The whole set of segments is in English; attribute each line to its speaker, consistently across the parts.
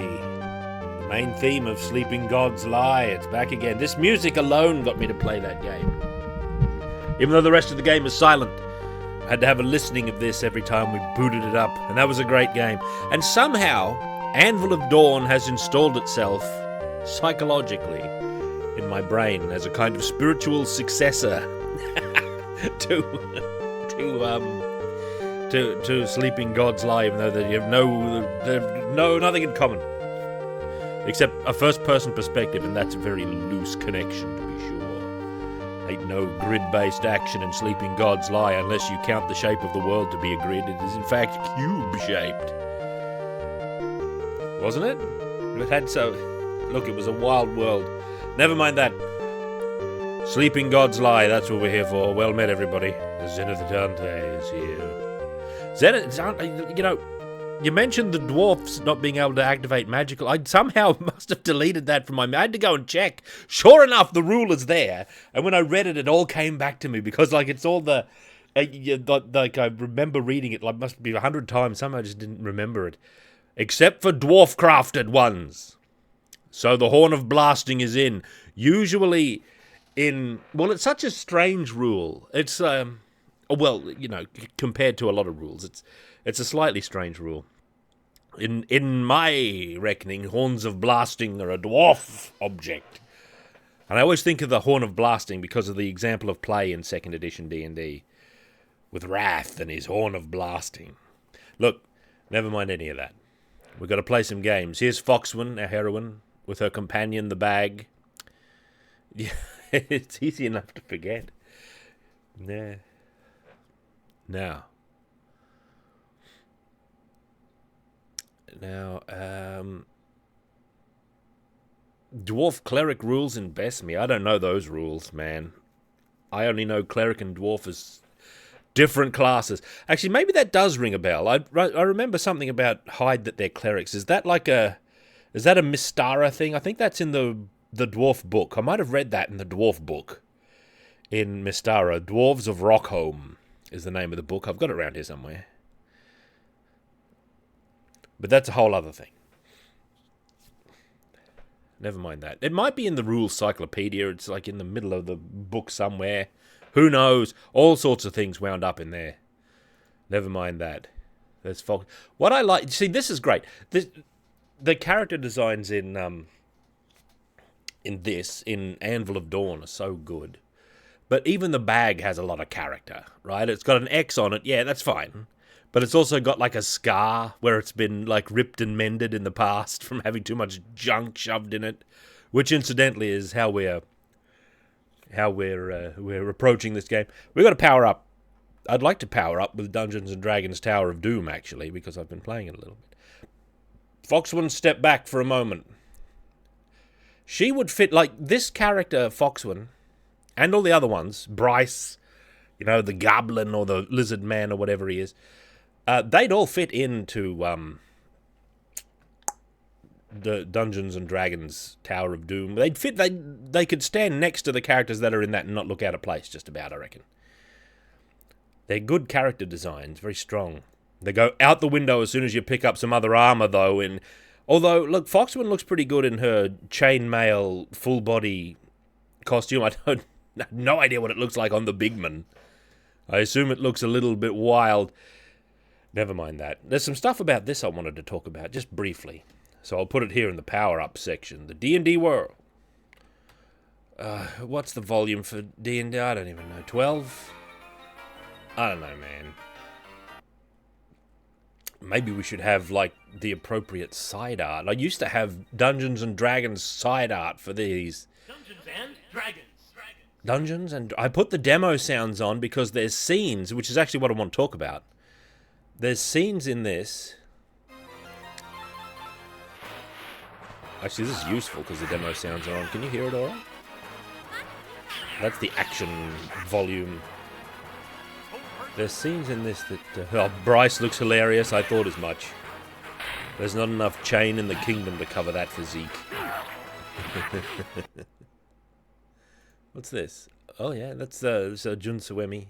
Speaker 1: The main theme of Sleeping God's Lie. It's back again. This music alone got me to play that game. Even though the rest of the game is silent, I had to have a listening of this every time we booted it up, and that was a great game. And somehow, Anvil of Dawn has installed itself psychologically in my brain as a kind of spiritual successor to Sleeping God's Lie, even though they have nothing in common except a first-person perspective, and that's a very loose connection, to be sure. Ain't no grid-based action in Sleeping God's Lie unless you count the shape of the world to be a grid. It is in fact cube-shaped, wasn't it? It had so. Look, it was a wild world. Never mind that. Sleeping God's Lie, that's what we're here for. Well met, everybody. Zenith Dante is here. Zenith, you know, you mentioned the dwarfs not being able to activate magical. I somehow must have deleted that from my... I had to go and check. Sure enough, the rule is there. And when I read it, it all came back to me. Because, like, it's all the... like, I remember reading it, like, must be 100 times. Somehow I just didn't remember it. Except for dwarf-crafted ones. So the Horn of Blasting is in. Usually in... Well, it's such a strange rule. It's, well, you know, compared to a lot of rules, it's a slightly strange rule. In my reckoning, Horns of Blasting are a dwarf object. And I always think of the Horn of Blasting because of the example of play in 2nd edition D&D. With Wrath and his Horn of Blasting. Look, never mind any of that. We've got to play some games. Here's Foxwen, our heroine, with her companion, the bag. Yeah, it's easy enough to forget. Yeah. Now, Dwarf Cleric rules in Besme. I don't know those rules, man. I only know Cleric and Dwarf as different classes. Actually, maybe that does ring a bell. I remember something about Hyde that they're clerics. Is that a Mystara thing? I think that's in the Dwarf book. I might have read that in the Dwarf book. In Mystara, Dwarves of Rockholm is the name of the book. I've got it around here somewhere. But that's a whole other thing. Never mind that. It might be in the rules cyclopedia. It's like in the middle of the book somewhere. Who knows? All sorts of things wound up in there. Never mind that. There's Fox. What I like... See, this is great. The character designs in Anvil of Dawn are so good. But even the bag has a lot of character, right? It's got an X on it. Yeah, that's fine. But it's also got like a scar where it's been like ripped and mended in the past from having too much junk shoved in it. Which incidentally is how we're approaching this game. We've got to power up. I'd like to power up with Dungeons & Dragons Tower of Doom, actually, because I've been playing it a little bit. Foxwen, step back for a moment. She would fit, like, this character, Foxwen, and all the other ones, Bryce, you know, the Goblin or the Lizard Man or whatever he is, they'd all fit into the Dungeons and Dragons Tower of Doom. They'd fit. They could stand next to the characters that are in that and not look out of place. Just about, I reckon. They're good character designs, very strong. They go out the window as soon as you pick up some other armor, though. Although, look, Foxwen looks pretty good in her chainmail full body costume. I have no idea what it looks like on the Bigman. I assume it looks a little bit wild. Never mind that. There's some stuff about this I wanted to talk about, just briefly. So I'll put it here in the power-up section. The D&D world. What's the volume for D&D? I don't even know. 12? I don't know, man. Maybe we should have, like, the appropriate side art. I used to have Dungeons and Dragons side art for these.
Speaker 2: Dungeons and Dragons.
Speaker 1: Dungeons and... I put the demo sounds on because there's scenes, which is actually what I want to talk about. There's scenes in this... Actually, this is useful because the demo sounds are on. Can you hear it all right? That's the action volume. There's scenes in this that... Bryce looks hilarious. I thought as much. There's not enough chain in the kingdom to cover that physique. What's this? Oh, yeah, that's Jun Suemi.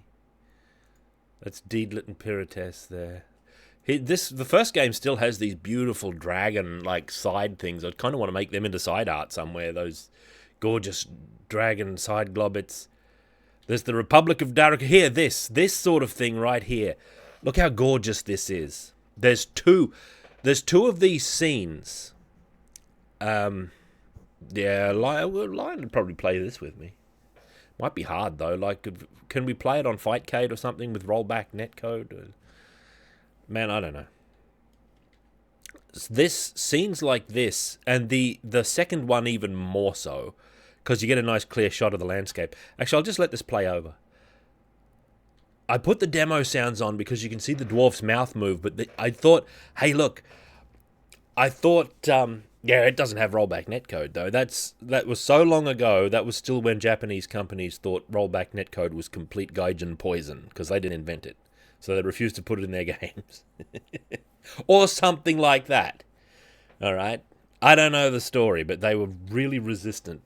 Speaker 1: That's Deedlit and Pirates there. The first game still has these beautiful dragon like side things. I kind of want to make them into side art somewhere. Those gorgeous dragon side globbits. There's the Republic of Daruk. Here, this sort of thing right here. Look how gorgeous this is. There's two of these scenes. Yeah, Lion would probably play this with me. Might be hard though. Like, can we play it on Fightcade or something with rollback netcode? Man, I don't know. This scenes like this, and the second one even more so, because you get a nice clear shot of the landscape. Actually, I'll just let this play over. I put the demo sounds on because you can see the dwarf's mouth move, but I thought, hey, look, yeah, it doesn't have rollback netcode though. That was so long ago. That was still when Japanese companies thought rollback netcode was complete gaijin poison because they didn't invent it, so they refused to put it in their games, or something like that. All right, I don't know the story, but they were really resistant.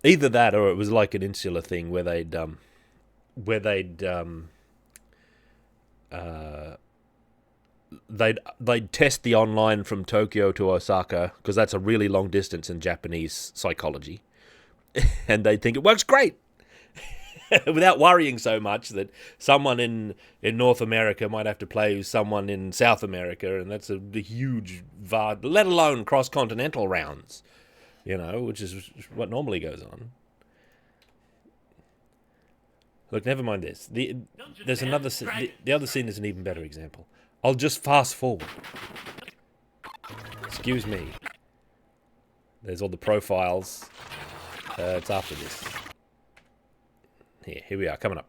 Speaker 1: Either that, or it was like an insular thing where they'd test the online from Tokyo to Osaka, because that's a really long distance in Japanese psychology, and they'd think it works great without worrying so much that someone in North America might have to play with someone in South America, and that's a huge let alone cross-continental rounds, which is what normally goes on. Look, never mind this. There's another. The other scene is an even better example. I'll just fast forward. Excuse me. There's all the profiles. It's after this. Here we are, coming up.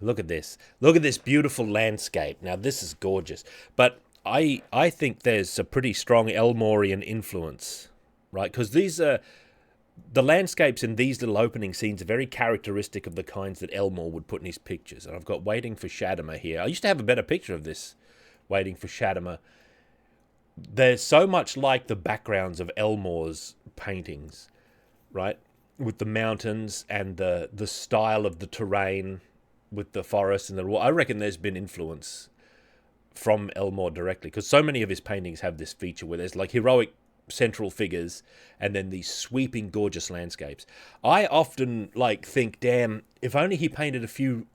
Speaker 1: Look at this. Look at this beautiful landscape. Now, this is gorgeous. But I think there's a pretty strong Elmorian influence, right? Because these are... The landscapes in these little opening scenes are very characteristic of the kinds that Elmore would put in his pictures. And I've got Waiting for Shadima here. I used to have a better picture of this, Waiting for Shadima. They're so much like the backgrounds of Elmore's paintings, right? With the mountains and the style of the terrain with the forest and the... I reckon there's been influence from Elmore directly, because so many of his paintings have this feature where there's like heroic central figures and then these sweeping gorgeous landscapes. I often think, damn, if only he painted a few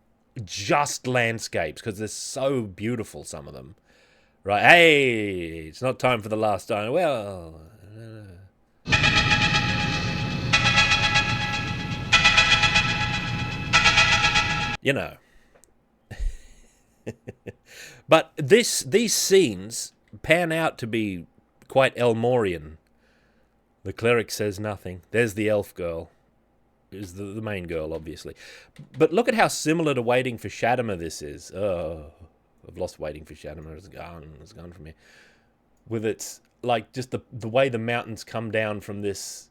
Speaker 1: just landscapes, because they're so beautiful, some of them, right? Hey, it's not time for the last dino. Well, but these scenes pan out to be quite Elmorian. The cleric says nothing. There's the elf girl. Is the main girl, obviously. But look at how similar to Waiting for Shadima this is. Oh, I've lost Waiting for Shadima. It's gone from here. With its, just the way the mountains come down from this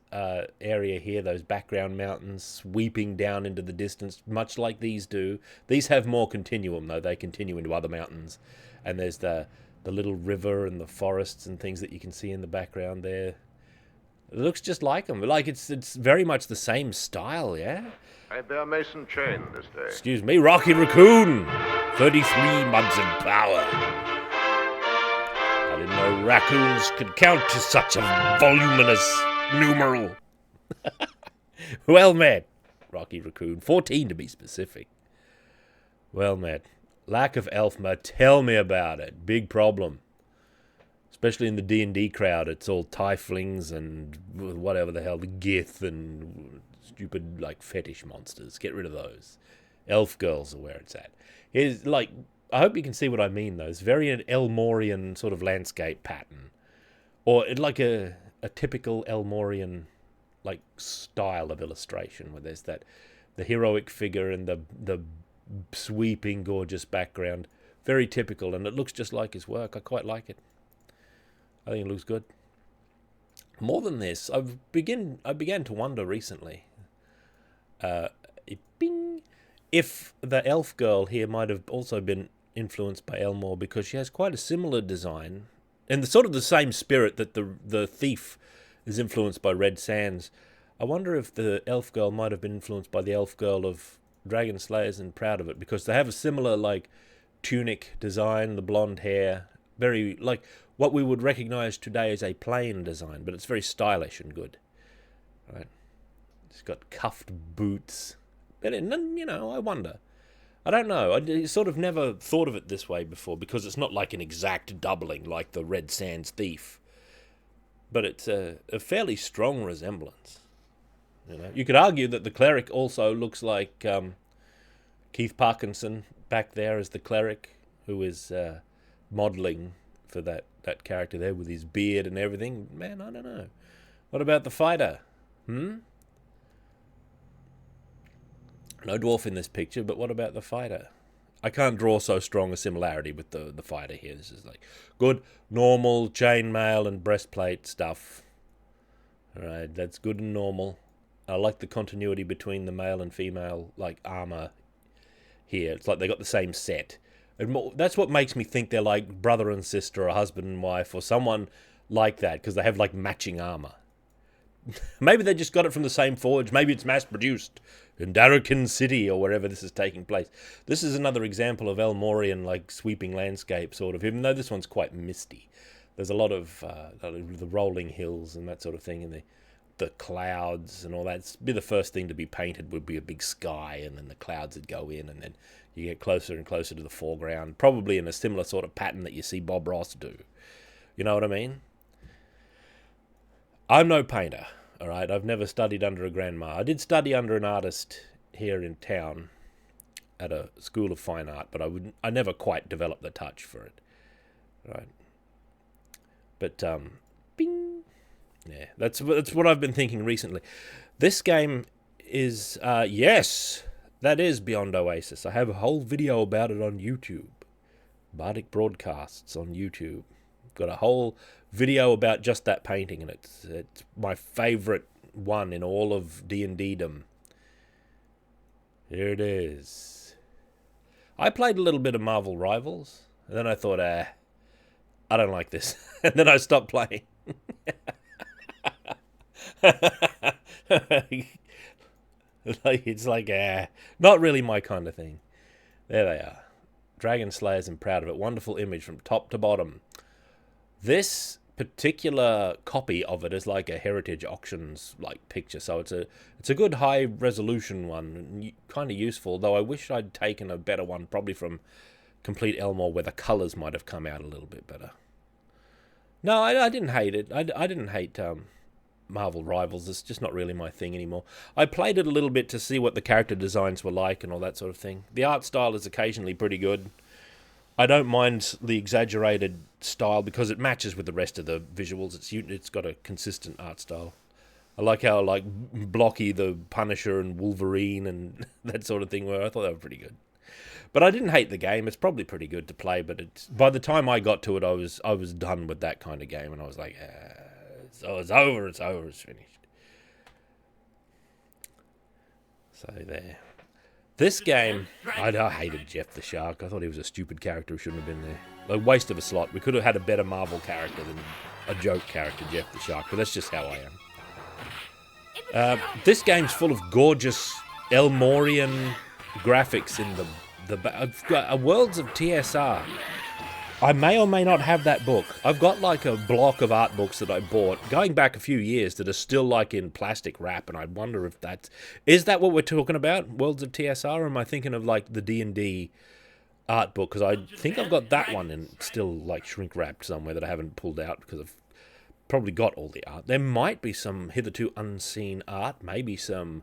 Speaker 1: area here, those background mountains sweeping down into the distance, much like these do. These have more continuum, though. They continue into other mountains. And there's the little river and the forests and things that you can see in the background there. It looks just like them. It's very much the same style, yeah?
Speaker 2: I bear mason chain this day.
Speaker 1: Excuse me, Rocky Raccoon! 33 months in power. I didn't know raccoons could count to such a voluminous numeral. Well met, Rocky Raccoon. 14 to be specific. Well met. Lack of Elfma, tell me about it. Big problem. Especially in the D&D crowd, it's all tieflings and whatever the hell, the Gith and stupid, fetish monsters. Get rid of those. Elf girls are where it's at. Here's, I hope you can see what I mean, though. It's very an Elmorian sort of landscape pattern. Or, a typical Elmorian, style of illustration, where there's the heroic figure and the sweeping, gorgeous background. Very typical, and it looks just like his work. I quite like it. I think it looks good. More than this, I began to wonder recently if the elf girl here might have also been influenced by Elmore, because she has quite a similar design and the same spirit that the thief is influenced by Red Sands. I wonder if the elf girl might have been influenced by the elf girl of Dragon Slayers and Proud of It, because they have a similar tunic design, the blonde hair. Very, like, what we would recognize today as a plain design, but it's very stylish and good. Right? It's got cuffed boots. But, I wonder. I don't know. I sort of never thought of it this way before, because it's not like an exact doubling like the Red Sands Thief. But it's a fairly strong resemblance. You could argue that the cleric also looks like Keith Parkinson back there as the cleric, who is modelling for that character there with his beard and everything. Man, I don't know. What about the fighter? No dwarf in this picture, but what about the fighter? I can't draw so strong a similarity with the fighter here. This is like good, normal chainmail and breastplate stuff. Alright, that's good and normal. I like the continuity between the male and female, like, armor here. It's like they got the same set. And that's what makes me think they're like brother and sister or husband and wife or someone like that, because they have like matching armor. Maybe they just got it from the same forge. Maybe it's mass-produced in Darrakin City or wherever this is taking place. This is another example of Elmorian, like, sweeping landscape, sort of, even though this one's quite misty. There's a lot of the rolling hills and that sort of thing, and the clouds and all that. It'd be the first thing to be painted would be a big sky, and then the clouds would go in, and then you get closer and closer to the foreground, probably in a similar sort of pattern that you see Bob Ross do. You know what I mean? I'm no painter, all right? I've never studied under a grandma. I did study under an artist here in town at a school of fine art, but I never quite developed the touch for it, right? But, bing. Yeah, that's what I've been thinking recently. This game is, yes, that is Beyond Oasis. I have a whole video about it on YouTube. Bardic Broadcasts on YouTube. Got a whole video about just that painting, and it's my favourite one in all of D&D-dom. Here it is. I played a little bit of Marvel Rivals, and then I thought, I don't like this. And then I stopped playing. It's like, not really my kind of thing. There they are. Dragon Slayers, and proud of it. Wonderful image from top to bottom. This particular copy of it is like a Heritage Auctions like picture, so it's a good high resolution one, kind of useful. Though I wish I'd taken a better one, probably from Complete Elmore, where the colours might have come out a little bit better. No, I didn't hate it. I didn't hate Marvel Rivals. It's just not really my thing anymore. I played it a little bit to see what the character designs were like and all that sort of thing. The art style is occasionally pretty good. I don't mind the exaggerated style because it matches with the rest of the visuals. It's got a consistent art style. I like how like blocky the Punisher and Wolverine and that sort of thing were. I thought they were pretty good. But I didn't hate the game. It's probably pretty good to play, but by the time I got to it, I was done with that kind of game, and I was like, it's over, it's finished. So there. This game, I hated Jeff the Shark. I thought he was a stupid character who shouldn't have been there. A waste of a slot. We could have had a better Marvel character than a joke character, Jeff the Shark, but that's just how I am. This game's full of gorgeous Elmorian graphics in I've got Worlds of TSR. I may or may not have that book. I've got like a block of art books that I bought going back a few years that are still like in plastic wrap, and I wonder if is that what we're talking about? Worlds of TSR, or am I thinking of like the D&D art book? Because I think I've got that one and still like shrink wrapped somewhere that I haven't pulled out because I've probably got all the art. There might be some hitherto unseen art, maybe some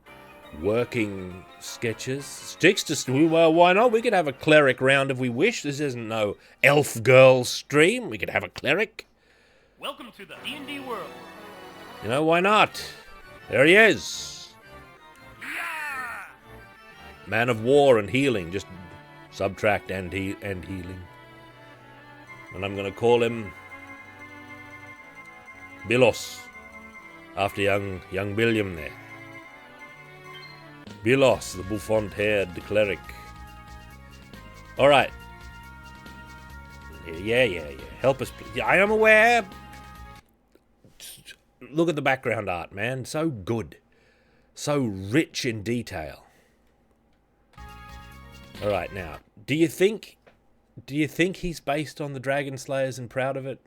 Speaker 1: working sketches. Sticks to, well, why not? We could have a cleric round if we wish. This isn't no elf girl stream. We could have a cleric.
Speaker 3: Welcome to the D&D world.
Speaker 1: You know, why not? There he is.
Speaker 3: Yeah!
Speaker 1: Man of war and healing. Just subtract and healing. And I'm going to call him Bilos, after young William there. Bilos, the bouffant-haired cleric. All right. Yeah. Help us, please. I am aware. Look at the background art, man. So good. So rich in detail. All right, now, do you think Do you think he's based on the Dragon Slayers and proud of it?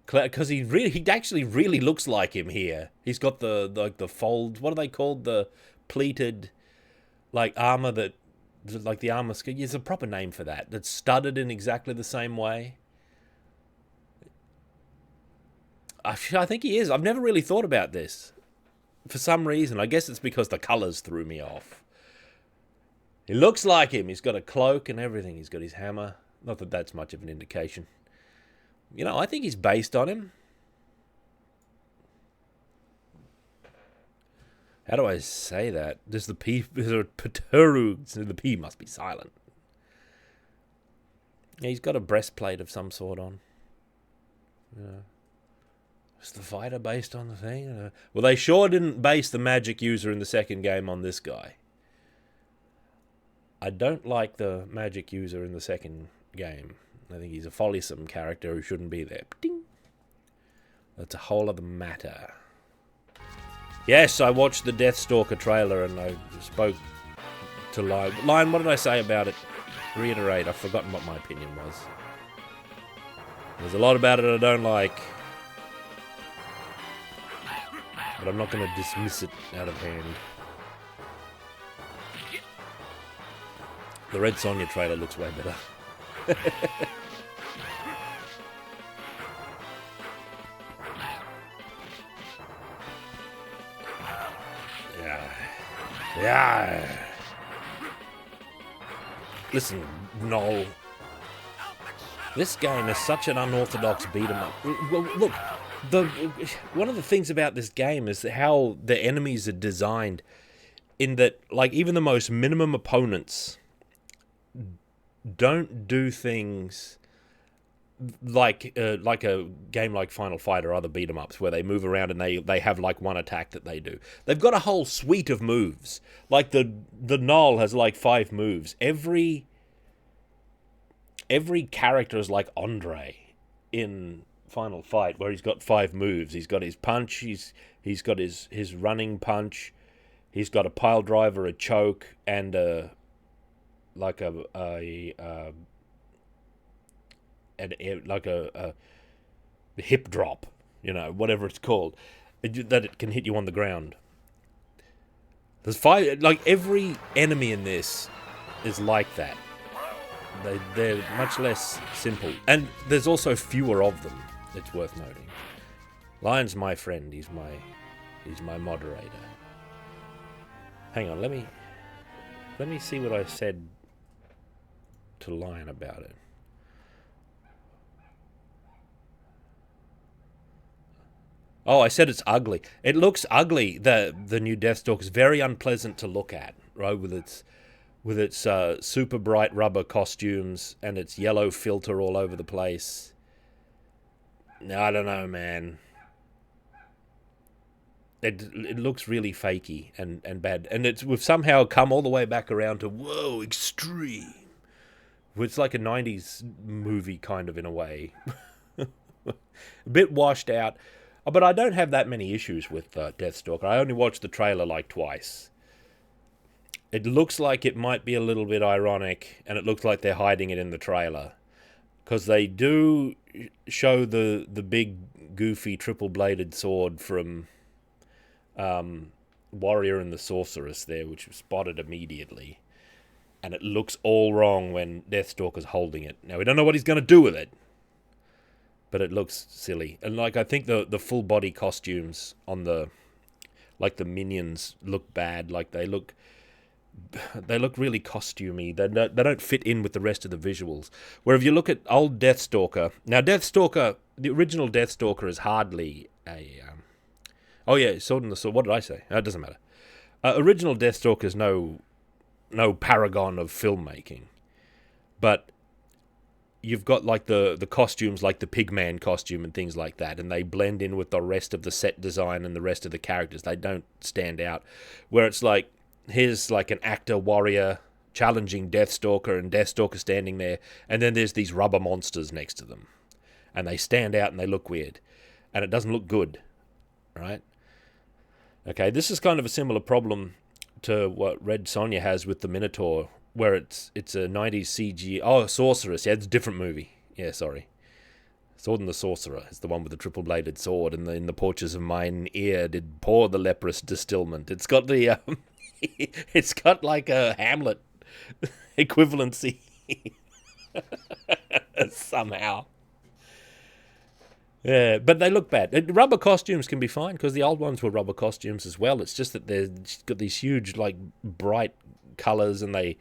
Speaker 1: Because he actually really looks like him here. He's got the fold. What are they called? The pleated like armor that, like the armor. There's a proper name for that. That's studded in exactly the same way. I think he is. I've never really thought about this for some reason. I guess it's because the colors threw me off. He looks like him. He's got a cloak and everything. He's got his hammer. Not that that's much of an indication. You know, I think he's based on him. How do I say that? There's the P. There's a Pateru. So the P must be silent. Yeah, he's got a breastplate of some sort on. Yeah. Is the fighter based on the thing? Well, they sure didn't base the magic user in the second game on this guy. I don't like the magic user in the second game. I think he's a follisome character who shouldn't be there. Ding. That's a whole other matter. Yes, I watched the Deathstalker trailer and I spoke to Lion. Lion, what did I say about it? Reiterate, I've forgotten what my opinion was. There's a lot about it I don't like. But I'm not going to dismiss it out of hand. The Red Sonja trailer looks way better. Yeah. Listen, Noel. This game is such an unorthodox beat 'em up. Well, look, one of the things about this game is how the enemies are designed. In that, like, even the most minimum opponents don't do things like a game like Final Fight or other beat 'em ups where they move around and they have like one attack that they do. They've got a whole suite of moves. Like the Null has like 5 moves. Every character is like Andre in Final Fight, where he's got 5 moves. He's got his punch. He's got his running punch. He's got a pile driver, a choke, and a hip drop, you know, whatever it's called, that it can hit you on the ground. There's 5, like every enemy in this is like that. They're much less simple, and there's also fewer of them. It's worth noting. Lion's my friend. He's my moderator. Hang on, let me see what I said to Lion about it. Oh, I said it's ugly. It looks ugly. The new Deathstalker is very unpleasant to look at, right? With its super bright rubber costumes and its yellow filter all over the place. I don't know, man. It looks really fakey and bad, and we've somehow come all the way back around to whoa, extreme. It's like a 90s movie kind of in a way. A bit washed out. But I don't have that many issues with Deathstalker. I only watched the trailer like twice. It looks like it might be a little bit ironic, and it looks like they're hiding it in the trailer. Because they do show the big, goofy, triple-bladed sword from Warrior and the Sorceress there, which was spotted immediately. And it looks all wrong when Deathstalker's holding it. Now, we don't know what he's going to do with it. But it looks silly. And like I think the full body costumes on the minions look bad. Like they look really costumey. They don't fit in with the rest of the visuals. Where if you look at old Deathstalker, now Deathstalker, the original Deathstalker is hardly a oh yeah, Sword and the Sword. What did I say? It doesn't matter. Original Deathstalker is no paragon of filmmaking. But you've got like the costumes, like the Pigman costume and things like that, and they blend in with the rest of the set design and the rest of the characters. They don't stand out. Where it's like, here's like an actor warrior challenging Deathstalker, and Deathstalker standing there, and then there's these rubber monsters next to them, and they stand out and they look weird, and it doesn't look good, right? Okay, this is kind of a similar problem to what Red Sonja has with the Minotaur where it's a 90s CG. Oh, Sorceress. Yeah, it's a different movie. Yeah, sorry. Sword and the Sorcerer is the one with the triple-bladed sword, and in the porches of mine ear did pour the leprous distilment. It's got the, it's got like a Hamlet equivalency somehow. Yeah, but they look bad. Rubber costumes can be fine because the old ones were rubber costumes as well. It's just that they've got these huge, like, bright colours, and they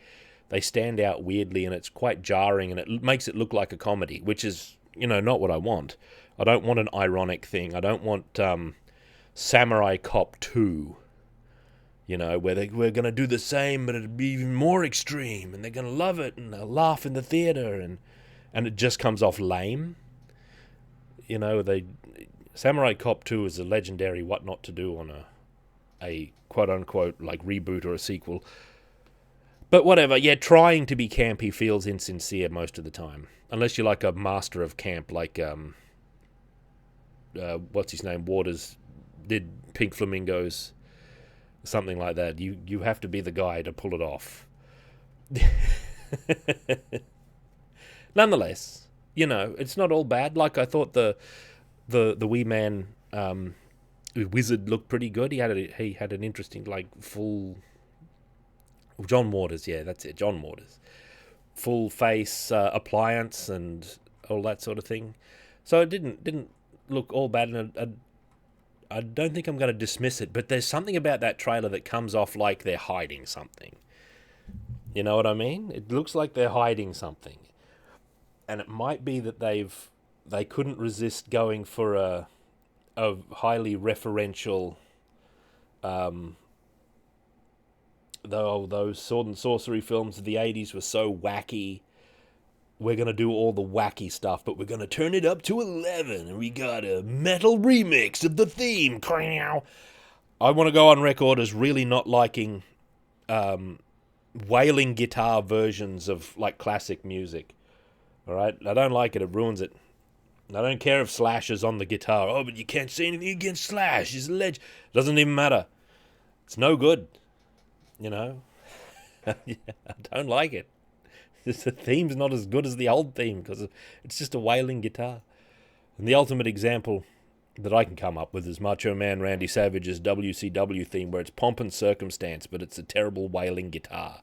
Speaker 1: stand out weirdly, and it's quite jarring, and it makes it look like a comedy, which is, not what I want. I don't want an ironic thing. I don't want Samurai Cop 2, where we're going to do the same, but it'll be even more extreme, and they're going to love it, and they'll laugh in the theatre, and it just comes off lame. Samurai Cop 2 is a legendary what not to do on a quote-unquote, like, reboot or a sequel. But whatever, yeah, trying to be campy feels insincere most of the time. Unless you're like a master of camp, like, what's his name, Waters did Pink Flamingos, something like that. You have to be the guy to pull it off. Nonetheless, it's not all bad. Like, I thought the wee man wizard looked pretty good. He had an interesting, like, full... John Waters, yeah, that's it, John Waters. Full face appliance and all that sort of thing. So it didn't look all bad, and I don't think I'm going to dismiss it, but there's something about that trailer that comes off like they're hiding something. You know what I mean? It looks like they're hiding something. And it might be that they couldn't resist going for a highly referential... those sword and sorcery films of the 80s were so wacky. We're going to do all the wacky stuff, but we're going to turn it up to 11, and we got a metal remix of the theme. I want to go on record as really not liking wailing guitar versions of, like, classic music. All right? I don't like it. It ruins it. I don't care if Slash is on the guitar. Oh, but you can't say anything against Slash. He's a legend. Doesn't even matter. It's no good. I don't like it. The theme's not as good as the old theme because it's just a wailing guitar. And the ultimate example that I can come up with is Macho Man Randy Savage's WCW theme, where it's pomp and circumstance, but it's a terrible wailing guitar.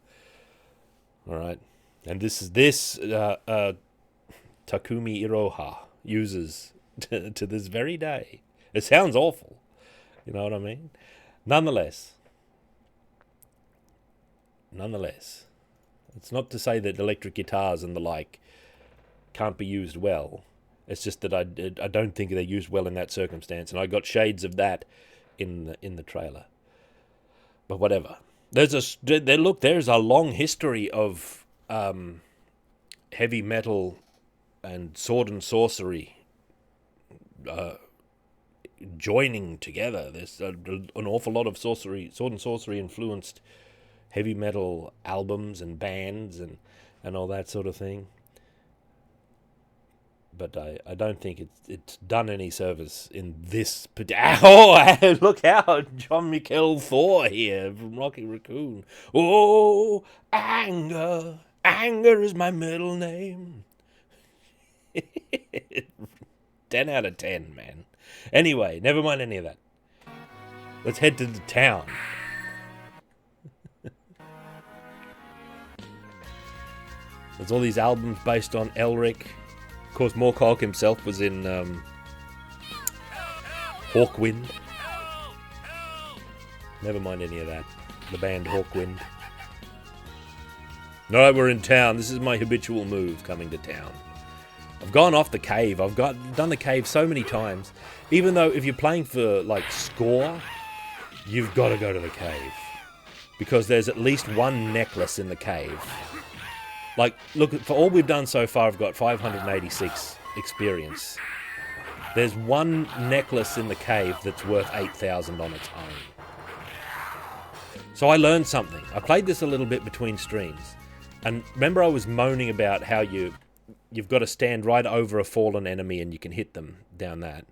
Speaker 1: All right, and this Takumi Iroha uses to this very day. It sounds awful. You know what I mean? Nonetheless, it's not to say that electric guitars and the like can't be used well. It's just that I don't think they're used well in that circumstance, and I got shades of that in the trailer. But whatever. There's a long history of heavy metal and sword and sorcery joining together. There's an awful lot of sword and sorcery influenced heavy metal albums and bands and all that sort of thing. But I don't think it's done any service in this... Oh, look out! John Michael Thor here from Rocky Raccoon. Oh, anger is my middle name. 10 out of 10, man. Anyway, never mind any of that. Let's head to the town. There's all these albums based on Elric. Of course, Moorcock himself was in Hawkwind. Never mind any of that. The band Hawkwind. No, we're in town. This is my habitual move, coming to town. I've gone off the cave. I've done the cave so many times. Even though if you're playing for, like, score, you've got to go to the cave. Because there's at least one necklace in the cave. Like, look, for all we've done so far, I've got 586 experience. There's one necklace in the cave that's worth 8,000 on its own. So I learned something. I played this a little bit between streams. And remember I was moaning about how you've got to stand right over a fallen enemy and you can hit them down that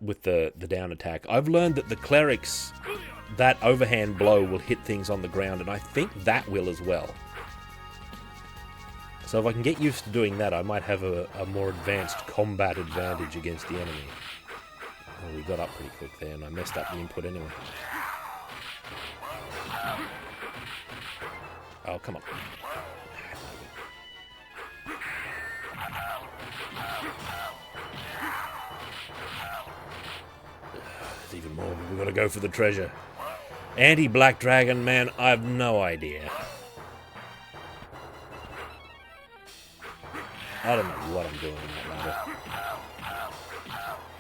Speaker 1: with the down attack. I've learned that the clerics, that overhand blow will hit things on the ground, and I think that will as well. So if I can get used to doing that, I might have a more advanced combat advantage against the enemy. Oh, we got up pretty quick there, and I messed up the input anyway. Oh, come on. There's even more. We've got to go for the treasure. Anti-Black Dragon, man, I have no idea. I don't know what I'm doing in that matter.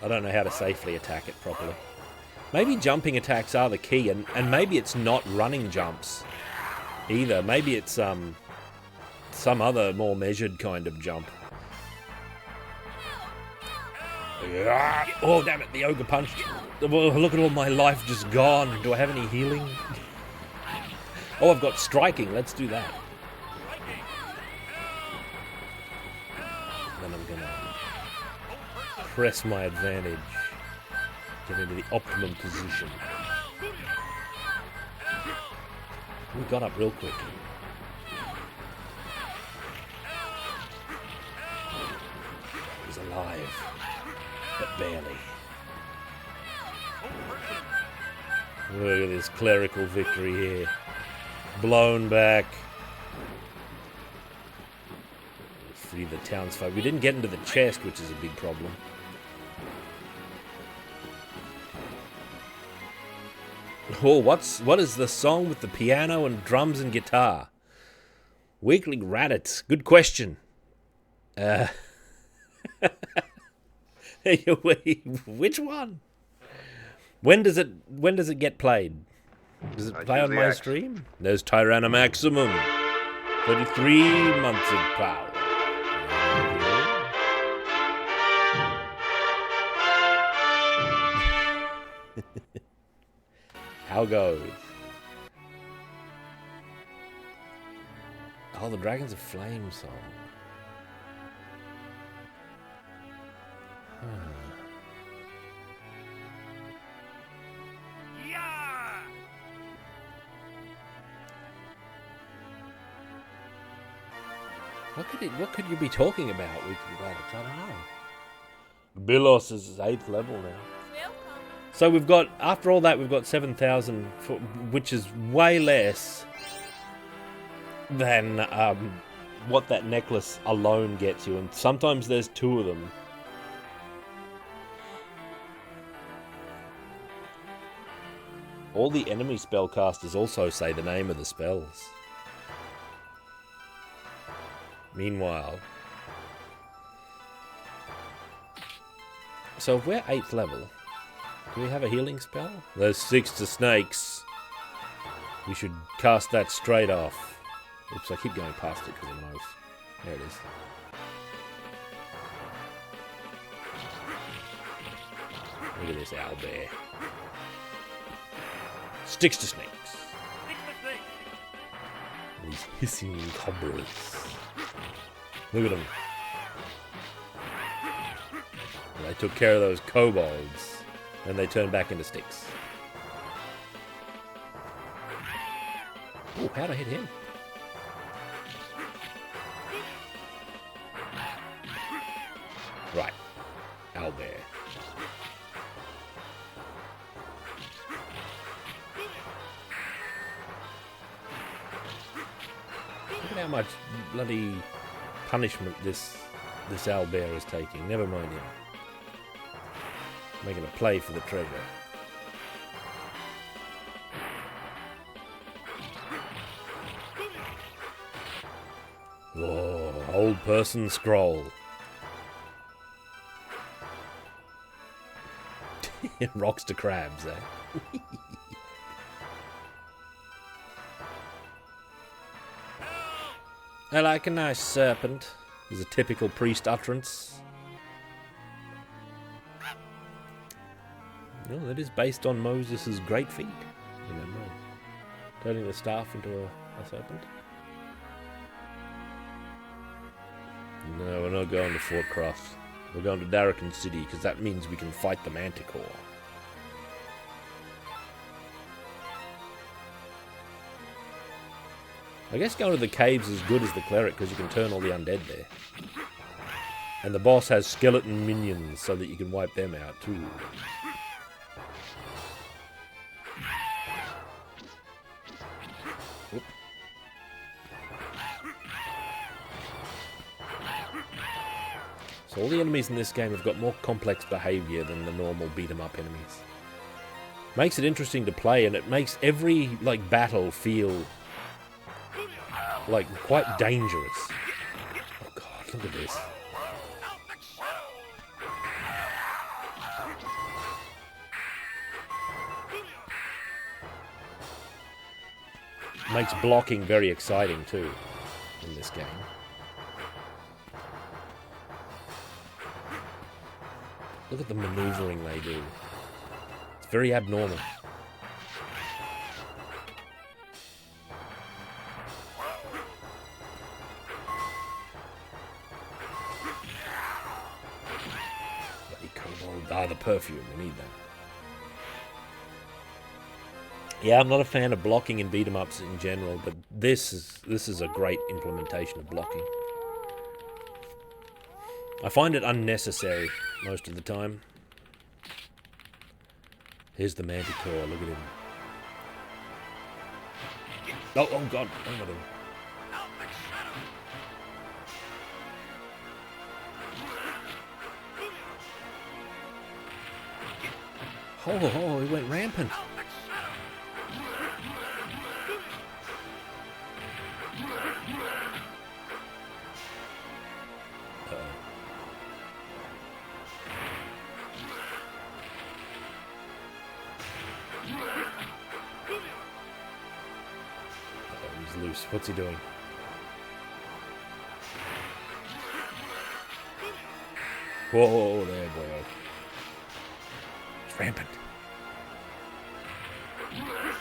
Speaker 1: I don't know how to safely attack it properly. Maybe jumping attacks are the key, and maybe it's not running jumps either. Maybe it's some other more measured kind of jump. Oh, damn it, the ogre punched. Well, look at all my life just gone. Do I have any healing? Oh, I've got striking. Let's do that. Then I'm gonna press my advantage. Get into the optimum position. We got up real quick. He's alive, but barely. Look at this clerical victory here. Blown back. Free the townsfolk. We didn't get into the chest, which is a big problem. Oh, what is the song with the piano and drums and guitar? Weekly Raditz. Good question. Which one? When does it get played? Does it play on my stream? There's Tyranomaximum. 33 months of power. How goes? Oh, the Dragons of Flame song.
Speaker 3: Yeah!
Speaker 1: What could you be talking about, Weekly Raditz? I don't know. Bilos is 8th level now. So we've got, after all that, we've got 7,000, which is way less than what that necklace alone gets you. And sometimes there's 2 of them. All the enemy spellcasters also say the name of the spells. Meanwhile, so if we're 8th level, do we have a healing spell? There's 6 to snakes. We should cast that straight off. Oops, I keep going past it because of mouse. There it is. Look at this owlbear. Sticks to snakes. These hissing cobras. Look at them. They took care of those kobolds. And they turn back into sticks. Oh, how'd I hit him? Right. Owlbear. Look at how much bloody punishment this owlbear is taking. Never mind him. Making a play for the treasure. Oh, old person scroll. Rocks to crabs, eh? I like a nice serpent, is a typical priest utterance. Well, it is based on Moses' great feat. Remember, turning the staff into a serpent. No, we're not going to Fort Cross. We're going to Darrakan City, because that means we can fight the Manticore. I guess going to the caves is good as the cleric because you can turn all the undead there. And the boss has skeleton minions so that you can wipe them out too. Oop. So all the enemies in this game have got more complex behaviour than the normal beat-em-up enemies. Makes it interesting to play, and it makes every like battle feel like quite dangerous. Oh god, look at this. Makes blocking very exciting too in this game. Look at the maneuvering they do. It's very abnormal. Bloody kobold. Ah, the perfume. We need that. Yeah, I'm not a fan of blocking in beat-em-ups in general, but this is a great implementation of blocking. I find it unnecessary most of the time. Here's the Manticore, look at him. Oh god, I'm not him. Oh, he went rampant. He's loose. What's he doing? Whoa, there, boy. He's rampant.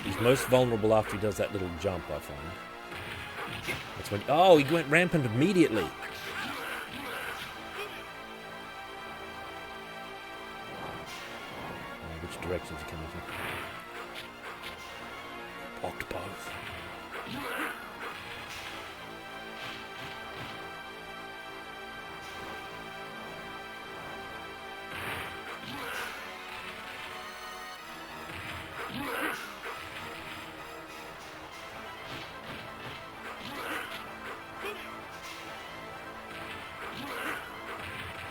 Speaker 1: He's most vulnerable after he does that little jump, I find. That's when... Oh, he went rampant immediately. Which direction's he coming from? Blocked both.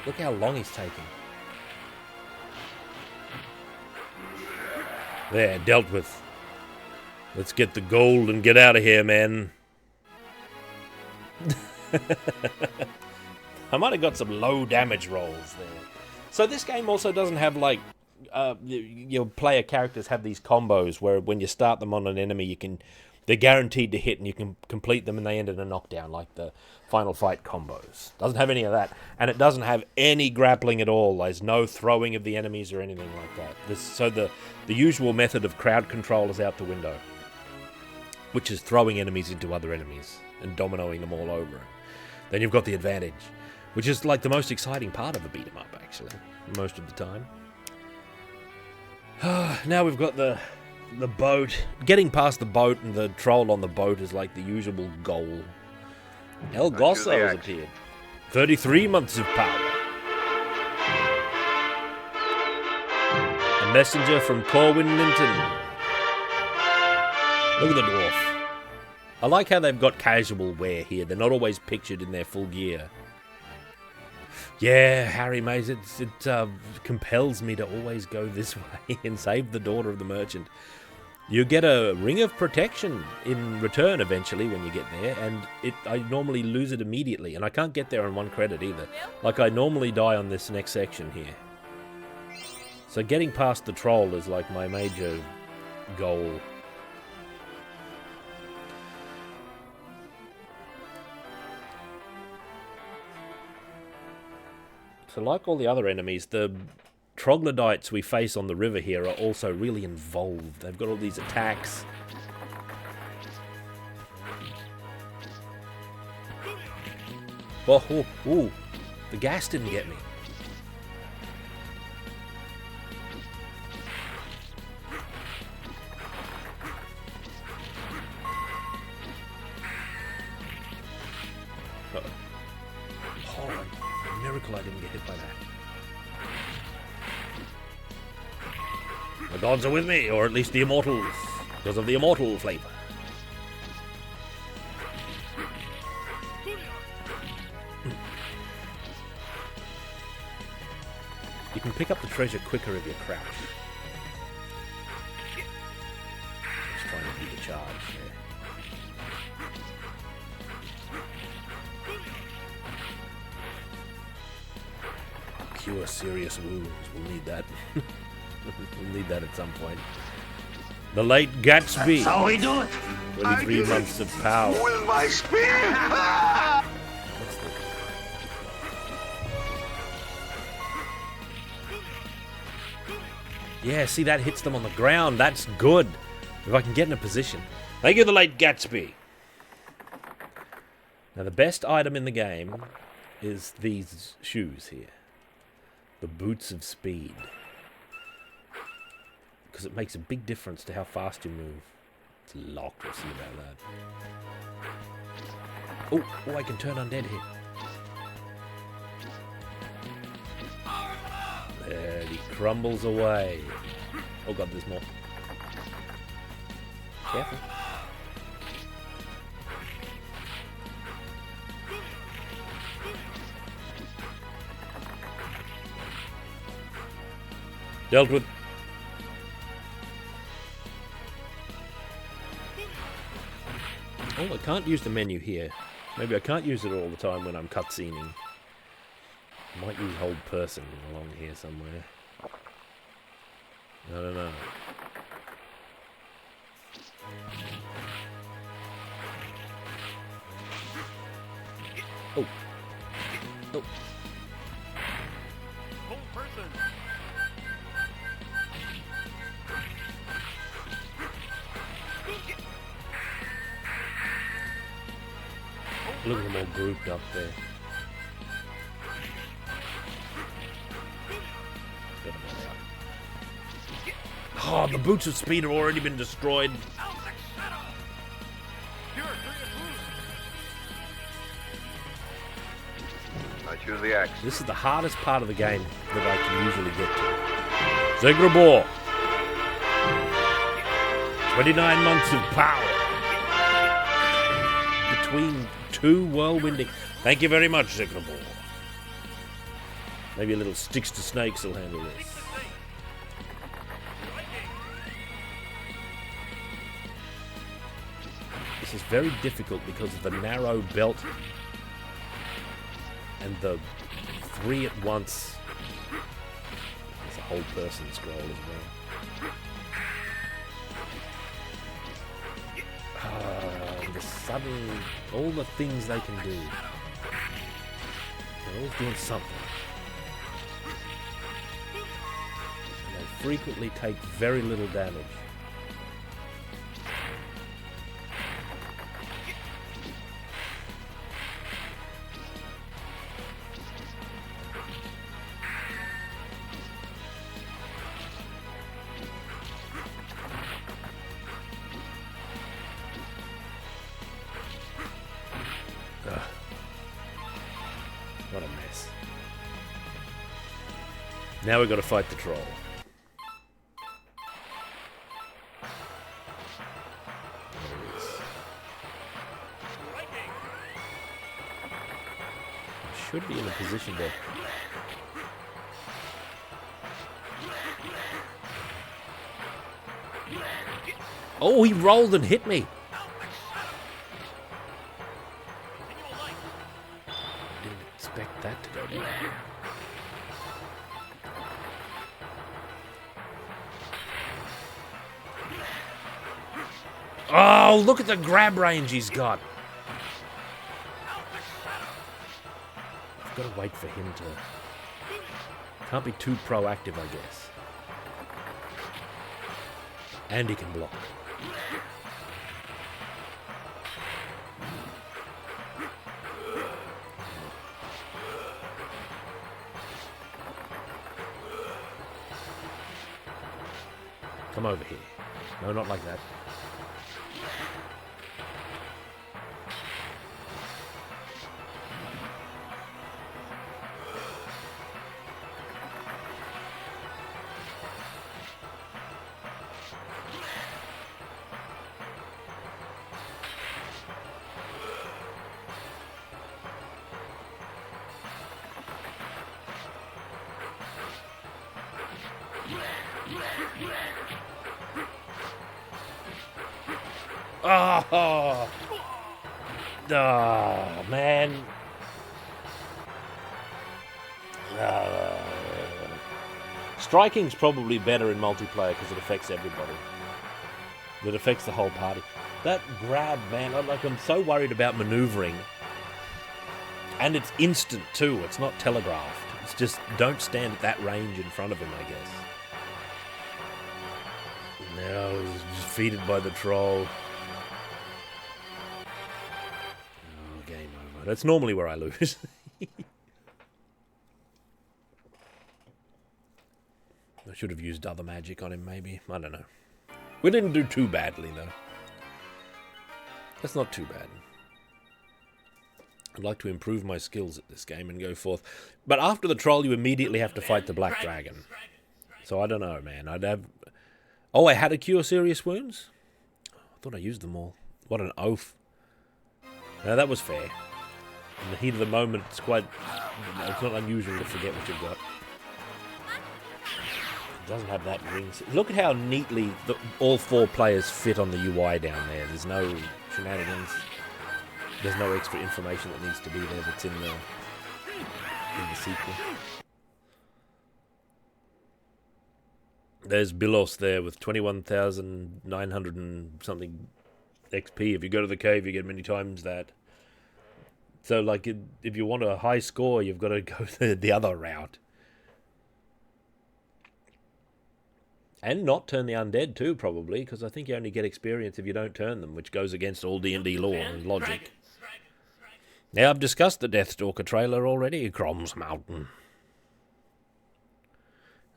Speaker 1: Look how long he's taking. There, dealt with. Let's get the gold and get out of here, man. I might have got some low damage rolls there. So this game also doesn't have like your player characters have these combos where when you start them on an enemy, they're guaranteed to hit and you can complete them and they end in a knockdown like the Final Fight combos. Doesn't have any of that, and it doesn't have any grappling at all. There's no throwing of the enemies or anything like that. So the usual method of crowd control is out the window, which is throwing enemies into other enemies and dominoing them all over. Then you've got the advantage, which is like the most exciting part of a beat 'em up, actually, most of the time. Now we've got the boat. Getting past the boat and the troll on the boat is like the usual goal. El Gosso has appeared. 33 months of power. A messenger from Corwin Minton. Look at the dwarf. I like how they've got casual wear here. They're not always pictured in their full gear. Yeah, Harry Mays, it compels me to always go this way and save the daughter of the merchant. You get a ring of protection in return eventually when you get there, and I normally lose it immediately, and I can't get there on 1 credit either. Like, I normally die on this next section here. So getting past the troll is like my major goal. So like all the other enemies, the troglodytes we face on the river here are also really involved. They've got all these attacks. Oh, ooh, the gas didn't get me. miracle I didn't get hit by that. The gods are with me, or at least the immortals, because of the immortal flavor. You can pick up the treasure quicker if you crouch. Just trying to beat the charge there. Cure serious wounds. We'll need that. We'll need that at some point. The late Gatsby.
Speaker 4: That's how we do it.
Speaker 1: 23 months of power.
Speaker 4: With my spear.
Speaker 1: Yeah, see, that hits them on the ground. That's good. If I can get in a position. Thank you, the late Gatsby. Now, the best item in the game is these shoes here. The boots of speed. Because it makes a big difference to how fast you move. It's locked. We'll see about that. Oh, I can turn undead here. There, he crumbles away. Oh god, there's more. Careful. Dealt with. Oh, I can't use the menu here. Maybe I can't use it all the time when I'm cutscening. I might use hold person along here somewhere. I don't know. Oh. Oh.
Speaker 3: Hold person.
Speaker 1: Look at them all grouped up there. Oh, the boots of speed have already been destroyed.
Speaker 2: I choose the axe.
Speaker 1: This is the hardest part of the game that I can usually get to. Zegrabor. 29 months of power. Between two whirlwinding. Thank you very much, Zegrabor. Maybe a little sticks to snakes will handle this. This is very difficult because of the narrow belt and the three at once. There's a whole person scroll as well. The sudden, all the things they can do. They're all doing something. And they frequently take very little damage. What a mess. Now we've got to fight the troll. I should be in a position to... Oh, he rolled and hit me. Expect that to go down. Oh, look at the grab range he's got. I've got to wait for him to... Can't be too proactive, I guess. And he can block. Come over here. No, not like that. Oh, oh man. Striking's probably better in multiplayer because it affects everybody. It affects the whole party. That grab, man, I'm so worried about maneuvering. And it's instant too, it's not telegraphed. It's just, don't stand at that range in front of him, I guess. Now he's defeated by the troll. Oh, game over. That's normally where I lose. I should have used other magic on him, maybe. I don't know. We didn't do too badly, though. That's not too bad. I'd like to improve my skills at this game and go forth. But after the troll, you immediately have to fight the black dragon. So I don't know, man. I'd have... Oh, I had to cure serious wounds? I thought I used them all. What an oaf. No, that was fair. In the heat of the moment, it's quite... It's not unusual to forget what you've got. It doesn't have that ring. Look at how neatly all four players fit on the UI down there. There's no shenanigans. There's no extra information that needs to be there that's in the sequel. There's Bilos there with 21,900 and something XP. If you go to the cave, you get many times that. So, like, if you want a high score, you've got to go the other route. And not turn the undead too, probably, because I think you only get experience if you don't turn them, which goes against all D&D law and logic. Now, I've discussed the Deathstalker trailer already, Crom's Mountain.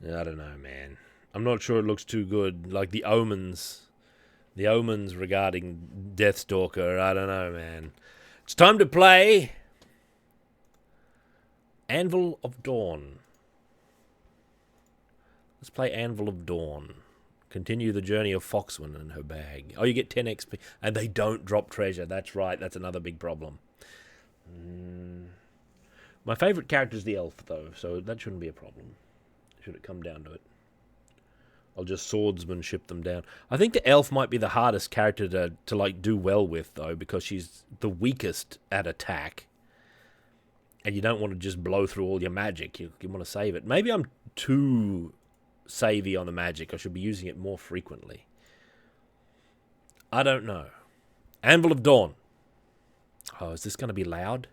Speaker 1: I don't know, man. I'm not sure it looks too good. Like the omens regarding Deathstalker, I don't know, man. It's time to play Anvil of Dawn. Let's play Anvil of Dawn. Continue the journey of Foxwen and her bag. Oh, you get 10 XP. And they don't drop treasure. That's right. That's another big problem. My favourite character is the elf, though, so that shouldn't be a problem. Should it come down to it. I'll just swordsmanship them down. I think the elf might be the hardest character to like, do well with, though, because she's the weakest at attack. And you don't want to just blow through all your magic. You want to save it. Maybe I'm too savvy on the magic. I should be using it more frequently. I don't know. Anvil of Dawn. Oh, is this going to be loud?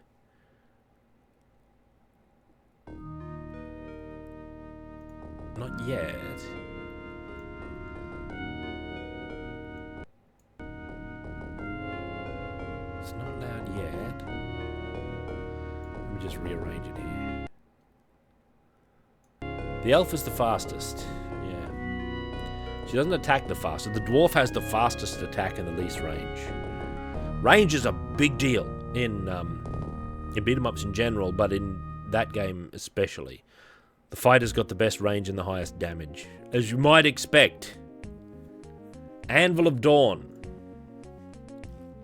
Speaker 1: Not yet. It's not loud yet. Let me just rearrange it here. The elf is the fastest. Yeah. She doesn't attack the fastest. The dwarf has the fastest attack and the least range. Range is a big deal in beat-em-ups in general, but in that game especially. The fighter's got the best range and the highest damage. As you might expect. Anvil of Dawn.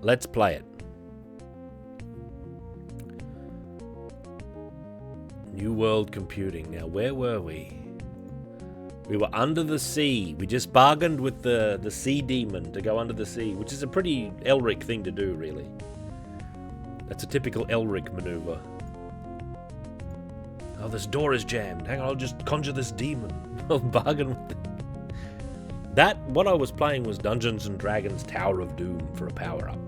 Speaker 1: Let's play it. New World Computing. Now, where were we? We were under the sea. We just bargained with the sea demon to go under the sea, which is a pretty Elric thing to do, really. That's a typical Elric maneuver. Oh, this door is jammed. Hang on, I'll just conjure this demon. I'll bargain with it. What I was playing was Dungeons and Dragons Tower of Doom for a power-up.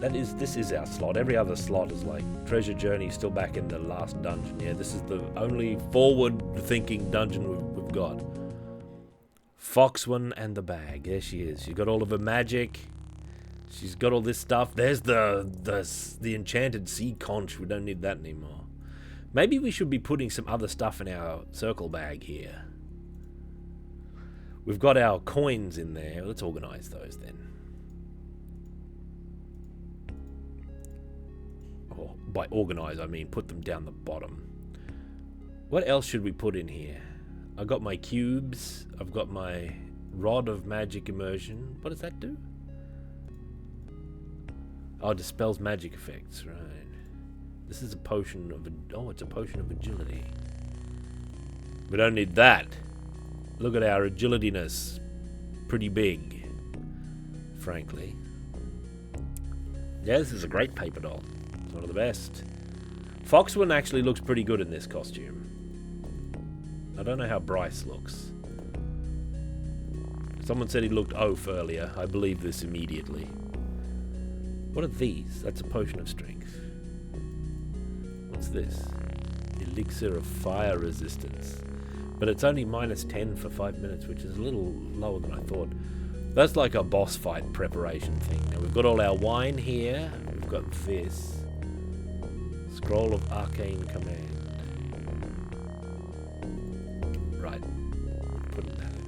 Speaker 1: This is our slot. Every other slot is like Treasure Journey, still back in the last dungeon. Yeah, this is the only forward-thinking dungeon we've got. Foxwen and the bag. There she is. She's got all of her magic. She's got all this stuff. There's the enchanted sea conch. We don't need that anymore. Maybe we should be putting some other stuff in our circle bag here. We've got our coins in there. Let's organize those then. Or by organize, I mean put them down the bottom. What else should we put in here? I've got my cubes. I've got my rod of magic immersion. What does that do? Oh, it dispels magic effects, right. This is a potion of... Oh, it's a potion of agility. We don't need that. Look at our agilityness. Pretty big, frankly. Yeah, this is a great paper doll. It's one of the best. Foxwen actually looks pretty good in this costume. I don't know how Bryce looks. Someone said he looked oaf earlier. I believe this immediately. What are these? That's a potion of strength. What's this? Elixir of fire resistance. But it's only -10 for 5 minutes, which is a little lower than I thought. That's like a boss fight preparation thing. Now we've got all our wine here. We've got this. Scroll of Arcane Command. Right. Putting that in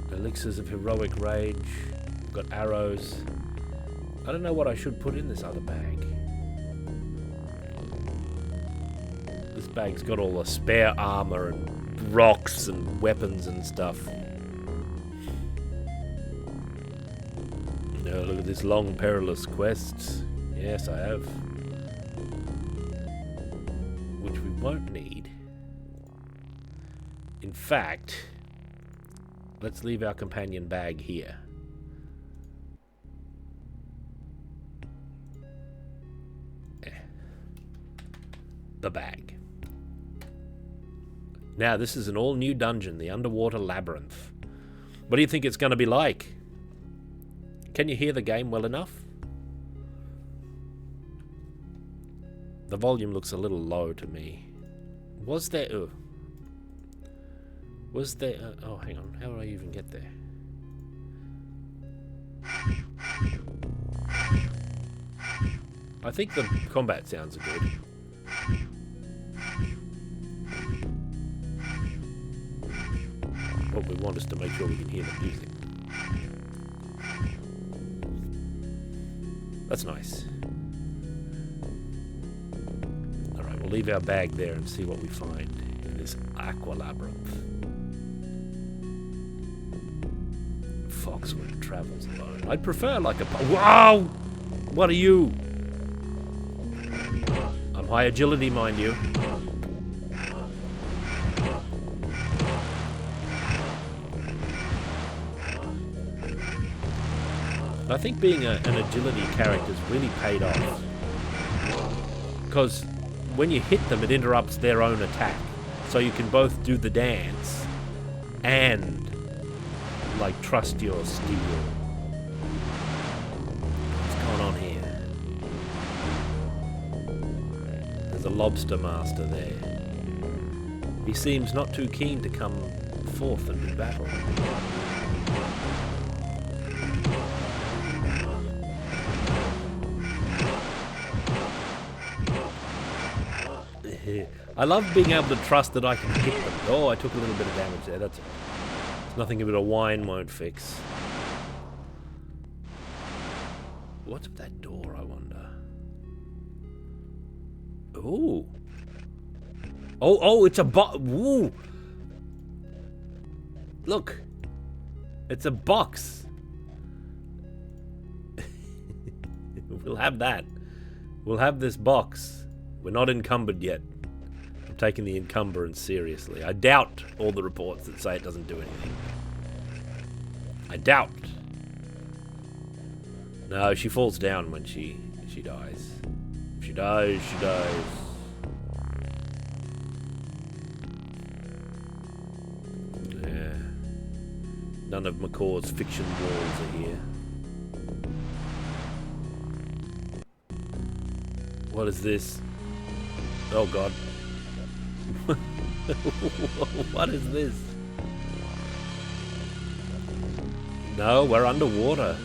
Speaker 1: there. Elixirs of Heroic Rage. We've got arrows. I don't know what I should put in this other bag. This bag's got all the spare armor and rocks and weapons and stuff. No, look at this long perilous quest. Yes, I have. Which we won't need. In fact, let's leave our companion bag here. The bag. Now, this is an all-new dungeon, the Underwater Labyrinth. What do you think it's going to be like? Can you hear the game well enough? The volume looks a little low to me. Was there... was there... oh, hang on. How do I even get there? I think the combat sounds are good. What we want is to make sure we can hear the music. That's nice. Alright, we'll leave our bag there and see what we find in this aqua labyrinth. Foxwen travels alone. I'd prefer like a... Wow! What are you? I'm high agility, mind you. I think being an agility character's really paid off. Because when you hit them, it interrupts their own attack. So you can both do the dance and, like, trust your steel. What's going on here? There's a lobster master there. He seems not too keen to come forth and do battle. I love being able to trust that I can hit them. Oh, I took a little bit of damage there. That's it's nothing a bit of wine won't fix. What's up that door, I wonder? Ooh. Oh, it's a box. Woo. Look. It's a box. We'll have that. We'll have this box. We're not encumbered yet. I'm taking the encumbrance seriously. I doubt all the reports that say it doesn't do anything. I doubt. No, she falls down when she dies. She dies, she dies. Yeah. None of McCaw's fiction walls are here. What is this? Oh god. What is this? No, we're underwater.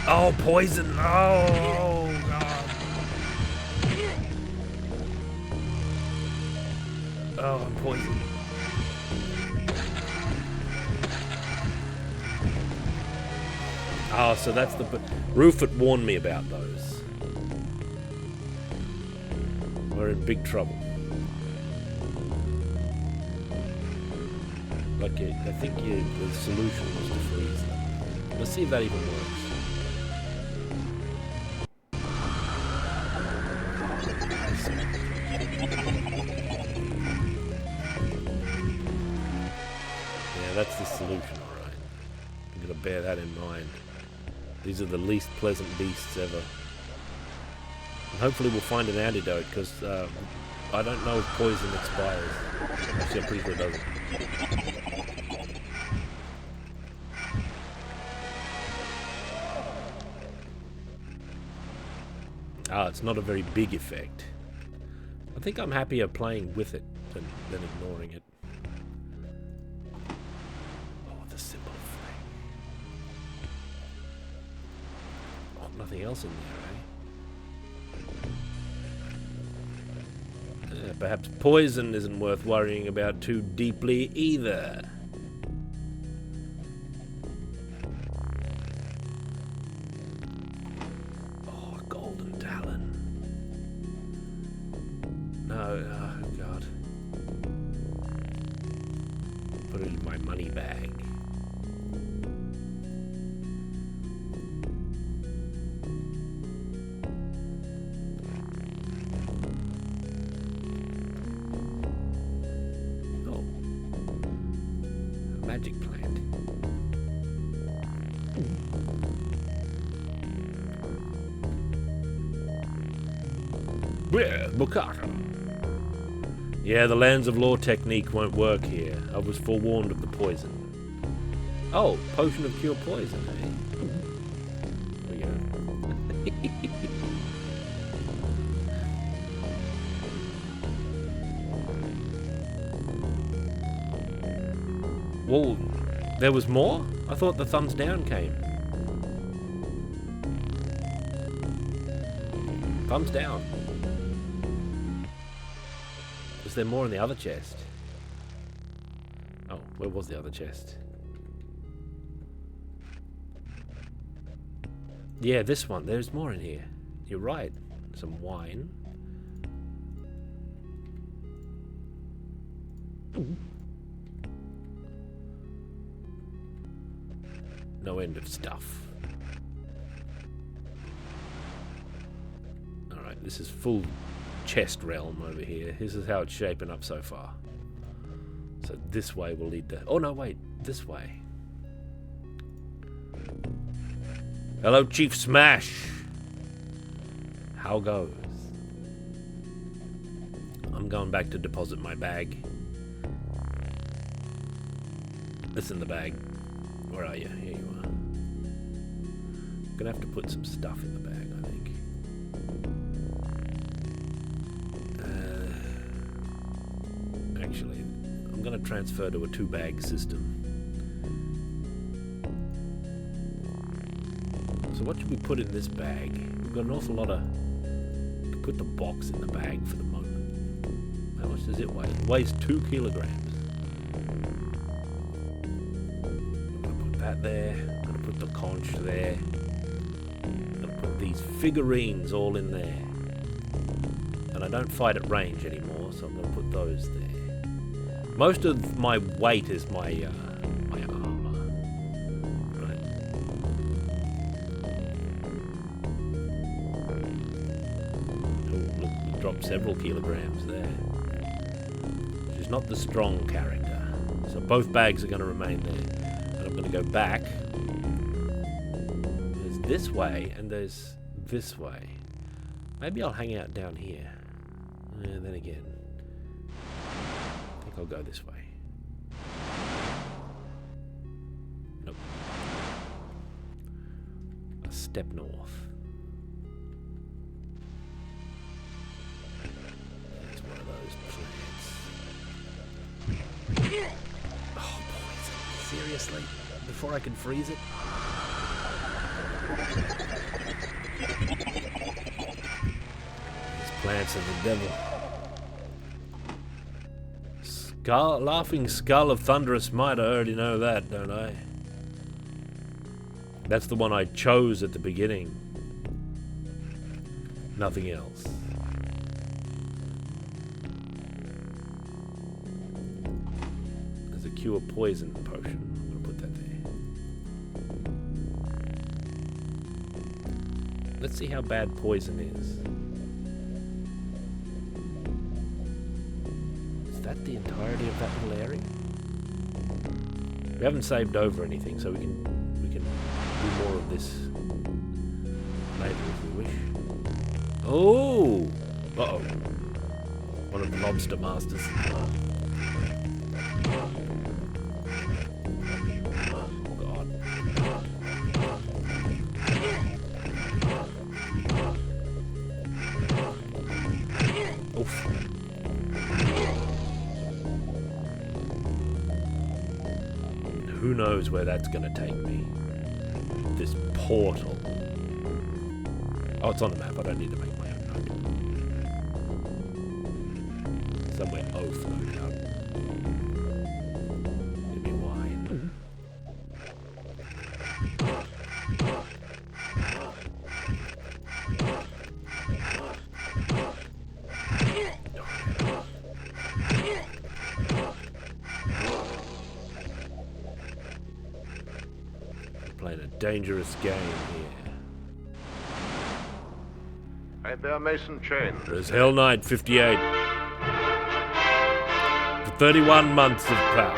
Speaker 1: Oh, poison! Oh god! Oh, I'm poisoned. Oh, so that's the... Rufus warned me about those. We're in big trouble. Like, I think the solution was to freeze them. Let's see if that even works. that's the solution, alright. I'm gonna bear that in mind. These are the least pleasant beasts ever. And hopefully we'll find an antidote, because I don't know if poison expires. Actually, I'm pretty sure it doesn't. Ah, it's not a very big effect. I think I'm happier playing with it than ignoring it. Oh, the simple thing. Oh, nothing else in there, eh? Perhaps poison isn't worth worrying about too deeply either. Oh god. Put it in my money bag. Oh. A magic plant. Yeah, Bukaka. Yeah, the Lands of Law technique won't work here. I was forewarned of the poison. Oh, potion of cure poison, eh? There we go. Whoa, there was more? I thought the thumbs down came. Thumbs down. Was there more in the other chest? Oh, where was the other chest? Yeah, this one. There's more in here. You're right. Some wine. Ooh. No end of stuff. Alright, this is full chest realm over here. This is how it's shaping up so far. So this way will lead to... Oh no, wait. This way. Hello, Chief Smash. How goes? I'm going back to deposit my bag. It's in the bag. Where are you? Here you are. I'm gonna have to put some stuff in the bag, I think. Actually, I'm gonna transfer to a 2-bag system. So what should we put in this bag? We've got an awful lot of... We can put the box in the bag for the moment. How much does it weigh? It weighs 2 kilograms. I'm gonna put that there. I'm gonna put the conch there. I'm gonna put these figurines all in there. And I don't fight at range anymore, so I'm gonna put those there. Most of my weight is my my armor. Right. Oh, look, we dropped several kilograms there. She's not the strong character. So both bags are going to remain there. And I'm going to go back. There's this way and there's this way. Maybe I'll hang out down here. And then again. I'll go this way. Nope. A step north. There's one of those plants. Oh, poison. Seriously? Before I can freeze it? These plants are the devil. Laughing skull of thunderous might, I already know that, don't I? That's the one I chose at the beginning. Nothing else. There's a cure poison potion. I'm gonna put that there. Let's see how bad poison is. Is that the entirety of that little area? We haven't saved over anything, so we can do more of this later if we wish. Oh! Uh-oh. One of the lobster masters. Oh, God. Oof. Who knows where that's going to take me? This portal. Oh, it's on the map. I don't need to make my own note. Somewhere oath, no doubt. Give me wine. Playing a dangerous game here.
Speaker 2: I bear Mason chain.
Speaker 1: There's Hell Knight 58. For 31 months of power.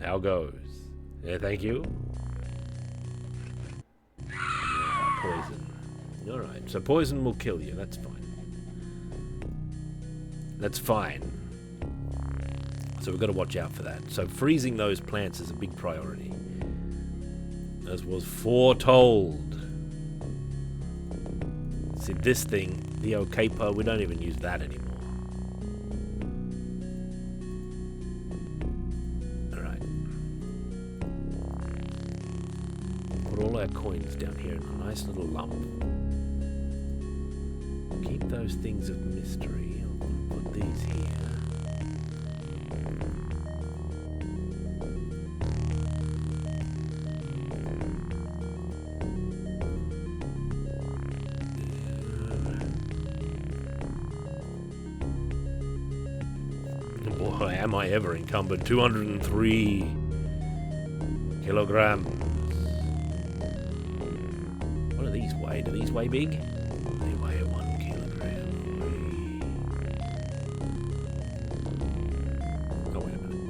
Speaker 1: How goes? Yeah, thank you. Yeah, poison. Alright, so poison will kill you, that's fine. That's fine. So we've got to watch out for that. So freezing those plants is a big priority. As was foretold. See, this thing, the Caper, we don't even use that anymore. Alright. Put all our coins down here in a nice little lump. Keep those things of mystery. I'll put these here. Boy, am I ever encumbered. 203 kilograms. What do these weigh? Do these weigh big? They weigh 1 kilogram. Oh, wait a minute.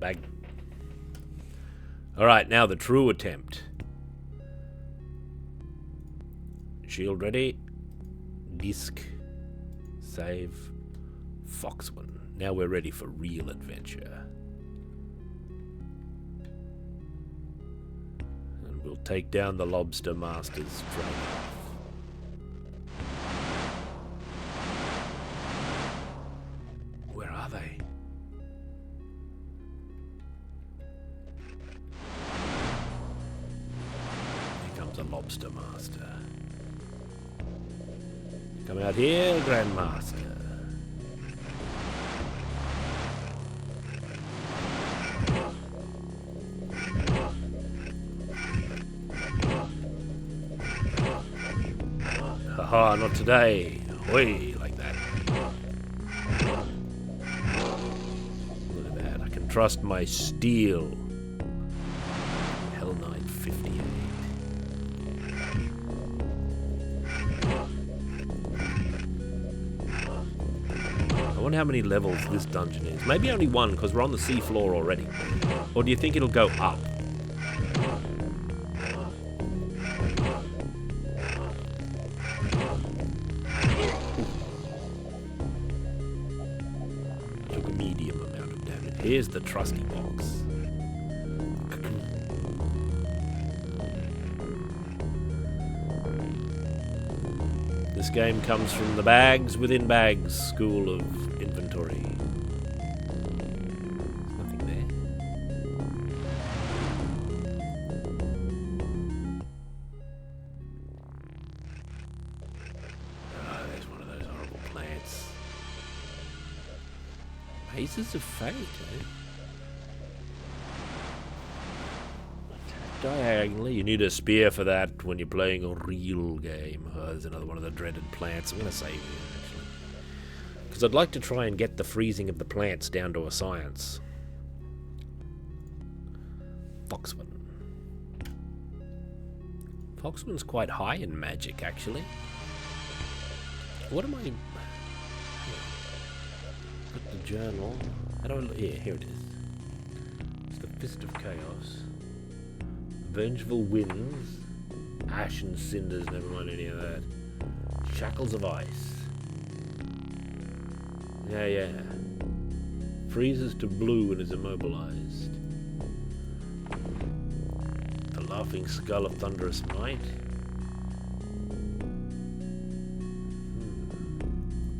Speaker 1: Bag. Alright, now the true attempt. Shield ready. Disc. Save. Foxwen. Now we're ready for real adventure. And we'll take down the lobster masters straight off. Where are they? A lobster master. Come out here, Grandmaster. Haha, not today. Ahoy, like that. Look at that. I can trust my steel. Hell Knight 58. I wonder how many levels this dungeon is. Maybe only one, because we're on the sea floor already. Or do you think it'll go up? Took a medium amount of damage. Here's the trusty box. This game comes from the bags within bags school of inventory. There's nothing there. Oh, there's one of those horrible plants. Mazes of Fate, eh? Diagonally. You need a spear for that when you're playing a real game. Oh, there's another one of the dreaded plants. I'm going to save you, actually. Because Because I'd like to try and get the freezing of the plants down to a science. Foxwen. Foxwen's quite high in magic, actually. What am I... Got the journal. How do I look? Here it is. It's the Fist of Chaos. Vengeful Winds. Ashen Cinders, never mind any of that. Shackles of Ice. Yeah. Freezes to blue and is immobilized. The Laughing Skull of Thunderous Might.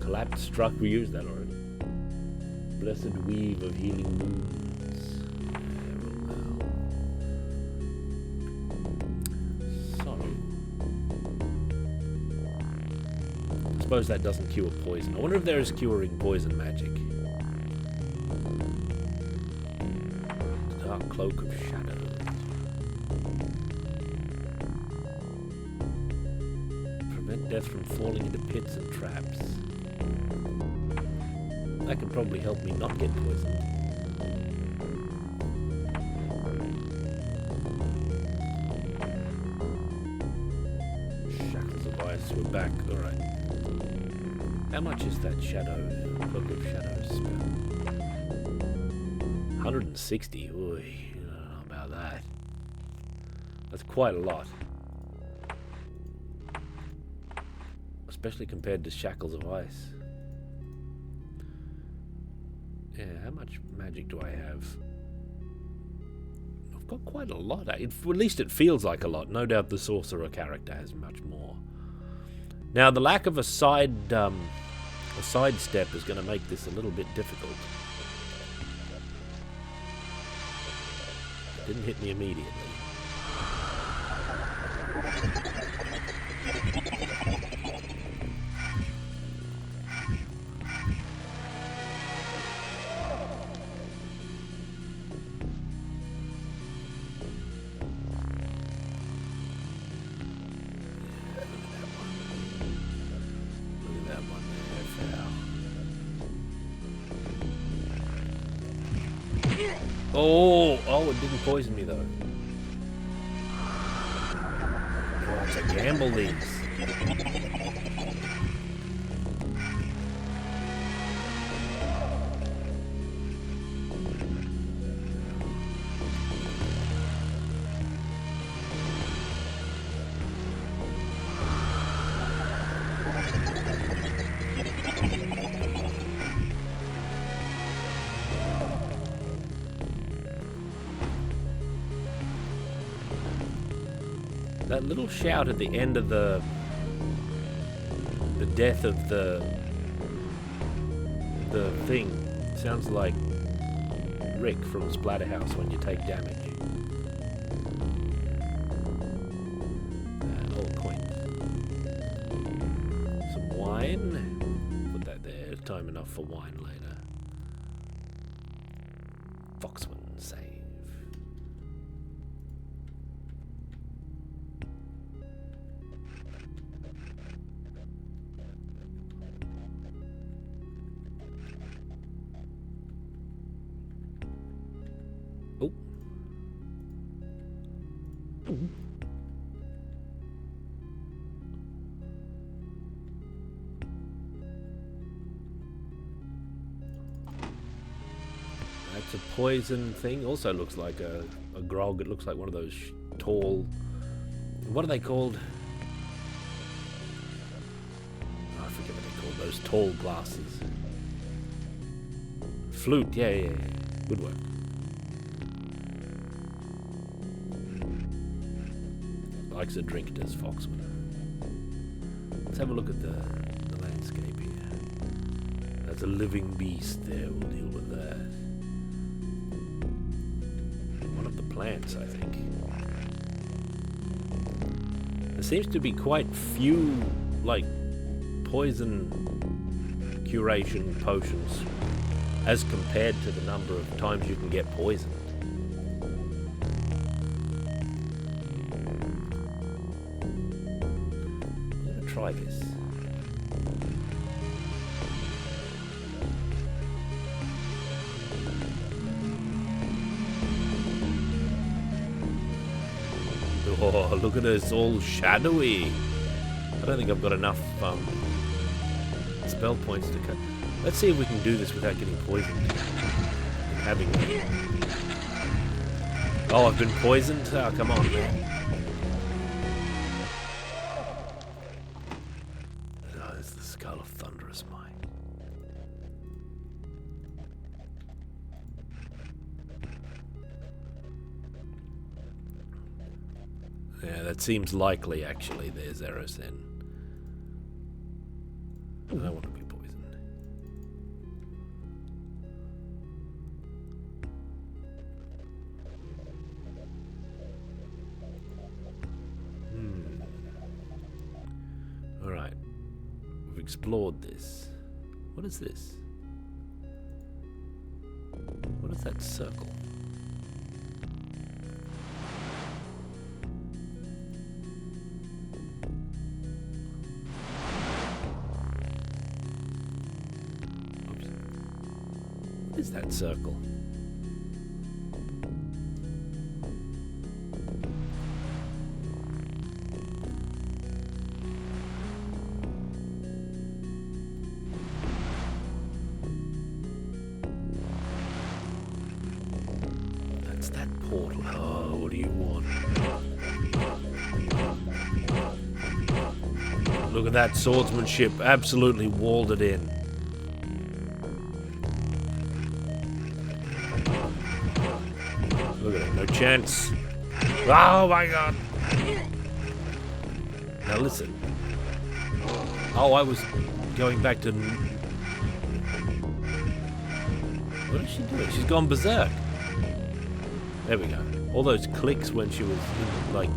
Speaker 1: Collapsed Struck, we used that already. Blessed Weave of Healing Wounds. So, I suppose that doesn't cure poison. I wonder if there is curing poison magic. The Dark Cloak of Shadows. Prevent death from falling into pits and traps. That could probably help me not get poisoned. Shackles of Ice, we're back. Alright. How much is that Cloak of Shadows spell? 160. Ooh, I don't know about that. That's quite a lot. Especially compared to Shackles of Ice. Yeah, how much magic do I have? I've got quite a lot. At least it feels like a lot. No doubt the sorcerer character has much more. Now, the lack of a sidestep is going to make this a little bit difficult. It didn't hit me immediately. Oh, it didn't poison me though. Oh, it's a gamble these. That little shout at the end of the death of the thing sounds like Rick from Splatterhouse when you take damage. And all coins. Some wine. Put that there. Time enough for wine later. Foxwen save. That's a poison thing. Also looks like a grog. It looks like one of those tall... What are they called? Oh, I forget what they're called. Those tall glasses. Flute. Yeah. Good work. Likes a drink, does Foxwen. Let's have a look at the landscape here. That's a living beast there. We'll deal with that. One of the plants, I think. There seems to be quite few, like, poison curation potions as compared to the number of times you can get poisoned. Try this. Oh, look at it, it's all shadowy. I don't think I've got enough spell points to cut. Let's see if we can do this without getting poisoned. Having Oh, I've been poisoned? Oh, come on, man. Oh, it's the skull of thunderous might. Yeah, that seems likely, actually. There's Eris then. I don't want to be poisoned. Alright. We've explored this. What is this? What is that circle? What is that circle? That's that portal. Oh, what do you want? Look at that swordsmanship. Absolutely walled it in. Look at it, no chance. Oh my god! Now listen. Oh, I was going back to... What is she doing? She's gone berserk. There we go. All those clicks when she was, like,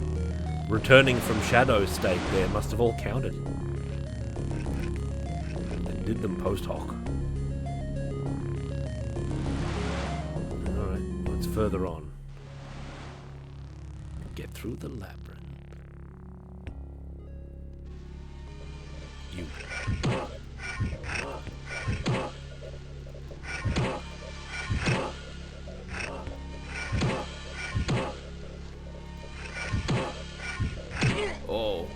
Speaker 1: returning from shadow state there must have all counted. And did them post hoc. Alright, what's further on? Get through the labyrinth. You. Oh.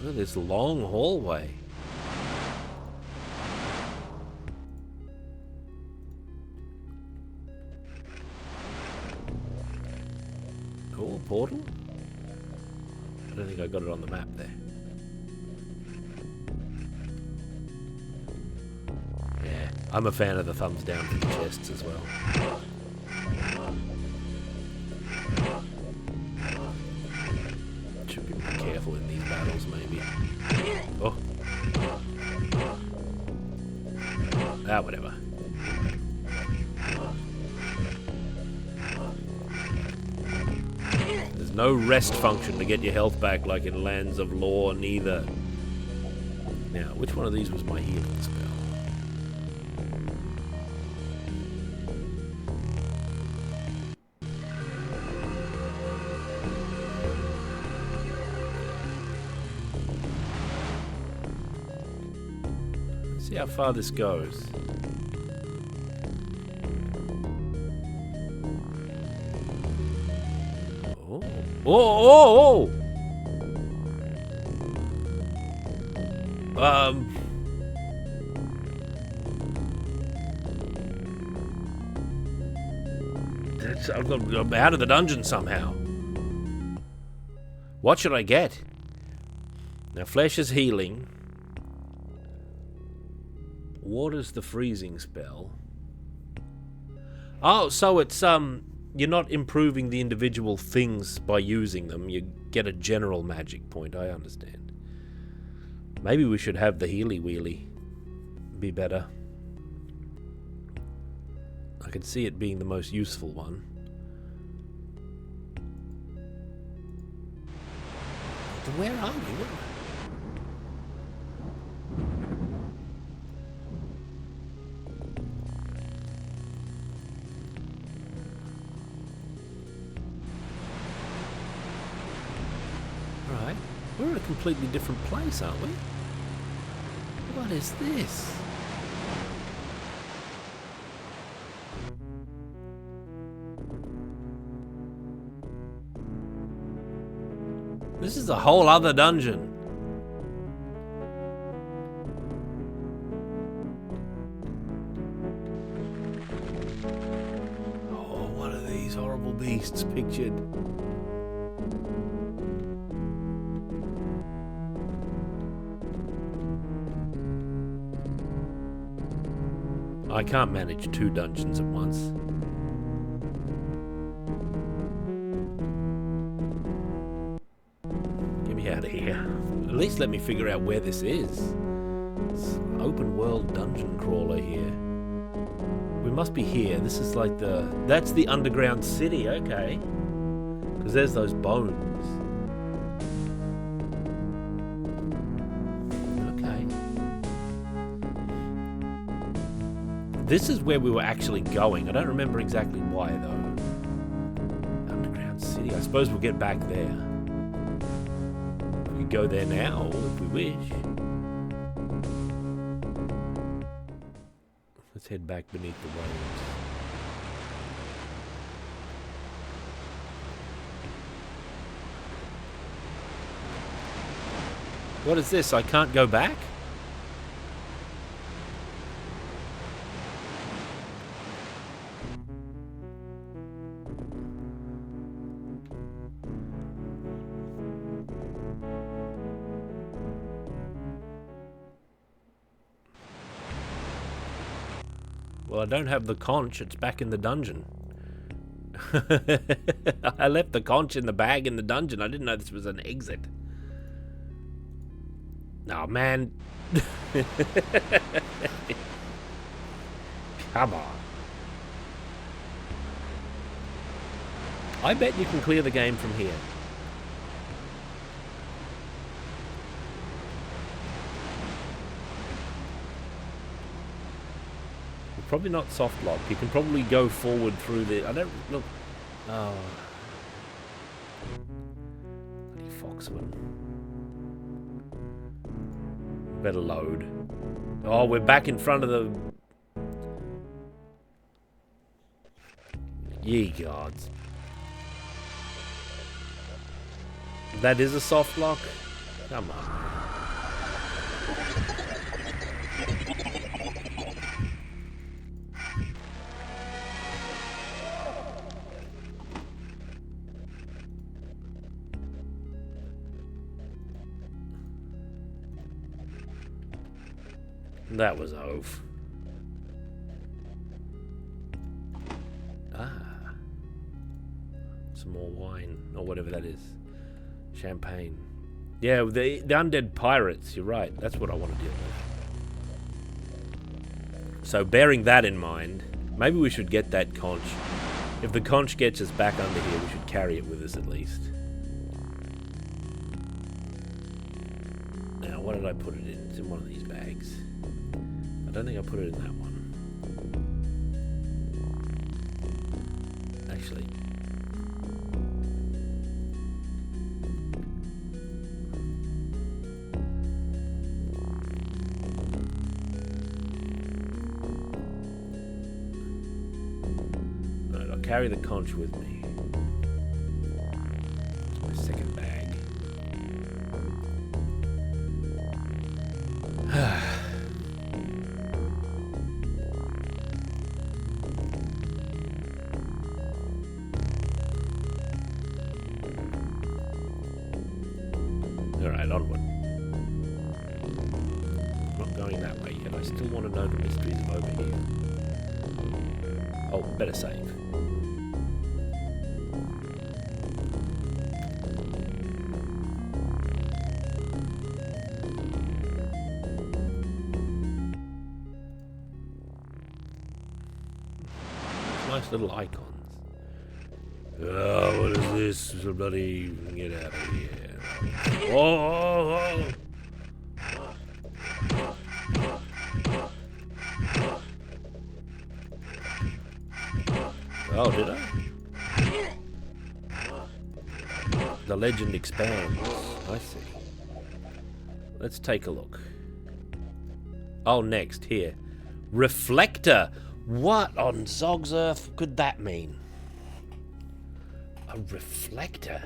Speaker 1: Look at this long hallway. Cool, portal? I don't think I got it on the map there. Yeah, I'm a fan of the thumbs down for the chests as well. Should be more careful in these battles, maybe. Oh. Ah, whatever. No rest function to get your health back like in Lands of Lore, neither. Now, which one of these was my healing spell? Let's see how far this goes. Oh! I'm out of the dungeon somehow. What should I get? Now, flesh is healing. Water's the freezing spell. Oh, so it's, you're not improving the individual things by using them. You get a general magic point. I understand. Maybe we should have the Healy Wheelie. Be better. I can see it being the most useful one. But where are we? Right, we're in a completely different place, aren't we? What is this? This is a whole other dungeon. Oh, what are these horrible beasts pictured? I can't manage 2 dungeons at once. Get me out of here. At least let me figure out where this is. It's an open world dungeon crawler here. We must be here. This is like that's the underground city, okay. Because there's those bones. This is where we were actually going. I don't remember exactly why, though. Underground city. I suppose we'll get back there. We can go there now, if we wish. Let's head back beneath the waves. What is this? I can't go back? Well, I don't have the conch. It's back in the dungeon. I left the conch in the bag in the dungeon. I didn't know this was an exit. Oh, man. Come on. I bet you can clear the game from here. Probably not soft lock. You can probably go forward through the... I don't... Look... Oh. Bloody Foxwen. Better load. Oh, we're back in front of the... Ye gods. That is a soft lock? Come on. That was oaf. Ah. Some more wine, or whatever that is. Champagne. Yeah, the undead pirates, you're right. That's what I want to deal with. So bearing that in mind, maybe we should get that conch. If the conch gets us back under here, we should carry it with us at least. Now, what did I put it in? It's in one of these bags. I don't think I put it in that one. Actually. Alright, I'll carry the conch with me. It's my second bag. Alright, onward. Not going that way yet. I still want to know the mysteries of over here. Oh, better save. Nice little icons. Oh, what is this? Bloody get out of here. Oh. Oh, did I? The legend expands. I see. Let's take a look. Oh, next, here. Reflector. What on Zog's earth could that mean? A reflector?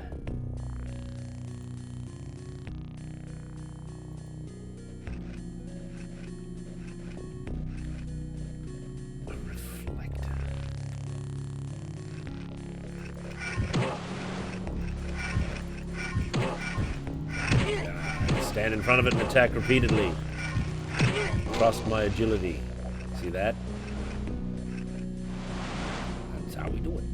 Speaker 1: Stand in front of it and attack repeatedly. Trust my agility. See that? That's how we do it.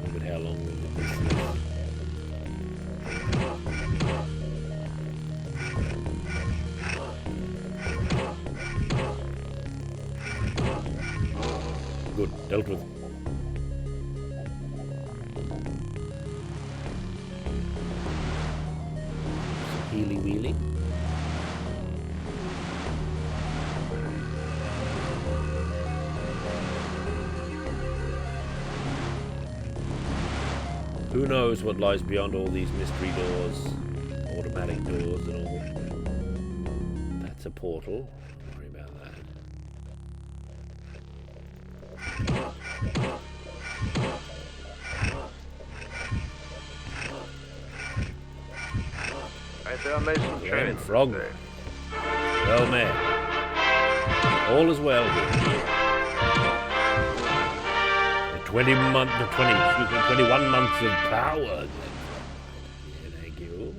Speaker 1: Look at how long we did this thing. Good, dealt with. Healy wheelie. Who knows what lies beyond all these mystery doors, automatic doors and all. That's a portal. Don't worry about that.
Speaker 2: Right there, Mason
Speaker 1: Yeah,
Speaker 2: train.
Speaker 1: Frogman. Well met. All is well here. The 21 months of power. Yeah, thank you.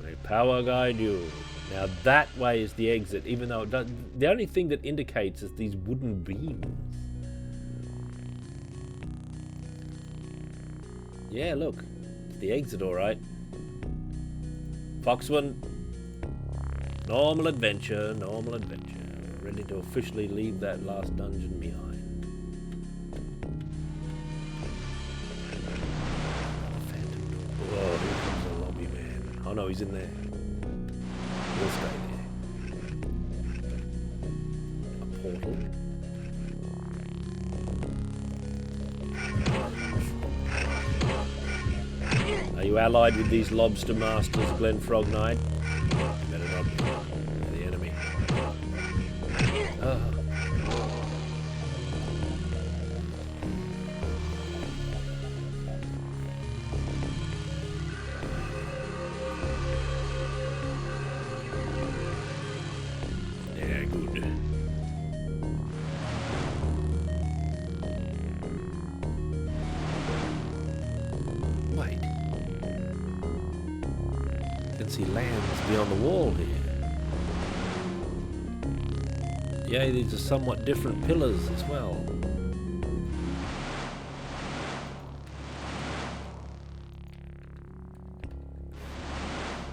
Speaker 1: May power guide you. Now that way is the exit, even though it does, the only thing that indicates is these wooden beams. Yeah, look. It's the exit, alright. Foxwen. Normal adventure, normal adventure. Ready to officially leave that last dungeon behind. Phantom door. Oh, here comes the lobby man. Oh no, he's in there. He'll stay there. A portal. Are you allied with these lobster masters, Glen Frog Knight? You better not be. They're the enemy. Ah. Yeah, good. Wait. You can see lands beyond the wall here. Yeah, these are somewhat different pillars as well.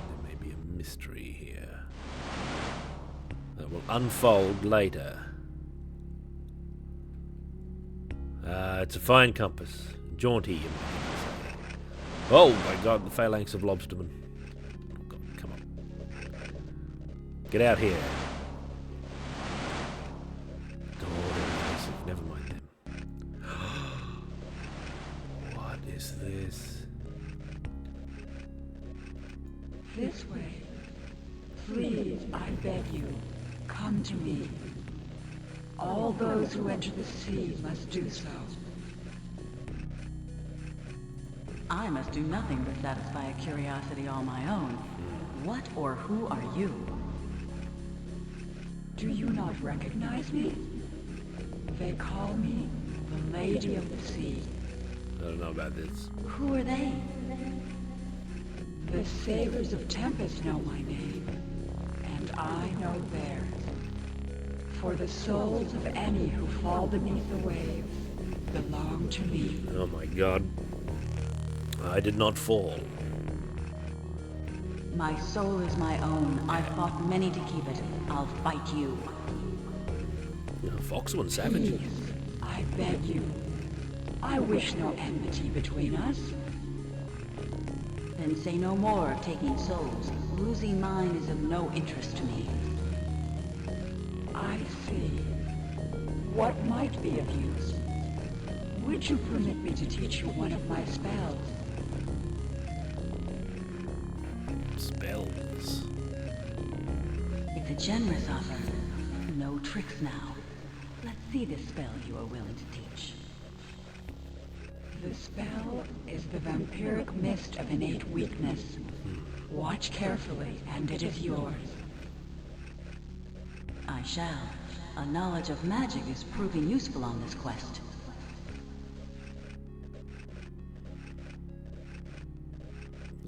Speaker 1: There may be a mystery here that will unfold later. It's a fine compass. Jaunty, you might even say. Oh my god, the phalanx of lobstermen. Oh god, come on. Get out here. Oh, they're invasive. Never mind them. What is this?
Speaker 5: This way. Please, I beg you, come to me. All those who enter the sea must do so.
Speaker 6: I must do nothing but satisfy a curiosity all my own. What or who are you?
Speaker 5: Do you not recognize me? They call me the Lady of the Sea.
Speaker 1: I don't know about this.
Speaker 6: Who are they?
Speaker 5: The sailors of Tempest know my name, and I know theirs. For the souls of any who fall beneath the waves belong to me.
Speaker 1: Oh my god. I did not fall.
Speaker 6: My soul is my own. I've fought many to keep it. I'll fight you.
Speaker 1: Foxwen savage.
Speaker 5: Please, I beg you. I wish no enmity between us.
Speaker 6: Then say no more of taking souls. Losing mine is of no interest to me.
Speaker 5: I see. What might be of use? Would you permit me to teach you one of my spells?
Speaker 1: Spells.
Speaker 6: It's a generous offer. No tricks now. Let's see this spell you are willing to teach.
Speaker 5: The spell is the vampiric mist of innate weakness. Watch carefully, and it is yours.
Speaker 6: I shall. A knowledge of magic is proving useful on this quest.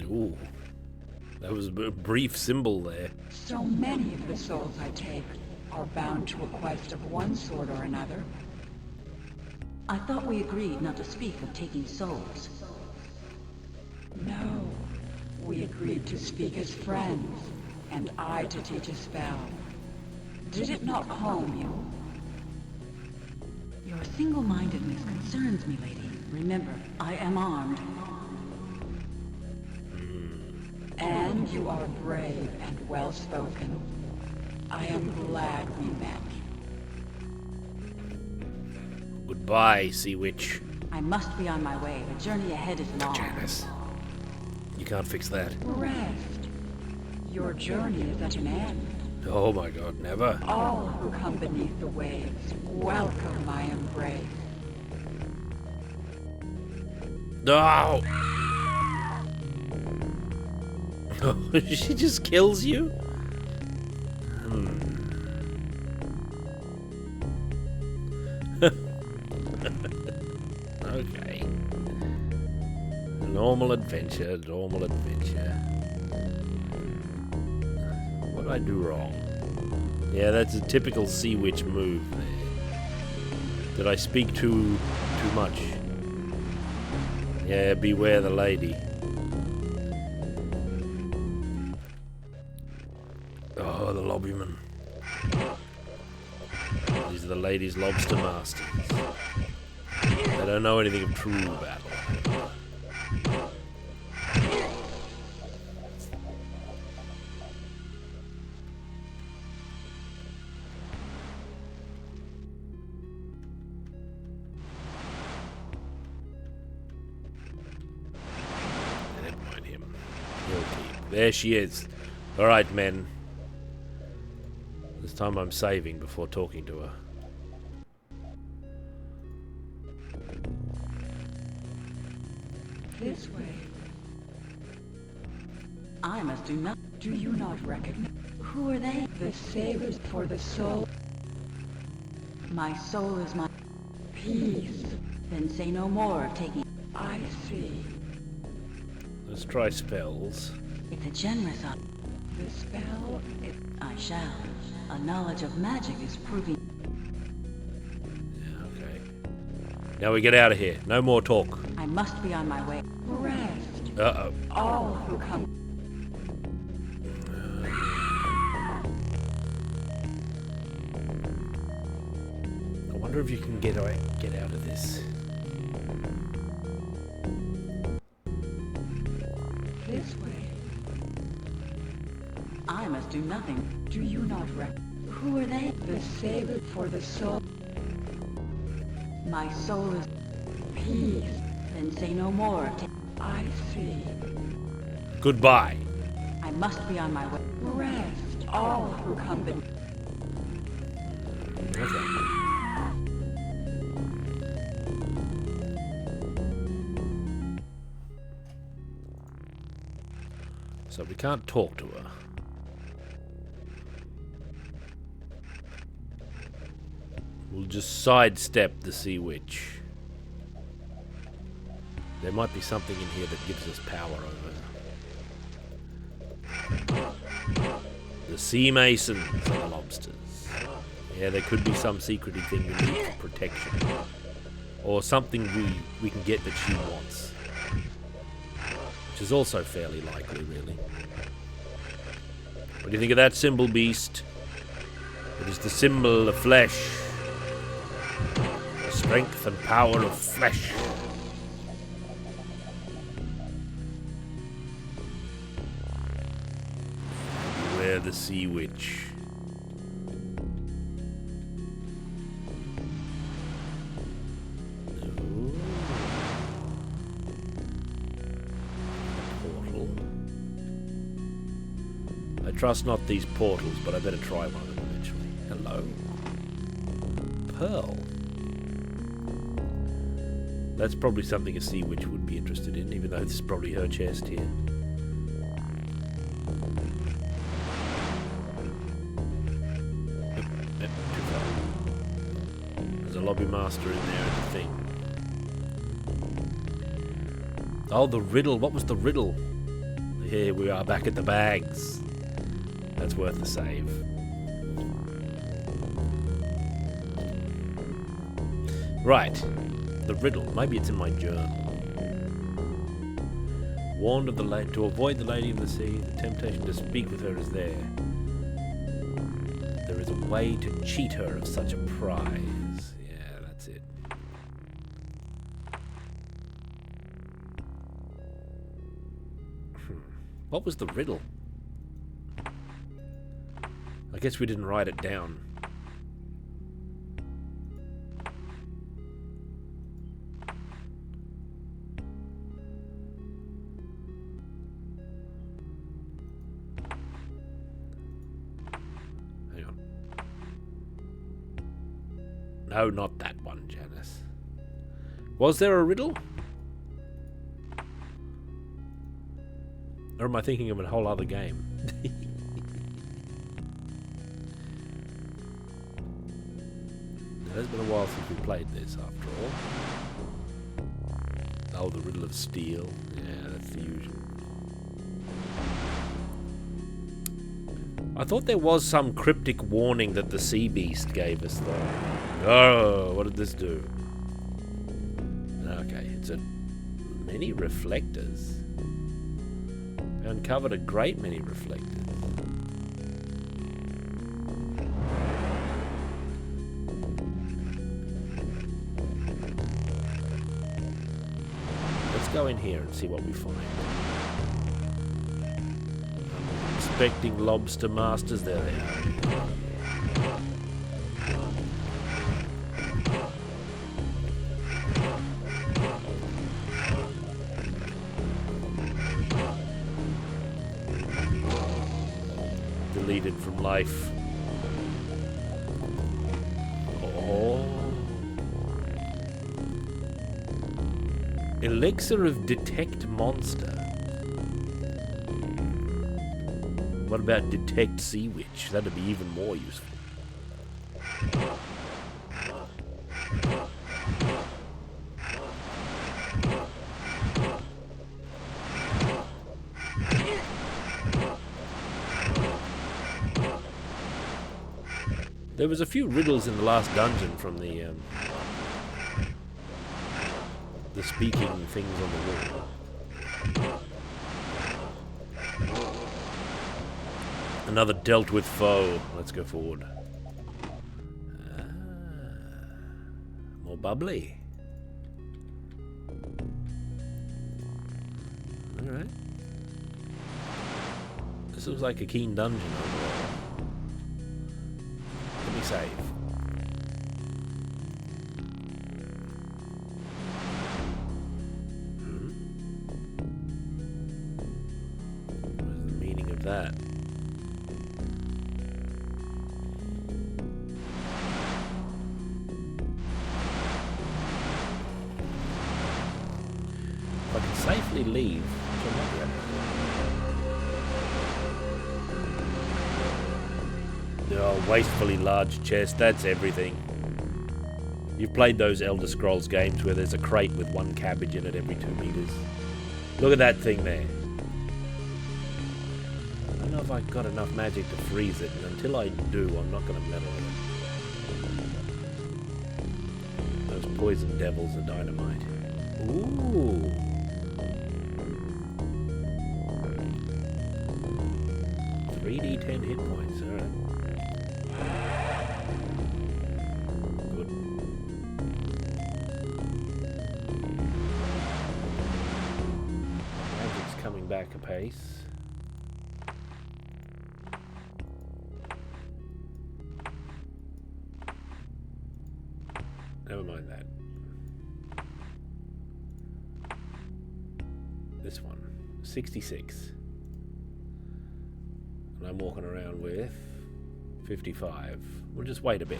Speaker 1: Ooh. That was a brief symbol there.
Speaker 5: So many of the souls I take are bound to a quest of one sort or another.
Speaker 6: I thought we agreed not to speak of taking souls.
Speaker 5: No, we agreed to speak as friends, and I to teach a spell. Did it not calm you?
Speaker 6: Your single-mindedness concerns me, lady. Remember, I am armed.
Speaker 5: And you are brave and well-spoken. I am glad we met.
Speaker 1: Goodbye, Sea Witch.
Speaker 6: I must be on my way. The journey ahead is long.
Speaker 1: Janice. You can't fix that.
Speaker 5: Rest. Your journey is at an end.
Speaker 1: Oh my god, never.
Speaker 5: All who come beneath the waves, welcome my embrace.
Speaker 1: No! She just kills you? Okay. Normal adventure, normal adventure. What did I do wrong? Yeah, that's a typical Sea Witch move there. Did I speak too much? Yeah, beware the lady. Oh, the lobbymen. These are the ladies' lobster masters. They don't know anything of true battle. Never mind him. He'll keep. There she is. Alright, men. This time I'm saving before talking to her.
Speaker 5: This way.
Speaker 6: I must do nothing.
Speaker 5: Do you not recognize?
Speaker 6: Who are they?
Speaker 5: The savers for the soul.
Speaker 6: My soul is my...
Speaker 5: Peace.
Speaker 6: Then say no more of taking...
Speaker 5: I see.
Speaker 1: Let's try spells.
Speaker 6: It's a generous op...
Speaker 5: The spell is...
Speaker 6: I shall. A knowledge of magic is proving...
Speaker 1: Yeah, okay. Now we get out of here. No more talk.
Speaker 6: I must be on my way.
Speaker 5: Rest.
Speaker 1: Uh-oh.
Speaker 5: All who come...
Speaker 1: I wonder if you can get out of this.
Speaker 5: This way.
Speaker 6: I must do nothing.
Speaker 5: Do you not recognize?
Speaker 6: Who are they?
Speaker 5: The saver for the soul.
Speaker 6: My soul is...
Speaker 5: Peace.
Speaker 6: Then say no more of taking...
Speaker 5: I see.
Speaker 1: Goodbye.
Speaker 6: I must be on my way.
Speaker 5: Rest. All who come beneath...
Speaker 1: Okay. So we can't talk to her. We'll just sidestep the Sea Witch. There might be something in here that gives us power over her. The Sea Masons and the lobsters. Yeah, there could be some secretive thing we need for protection. Or something we can get that she wants. Which is also fairly likely, really. What do you think of that symbol, beast? It is the symbol of flesh. The strength and power of flesh. Beware the Sea Witch. I trust not these portals, but I better try one of them eventually. Hello. Pearl. That's probably something a Sea Witch would be interested in, even though this is probably her chest here. Yep, too far. There's a lobby master in there and a thing. Oh, the riddle. What was the riddle? Here we are back at the bags. That's worth the save. Right. The riddle. Maybe it's in my journal. Warned of the lady to avoid the Lady of the Sea, the temptation to speak with her is there. There is a way to cheat her of such a prize. Yeah, that's it. What was the riddle? I guess we didn't write it down. Hang on. No, not that one, Janice. Was there a riddle? Or am I thinking of a whole other game? It has been a while since we played this, after all. Oh, the Riddle of Steel. Yeah, that's the usual. I thought there was some cryptic warning that the Sea Beast gave us, though. Oh, what did this do? Okay, it's a many reflectors. Uncovered a great many reflectors. Let's go in here and see what we find. I'm expecting lobster masters. There they are. Deleted from life. Oh. Elixir of Detect Monster. What about Detect Sea Witch? That'd be even more useful. There was a few riddles in the last dungeon from the speaking things on the wall. Another dealt with foe. Let's go forward. More bubbly. Alright. This looks like a keen dungeon overall. Let me save. What is the meaning of that? If I can safely leave, which I might be able to do. Oh, wastefully large chest, that's everything. You've played those Elder Scrolls games where there's a crate with one cabbage in it every 2 meters. Look at that thing there. I don't know if I've got enough magic to freeze it, and until I do, I'm not going to meddle with it. Those poison devils are dynamite. Ooh. 3d10 hit points, alright. Good. Magic's coming back a pace. Never mind that. This one. 66. And I'm walking around with 55. We'll just wait a bit.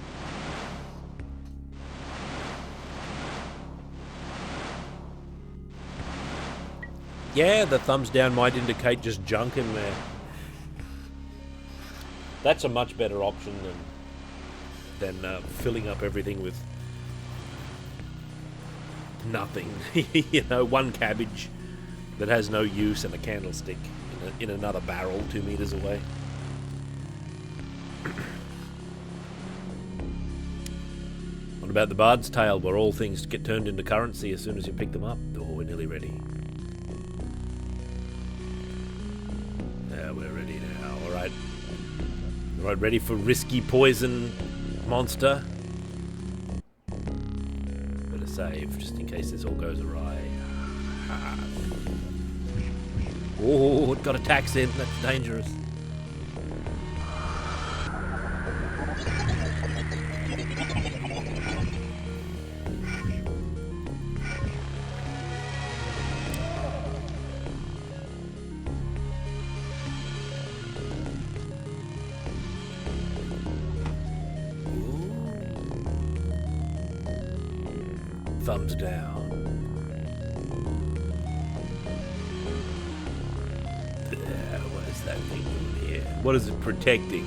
Speaker 1: Yeah, the thumbs down might indicate just junk in there. That's a much better option than filling up everything with nothing. You know, one cabbage that has no use and a candlestick in another barrel 2 meters away. What about the Bard's Tale, where all things get turned into currency as soon as you pick them up? Oh, we're nearly ready. Yeah, we're ready now. Alright. Alright, ready for risky poison, monster? Better save, just in case this all goes awry. Oh, it got attacks in. That's dangerous. Thumbs down. What is that thing doing here? What is it protecting?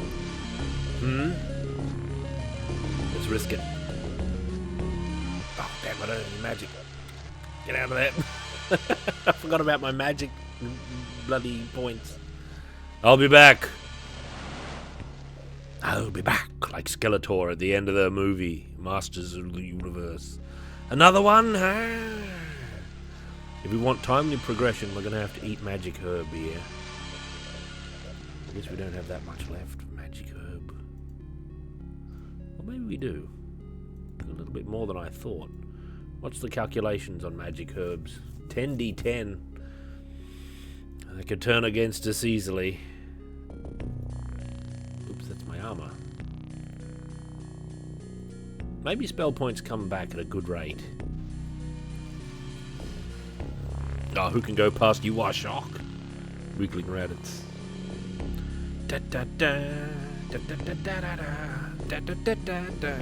Speaker 1: Let's risk it. Oh, damn, I don't have any magic. Get out of there. I forgot about my magic bloody points. I'll be back. I'll be back, like Skeletor at the end of the movie, Masters of the Universe. Another one? If we want timely progression, we're going to have to eat magic herb here. I guess we don't have that much left. Magic herb. Well, maybe we do. A little bit more than I thought. What's the calculations on magic herbs? 10d10. They could turn against us easily. Oops, that's my armor. Maybe spell points come back at a good rate. Oh, who can go past you? Are shock. Wiggling rabbits. Da da da da da da da da da da da da.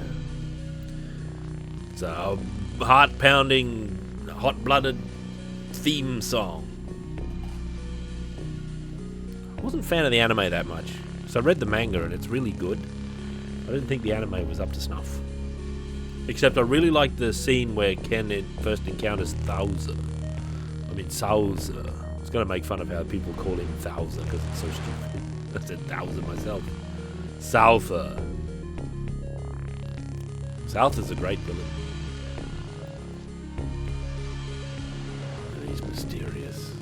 Speaker 1: It's a heart-pounding, hot-blooded theme song. I wasn't a fan of the anime that much, so I read the manga and it's really good. I didn't think the anime was up to snuff. Except I really like the scene where Ken first encounters Thouser. I mean, Sauser. I was going to make fun of how people call him Thouser because it's so stupid. I said Thouser myself. Souther. Souther's a great villain. These mysterious,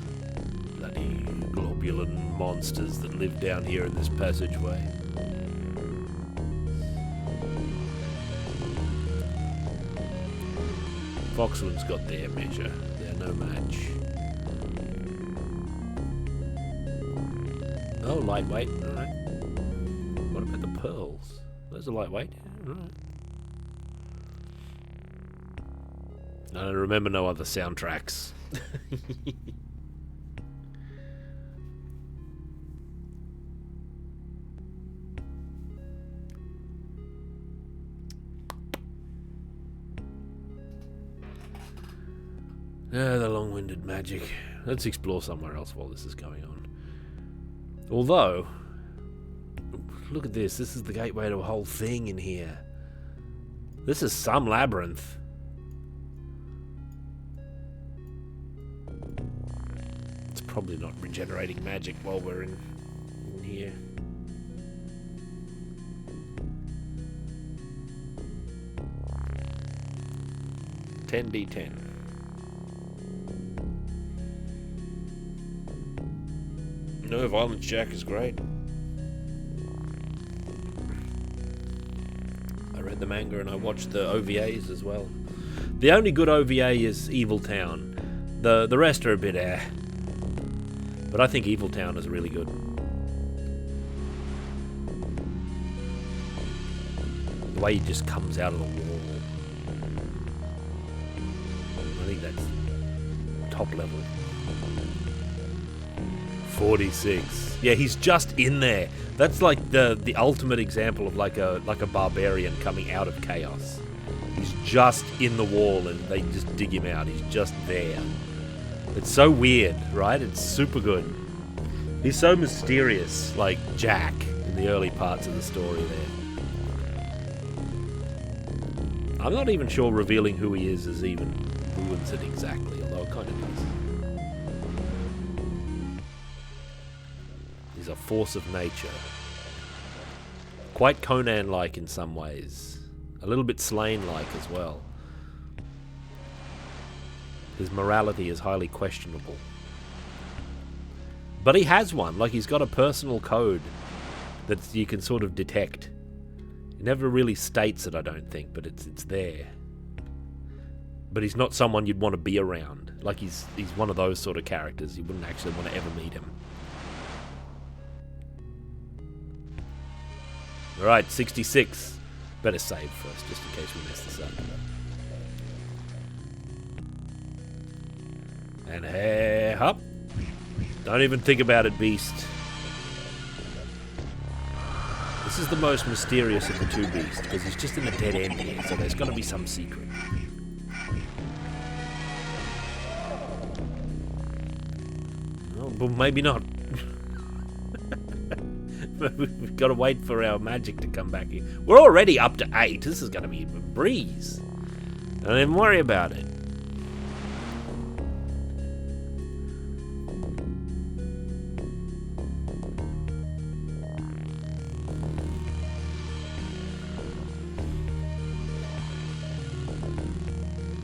Speaker 1: bloody globulin monsters that live down here in this passageway. Foxwen's got their measure. They're no match. Oh, lightweight. Alright. What about the pearls? Those are lightweight. Alright. I don't remember no other soundtracks. The long-winded magic. Let's explore somewhere else while this is going on. Although, look at this. This is the gateway to a whole thing in here. This is some labyrinth. It's probably not regenerating magic while we're in here. $10d10. No, Violence Jack is great. I read the manga and I watched the OVAs as well. The only good OVA is Evil Town. The rest are a bit but I think Evil Town is really good. The way he just comes out of the wall. I think that's top level. 46. Yeah, he's just in there. That's like the ultimate example of like a barbarian coming out of chaos. He's just in the wall and they just dig him out. He's just there. It's so weird, right? It's super good. He's so mysterious, like Jack. in the early parts of the story there. I'm not even sure revealing who he is even ruins it exactly, although it kind of does. He's a force of nature. Quite Conan-like in some ways. A little bit Slain-like as well. His morality is highly questionable. But he has one, like he's got a personal code that you can sort of detect. He never really states it, I don't think, but it's there. But he's not someone you'd want to be around. Like he's one of those sort of characters. You wouldn't actually want to ever meet him. Alright, 66. Better save first, just in case we mess this up. And hey, up. Don't even think about it, beast. This is the most mysterious of the two beasts, because he's just in a dead end here, so there's got to be some secret. Oh, but maybe not. We've got to wait for our magic to come back here. We're already up to 8. This is going to be a breeze. Don't even worry about it.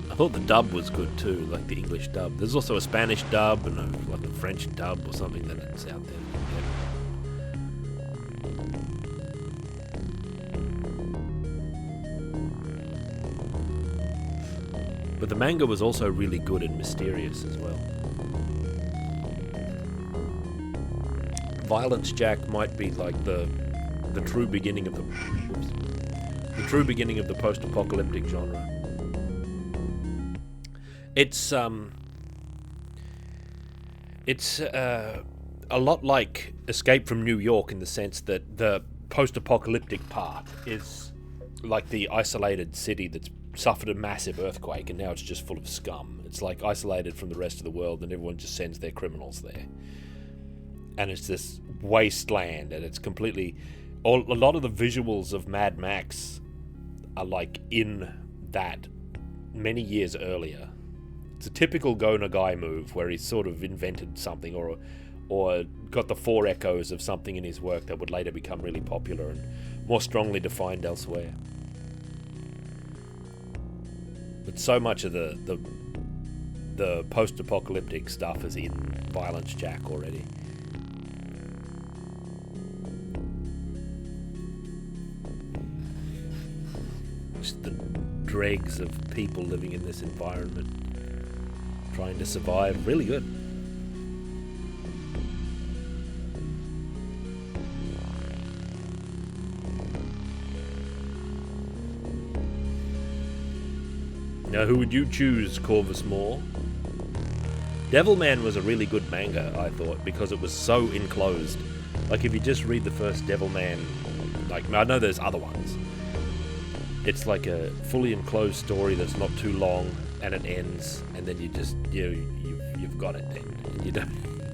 Speaker 1: I thought the dub was good too, like the English dub. There's also a Spanish dub and like a French dub or something that's out there. But the manga was also really good and mysterious as well. Violence Jack might be like the true beginning of the post-apocalyptic genre. It's a lot like Escape from New York in the sense that the post-apocalyptic part is like the isolated city that's suffered a massive earthquake and now it's just full of scum. It's like isolated from the rest of the world and everyone just sends their criminals there. And it's this wasteland and it's completely... a lot of the visuals of Mad Max are like in that many years earlier. It's a typical Go Nagai move where he's sort of invented something or got the four echoes of something in his work that would later become really popular and more strongly defined elsewhere. But so much of the post-apocalyptic stuff is in Violence Jack already. Just the dregs of people living in this environment, trying to survive. Really good. Now, who would you choose, Corvus Moore? Devilman was a really good manga, I thought, because it was so enclosed. Like, if you just read the first Devilman, like, I know there's other ones. It's like a fully enclosed story that's not too long, and it ends, and then you just, you've got it then.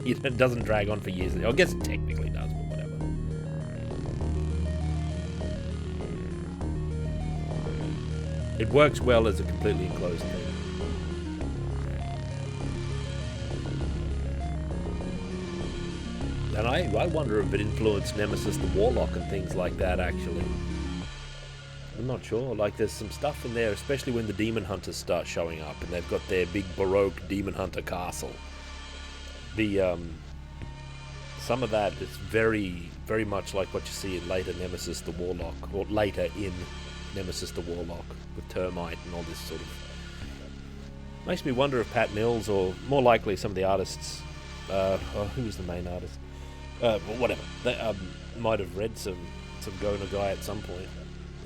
Speaker 1: It doesn't drag on for years. I guess it technically does, but whatever. It works well as a completely enclosed thing. And I wonder if it influenced Nemesis the Warlock and things like that, actually. I'm not sure. Like, there's some stuff in there, especially when the Demon Hunters start showing up, and they've got their big Baroque Demon Hunter castle. Some of that is very, very much like what you see in later Nemesis the Warlock, or later in Nemesis the Warlock, with Termite and all this sort of... Makes me wonder if Pat Mills, or more likely some of the artists, who was the main artist? Well, whatever. They might have read some Go Nagai at some point.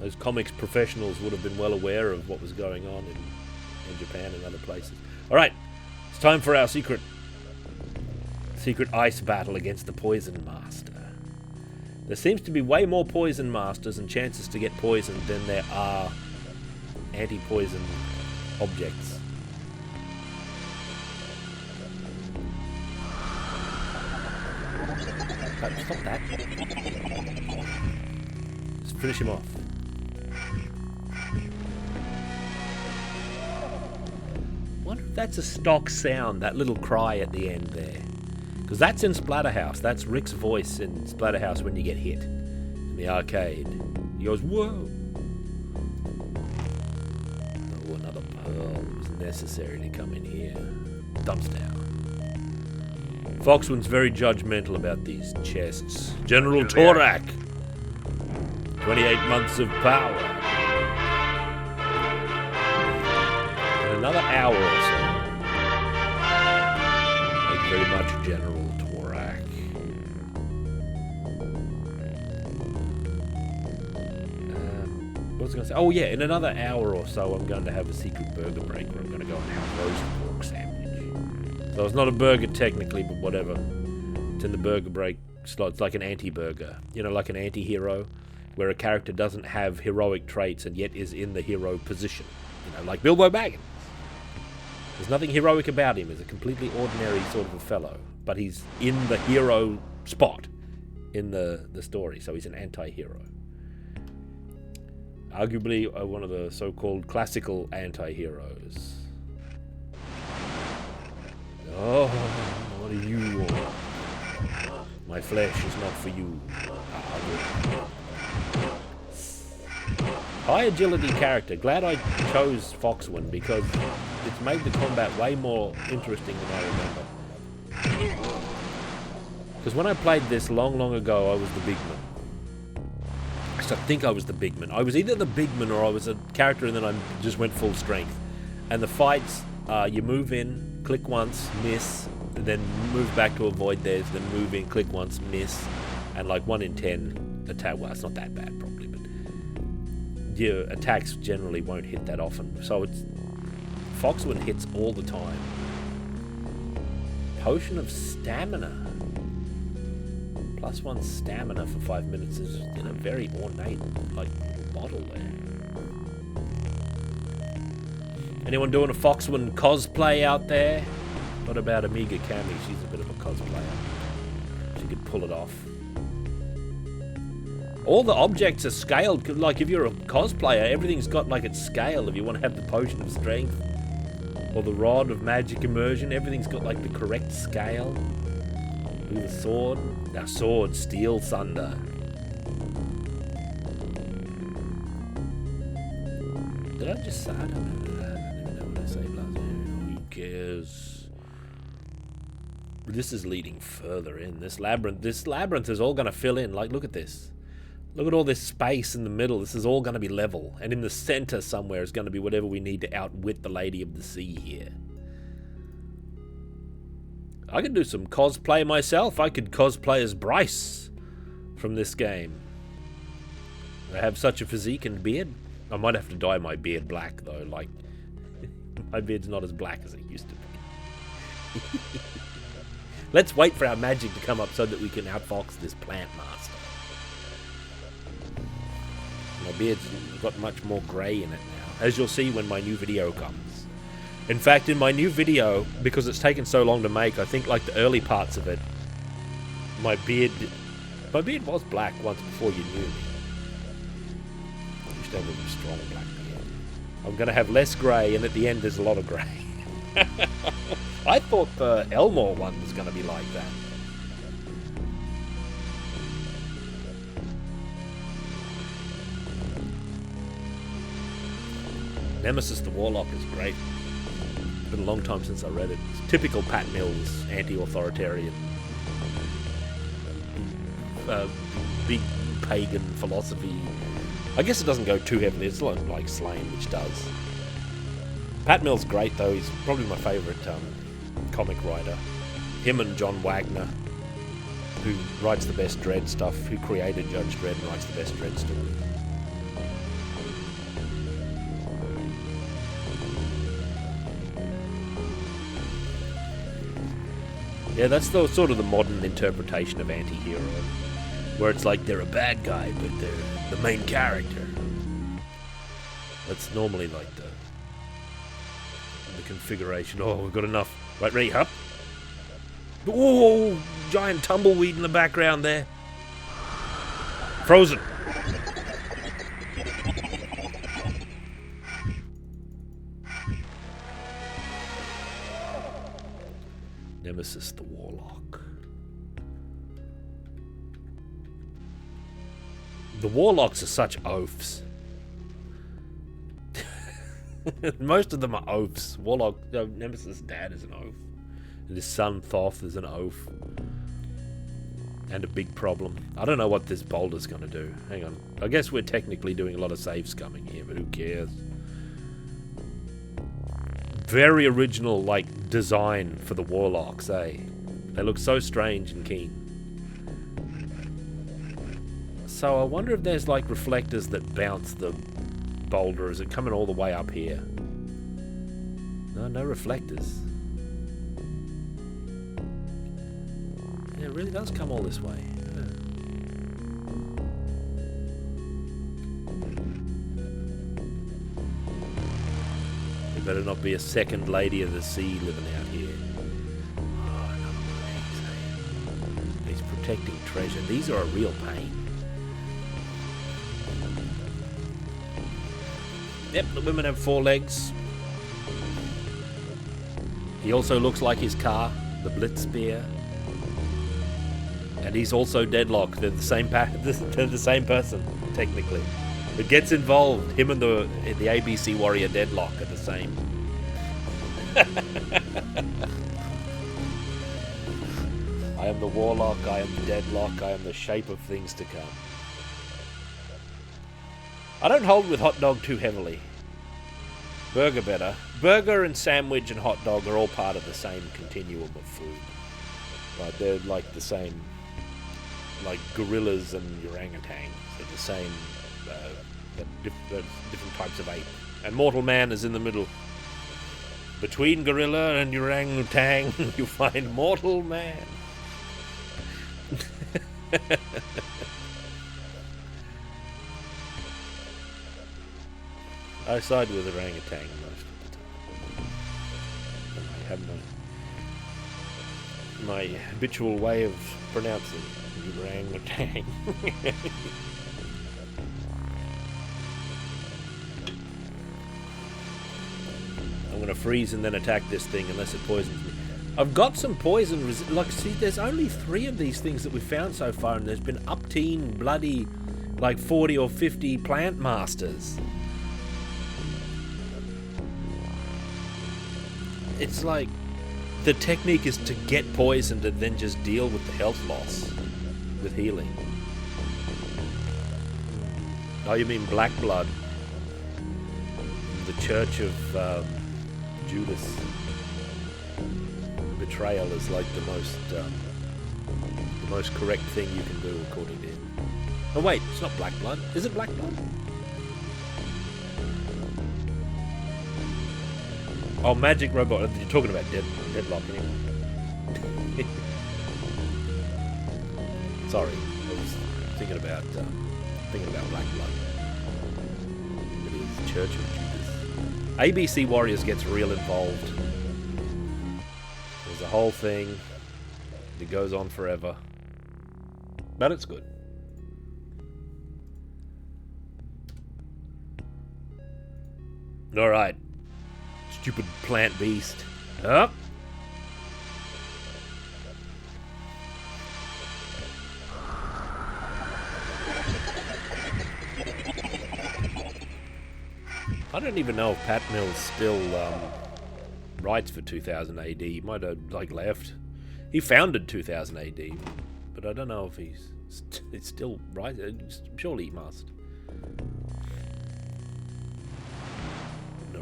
Speaker 1: Those comics professionals would have been well aware of what was going on in Japan and other places. Alright, it's time for our secret ice battle against the Poison Master. There seems to be way more Poison Masters and chances to get poisoned than there are anti-poison objects. Stop that. Just finish him off. Wonder if that's a stock sound, that little cry at the end there. Because that's in Splatterhouse. That's Rick's voice in Splatterhouse when you get hit in the arcade. He goes, whoa. Oh, another pearl was necessary to come in here. Dumps down. Foxwen's very judgmental about these chests. General Torak. 28 months of power. In another hour or so. Thank you very much, General Torak. What was I going to say? Oh yeah, in another hour or so I'm going to have a secret burger break where I'm going to go and have a roast pork sandwich. So it's not a burger technically, but whatever. It's in the burger break slot. It's like an anti-burger. You know, like an anti-hero, where a character doesn't have heroic traits and yet is in the hero position. You know, like Bilbo Baggins. There's nothing heroic about him. He's a completely ordinary sort of a fellow. But he's in the hero spot in the story, so he's an anti-hero. Arguably one of the so-called classical anti-heroes. Oh, what do you want? My flesh is not for you. High agility character. Glad I chose Foxwen because it's made the combat way more interesting than I remember. Because when I played this long ago, I was the bigman. I think I was the bigman. I was either the bigman or I was a character and then I just went full strength. And the fights, you move in, click once, miss, and then move back to avoid theirs, then move in, click once, miss, and like 1 in 10 attack. Well, it's not that bad probably, but your attacks generally won't hit that often. So it's Foxwen hits all the time. Potion of stamina. +1 stamina for 5 minutes is in a very ornate, like, bottle there. Anyone doing a Foxwen cosplay out there? What about Amiga Cami? She's a bit of a cosplayer. She could pull it off. All the objects are scaled. Like, if you're a cosplayer, everything's got, like, its scale. If you want to have the Potion of Strength or the Rod of Magic Immersion, everything's got, like, the correct scale. Look at the sword. Our sword, Steel Thunder. Did I just say? I don't know what I say. Who cares? This is leading further in. This labyrinth is all going to fill in. Like, look at this. Look at all this space in the middle. This is all going to be level. And in the center somewhere is going to be whatever we need to outwit the Lady of the Sea here. I could do some cosplay myself. I could cosplay as Bryce from this game. I have such a physique and beard. I might have to dye my beard black, though. Like, my beard's not as black as it used to be. Let's wait for our magic to come up so that we can outfox this plant master. My beard's got much more grey in it now, as you'll see when my new video comes. In fact, in my new video, because it's taken so long to make, I think like the early parts of it, my beard was black once before you knew me. I used to have a strong black beard. I'm going to have less grey, and at the end there's a lot of grey. I thought the Elmore one was going to be like that. Nemesis the Warlock is great. It's been a long time since I read it. It's typical Pat Mills, anti-authoritarian, big pagan philosophy. I guess it doesn't go too heavily. It's not like Slain, which does. Pat Mills great though. He's probably my favourite comic writer. Him and John Wagner, who writes the best Dredd stuff, who created Judge Dredd and writes the best Dredd stories. Yeah, that's the sort of the modern interpretation of anti-hero, where it's like they're a bad guy, but they're the main character. That's normally like the configuration. Oh, we've got enough. Right, ready, up. Oh, giant tumbleweed in the background there. Frozen. Nemesis the Warlock. The Warlocks are such oafs. Most of them are oafs. Nemesis' dad is an oaf. And his son Thoth is an oaf. And a big problem. I don't know what this boulder's going to do. Hang on. I guess we're technically doing a lot of save scumming here, but who cares? Very original, like, design for the Warlocks, eh? They look so strange and keen. So I wonder if there's, like, reflectors that bounce the boulder. Is it coming all the way up here? No, no reflectors. Yeah, it really does come all this way. Yeah. There better not be a second Lady of the Sea living out here. Oh, another one of these, eh? He's protecting treasure. These are a real pain. Yep, the women have 4 legs. He also looks like his car, the Blitzspear. And he's also Deadlock. They're the same they're the same person, technically. It gets involved. Him and the ABC Warrior Deadlock are the same. I am the Warlock, I am the Deadlock, I am the shape of things to come. I don't hold with hot dog too heavily. Burger better. Burger and sandwich and hot dog are all part of the same continuum of food. Right, they're like the same, like gorillas and orangutans. They're the same, different types of ape. And mortal man is in the middle. Between gorilla and orangutan, you find mortal man. I side with orangutan most of the time. I have my habitual way of pronouncing orangutan. I'm gonna freeze and then attack this thing unless it poisons me. I've got some poison like, see, there's only 3 of these things that we've found so far, and there's been upteen bloody like 40 or 50 plant masters. It's like the technique is to get poisoned and then just deal with the health loss with healing. Oh, you mean Black Blood? The Church of Judas. Betrayal is like the most correct thing you can do according to him. Oh wait, it's not Black Blood. Is it Black Blood? Oh, Magic Robot. You're talking about Deadlock anyway. Sorry, I was thinking about Black Blood. It is the Church of Judas. ABC Warriors gets real involved. There's a whole thing that goes on forever, but it's good. All right. Stupid plant beast. Up. I don't even know if Pat Mills still writes for 2000 AD. He might have like left. He founded 2000 AD, but I don't know if he's still writing. Surely he must.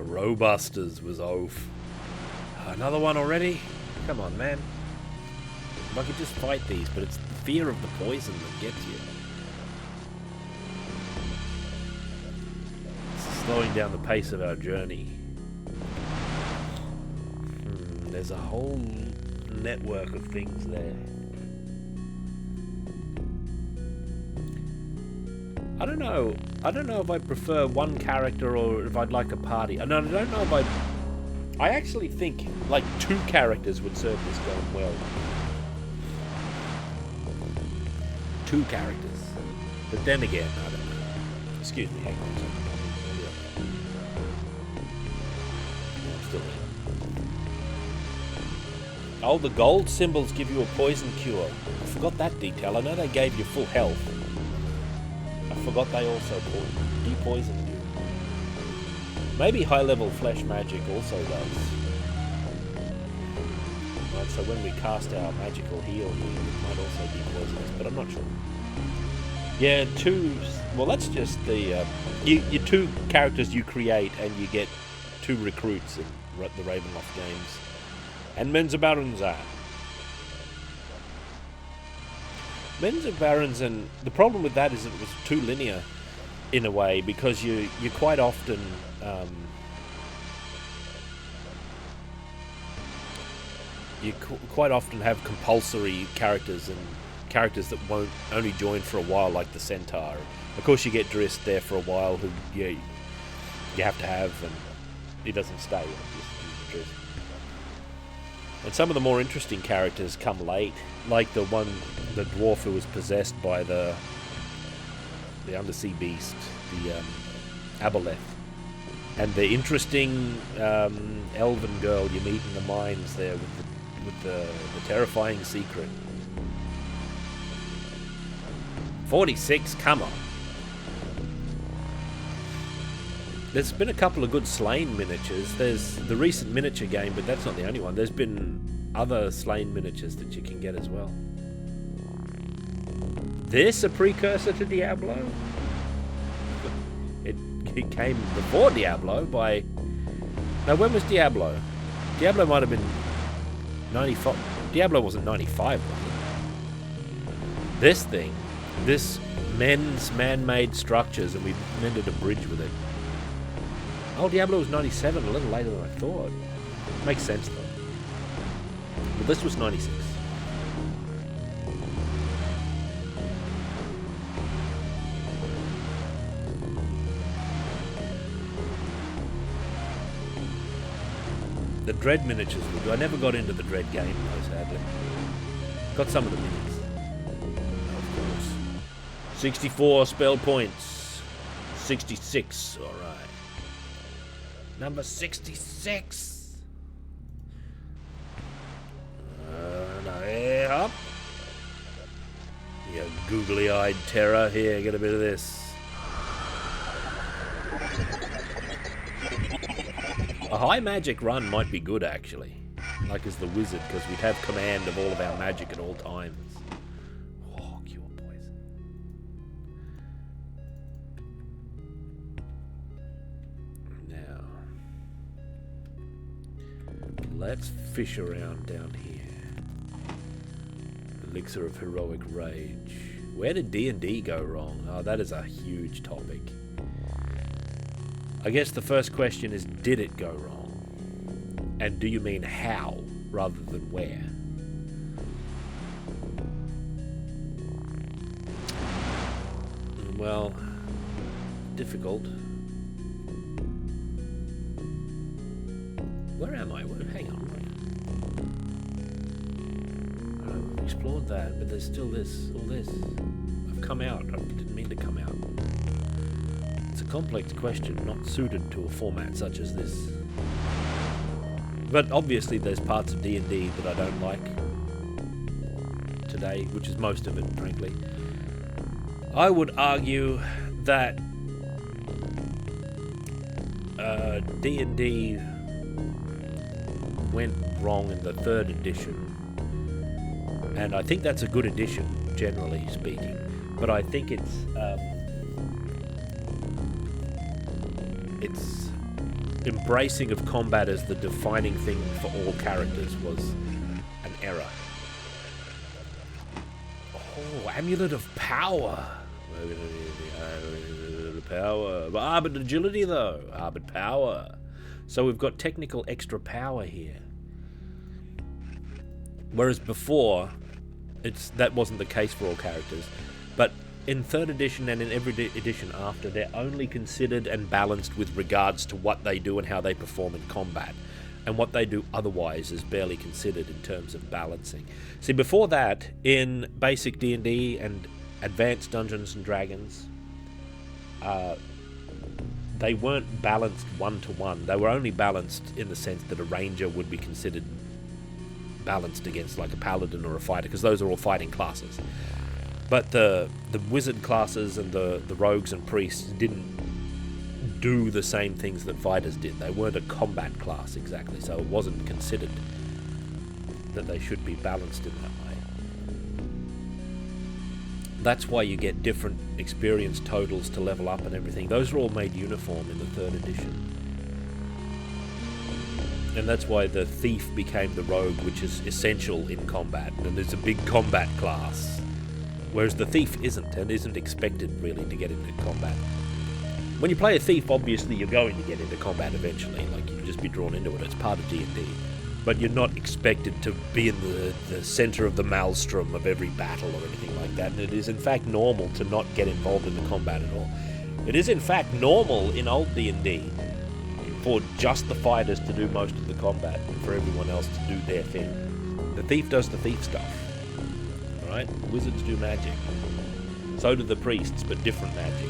Speaker 1: Robusters was oaf. Another one already? Come on, man. I could just fight these, but it's the fear of the poison that gets you. It's slowing down the pace of our journey. There's a whole network of things there. I don't know if I prefer one character or if I'd like a party. I don't know if I actually think like 2 characters would serve this game well. 2 characters. But then again, I don't know. Excuse me, hang on a second. No, I'm still there. Oh, the gold symbols give you a poison cure. I forgot that detail. I know they gave you full health. I forgot they also depoisoned you. Maybe high-level flesh magic also does. Right, so when we cast our magical heal here, it might also depoison us, but I'm not sure. Yeah, 2... Well, that's just the... your 2 characters you create, and you get 2 recruits in the Ravenloft games. And Men's of Barons are. Men's of Barons, and the problem with that is it was too linear in a way, because you quite often quite often have compulsory characters and characters that won't only join for a while, like the Centaur. Of course, you get Drist there for a while, who you have to have, and he doesn't stay. Just Drist. And some of the more interesting characters come late, like the dwarf who was possessed by the undersea beast, the Aboleth, and the interesting elven girl you meet in the mines there with the terrifying secret. 46, come on. There's been a couple of good Slain miniatures. There's the recent miniature game, but that's not the only one. There's been other Slain miniatures that you can get as well. This a precursor to Diablo? It came before Diablo by... Now, when was Diablo? Diablo might have been 95. Diablo wasn't 95, was it? This thing, this men's man-made structures, and we mended a bridge with it. Oh, Diablo was 97, a little later than I thought. Makes sense, though. Well, this was 96. The Dread miniatures were good. I never got into the Dread game, though, sadly. Got some of the minis. Of course. 64 spell points. 66, alright. Number 66. Up. You googly-eyed terror. Here, get a bit of this. A high magic run might be good, actually. Like as the wizard, because we'd have command of all of our magic at all times. Oh, cure poison. Now, let's fish around down here. Elixir of Heroic Rage. Where did D&D go wrong? Oh, that is a huge topic. I guess the first question is, did it go wrong? And do you mean how, rather than where? Well, difficult. Where am I? Hang on. I've explored that, but there's still this, all this. I've come out. I didn't mean to come out. It's a complex question, not suited to a format such as this. But obviously there's parts of D&D that I don't like today, which is most of it, frankly. I would argue that D&D went wrong in the 3rd edition. And I think that's a good edition, generally speaking. But I think its embracing of combat as the defining thing for all characters was an error. Oh, Amulet of Power. Power. But agility, though. But power. So we've got technical extra power here. Whereas before, that wasn't the case for all characters. But in 3rd edition and in every edition after, they're only considered and balanced with regards to what they do and how they perform in combat. And what they do otherwise is barely considered in terms of balancing. See, before that, in basic D&D and Advanced Dungeons and Dragons, they weren't balanced one-to-one. They were only balanced in the sense that a ranger would be considered balanced against like a paladin or a fighter, because those are all fighting classes. But the wizard classes and the rogues and priests didn't do the same things that fighters did. They weren't a combat class exactly, so it wasn't considered that they should be balanced in that way. That's why you get different experience totals to level up and everything. Those are all made uniform in the 3rd edition. And that's why the thief became the rogue, which is essential in combat, and there's a big combat class. Whereas the thief isn't, and isn't expected really to get into combat. When you play a thief, obviously you're going to get into combat eventually, like you just be drawn into it, it's part of D&D. But you're not expected to be in the center of the maelstrom of every battle or anything like that, and it is in fact normal to not get involved in the combat at all. It is in fact normal in old D&D for just the fighters to do most of the combat, and for everyone else to do their thing. The thief does the thief stuff, right? Wizards do magic. So do the priests, but different magic.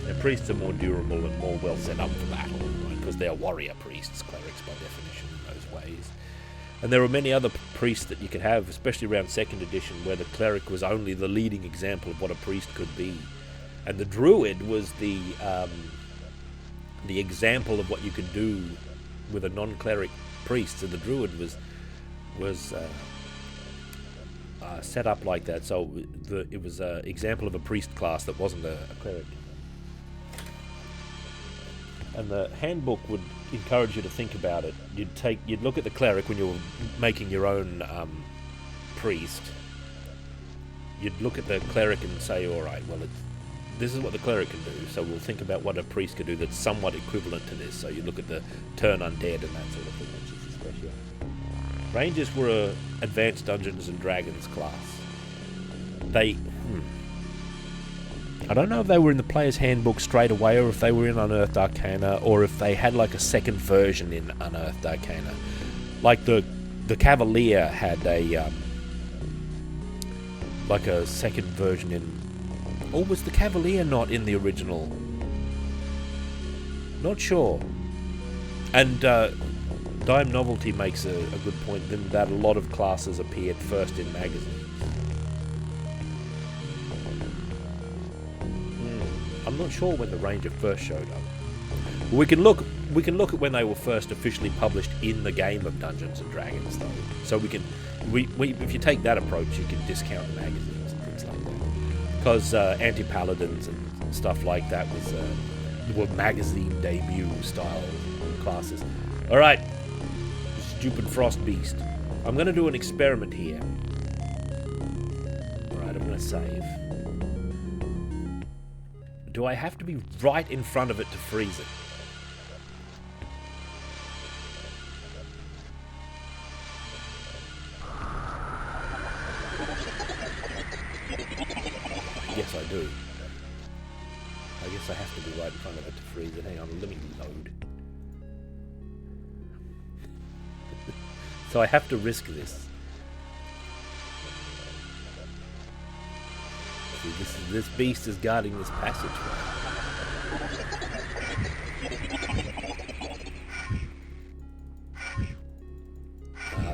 Speaker 1: And priests are more durable and more well set up for battle, right? Because they're warrior priests, clerics by definition in those ways. And there were many other priests that you could have, especially around 2nd edition, where the cleric was only the leading example of what a priest could be. And the druid was the example of what you could do with a non-cleric priest. So the druid was set up like that. So it was an example of a priest class that wasn't a cleric. And the handbook would encourage you to think about it. You'd look at the cleric when you were making your own priest. You'd look at the cleric and say, all right, well, this is what the cleric can do, so we'll think about what a priest could do that's somewhat equivalent to this. So you look at the turn undead and that sort of thing, which is especially. Rangers were a advanced Dungeons and Dragons class. I don't know if they were in the player's handbook straight away, or if they were in Unearthed Arcana, or if they had like a second version in Unearthed Arcana. Like the Cavalier had a like a second version in. Or was the Cavalier not in the original? Not sure. And Dime Novelty makes a good point then that a lot of classes appeared first in magazines. I'm not sure when the Ranger first showed up. We can look at when they were first officially published in the game of Dungeons and Dragons, though. So if you take that approach, you can discount the magazines and things like that. Because anti-paladins and stuff like that were magazine debut style classes. All right, stupid frost beast. I'm going to do an experiment here. All right, I'm going to save. Do I have to be right in front of it to freeze it? Yes, I do. I guess I have to be right in front of it to freeze it. Hang on, let me load. So I have to risk this. See, this beast is guarding this passageway.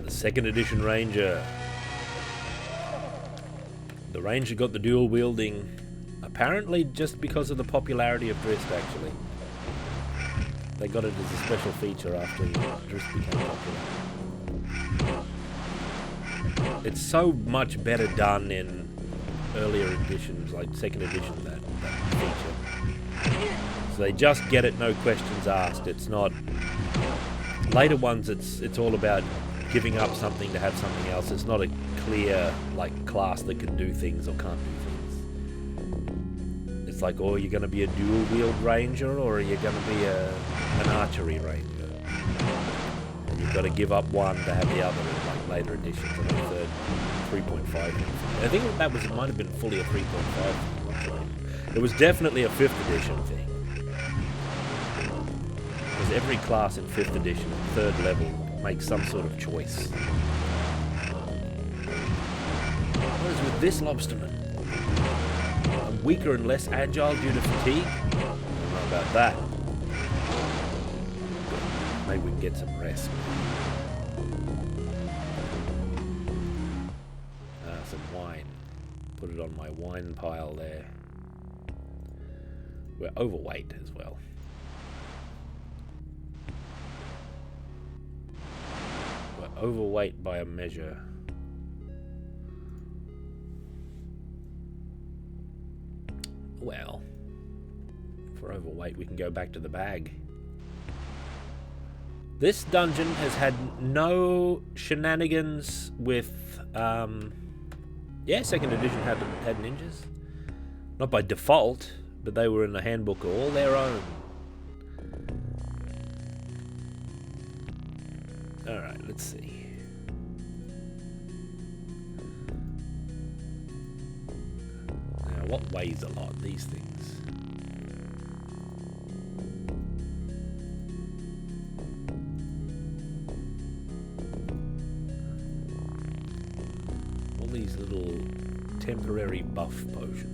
Speaker 1: The 2nd edition Ranger. The Ranger got the dual wielding, apparently just because of the popularity of Drist, actually. They got it as a special feature after Drist became popular. It's so much better done in earlier editions, like 2nd edition, that feature. So they just get it, no questions asked. It's not... Later ones, it's all about giving up something to have something else. It's not a clear, like, class that can do things or can't do things. It's like, you're going to be a dual-wield ranger, or are you going to be an archery ranger? And you've got to give up one to have the other in, like, later editions, and the third 3.5. I think it might have been fully a 3.5. It was definitely a 5th edition thing. Because every class in 5th edition, 3rd level, makes some sort of choice. What is with this lobsterman? I'm weaker and less agile due to fatigue. I don't know about that. Maybe we can get some rest. Some wine. Put it on my wine pile there. We're overweight as well. We're overweight by a measure. Well, if we're overweight, we can go back to the bag. This dungeon has had no shenanigans with, yeah, second edition had ninjas. Not by default, but they were in the handbook all their own. Alright, let's see. Now, what weighs a lot? These things. All these little temporary buff potions.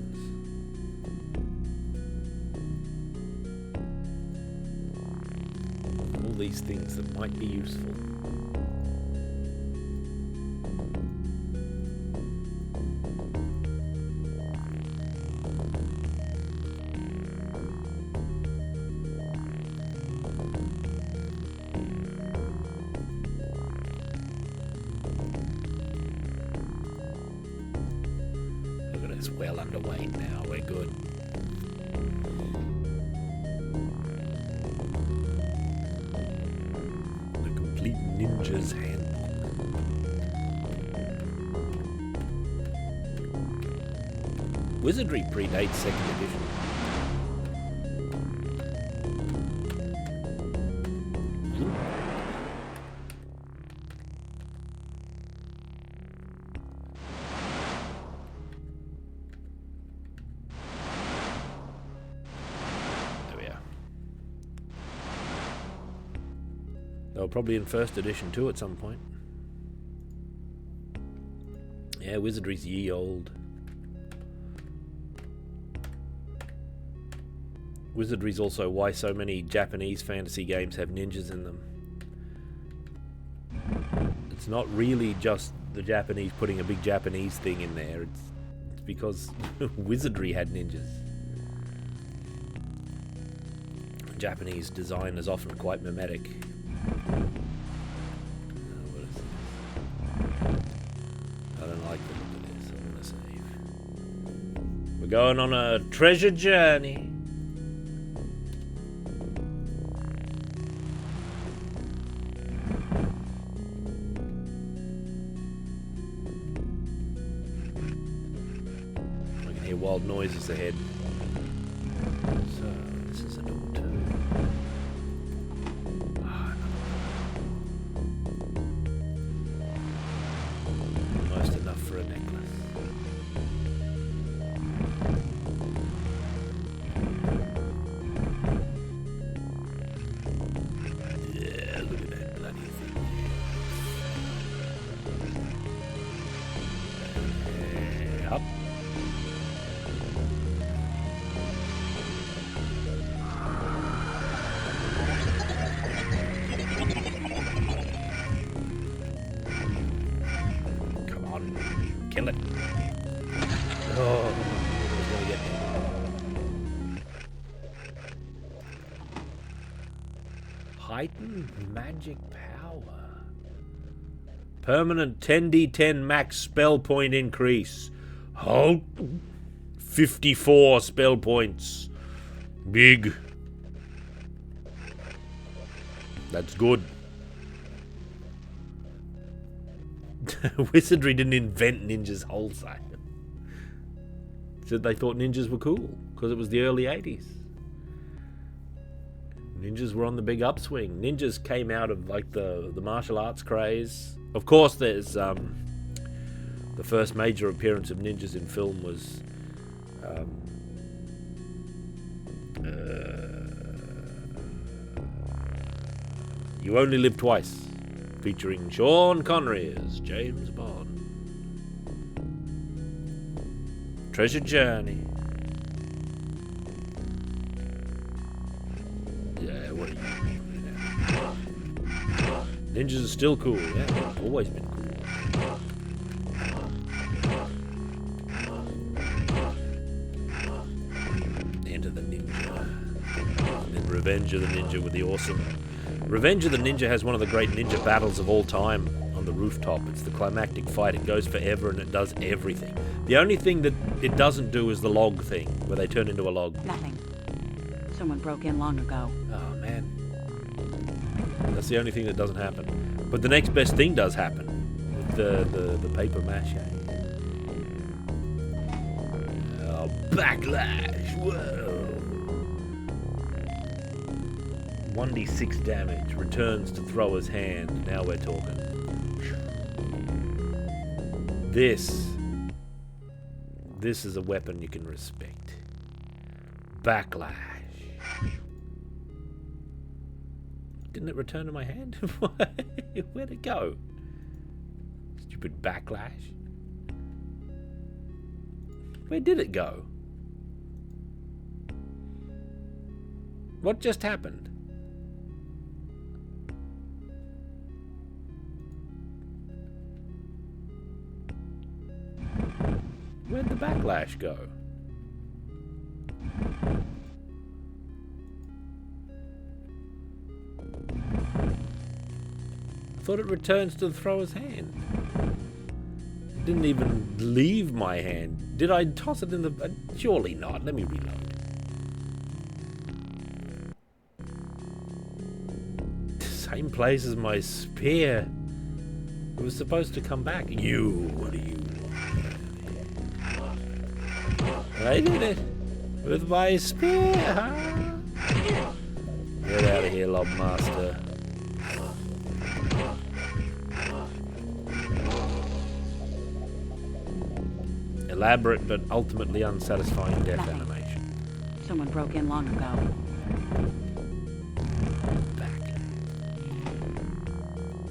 Speaker 1: All these things that might be useful. Look at us, well underweight now, we're good. Ninja's Handbook. Wizardry predates 2nd edition. There we are. They were probably in 1st edition too at some point. Yeah, Wizardry's ye old. Wizardry's also why so many Japanese fantasy games have ninjas in them. It's not really just the Japanese putting a big Japanese thing in there. It's because Wizardry had ninjas. Japanese design is often quite mimetic. I don't like the look of this. I'm gonna save. We're going on a treasure journey. I can hear wild noises ahead. So this is a door too. Almost enough for a necklace. Yeah, look at that bloody thing. Up. Come on, kill it. Oh, it's gonna get me. Heightened magic power. Permanent 10d10 max spell point increase. Halt. 54 spell points. Big. That's good. Wizardry didn't invent ninjas wholesale. Said they thought ninjas were cool because it was the early 80s. Ninjas were on the big upswing. Ninjas came out of like the martial arts craze. Of course, there's the first major appearance of ninjas in film was You Only Live Twice, featuring Sean Connery as James Bond. Treasure Journey. what are you? Ninjas are still cool. Yeah, they've always been cool. Enter the Ninja. And then Revenge of the Ninja with the awesome... Revenge of the Ninja has one of the great ninja battles of all time on the rooftop. It's the climactic fight. It goes forever and it does everything. The only thing that it doesn't do is the log thing, where they turn into a log.
Speaker 6: Nothing. Someone broke in long ago.
Speaker 1: Oh, man. That's the only thing that doesn't happen. But the next best thing does happen. With the paper mache. Oh, backlash! Whoa! 1d6 damage. Returns to thrower's hand. Now we're talking. This is a weapon you can respect. Backlash. Didn't it return to my hand? Where'd it go? Stupid backlash. Where did it go? What just happened? Where'd the backlash go? I thought it returns to the thrower's hand. It didn't even leave my hand. Did I toss it in the... surely not. Let me reload. Same place as my spear. It was supposed to come back. What are you... I did it with my spear. Get out of here, Lobmaster. Elaborate but ultimately unsatisfying death
Speaker 6: Nothing.
Speaker 1: animation.
Speaker 6: Someone broke in long ago.
Speaker 1: Backlash.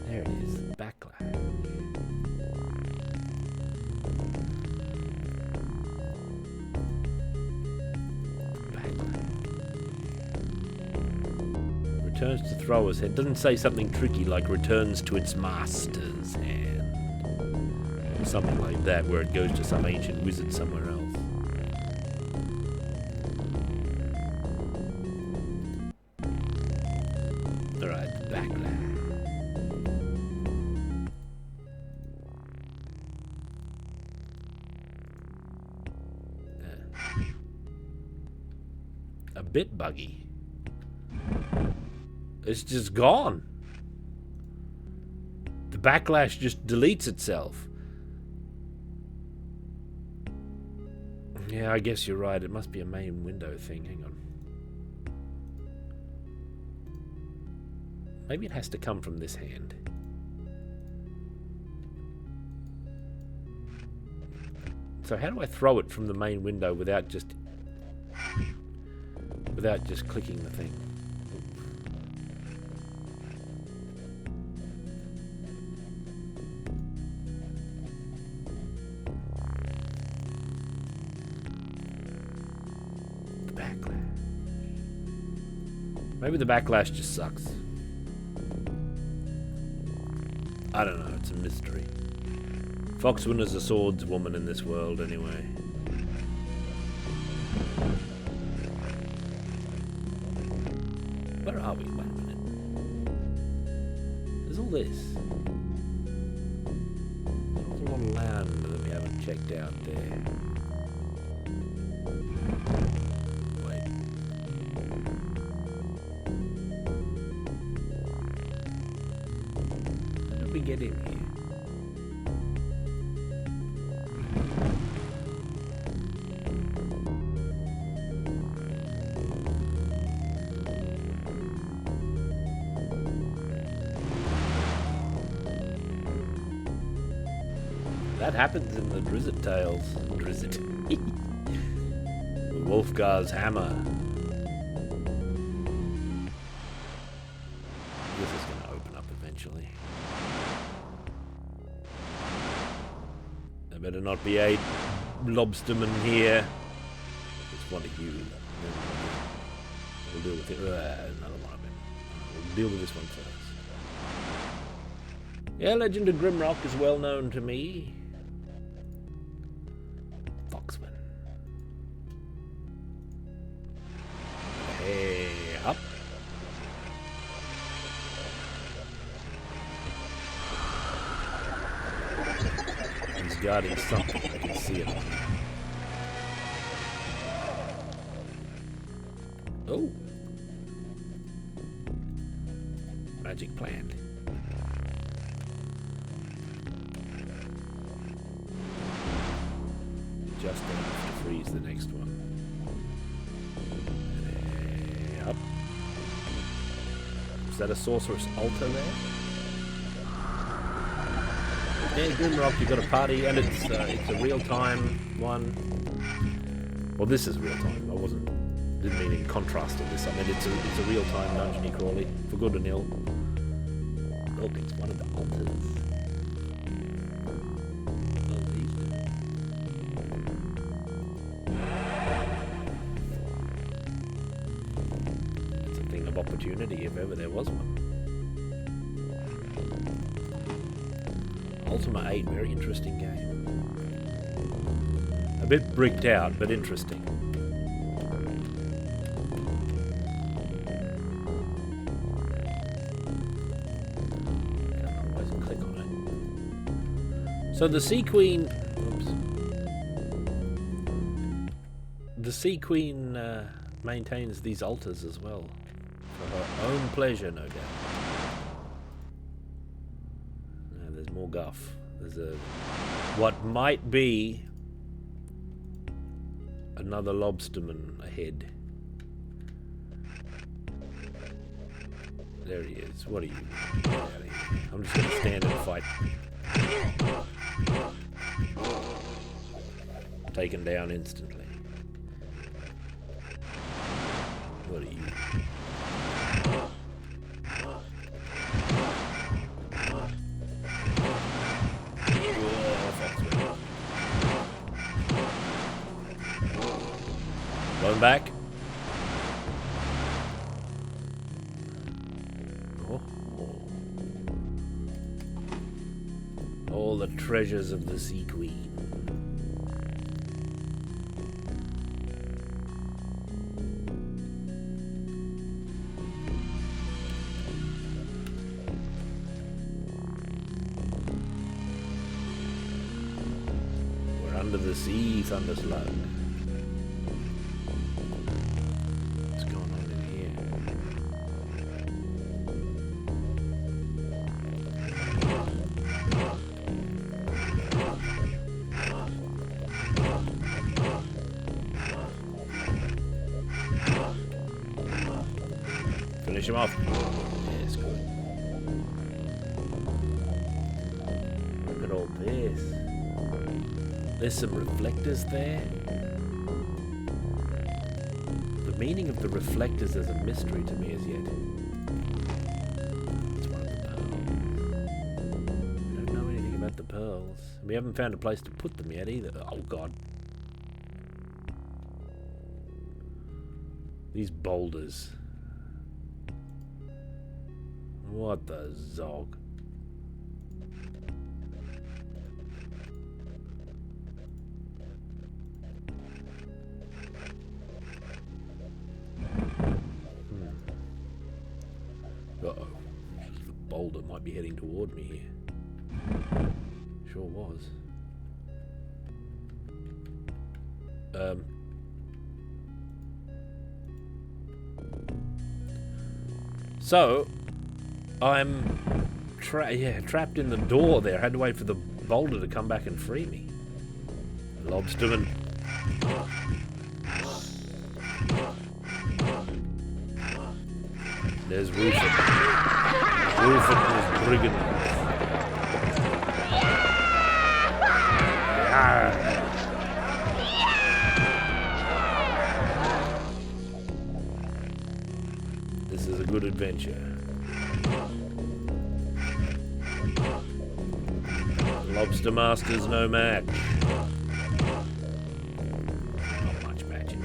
Speaker 1: There it is. Backlash. Returns to thrower's hand. Doesn't say something tricky like returns to its master's hand. Or something like that, where it goes to some ancient wizard somewhere else. Alright, backlash. A bit buggy. It's just gone. The backlash just deletes itself. Yeah, I guess you're right. It must be a main window thing. Hang on. Maybe it has to come from this hand. So how do I throw it from the main window without just clicking the thing? Maybe the backlash just sucks. I don't know, it's a mystery. Foxwen is a swordswoman in this world, anyway. Where are we? Wait a minute. There's all this. There's a lot of land that we haven't checked out there. Get in here. That happens in the Drizzt Tales. Drizzt. Wolfgar's hammer. This is going to open up eventually. There better not be a lobsterman here. It's one of you. We'll deal with it. Another one of them. We'll deal with this one first. Yeah, Legend of Grimrock is well known to me. Foxwen. Hey, up. He's guarding something. I can see it. Oh. Magic plant. Just enough to freeze the next one. Up. Is that a sorceress altar there? Yeah, Grimrock, you got a party, and it's a real-time one. Well, this is real-time. Didn't mean in contrast to this. I mean, it's a real-time dungeony crawly, for good and ill. Look, it's one of the altars. It's a thing of opportunity, if ever there was one. Ultima 8, very interesting game. A bit bricked out, but interesting. So the Sea Queen, maintains these altars as well, for her own pleasure, no doubt. Now, there's more guff. There's what might be another lobsterman ahead. There he is. What are you? I'm just going to stand and fight. Taken down instantly. What are you? Going back. All the treasures of the Sea Queen. We're under the sea, Thunderslug. What's going on in here? Finish him off. Yes, good. Look at all this. There's some reflectors there. The meaning of the reflectors is a mystery to me as yet. It's one of the pearls. We don't know anything about the pearls. We haven't found a place to put them yet either. Oh, God. These boulders. What the zog? Uh-oh. The boulder might be heading toward me here. Sure was. So, I'm trapped in the door there. I had to wait for the boulder to come back and free me. Lobsterman. There's Rufus. Rufus is brigand. This is a good adventure. Lobster Master's no match. Not much magic.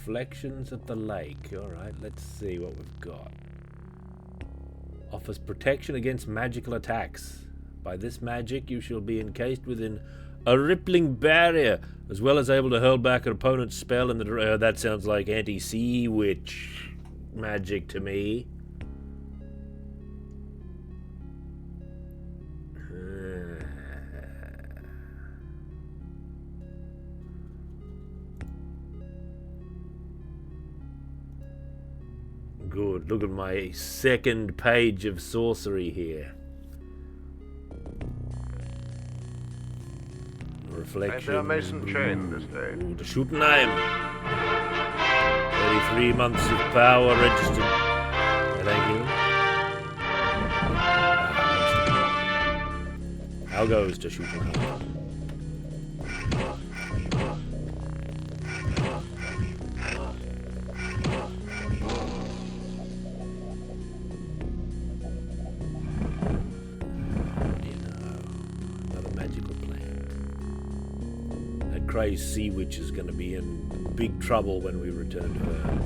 Speaker 1: Reflections at the lake. Alright, let's see what we've got. Offers protection against magical attacks. By this magic, you shall be encased within a rippling barrier, as well as able to hurl back an opponent's spell in the... that sounds like anti-sea witch magic to me. Good. Look at my second page of sorcery here. Reflection.
Speaker 2: I bear Mason chain this day.
Speaker 1: Ooh, to Schuttenheim. 33 months of power registered. Thank you. How goes to Schuttenheim? Crazed sea witch is going to be in big trouble when we return to her.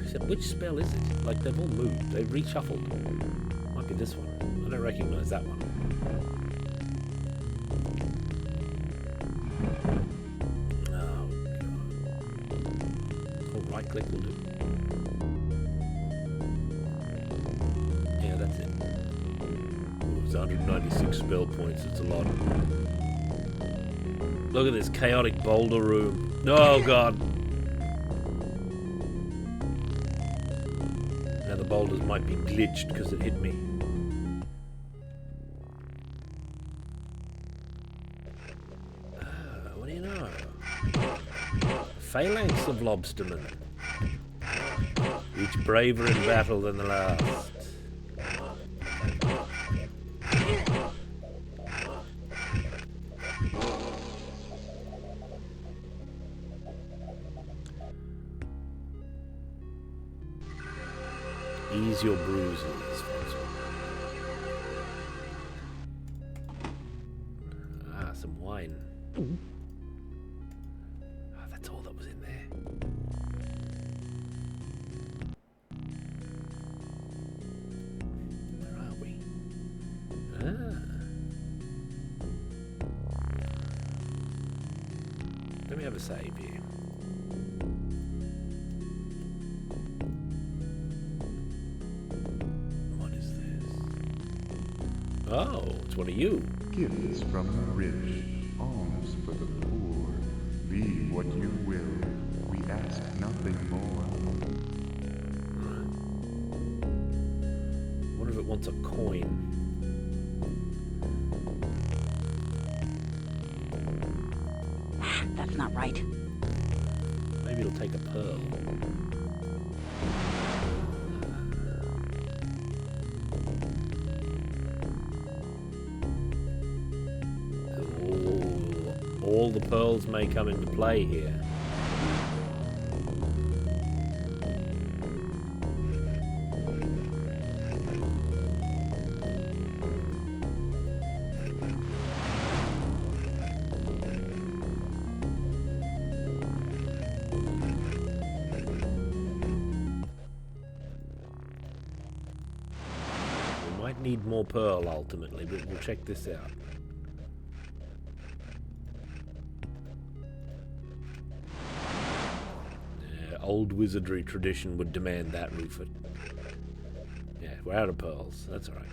Speaker 1: I said, which spell is it? Like, they've all moved. They've reshuffled. Might be this one. I don't recognize that one. Oh, God. Oh, right click will do. Yeah, that's it. 196 spell points, it's a lot. Look at this chaotic boulder room. Oh god. Now the boulders might be glitched because it hit me. What do you know? Phalanx of lobstermen. Each braver in battle than the last. Ease your bruises. Ah, some wine. Ah, that's all that was in there. Where are we? Ah. Let me have a save here. Oh, it's one of you.
Speaker 7: Gifts from the rich, alms for the poor. Leave what you will, we ask nothing more.
Speaker 1: What if it wants a coin?
Speaker 6: That's not right.
Speaker 1: Maybe it'll take a pearl. All the pearls may come into play here. We might need more pearl ultimately, but we'll check this out. Old wizardry tradition would demand that, Rufus. Yeah, we're out of pearls. That's alright.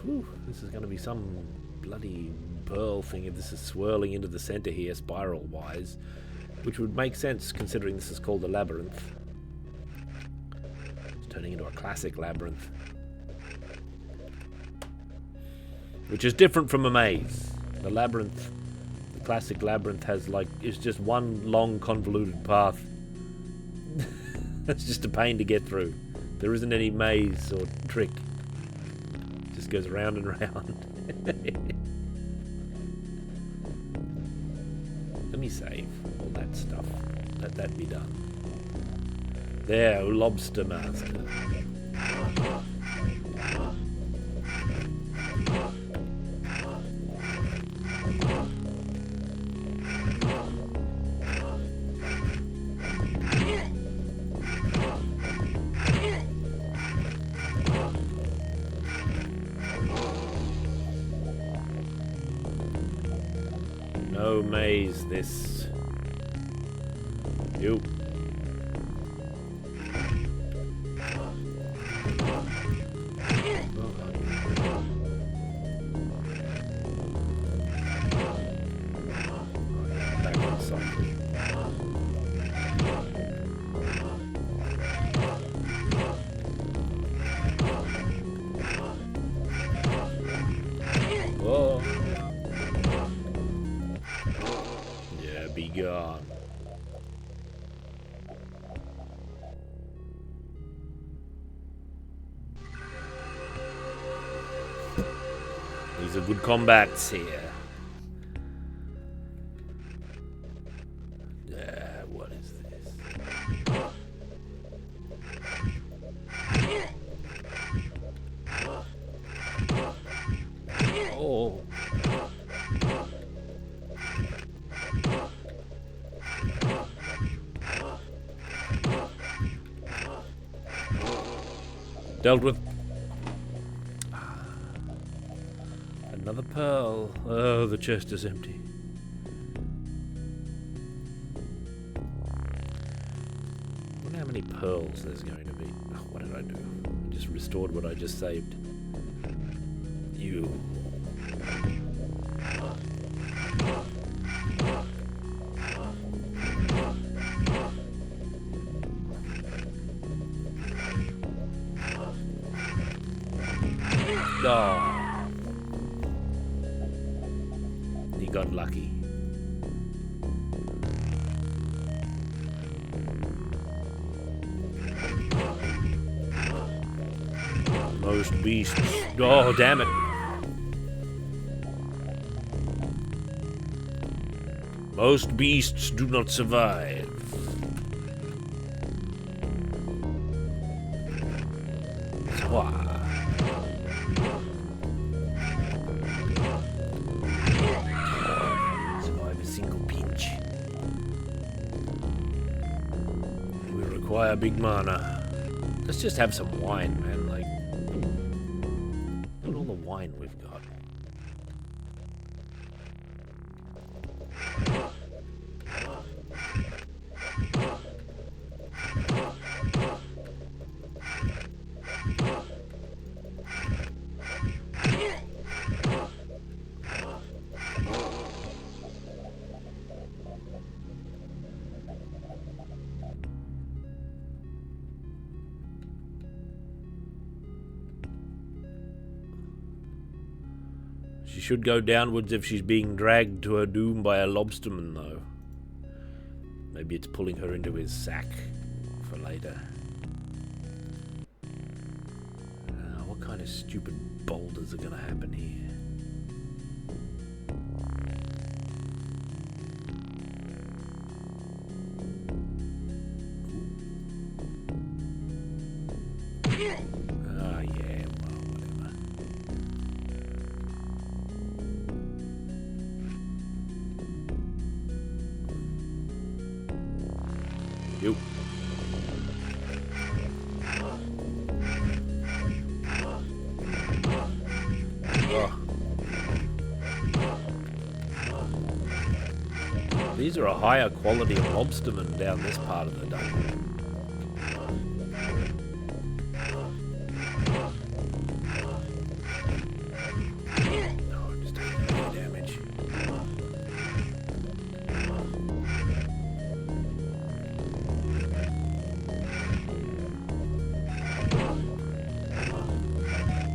Speaker 1: Whew, this is going to be some bloody pearl thing if this is swirling into the center here, spiral-wise. Which would make sense considering this is called a labyrinth. It's turning into a classic labyrinth. Which is different from a maze. The labyrinth... classic labyrinth has it's just one long convoluted path. That's just a pain to get through. There isn't any maze or trick. It just goes round and round. Let me save all that stuff. Let that be done. There, Lobster Master. No maze this. You. Back on cycle. Whoa. Yeah, be gone. These are good combats here. What is this? Oh. Dealt with. Another pearl. Oh, the chest is empty. I wonder how many pearls there's going to be. Oh, what did I do? I just restored what I just saved. You. Oh. He got lucky. Most beasts. Oh, damn it. Most beasts do not survive. Swah. Survive a single pinch. We require big mana. Let's just have some wine, man. Like, look at all the wine we've got. She should go downwards if she's being dragged to her doom by a lobsterman, though. Maybe it's pulling her into his sack for later. What kind of stupid boulders are gonna happen here? Ah, yeah, well, whatever. You. Oh. These are a higher quality of lobstermen down this part of the dungeon. Oh, just taking heavy damage.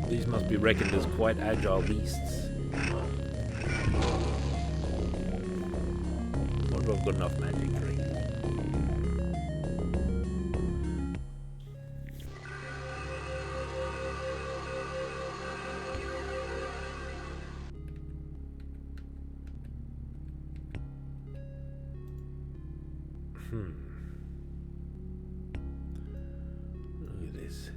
Speaker 1: These must be reckoned as quite agile beasts. Wonder if I've got enough magic drinks. Look at this.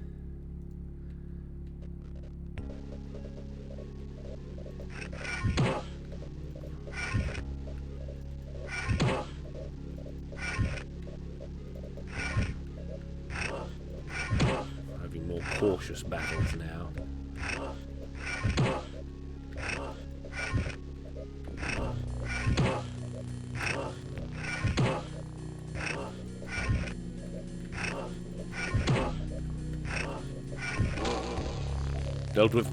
Speaker 1: Having more cautious battles now. Dealt with.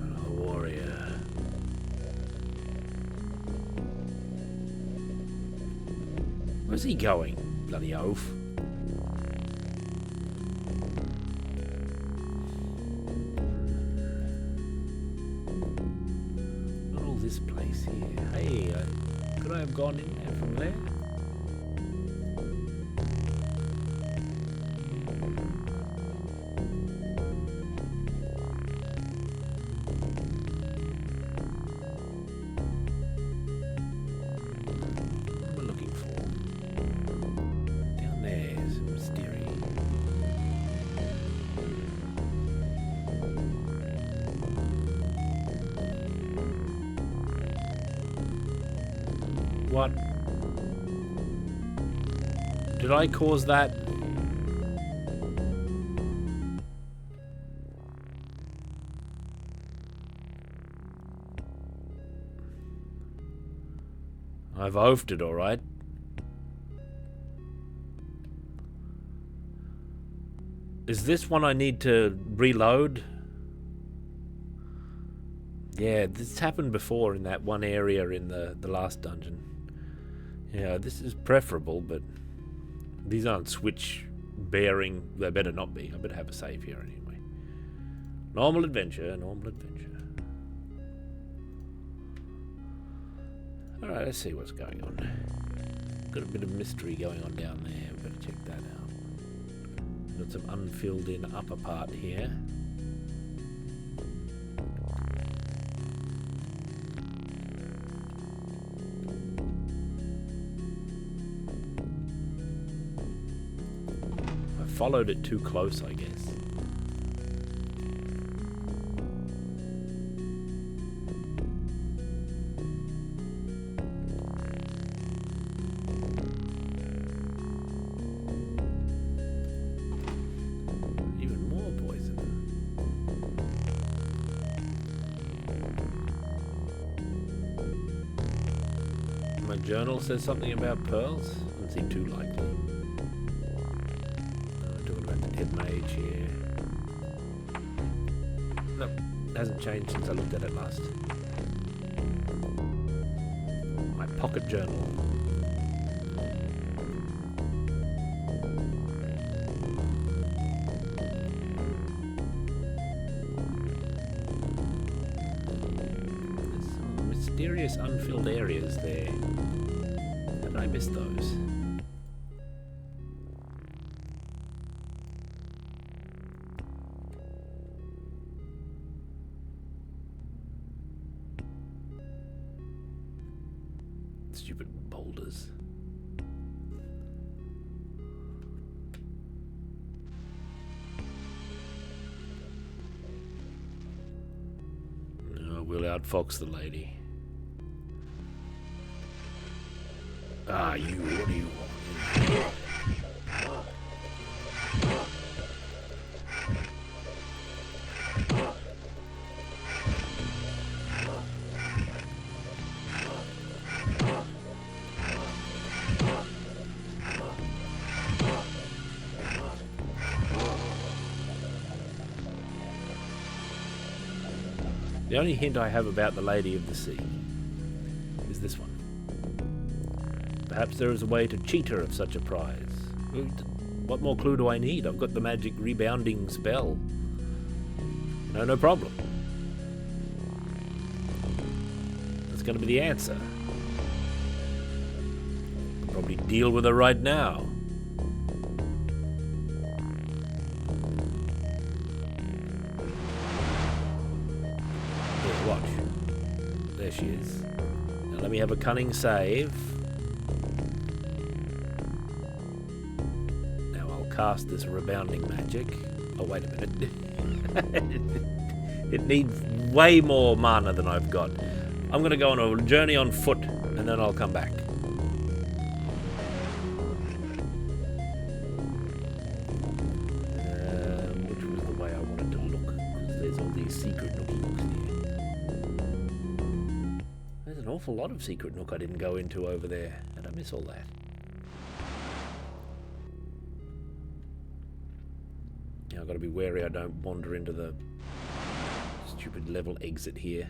Speaker 1: Another warrior. Where's he going? Bloody oaf. Not all this place here. Hey, could I have gone in there from there? What am I looking for? Down there, some mystery. What? Did I cause that? I've oafed it, alright. Is this one I need to reload? Yeah, this happened before in that one area in the last dungeon. Yeah, this is preferable, but these aren't switch bearing. They better not be. I better have a save here anyway. Normal adventure, normal adventure. Alright, let's see what's going on. Got a bit of mystery going on down there. We better check that out. Got some unfilled in upper part here. I followed it too close, I guess. Journal says something about pearls. Doesn't seem too likely. We're talking about the dead mage here. Nope, hasn't changed since I looked at it last. My pocket journal. There's some mysterious unfilled areas there. I missed those. Stupid boulders. No, we'll outfox the lady. Ah, you, what do you want? The only hint I have about the Lady of the Sea is this one. Perhaps there is a way to cheat her of such a prize. What more clue do I need? I've got the magic rebounding spell. No problem. That's going to be the answer. I'll probably deal with her right now. Here, watch. There she is. Now let me have a cunning save. Cast this rebounding magic. Oh, wait a minute. It needs way more mana than I've got. I'm going to go on a journey on foot, and then I'll come back. Which was the way I wanted to look, because there's all these secret nooks here. There's an awful lot of secret nook I didn't go into over there. How'd I miss all that? Yeah, I've got to be wary I don't wander into the stupid level exit here.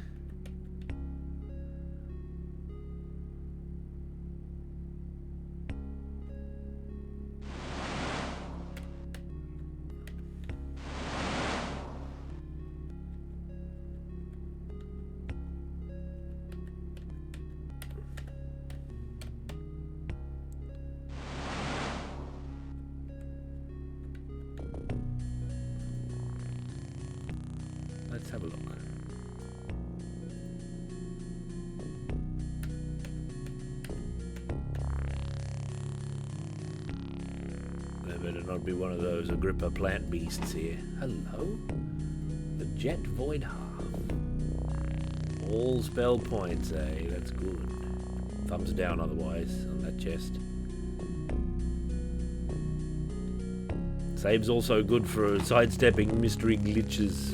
Speaker 1: Let's have a look. There better not be one of those Agrippa plant beasts here. Hello? The Jet Void Half. All spell points, eh? That's good. Thumbs down otherwise on that chest. Save's also good for sidestepping mystery glitches.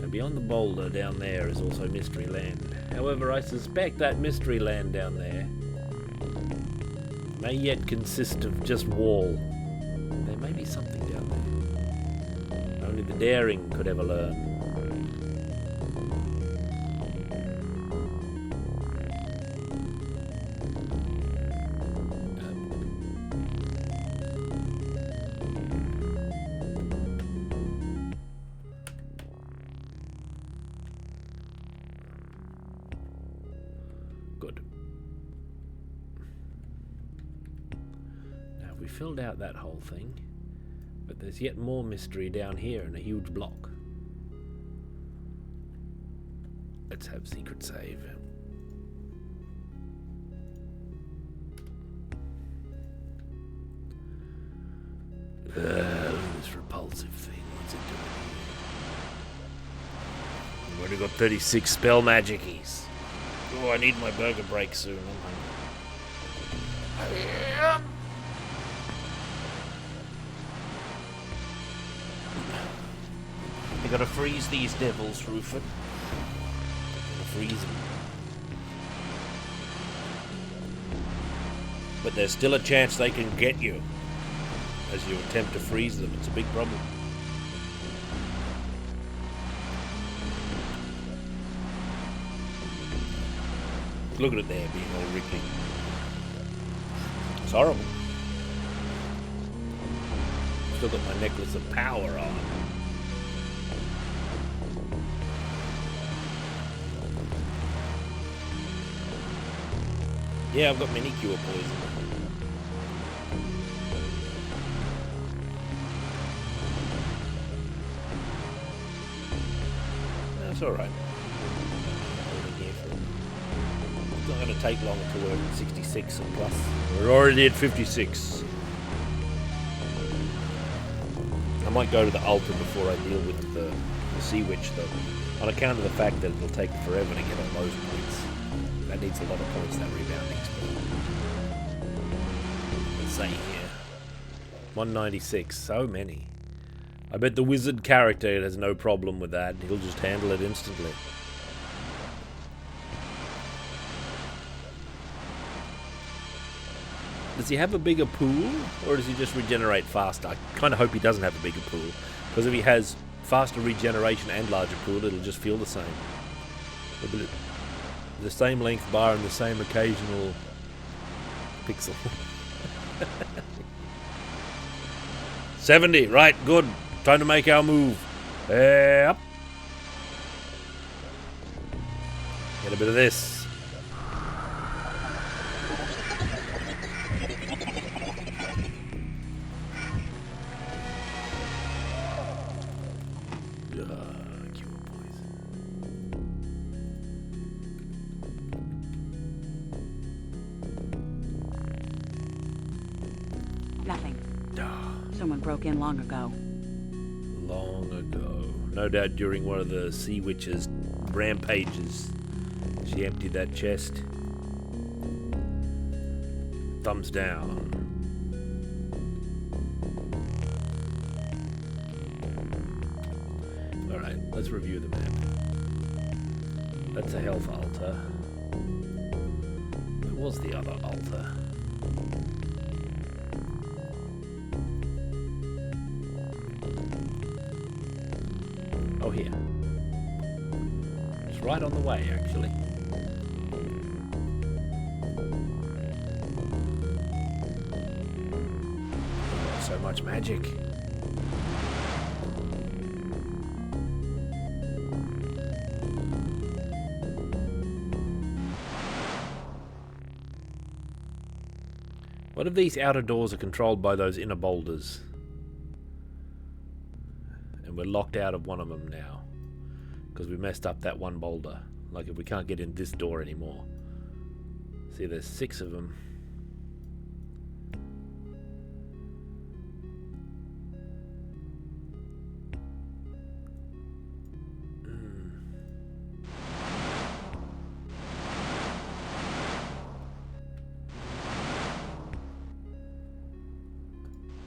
Speaker 1: Beyond the boulder down there is also Mystery Land. However, I suspect that Mystery Land down there may yet consist of just wall. There may be something down there. Only the daring could ever learn. Good. Now we filled out that whole thing, but there's yet more mystery down here in a huge block. Let's have secret save. This repulsive thing, what's it doing here? I've already got 36 spell magickies. Oh, I need my burger break soon. I'm hungry. You gotta freeze these devils, Rufus. Freeze them. But there's still a chance they can get you as you attempt to freeze them. It's a big problem. Look at it there, being all wriggly. It's horrible. Still got my necklace of power on. Yeah, I've got many cure poison. That's alright. It's not going to take long until we're at 66 and plus. We're already at 56. I might go to the altar before I deal with the Sea Witch, though, on account of the fact that it'll take forever to get on those points. That needs a lot of points, that rebounding spell. Let's say here. 196, so many. I bet the wizard character has no problem with that. He'll just handle it instantly. Does he have a bigger pool, or does he just regenerate faster? I kind of hope he doesn't have a bigger pool, because if he has faster regeneration and larger pool, it'll just feel the same. The same length bar and the same occasional pixel. 70, right, good. Time to make our move. Up. Get a bit of this.
Speaker 6: Nothing. Someone broke in long ago.
Speaker 1: Long ago. No doubt during one of the Sea Witch's rampages. She emptied that chest. Thumbs down. Alright, let's review the map. That's a health altar. Where was the other altar? Oh, here. It's right on the way, actually. Oh, so much magic. What if these outer doors are controlled by those inner boulders? And we're locked out of one of them now. Because we messed up that one boulder. Like if we can't get in this door anymore. See, there's 6 of them.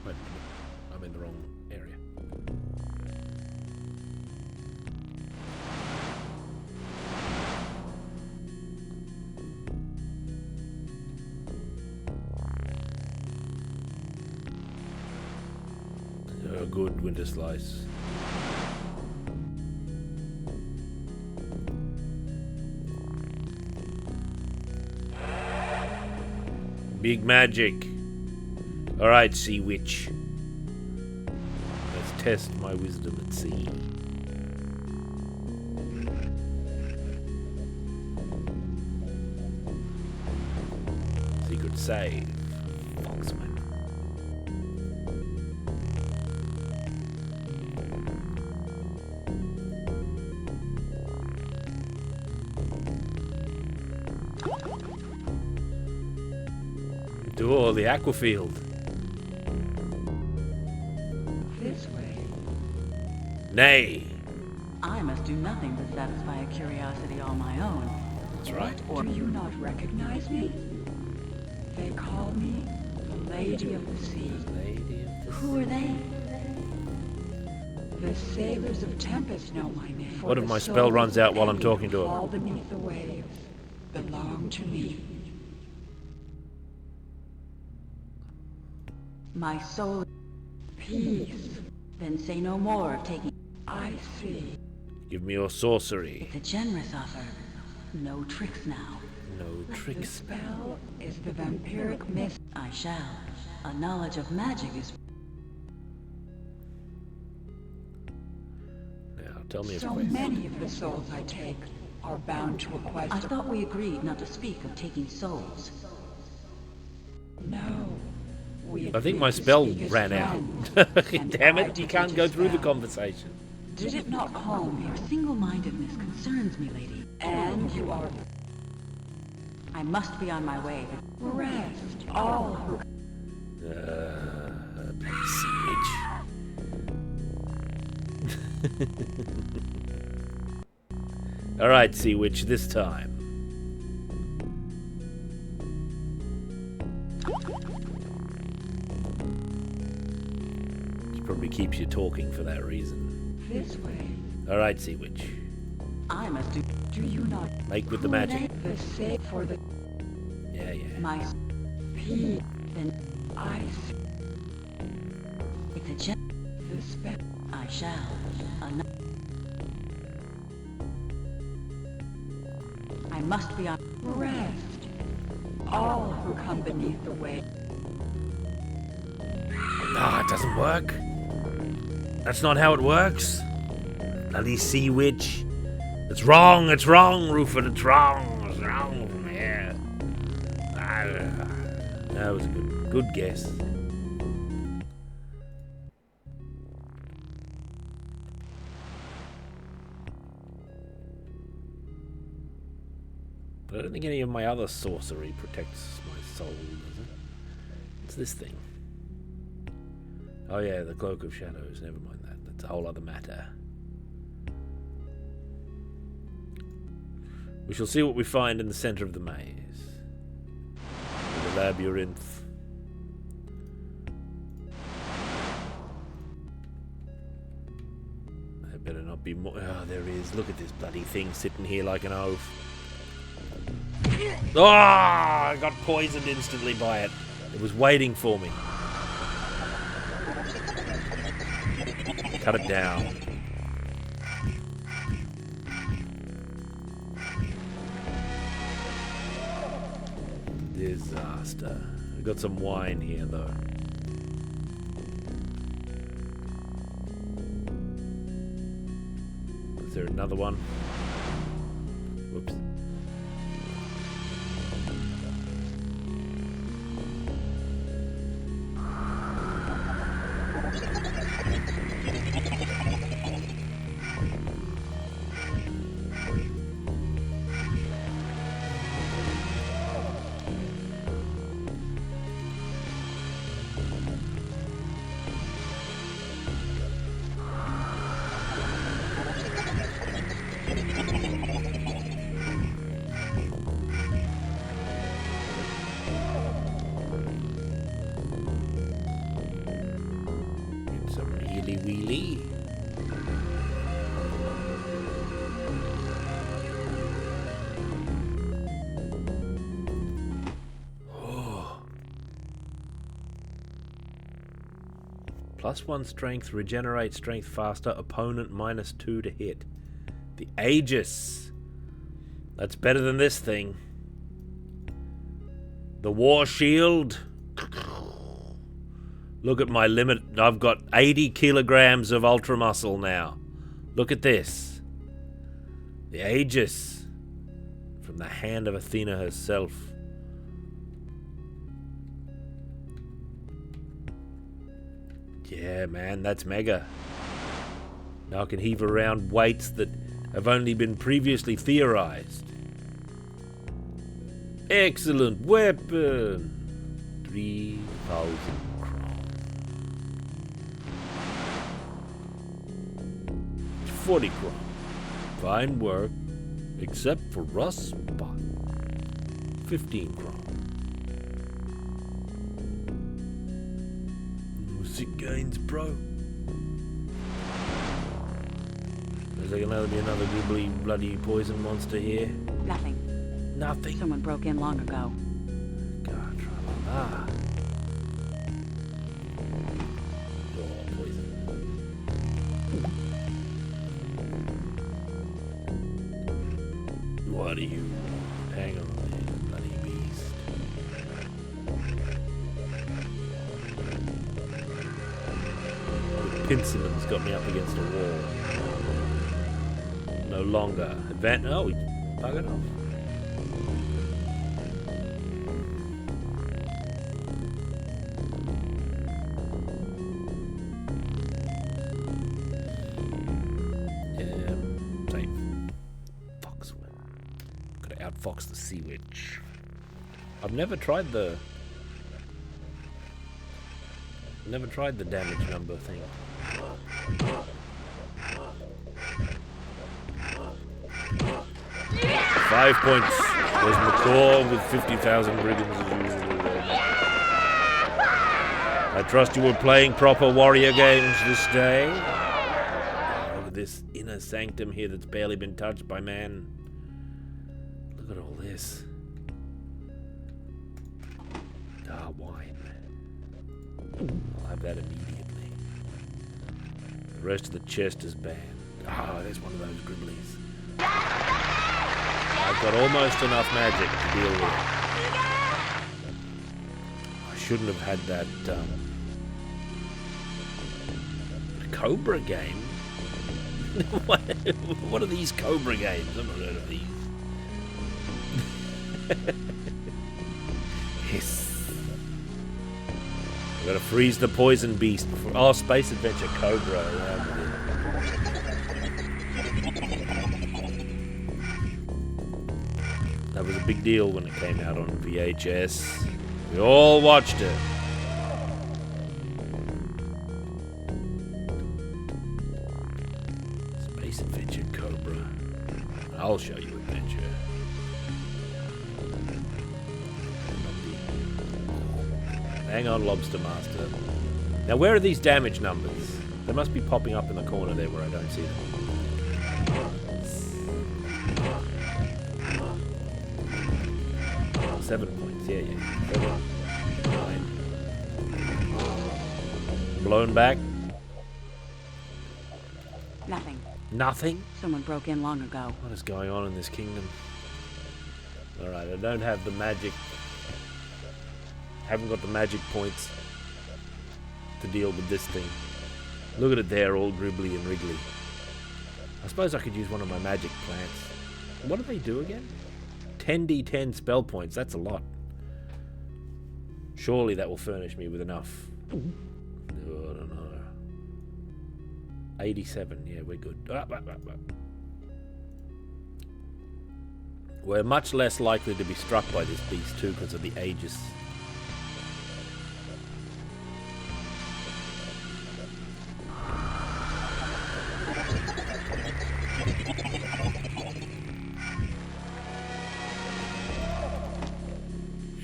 Speaker 1: Wait a minute. I'm in the wrong area. A good winter slice. Big magic. Alright, sea witch. Let's test my wisdom at sea. Secret save. Foxwen. Oh, the aquafield.
Speaker 5: This way.
Speaker 1: Nay.
Speaker 6: I must do nothing but satisfy a curiosity all my own.
Speaker 1: That's right.
Speaker 6: Or
Speaker 5: Do you not recognize me? They call me the Lady of the Sea.
Speaker 1: Lady of the
Speaker 6: who are they?
Speaker 5: The sailors of Tempest know my name.
Speaker 1: What if
Speaker 5: For
Speaker 1: my
Speaker 5: the
Speaker 1: spell
Speaker 5: souls
Speaker 1: runs
Speaker 5: of
Speaker 1: out while I'm
Speaker 5: any
Speaker 1: talking
Speaker 5: who
Speaker 1: to him?
Speaker 5: fall beneath the waves belong to me.
Speaker 6: My soul.
Speaker 5: Peace.
Speaker 6: Then say no more of taking.
Speaker 5: I see.
Speaker 1: Give me your sorcery.
Speaker 6: It's a generous offer. No tricks now.
Speaker 1: No
Speaker 5: The
Speaker 1: tricks.
Speaker 5: spell is the vampiric mist.
Speaker 6: I shall. A knowledge of magic is.
Speaker 1: Now, tell me if
Speaker 5: So many of the souls I take are bound to a quest
Speaker 6: I
Speaker 5: of...
Speaker 6: thought we agreed not to speak of taking souls.
Speaker 5: No. We
Speaker 1: I think my
Speaker 5: agreed to
Speaker 1: spell
Speaker 5: speak as
Speaker 1: ran out.
Speaker 5: friends, and
Speaker 1: Damn
Speaker 5: I
Speaker 1: it, you
Speaker 5: took
Speaker 1: can't
Speaker 5: to
Speaker 1: go through the
Speaker 5: spell.
Speaker 1: conversation.
Speaker 5: Did it not calm
Speaker 6: Your
Speaker 5: you?
Speaker 6: single-mindedness concerns me, lady.
Speaker 5: And you are...
Speaker 6: I must be on my way.
Speaker 5: Rest. All who...
Speaker 1: Bloody sewage. Alright, Sea Witch, this time. She probably keeps you talking for that reason.
Speaker 5: This way.
Speaker 1: Alright, Sea Witch.
Speaker 6: I must do
Speaker 5: Do you not...
Speaker 1: Make with the magic.
Speaker 5: The sake for the
Speaker 1: Yeah, yeah.
Speaker 6: my.
Speaker 5: peace.
Speaker 6: Then
Speaker 5: I see
Speaker 6: it's a gen.
Speaker 5: the spell.
Speaker 6: I shall. I must be on.
Speaker 5: Rest. All who come beneath the waves.
Speaker 1: Ah, it doesn't work. That's not how it works. Bloody Sea Witch. It's wrong, Rufus, it's wrong from here. That was a good guess. But I don't think any of my other sorcery protects my soul, does it? What's this thing? Oh yeah, the Cloak of Shadows. Never mind that. That's a whole other matter. We shall see what we find in the center of the maze. The labyrinth. There better not be more. Oh, there is. Look at this bloody thing sitting here like an oaf. Oh, I got poisoned instantly by it. It was waiting for me. Cut it down. Disaster. We've got some wine here, though. Is there another one? Whoops. Wheelie. Oh. +1 strength, regenerate strength faster, opponent -2 to hit. The Aegis. That's better than this thing. The War Shield. Look at my limit. I've got 80 kilograms of ultra muscle now. Look at this. The Aegis. From the hand of Athena herself. Yeah, man, that's mega. Now I can heave around weights that have only been previously theorized. Excellent weapon. 3,000. 40 kron. Fine work, except for rust spot. 15 kron. Music gains, bro. Is there gonna be another googly bloody poison monster here?
Speaker 6: Nothing.
Speaker 1: Nothing.
Speaker 6: Someone broke in long ago.
Speaker 1: God, tra-la-la. Oh, poison. What do you want? Hang on, you bloody beast. The Pincerman's got me up against a wall. No longer. Oh, we buggered off. Safe. Foxwen. Gotta outfox the sea witch. I've never tried the damage number thing. 5 points. There's McCaw with 50,000 brigands as usual. I trust you were playing proper warrior games this day. Look at this inner sanctum here that's barely been touched by man. Look at all this. Wine. I'll have that immediately. The rest of the chest is banned. There's one of those gribblies. I've got almost enough magic to deal with. I shouldn't have had that, Cobra game? What are these Cobra games? I've not heard of these. Yes. I've got to freeze the poison beast before... Oh, Space Adventure Cobra. That was a big deal when it came out on VHS. We all watched it. Space Adventure Cobra. I'll show you adventure. Hang on, Lobster Master. Now, where are these damage numbers? They must be popping up in the corner there where I don't see them. 7 points, yeah. 7, 9. Blown back.
Speaker 6: Nothing.
Speaker 1: Nothing?
Speaker 6: Someone broke in long ago.
Speaker 1: What is going on in this kingdom? Alright, I don't have the magic. Haven't got the magic points to deal with this thing. Look at it there, all gribbly and wriggly. I suppose I could use one of my magic plants. What do they do again? 10d10 spell points, that's a lot. Surely that will furnish me with enough. Oh, I don't know. 87, yeah, we're good. We're much less likely to be struck by this beast too because of the Aegis.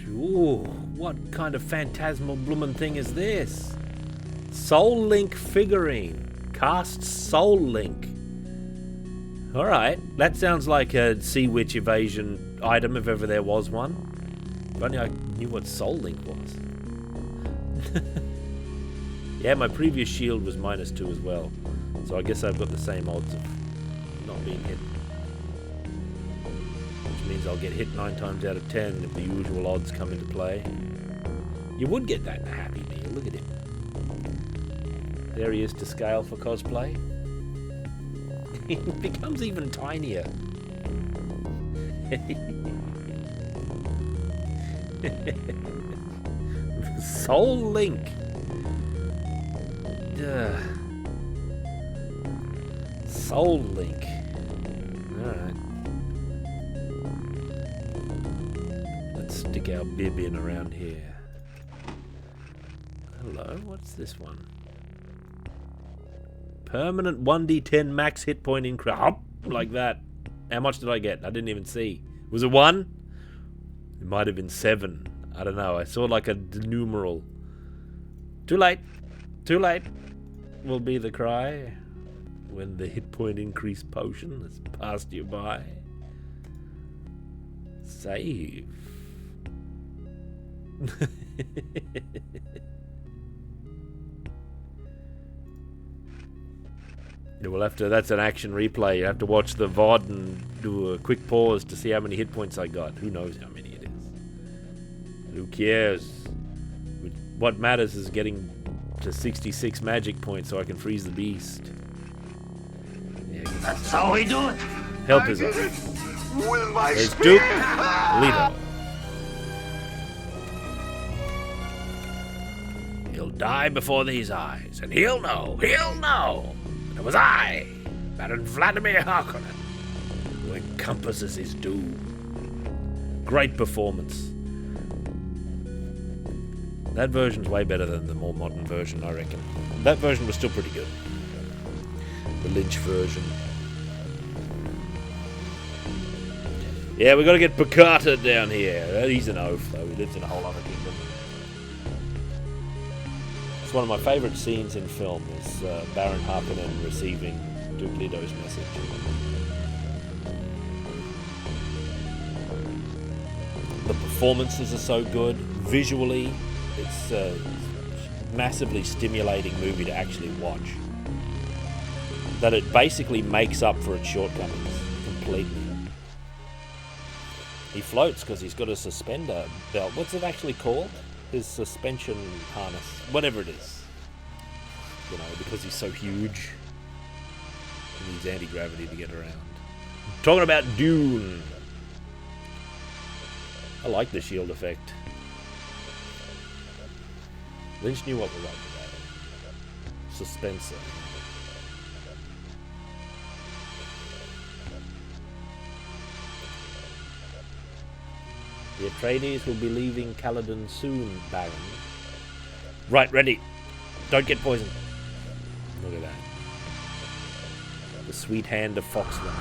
Speaker 1: Ooh, what kind of phantasmal bloomin' thing is this? Soul Link figurine. Cast Soul Link. Alright, that sounds like a Sea Witch evasion item if ever there was one. If only I knew what Soul Link was. Yeah, my previous shield was -2 as well. So I guess I've got the same odds of not being hit. Which means I'll get hit 9 times out of 10 if the usual odds come into play. You would get that in a Happy Meal, look at him. There he is to scale for cosplay. He becomes even tinier. Soul Link. Soul Link. Alright. Let's stick our bib in around here. Hello, what's this one? Permanent 1d10 max hit point increase. Like that. How much did I get? I didn't even see. Was it 1? It might have been 7. I don't know. I saw like a numeral. Too late. Too late will be the cry when the hit point increase potion has passed you by. Save. Yeah, we'll have to, that's an action replay. You have to watch the VOD and do a quick pause to see how many hit points I got. Who knows how many it is? Who cares? What matters is getting to 66 magic points so I can freeze the beast. Yeah,
Speaker 4: That's how we do it.
Speaker 1: help is up.
Speaker 4: With my
Speaker 1: There's
Speaker 4: spear.
Speaker 1: Duke, Leader. He'll die before these eyes, and he'll know. It was I, Baron Vladimir Harkonnen, who encompasses his doom. Great performance. That version's way better than the more modern version, I reckon. That version was still pretty good. The Lynch version. Yeah, we got to get Picata down here. He's an oaf, though. He lives in a whole other kingdom. It's one of my favourite scenes in film is Baron Harkonnen receiving Duke Leto's message. The performances are so good. Visually, it's a massively stimulating movie to actually watch. That it basically makes up for its shortcomings completely. He floats because he's got a suspender belt. What's it actually called? His suspension harness. Whatever it is. You know, because he's so huge. He needs anti-gravity to get around. Talking about Dune. I like the shield effect. Lynch knew what was up with that. Suspenser. The Atreides will be leaving Caladan soon, Baron. Right, ready. Don't get poisoned. Look at that. The sweet hand of Foxwen.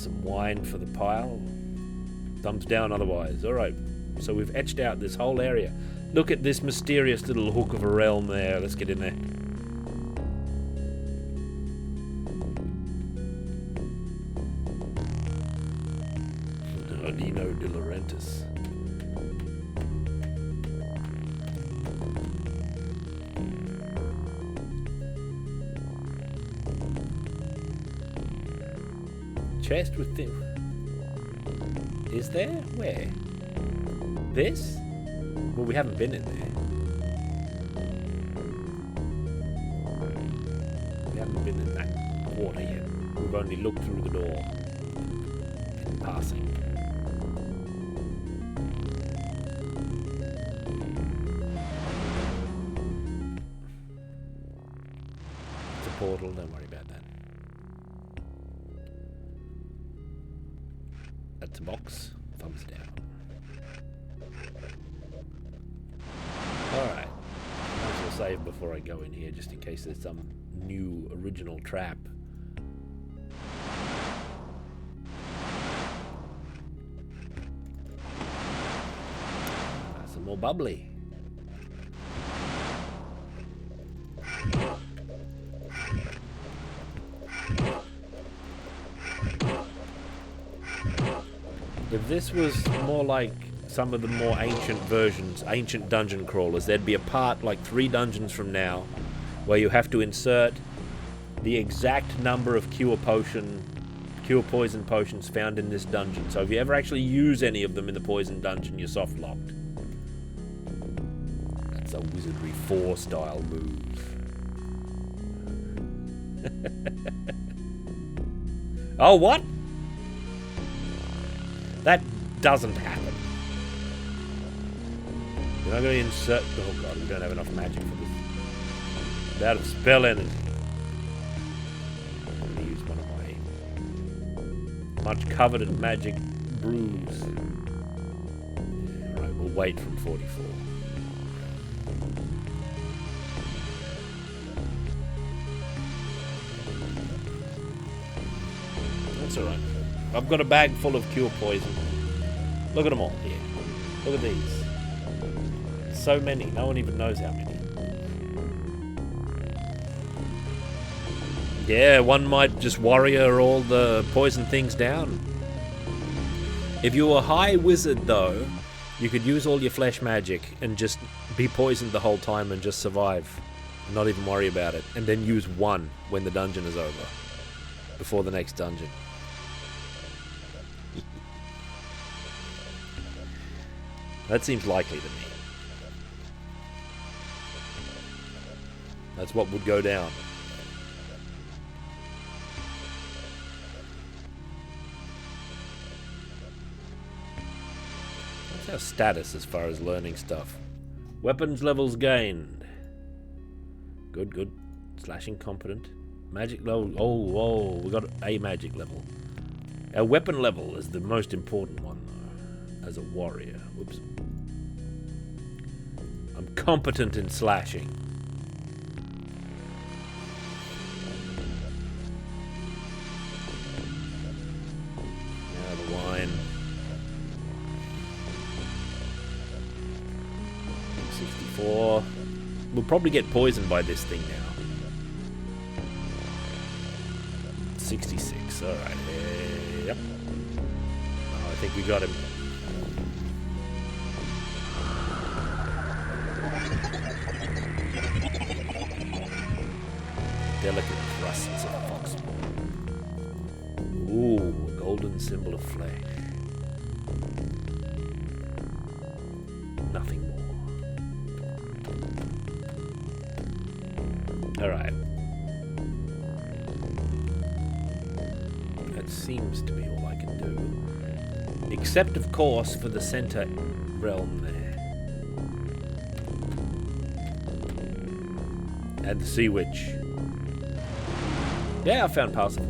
Speaker 1: Some wine for the pile. Thumbs down otherwise. Alright, so we've etched out this whole area. Look at this mysterious little hook of a realm there. Let's get in there. Dino De Laurentiis. Chest with them. Is there? Where? This? Well, we haven't been in there. We haven't been in that quarter yet. We've only looked through the door in passing. It's a portal, don't worry about that. That's a box. Thumbs down. Alright. Might as well save before I go in here, just in case there's some new original trap. Some more bubbly. If this was more like some of the more ancient versions, ancient dungeon crawlers, there'd be a part like 3 dungeons from now where you have to insert the exact number of cure poison potions found in this dungeon. So if you ever actually use any of them in the poison dungeon, you're soft locked. That's a Wizardry 4 style move. Oh, what? That doesn't happen. We're not going to insert... Oh god, we don't have enough magic for this. Out of spell energy. I'm going to use one of my much coveted magic brews. Alright, we'll wait from 44. That's alright. I've got a bag full of cure poison. Look at them all here. Look at these. So many. No one even knows how many. Yeah, one might just warrior all the poison things down. If you were a high wizard, though, you could use all your flesh magic and just be poisoned the whole time and just survive. Not even worry about it. And then use one when the dungeon is over. Before the next dungeon. That seems likely to me. That's what would go down. What's our status as far as learning stuff? Weapons levels gained. Good, good. Slashing competent. Magic level. Oh, whoa. We got a magic level. Our weapon level is the most important one, though. As a warrior. Whoops. I'm competent in slashing. Now the wine. 64. We'll probably get poisoned by this thing now. 66. Alright. Yep. Oh, I think we got him. Delicate thrusts of Foxwen. Ooh, a golden symbol of flesh. Nothing more. Alright. That seems to be all I can do. Except, of course, for the center realm there. And the Sea Witch. Yeah, I found Parsifal.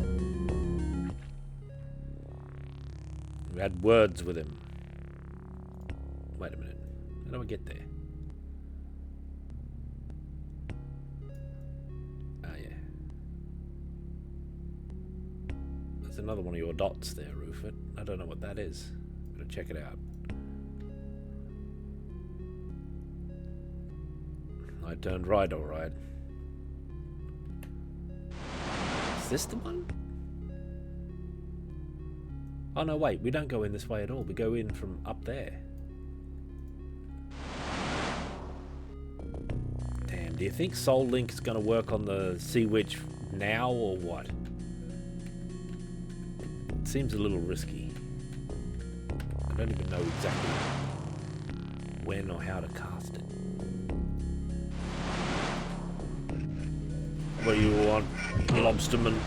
Speaker 1: We had words with him. Wait a minute. How do I get there? Ah, yeah. There's another one of your dots there, Rufus. I don't know what that is. I'm gonna check it out. I turned right, alright. Is this the one? Oh no, wait, we don't go in this way at all. We go in from up there. Damn, do you think Soul Link is going to work on the Sea Witch now or what? It seems a little risky. I don't even know exactly when or how to cast it. What do you want, Lobsterman?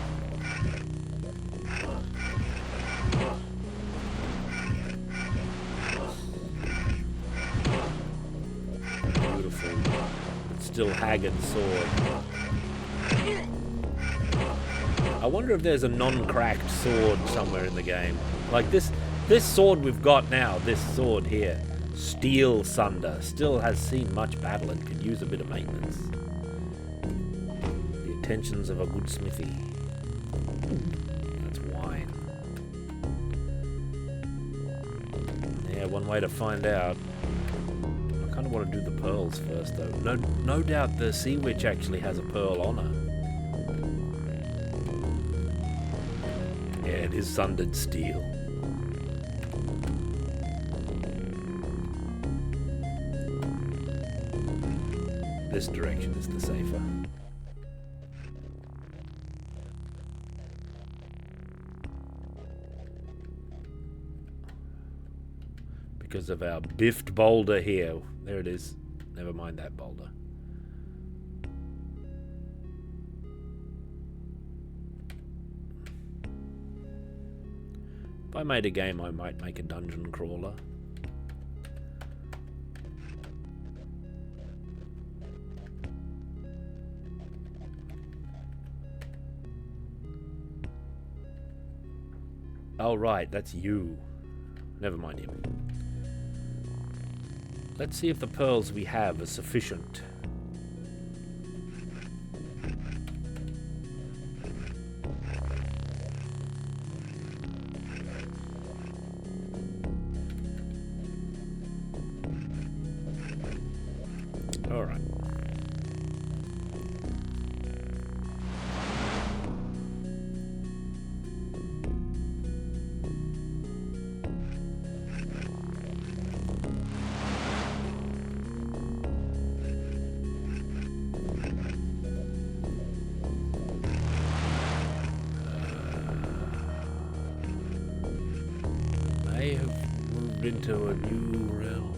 Speaker 1: Beautiful, but still haggard sword. I wonder if there's a non-cracked sword somewhere in the game. Like this sword we've got now, this sword here, Steel Sunder, still has seen much battle and could use a bit of maintenance. Intentions of a good smithy. That's wine. Yeah, one way to find out. I kind of want to do the pearls first, though. No doubt the Sea Witch actually has a pearl on her. Yeah, it is sundered steel. This direction is the safer. Because of our biffed boulder here. There it is. Never mind that boulder. If I made a game, I might make a dungeon crawler. Oh right, that's you. Never mind him. Let's see if the pearls we have are sufficient. All right. May have moved into a new realm.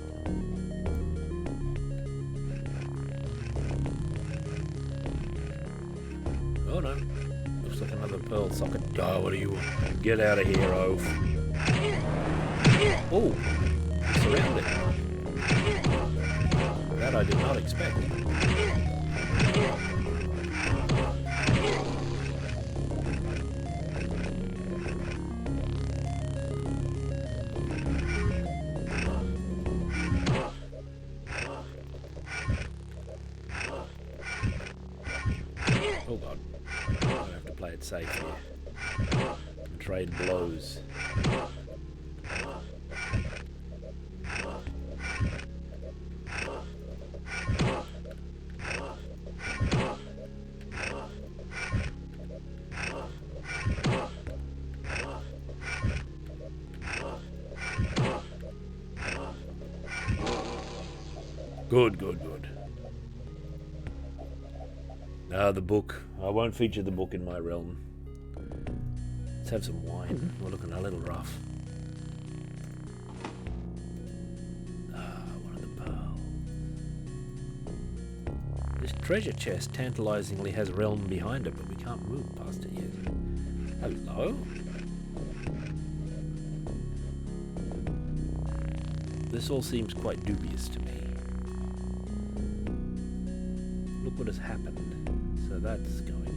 Speaker 1: Oh no. Looks like another pearl socket. Oh, what do you want? Get out of here, oaf. Oh, surrounded. That I did not expect. Oh god. I have to play it safe here. And trade blows. Good, good, good. The book. I won't feature the book in my realm. Let's have some wine. We're looking a little rough. One of the pearls. This treasure chest tantalizingly has realm behind it, but we can't move past it yet. Hello? This all seems quite dubious to me. Look what has happened. So that's going on.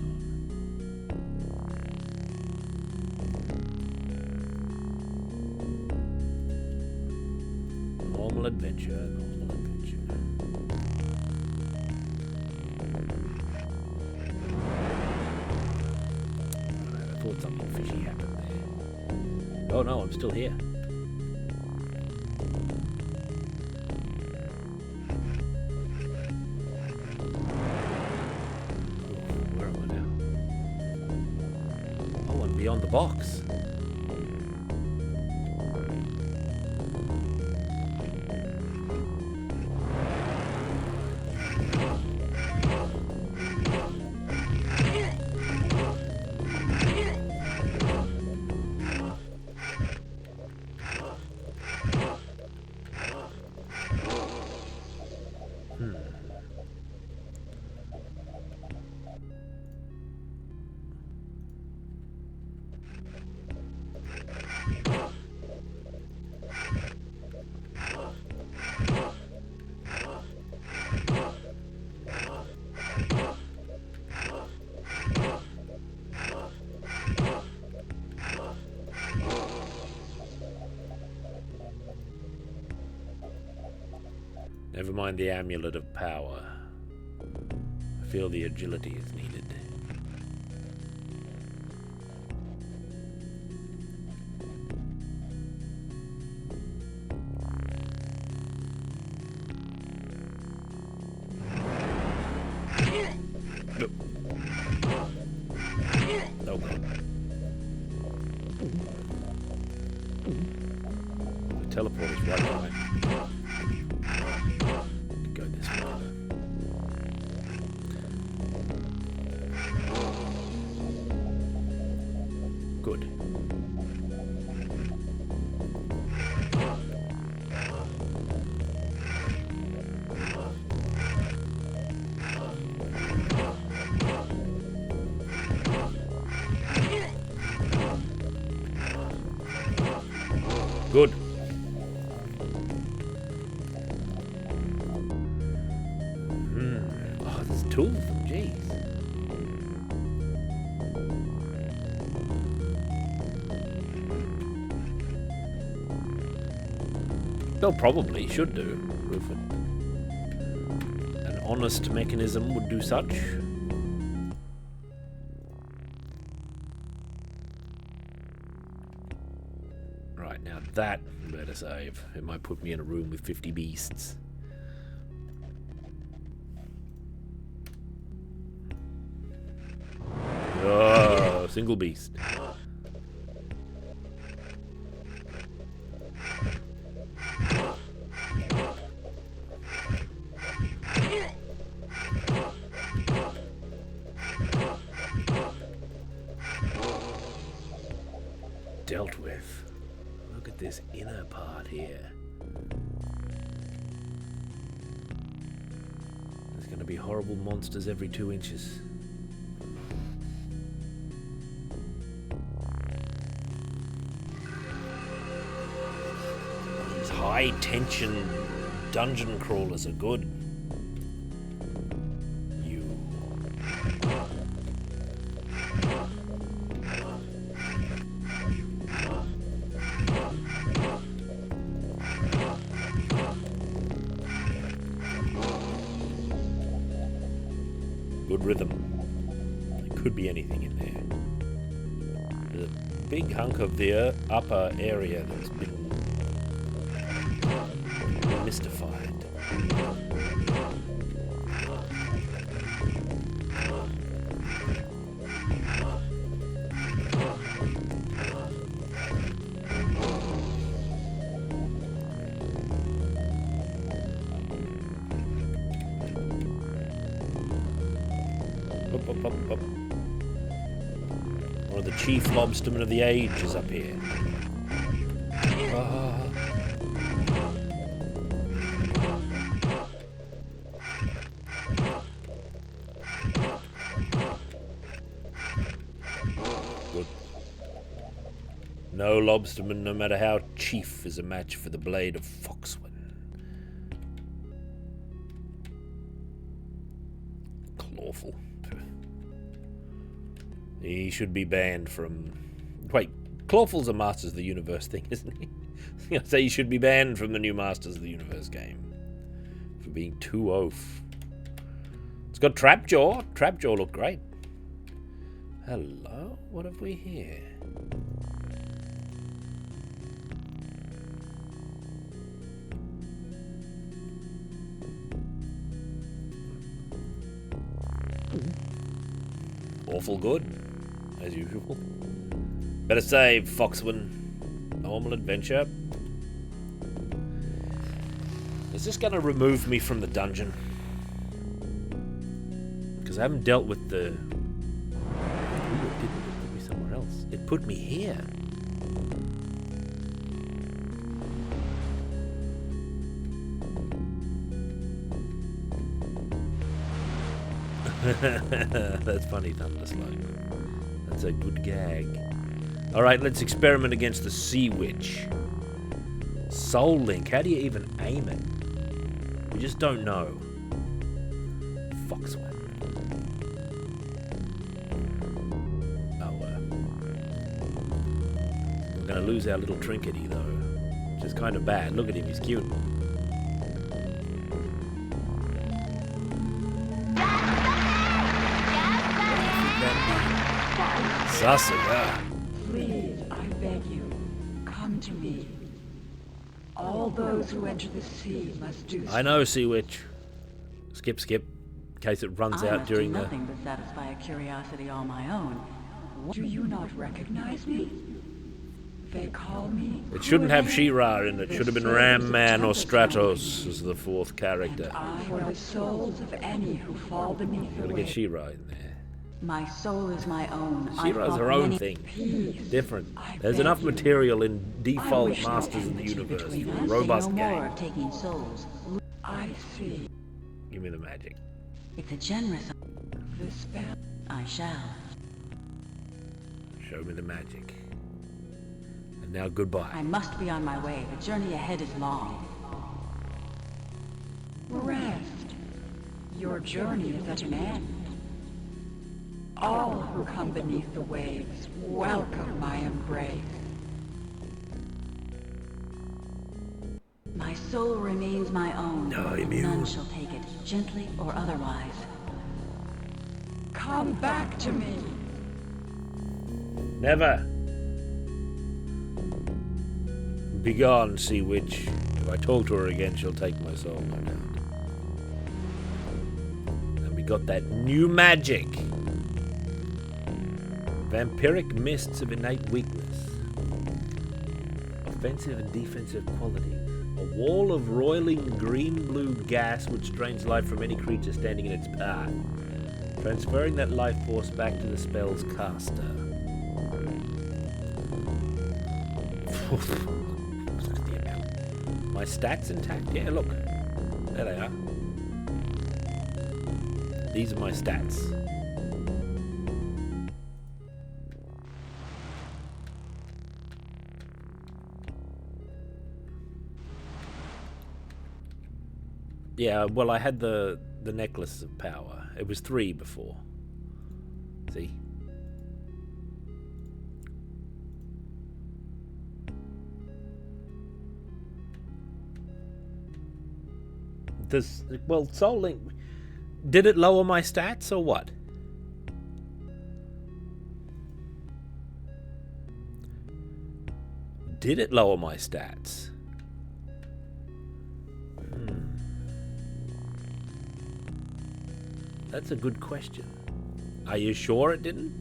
Speaker 1: Normal adventure, normal adventure. I thought something fishy happened there. Oh no, I'm still here. Where am I now? Oh, I'm beyond the box. Never mind the amulet of power. I feel the agility is needed. Nope. Oh god. The teleport is right behind me. Go this way though. Good. Good. Oh, there's two of them, jeez. They'll probably should do, Rufus. An honest mechanism would do such. Right, now that better save. It might put me in a room with 50 beasts. Oh, single beast. Dealt with. Look at this inner part here. There's going to be horrible monsters every 2 inches. These high tension dungeon crawlers are good. Good rhythm. There could be anything in there. There's a big hunk of the upper area that's been mystified. Up. One of the chief lobstermen of the age is up here. Good. No lobsterman, no matter how chief, is a match for the blade of Foxwen. Clawful. He should be banned from... Wait, Clawful's a Masters of the Universe thing, isn't he? I was going to say he should be banned from the new Masters of the Universe game. For being too oaf. It's got Trapjaw. Trapjaw looked great. Hello? What have we here? Awful good, as usual. Better save, Foxwen. Normal adventure. Is this going to remove me from the dungeon? Because I haven't dealt with the... Ooh, it didn't. It put me somewhere else. It put me here. That's funny, Thunderslug. That's a good gag. Alright, let's experiment against the Sea Witch. Soul Link, how do you even aim it? We just don't know. Foxwen. Oh, we're gonna lose our little trinkety though, which is kind of bad. Look at him, he's cute. Sasaga.
Speaker 5: Please, I beg you, come to me. All those who enter the sea must do so.
Speaker 1: I know, Sea Witch. Skip, skip. In case it runs
Speaker 6: I
Speaker 1: out
Speaker 6: must
Speaker 1: during
Speaker 6: do
Speaker 1: the...
Speaker 6: nothing but satisfy a curiosity all my own.
Speaker 5: Do you not recognize me? They call me...
Speaker 1: It shouldn't have
Speaker 5: Kuei.
Speaker 1: She-Ra in it. Should have been
Speaker 5: The
Speaker 1: Ram
Speaker 5: souls of
Speaker 1: Man or
Speaker 5: Tempest
Speaker 1: Stratos
Speaker 5: know
Speaker 1: as the fourth character.
Speaker 5: I for the souls of any who fall beneath the
Speaker 1: Gotta get
Speaker 5: weight.
Speaker 1: She-Ra in there.
Speaker 6: My soul is my own. I
Speaker 1: She-Ra's
Speaker 6: fought
Speaker 1: her own
Speaker 6: many-
Speaker 1: thing.
Speaker 5: Peace.
Speaker 1: Different.
Speaker 5: I
Speaker 1: There's
Speaker 5: beg
Speaker 1: enough
Speaker 5: you.
Speaker 1: material in
Speaker 5: I
Speaker 1: default
Speaker 5: wish no
Speaker 1: Masters of the
Speaker 5: enmity
Speaker 1: Universe
Speaker 5: between
Speaker 1: for a
Speaker 5: us.
Speaker 6: Say
Speaker 1: robust
Speaker 6: no more
Speaker 1: game.
Speaker 6: of taking souls.
Speaker 5: I see.
Speaker 1: Give me the magic.
Speaker 6: It's a generous.
Speaker 5: The spell.
Speaker 6: I shall.
Speaker 1: Show me the magic. And now goodbye.
Speaker 6: I must be on my way. The journey ahead is long.
Speaker 5: Rest. Your journey is at an end. All who come beneath the waves welcome my embrace.
Speaker 6: My soul remains my own.
Speaker 1: No,
Speaker 6: and
Speaker 1: immune.
Speaker 6: none shall take it, gently or otherwise.
Speaker 5: Come back to me.
Speaker 1: Never. Begone, Sea Witch. If I talk to her again, she'll take my soul, no doubt. And we got that new magic. Vampiric mists of innate weakness. Offensive and defensive qualities. A wall of roiling green-blue gas which drains life from any creature standing in its path. Transferring that life force back to the spell's caster. Look at the amount. My stats intact? Yeah, look. There they are. These are my stats. Yeah, well, I had the necklace of power. It was 3 before. See? This, well, Soul Link, did it lower my stats or what? Did it lower my stats? That's a good question. Are you sure it didn't?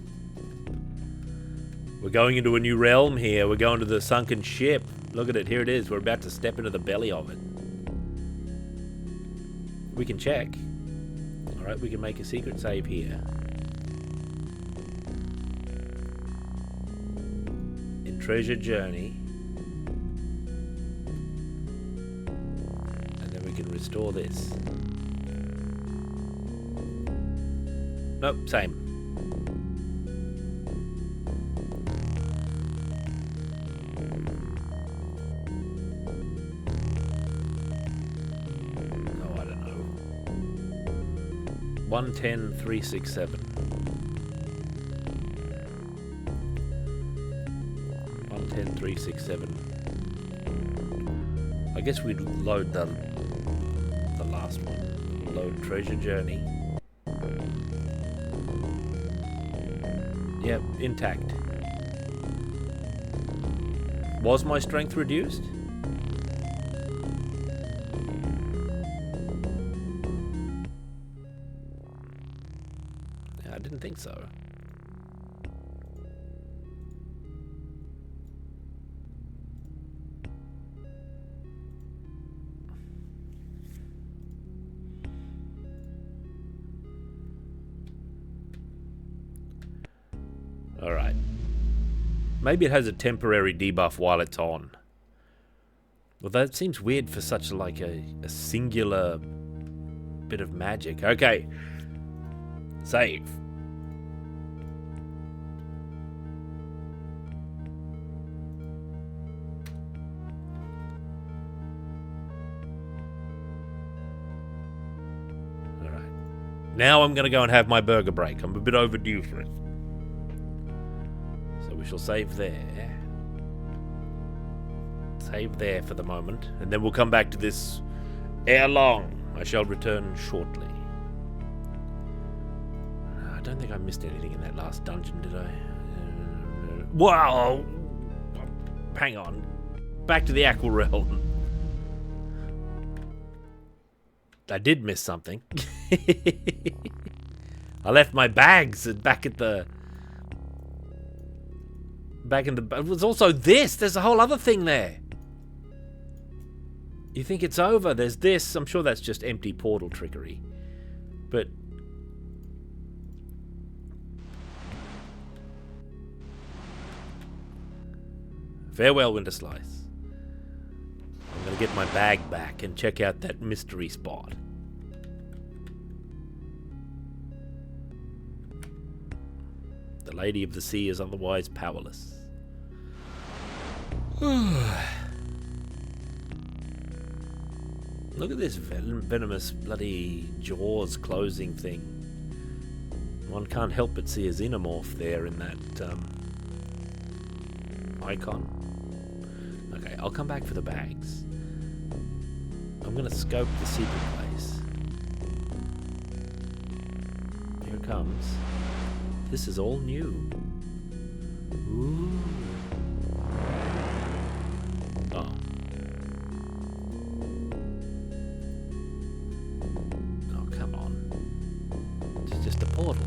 Speaker 1: We're going into a new realm here. We're going to the sunken ship. Look at it. Here it is. We're about to step into the belly of it. We can check. Alright, we can make a secret save here. In Treasure Journey. And then we can restore this. Nope, same. Oh, I don't know. 110367. 110367. I guess we'd load the last one. Load Treasure Journey. Yep, intact. Was my strength reduced? Yeah, I didn't think so. Maybe it has a temporary debuff while it's on. Well, that seems weird for such like a singular bit of magic. Okay. Save. Alright. Now I'm going to go and have my burger break. I'm a bit overdue for it. So we shall save there. Save there for the moment. And then we'll come back to this ere long. I shall return shortly. I don't think I missed anything in that last dungeon, did I? Wow! Hang on. Back to the Aqua Realm. I did miss something. I left my bags back at the... Back in the... It was also this! There's a whole other thing there! You think it's over, there's this. I'm sure that's just empty portal trickery. But... Farewell, Winter Slice. I'm gonna get my bag back and check out that mystery spot. The Lady of the Sea is otherwise powerless. Look at this venomous bloody jaws closing thing. One can't help but see a xenomorph there in that icon. Okay, I'll come back for the bags. I'm gonna scope the secret place. Here it comes. This is all new. Ooh. Oh. Oh, come on. It's just a portal.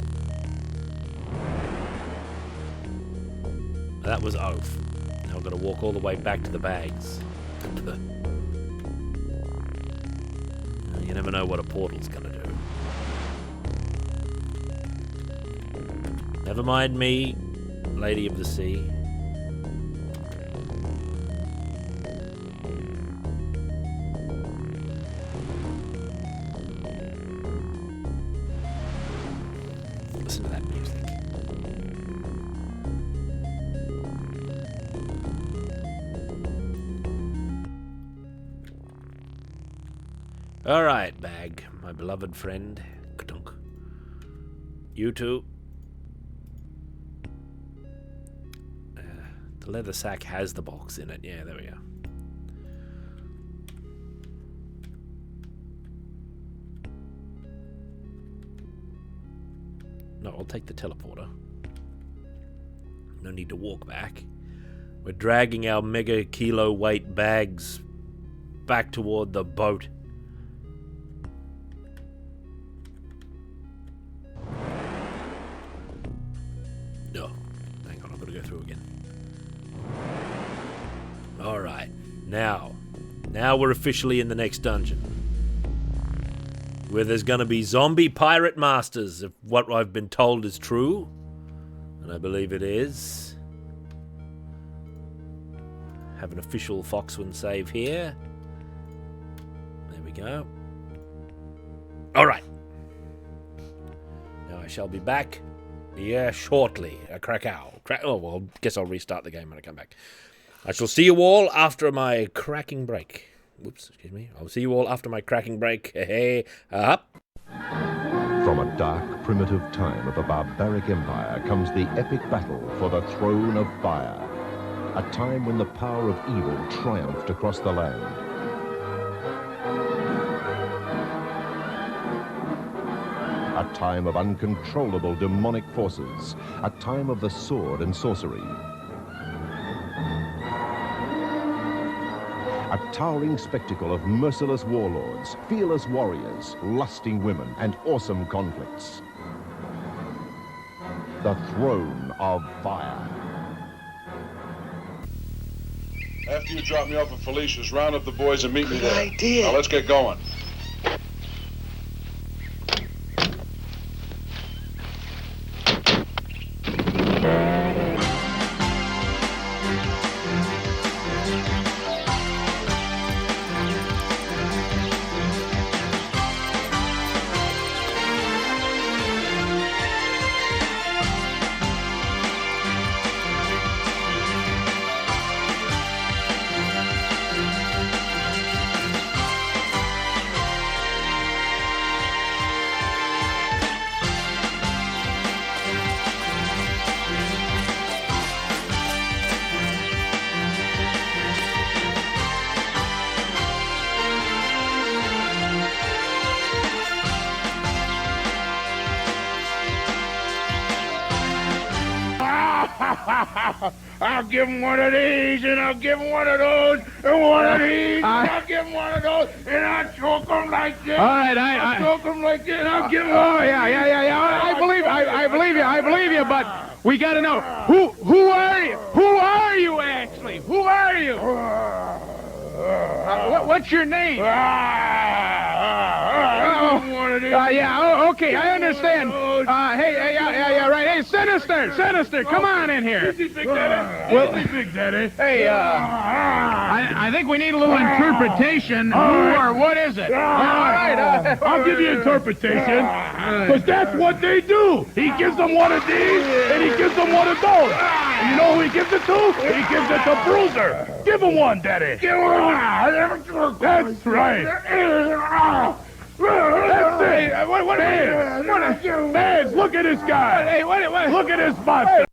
Speaker 1: That was oath. Now I've got to walk all the way back to the bags. You never know what a portal's gonna do. Never mind me, Lady of the Sea. Listen to that music. All right, bag, my beloved friend. Ka-dunk. You too. The leather sack has the box in it. Yeah, there we go. No, I'll take the teleporter. No need to walk back. We're dragging our mega kilo weight bags back toward the boat. No. Hang on, I've got to go through again. Alright. Now we're officially in the next dungeon. Where there's gonna be zombie pirate masters, if what I've been told is true. And I believe it is. Have an official Foxwen save here. There we go. Alright. Now I shall be back. Yeah, shortly. A Krakow. Oh, well, guess I'll restart the game when I come back. I shall see you all after my cracking break. Whoops, excuse me. I'll see you all after my cracking break. Hey, up.
Speaker 8: From a dark, primitive time of a barbaric empire comes the epic battle for the throne of fire. A time when the power of evil triumphed across the land. A time of uncontrollable demonic forces. A time of the sword and sorcery. A towering spectacle of merciless warlords, fearless warriors, lusting women, and awesome conflicts. The Throne of Fire.
Speaker 9: After you drop me off at Felicia's, round up the boys and meet me there.
Speaker 4: Good idea.
Speaker 9: Now let's get going.
Speaker 10: I'll give him one of these, and I'll give him one of those, and one of these, and I'll give him one of those, and I'll choke him like this.
Speaker 11: All right,
Speaker 10: I'll choke him like this, and I'll give him.
Speaker 11: Oh yeah. I believe you. But we got to know who are you? Who are you actually? Who are you? What's your name? Okay, I understand. Right. Hey, Sinister, come on in here.
Speaker 10: Easy, Big Daddy.
Speaker 11: Well,
Speaker 10: Easy, Big Daddy.
Speaker 11: Hey, I think we need a little interpretation. Who or what is it? All right.
Speaker 10: I'll give you interpretation, because that's what they do. He gives them one of these, and he gives them one of those. And you know who he gives it to? He gives it to Bruiser. Give him one, Daddy. Give him one. That's right. That's it. Vance, look at this guy.
Speaker 11: Hey, what?
Speaker 10: Look at this monster.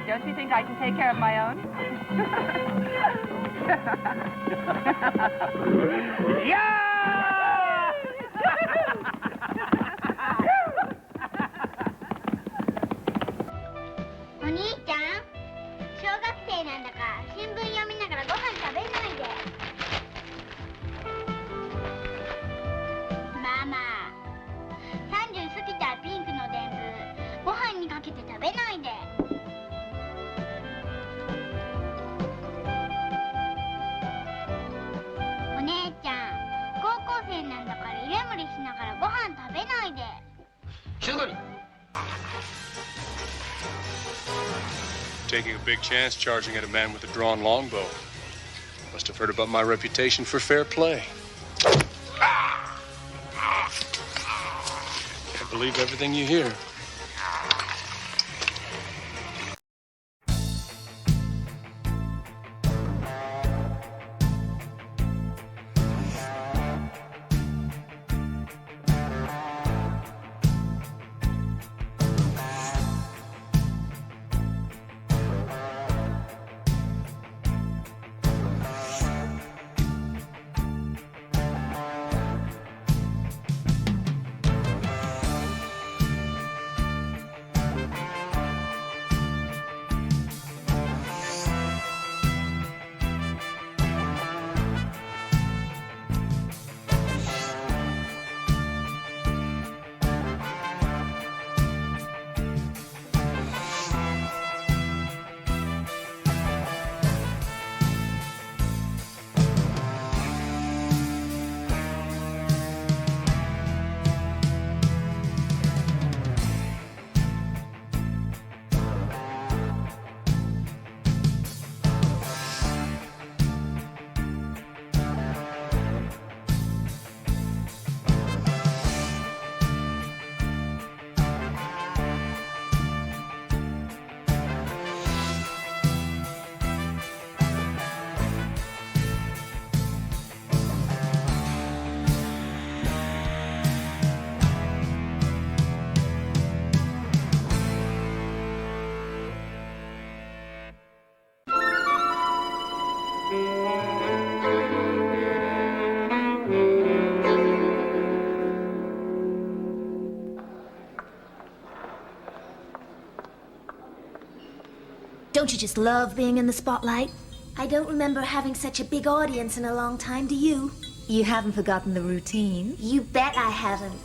Speaker 12: Don't you think I can take care of my own?
Speaker 11: Yeah!
Speaker 13: お兄ちゃん、小学生なんだから新聞読みながらご飯食べないで。ママ、30過ぎたピンクのでんぶご飯にかけて食べないで。お姉ちゃん、高校生なんだから居眠りしながらご飯食べないで。
Speaker 14: 静かに。
Speaker 15: Taking a big chance charging at a man with a drawn longbow. Must have heard about my reputation for fair play. Can't believe everything you hear.
Speaker 12: Don't you just love being in the spotlight? I don't remember having such a big audience in a long time, do you?
Speaker 14: You haven't forgotten the routine?
Speaker 12: You bet I haven't.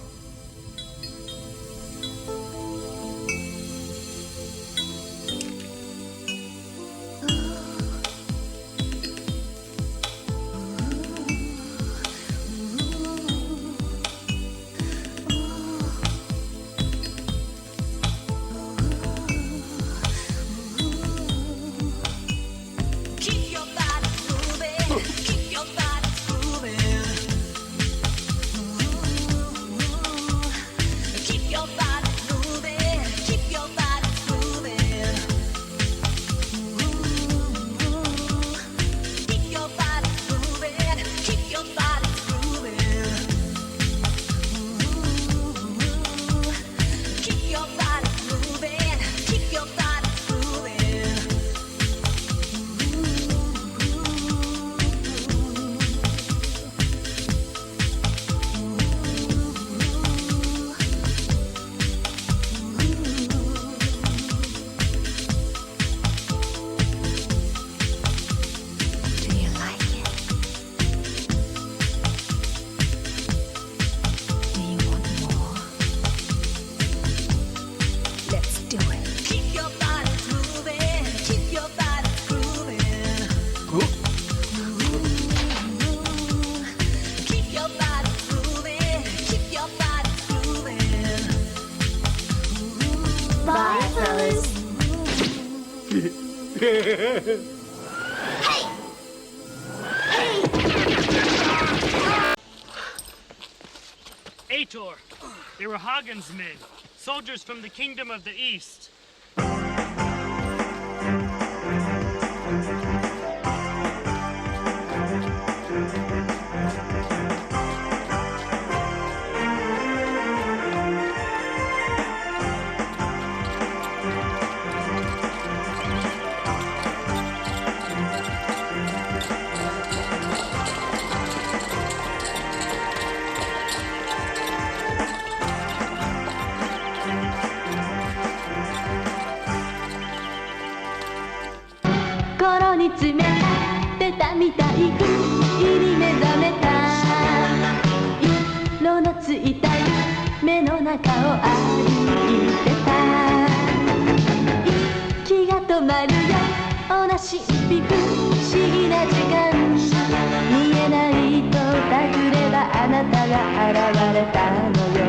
Speaker 3: Ator, they were Hagen's men, soldiers from the Kingdom of the East.
Speaker 16: 詰めてたみたい不意に目覚めた色のついた夢の中を歩いてた息が止まるような神秘不思議な時間見えないと尋ねばあなたが現れたのよ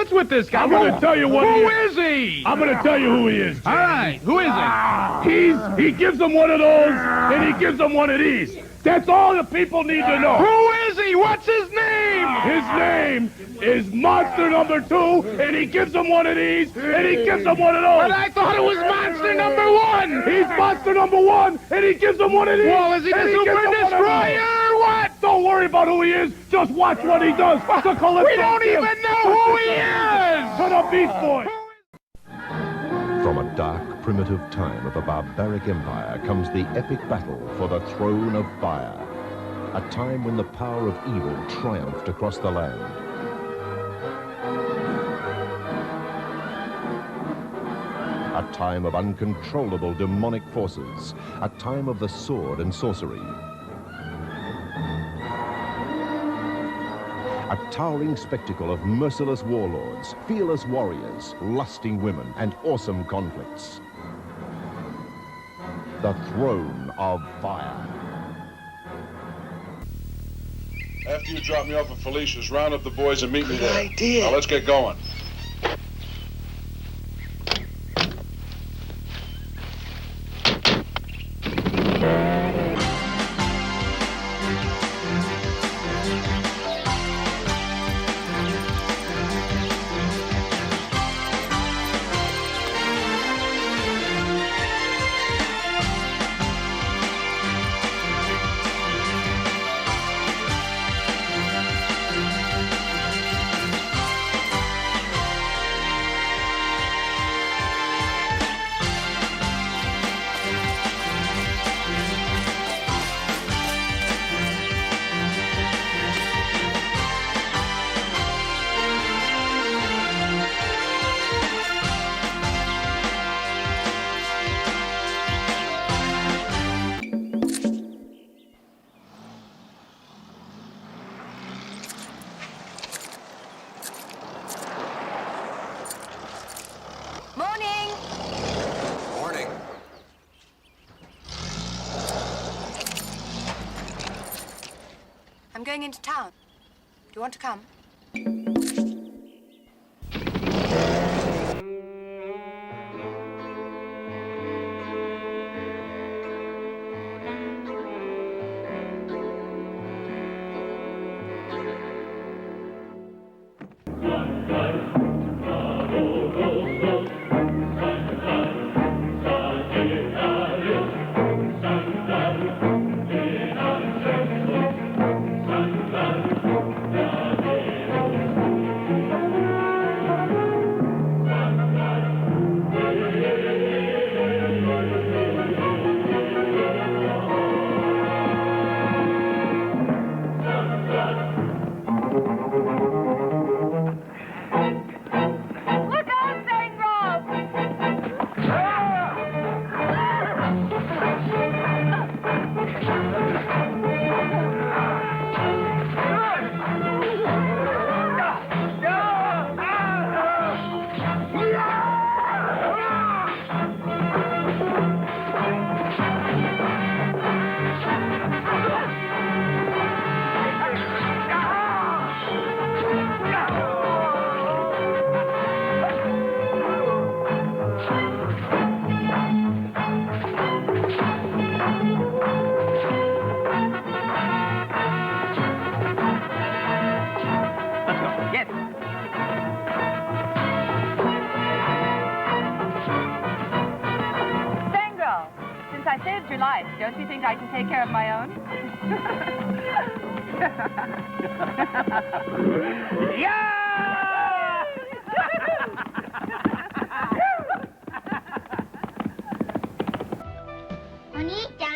Speaker 11: What's with this guy? I'm going to tell you what
Speaker 10: Who is he?
Speaker 11: I'm going to tell you who he is. Jay.
Speaker 10: All right, who is
Speaker 11: He gives them one of those, and he gives them one of these. That's all the people need to know.
Speaker 10: Who is he? What's his name?
Speaker 11: His name is Monster Number 2, and he gives them one of these, and he gives them one of those.
Speaker 10: But I thought it was Monster Number 1.
Speaker 11: He's Monster Number 1, and he gives them one of these.
Speaker 10: Well, is he the
Speaker 11: and
Speaker 10: Super Destroyer or what?
Speaker 11: Don't worry about who he is. Just watch what he does. The Calypso
Speaker 10: We don't even know who he is.
Speaker 11: To the Beast Boy.
Speaker 8: From a dark, primitive time of a barbaric empire comes the epic battle for the throne of fire. A time when the power of evil triumphed across the land. A time of uncontrollable demonic forces. A time of the sword and sorcery. A towering spectacle of merciless warlords, fearless warriors, lusting women, and awesome conflicts. The Throne of Fire.
Speaker 9: After you drop me off at Felicia's, round up the boys and meet me there.
Speaker 4: Good idea.
Speaker 9: Now let's get going.
Speaker 17: I'm going into town. Do you want to come?
Speaker 18: I saved your life. Don't you think I can take care of my own?
Speaker 11: Yeah!
Speaker 13: お兄ちゃん、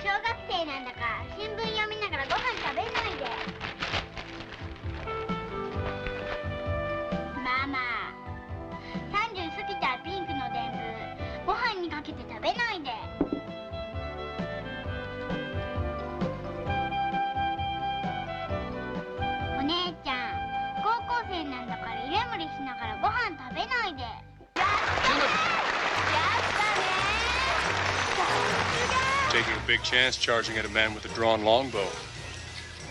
Speaker 13: 小学生なんだから新聞読みながらご飯食べないで。ママ、30過ぎたピンクのでんぶ、ご飯にかけて食べないで。お姉ちゃん、高校生なんだから居眠りしながらご飯食べないで。
Speaker 15: Taking a big chance charging at a man with a drawn longbow.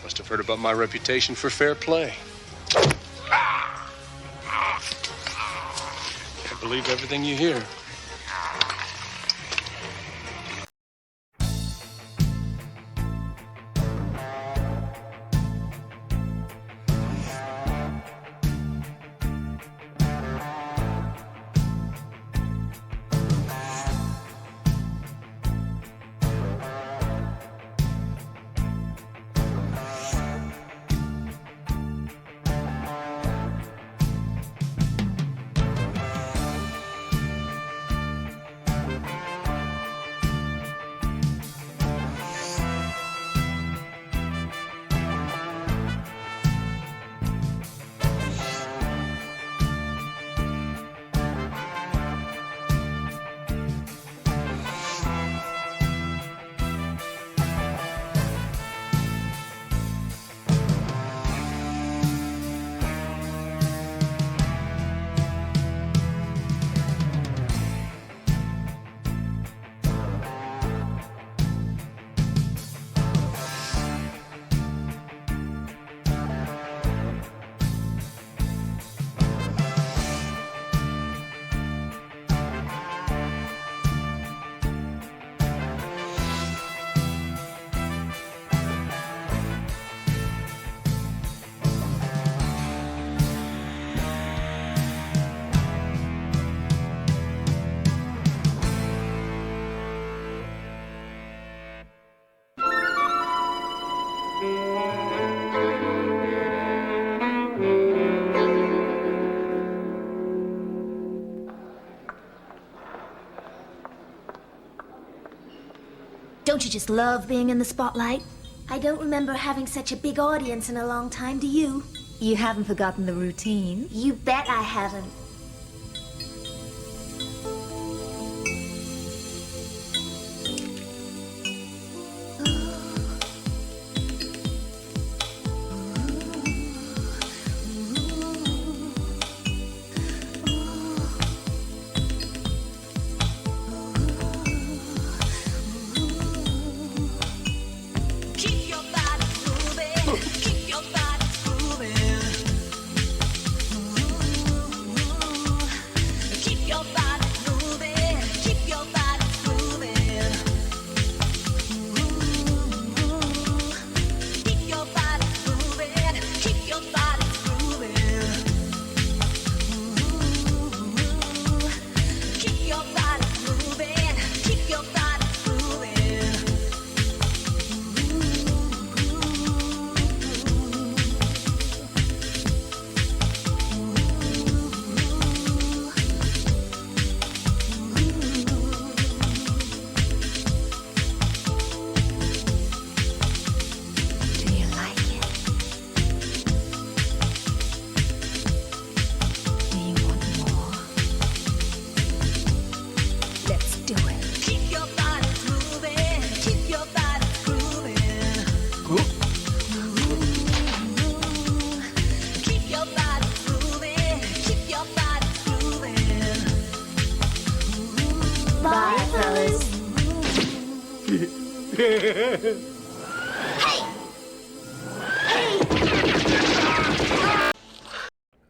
Speaker 15: Must have heard about my reputation for fair play. Can't believe everything you hear.
Speaker 12: Don't you just love being in the spotlight? I don't remember having such a big audience in a long time, do you?
Speaker 14: You haven't forgotten the routine?
Speaker 12: You bet I haven't.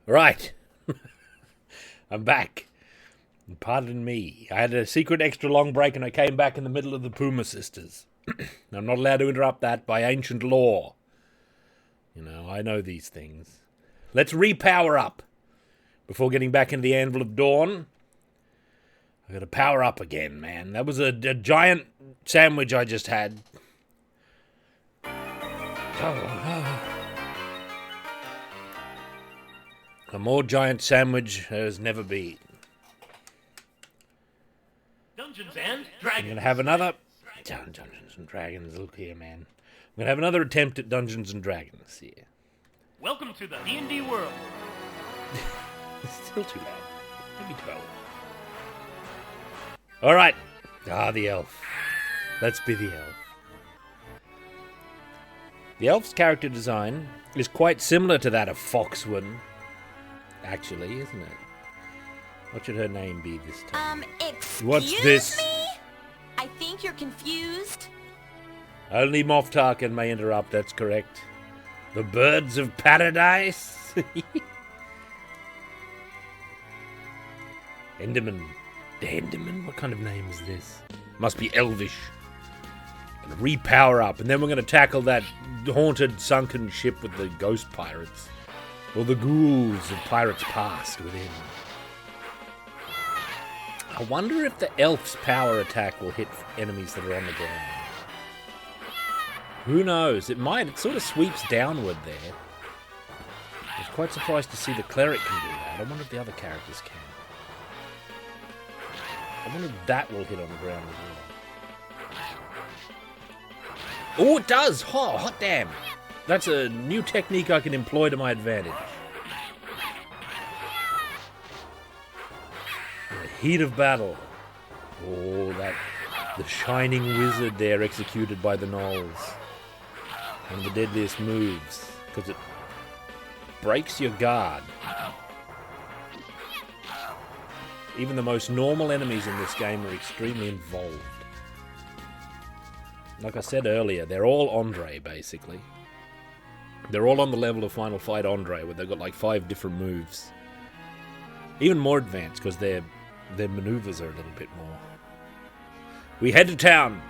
Speaker 1: Right. I'm back. Pardon me. I had a secret extra long break and I came back in the middle of the Puma Sisters. I'm not allowed to interrupt that by ancient law. You know, I know these things. Let's repower up. Before getting back into the Anvil of Dawn, I gotta power up again, man. That was a giant sandwich I just had. A more giant sandwich there's never been.
Speaker 4: Dungeons and Dragons.
Speaker 1: I'm gonna have another Dungeons and Dragons. Look here, man. I'm gonna have another attempt at Dungeons and Dragons here.
Speaker 4: Welcome to the D&D world.
Speaker 1: It's still too loud. Maybe 12. All right. The elf. Let's be the elf. The elf's character design is quite similar to that of Foxwen, actually, isn't it? What should her name be this time? What's this?
Speaker 19: Me? I think you're confused.
Speaker 1: Only Moff Tarkin may interrupt, that's correct. The birds of paradise? Enderman. Enderman? What kind of name is this? Must be elvish. Gonna repower up, and then we're gonna tackle that haunted sunken ship with the ghost pirates. Or the ghouls of pirates past within. I wonder if the elf's power attack will hit enemies that are on the ground. Who knows? It might. It sort of sweeps downward there. I was quite surprised to see the cleric can do that. I wonder if the other characters can. I wonder if that will hit on the ground as well. Oh, it does! Oh, hot damn! That's a new technique I can employ to my advantage. In the heat of battle. Oh, the shining wizard there executed by the gnolls. One of the deadliest moves, because it breaks your guard. Even the most normal enemies in this game are extremely involved. Like I said earlier, they're all Andre, basically. They're all on the level of Final Fight Andre, where they've got like 5 different moves. Even more advanced, because their maneuvers are a little bit more. We head to town.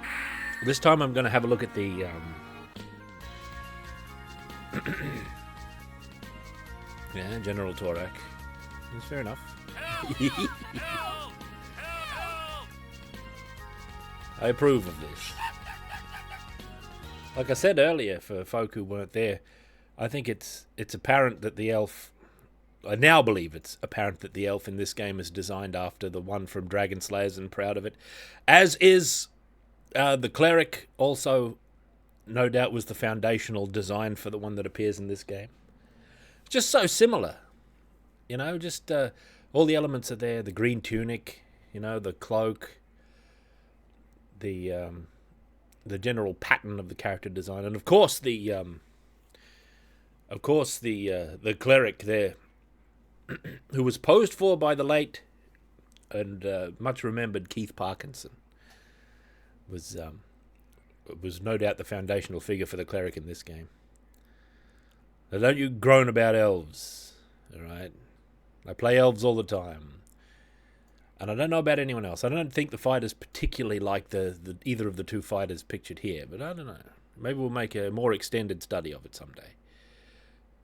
Speaker 1: This time I'm going to have a look at the... yeah, General Torak. That's fair enough. I approve of this. Like I said earlier, for folk who weren't there, I think it's apparent that the elf... I now believe it's apparent that the elf in this game is designed after the one from Dragon Slayers, and proud of it. As is the cleric, also no doubt was the foundational design for the one that appears in this game. Just so similar. You know, just all the elements are there. The green tunic, you know, the cloak, the general pattern of the character design, and of course the cleric there, who was posed for by the late and much remembered Keith Parkinson, was no doubt the foundational figure for the cleric in this game. Now, don't you groan about elves, all right? I play elves all the time, and I don't know about anyone else. I don't think the fighters particularly like the either of the two fighters pictured here, but I don't know. Maybe we'll make a more extended study of it someday.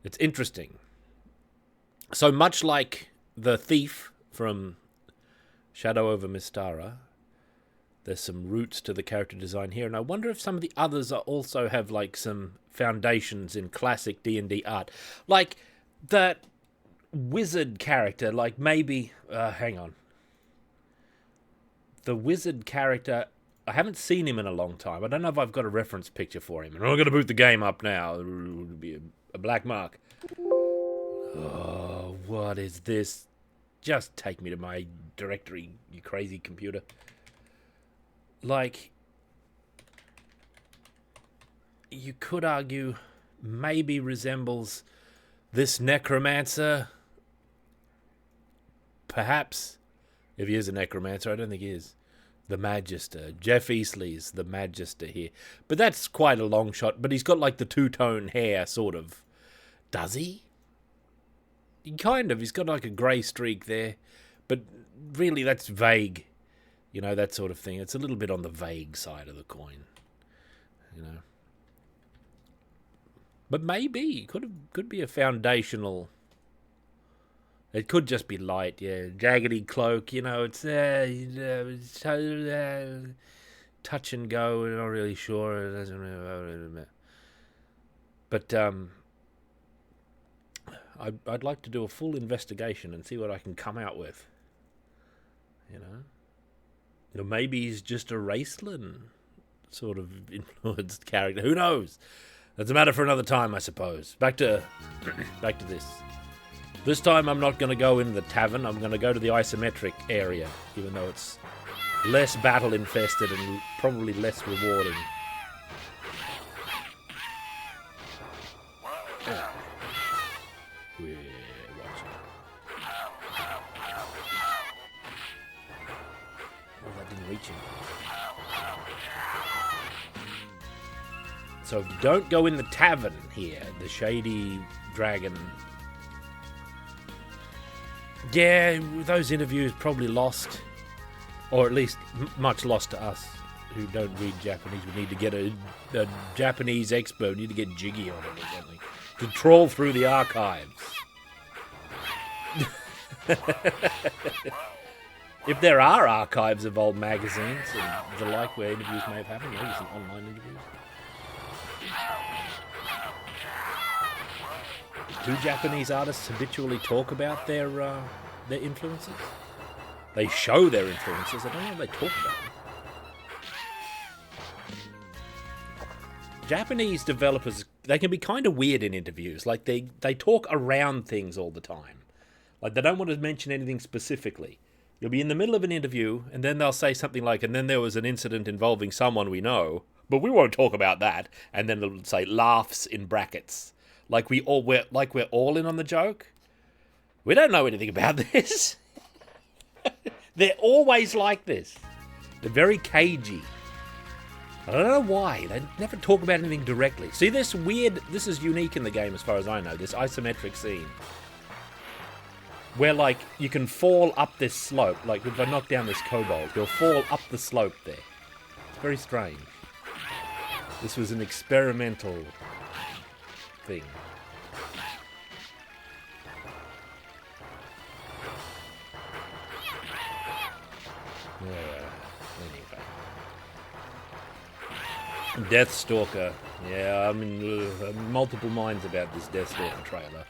Speaker 1: It's interesting. So much like the thief from Shadow over Mystara, there's some roots to the character design here, and I wonder if some of the others also have like some foundations in classic D&D art, like that wizard character. Like maybe, hang on, the wizard character. I haven't seen him in a long time. I don't know if I've got a reference picture for him, and I'm going to boot the game up now. It would be a black mark. Oh, what is this? Just take me to my directory, you crazy computer. Like, you could argue maybe resembles this necromancer. Perhaps. If he is a necromancer, I don't think he is. The Magister. Jeff Easley's the Magister here. But that's quite a long shot. But he's got like the two-tone hair, sort of. Does he? Kind of. He's got like a grey streak there. But really, that's vague. You know, that sort of thing. It's a little bit on the vague side of the coin. You know. But maybe. Could be a foundational... It could just be light, yeah. Jaggedy cloak, you know, it's touch and go. We're not really sure. It doesn't really... But I'd like to do a full investigation and see what I can come out with. You know, maybe he's just a Raceland sort of influenced character. Who knows? That's a matter for another time, I suppose. Back to this. This time I'm not going to go in the tavern. I'm going to go to the isometric area, even though it's less battle-infested and probably less rewarding. We're watching. Oh, that didn't reach him. So if you don't go in the tavern here, the Shady Dragon... Yeah, those interviews probably lost, or at least much lost to us who don't read Japanese. We need to get a Japanese expert. We need to get jiggy on it or something to trawl through the archives. If there are archives of old magazines and the like where interviews may have happened, maybe some online interviews. Do Japanese artists habitually talk about their influences? They show their influences. I don't know if they talk about them. Japanese developers, they can be kind of weird in interviews. Like they talk around things all the time. Like they don't want to mention anything specifically. You'll be in the middle of an interview, and then they'll say something like, and then there was an incident involving someone we know, but we won't talk about that. And then they'll say laughs in brackets. Like we're all in on the joke. We don't know anything about this. They're always like this. They're very cagey. I don't know why. They never talk about anything directly. See this is unique in the game as far as I know, this isometric scene. Where like you can fall up this slope. Like if I knock down this kobold, he'll fall up the slope there. It's very strange. This was an experimental thing. Yeah, anyway. Deathstalker Yeah, I'm in multiple minds about this Deathstalker trailer.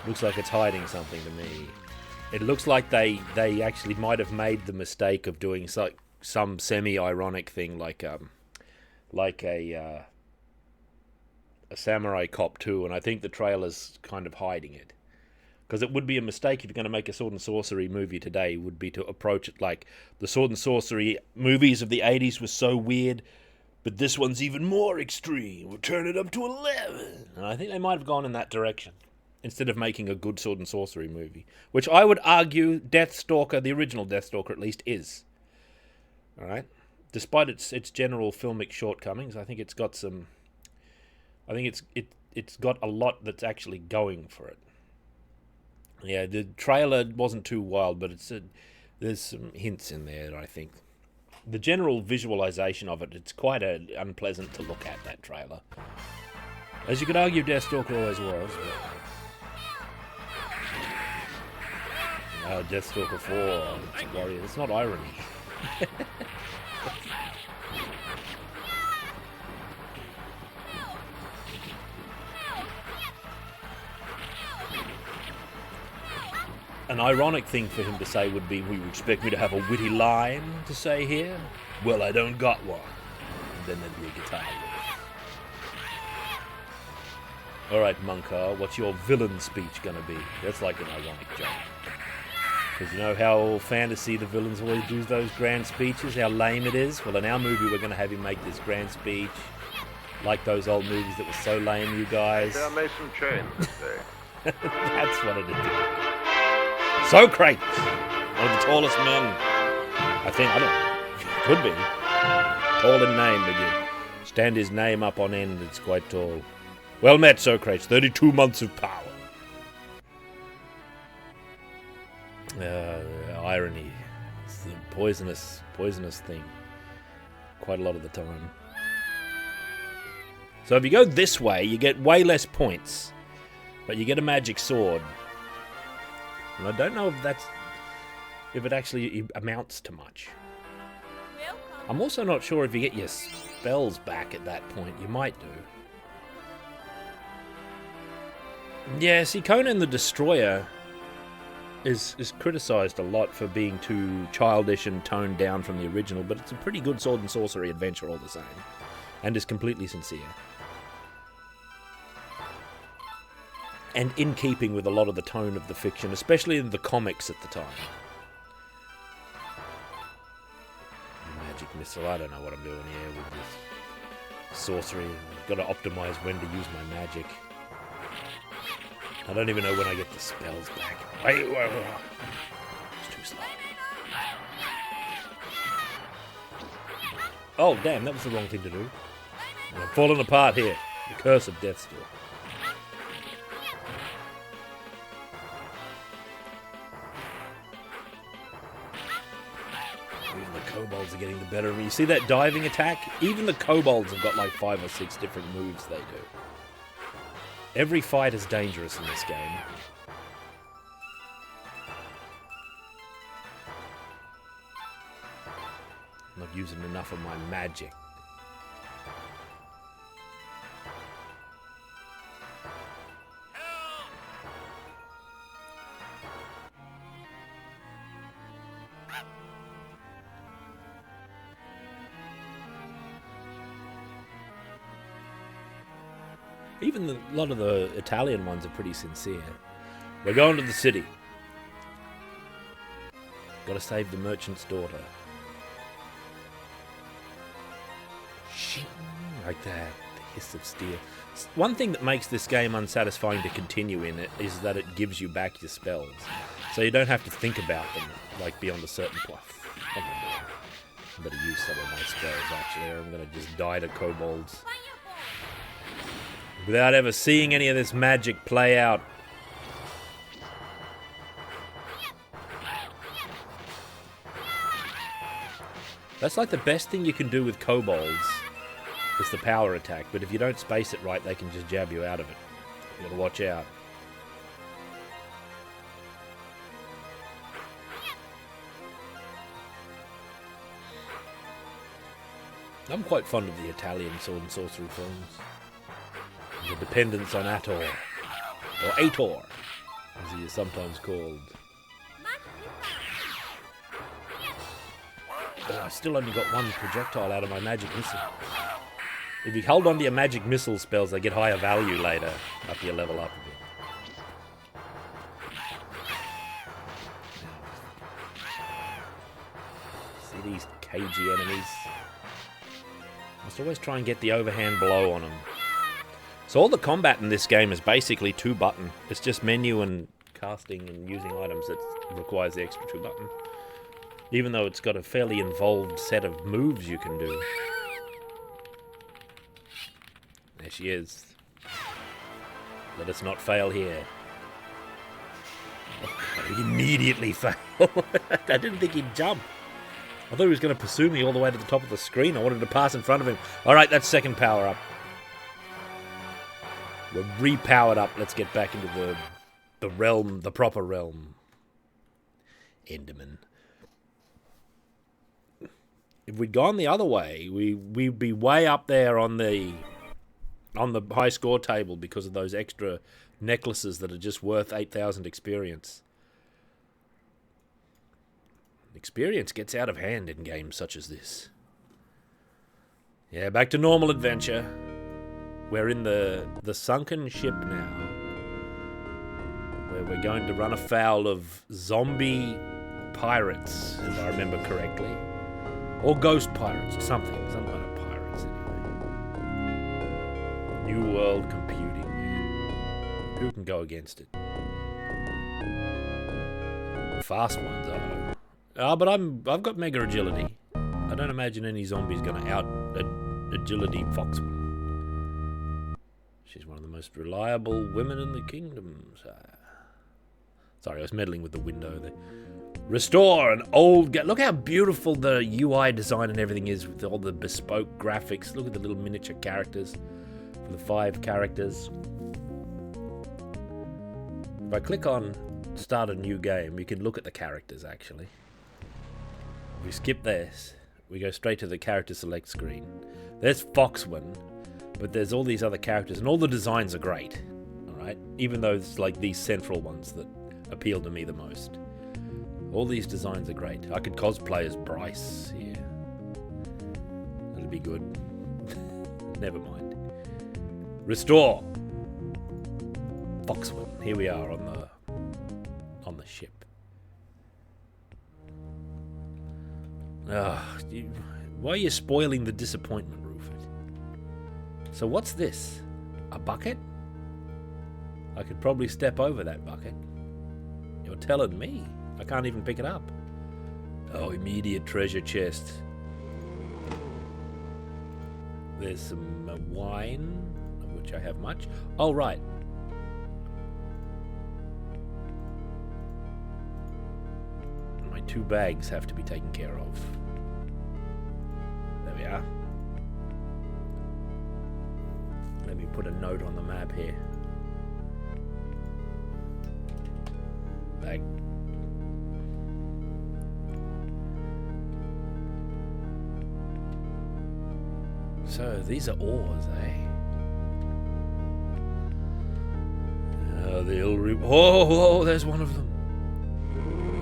Speaker 1: Looks like it's hiding something to me. It looks like they actually might have made the mistake of doing some semi-ironic thing like a Samurai Cop 2, and I think the trailer's kind of hiding it. Because it would be a mistake if you're going to make a sword and sorcery movie today, would be to approach it like the sword and sorcery movies of the 80s were so weird, but this one's even more extreme. We'll turn it up to 11. And I think they might have gone in that direction, instead of making a good sword and sorcery movie. Which I would argue Deathstalker, the original Deathstalker at least, is. Alright? Despite its general filmic shortcomings, I think it's got some... I think it's got a lot that's actually going for it. Yeah, the trailer wasn't too wild, but there's some hints in there, I think. The general visualization of it, it's quite unpleasant to look at, that trailer. As you could argue Deathstalker always was. But... Deathstalker 4, it's a warrior. It's not irony. An ironic thing for him to say would be, "Will you expect me to have a witty line to say here? Well, I don't got one." And then there'd be a guitar riff. Alright, Munkar, what's your villain speech gonna be? That's like an ironic joke. Because you know how fantasy the villains always do those grand speeches, how lame it is? Well, in our movie we're gonna have him make this grand speech, like those old movies that were so lame, you guys.
Speaker 2: There may some change this day.
Speaker 1: That's what it'd do. Socrates! One of the tallest men. I think, I don't know. Could be. Tall in name, but you stand his name up on end, it's quite tall. Well met, Socrates. 32 months of power. Irony. It's the poisonous thing. Quite a lot of the time. So if you go this way, you get way less points. But you get a magic sword. And I don't know if it actually amounts to much. I'm also not sure if you get your spells back at that point. You might do. Yeah, see, Conan the Destroyer is criticised a lot for being too childish and toned down from the original, but it's a pretty good sword and sorcery adventure all the same. And is completely sincere. And in keeping with a lot of the tone of the fiction, especially in the comics at the time. Magic missile, I don't know what I'm doing here with this sorcery. I've got to optimize when to use my magic. I don't even know when I get the spells back. Wait. It's too slow. Oh, damn, that was the wrong thing to do. I'm falling apart here. The curse of Deathstalker. Even the kobolds are getting the better of me. You see that diving attack? Even the kobolds have got like 5 or 6 different moves they do. Every fight is dangerous in this game. I'm not using enough of my magic. Even a lot of the Italian ones are pretty sincere. We're going to the city. Got to save the merchant's daughter. Like that, the hiss of steel. One thing that makes this game unsatisfying to continue in it is that it gives you back your spells. So you don't have to think about them, like beyond a certain point. I better use some of my spells actually, or I'm going to just die to kobolds. Without ever seeing any of this magic play out. That's like the best thing you can do with kobolds, is the power attack. But if you don't space it right, they can just jab you out of it. You gotta watch out. I'm quite fond of the Italian sword and sorcery films. The dependence on Ator, or Ator, as he is sometimes called. But I've still only got one projectile out of my magic missile. If you hold on to your magic missile spells, they get higher value later after you level up a bit. See these cagey enemies? Must always try and get the overhand blow on them. So all the combat in this game is basically 2-button. It's just menu and casting and using items that requires the extra 2-button. Even though it's got a fairly involved set of moves you can do. There she is. Let us not fail here. He immediately failed. I didn't think he'd jump. I thought he was going to pursue me all the way to the top of the screen. I wanted to pass in front of him. Alright, that's second power up. We're repowered up. Let's get back into the realm, the proper realm. Enderman. If we'd gone the other way, we'd be way up there on the high score table because of those extra necklaces that are just worth 8,000 experience. Experience gets out of hand in games such as this. Yeah, back to normal adventure. We're in the sunken ship now, where we're going to run afoul of zombie pirates, if I remember correctly. Or ghost pirates, or something. Some kind of pirates, anyway. New world computing, man. Who can go against it? Fast ones, uh-oh. But I've got mega agility. I don't imagine any zombie's going to out-agility Foxwen. She's one of the most reliable women in the kingdom. Sorry, I was meddling with the window there. Restore an old... Look how beautiful the UI design and everything is with all the bespoke graphics. Look at the little miniature characters for the 5 characters. If I click on start a new game, you can look at the characters, actually. If we skip this, we go straight to the character select screen. There's Foxwen, but there's all these other characters, and all the designs are great. Alright? Even though it's like these central ones that appeal to me the most. All these designs are great. I could cosplay as Bryce here. That'll be good. Never mind. Restore. Foxwen. Here we are on the ship. Why are you spoiling the disappointment, Rufus? So what's this? A bucket? I could probably step over that bucket. You're telling me. I can't even pick it up. Oh, immediate treasure chest. There's some wine, of which I have much. Oh, right. My 2 bags have to be taken care of. There we are. Let me put a note on the map here. Bag. So, these are oars, eh? Oh, there's one of them.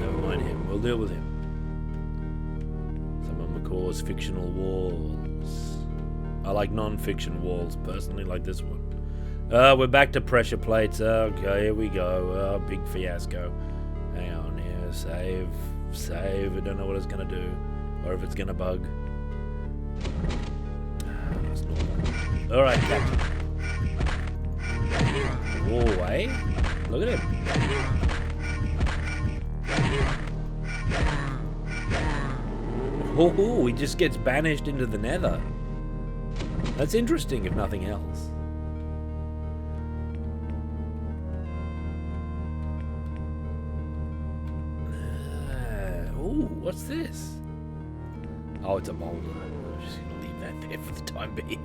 Speaker 1: Never mind him. We'll deal with him. Someone McCaw's fictional walls. I like non-fiction walls, personally, like this one. We're back to pressure plates. Okay, here we go. Big fiasco. Hang on here. Save. I don't know what it's going to do. Or if it's going to bug. That's normal. Alright, Captain. Whoa, eh? Look at him. Oh, he just gets banished into the nether. That's interesting, if nothing else. Oh, what's this? Oh, it's a boulder. I'm just going to leave that there for the time being.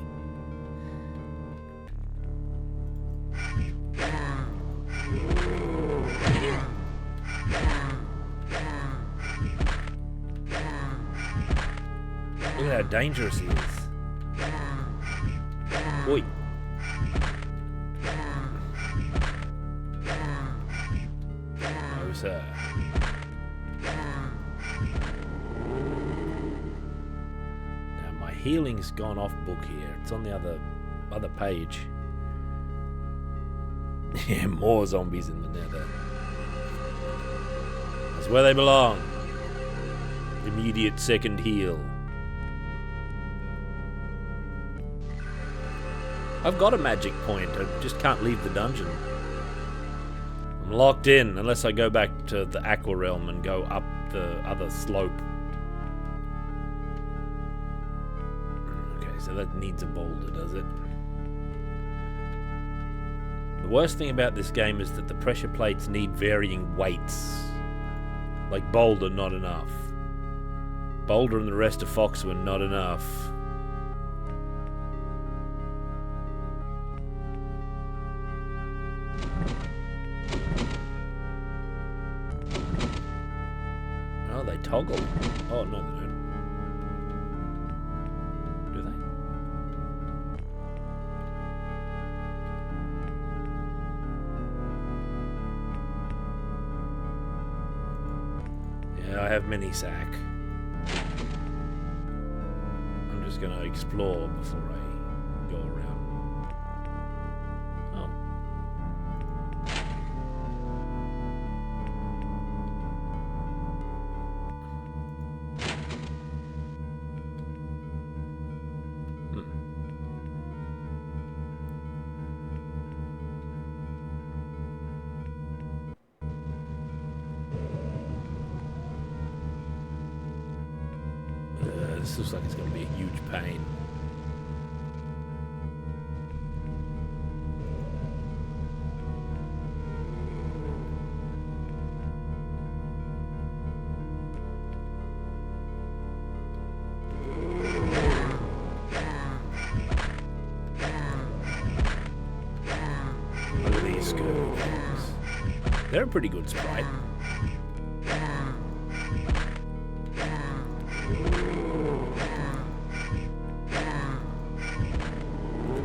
Speaker 1: Look at how dangerous he is. Oi. No, sir. Now, my healing's gone off book here. It's on the other page. Yeah, more zombies in the nether. That's where they belong. Immediate second heal. I've got a magic point, I just can't leave the dungeon. I'm locked in unless I go back to the Aqua Realm and go up the other slope. Okay, so that needs a boulder, does it? The worst thing about this game is that the pressure plates need varying weights. Like boulder, not enough. Boulder and the rest of Foxwen, not enough. Oh, they toggle. Oh, no, they don't. Do they? Yeah, I have mini sack. I'm just gonna explore before I go around. Oh. This looks like it's going to be a huge pain. Look at these scourges. They're a pretty good sprite.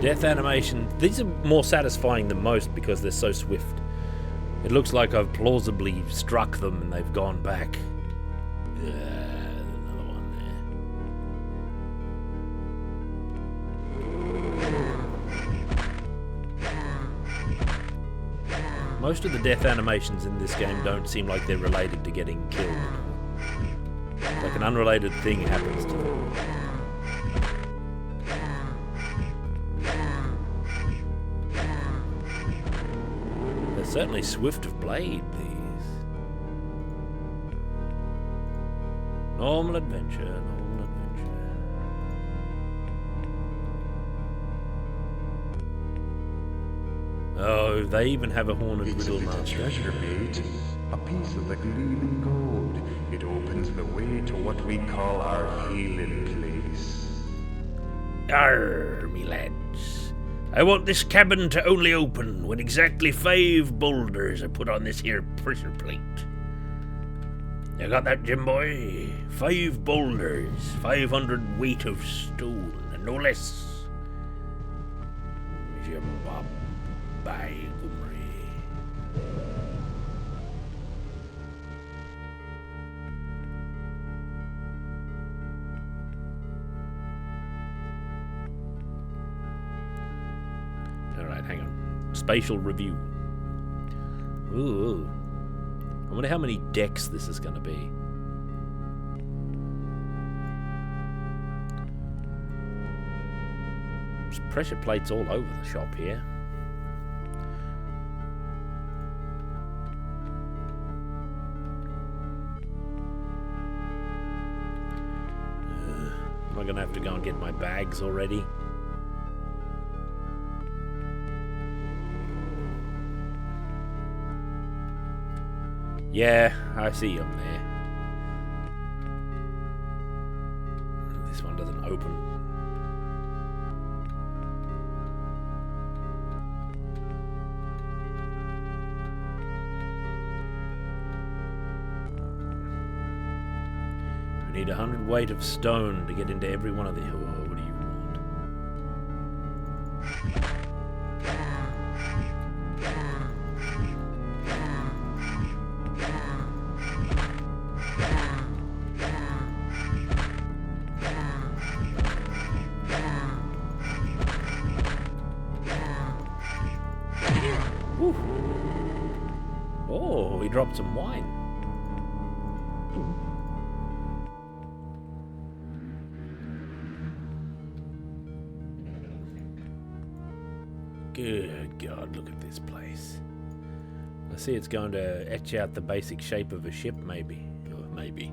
Speaker 1: Death animation, these are more satisfying than most because they're so swift. It looks like I've plausibly struck them and they've gone back. Yeah, there's another one there. Most of the death animations in this game don't seem like they're related to getting killed. Like an unrelated thing happens to them. Certainly swift of blade, these. Normal adventure, normal adventure. Oh, they even have a horned riddle master.
Speaker 7: Treasure, mate. A piece of the gleaming gold. It opens the way to what we call our healing place.
Speaker 1: Arr, me lads. I want this cabin to only open when exactly 5 boulders are put on this here pressure plate. You got that, Jim boy? 5 boulders, 500 weight of stone, and no less. Jim Bob, by Gumri. Alright, hang on. Spatial review. Ooh. I wonder how many decks this is going to be. There's pressure plates all over the shop here. Am I going to have to go and get my bags already? Yeah, I see them there. This one doesn't open. We need 100 weight of stone to get into every one of the... Oh, what do you want? Whew. Oh, he dropped some wine. Good God, look at this place. I see it's going to etch out the basic shape of a ship, maybe. Or maybe.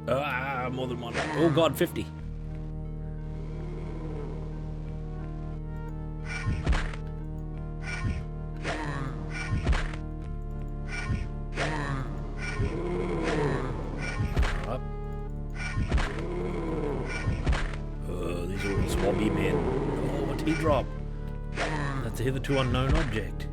Speaker 1: Ah, more than one. Oh God, 50. Up. Oh, these are all swabby men. Oh, what did he drop? That's a hitherto unknown object.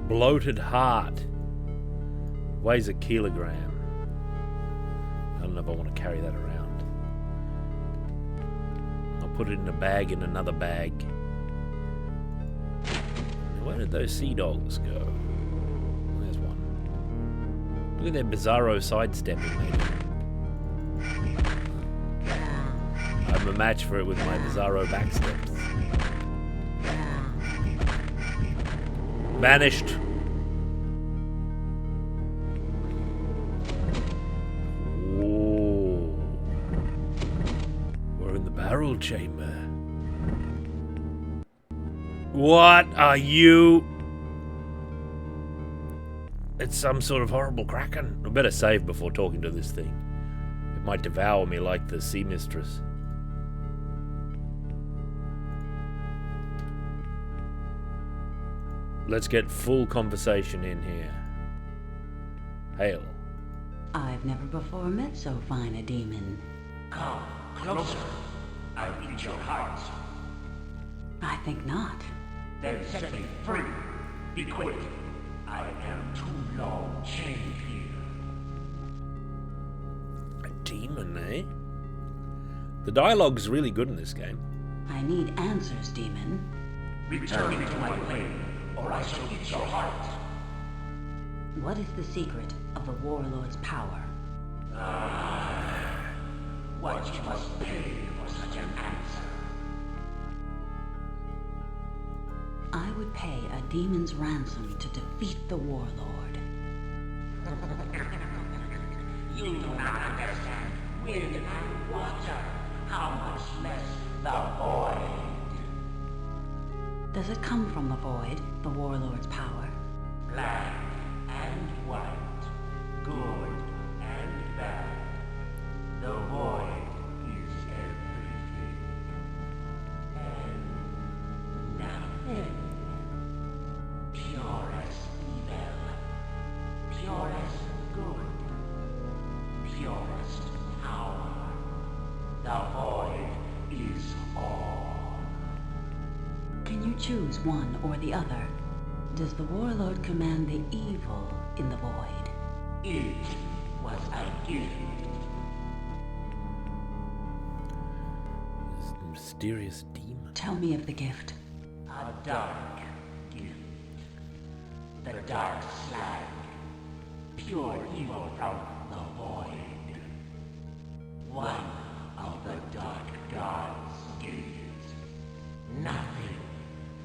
Speaker 1: Bloated heart. Weighs a kilogram. I don't know if I want to carry that around. I'll put it in a bag in another bag. Where did those sea dogs go? There's one. Look at their bizarro sidestepping, maybe. I'm a match for it with my bizarro backsteps. Banished. Oh. We're in the barrel chamber. What are you? It's some sort of horrible kraken. I better save before talking to this thing. It might devour me like the sea mistress. Let's get full conversation in here. Hail.
Speaker 6: I've never before met so fine a demon.
Speaker 20: Come closer. I'll eat your heart.
Speaker 6: I think not.
Speaker 20: Then set me free. Be quick. I am too long chained here.
Speaker 1: A demon, eh? The dialogue's really good in this game.
Speaker 6: I need answers, demon.
Speaker 20: Return me to my plane, or I shall eat your heart.
Speaker 6: What is the secret of the warlord's power?
Speaker 20: What you must pay for such an answer.
Speaker 6: I would pay a demon's ransom to defeat the warlord.
Speaker 20: You do not understand wind and water, how much less the void.
Speaker 6: Does it come from the void, the warlord's power?
Speaker 20: Black and white, good and bad. The void is everything and nothing. Purest evil, purest good, purest power. The void is all.
Speaker 6: Can you choose one or the other? Does the warlord command the evil in the void?
Speaker 20: It was a gift.
Speaker 1: This mysterious demon.
Speaker 6: Tell me of the gift.
Speaker 20: A dark gift. The dark slag. Pure evil from the void. One of the dark gods gave it. Nothing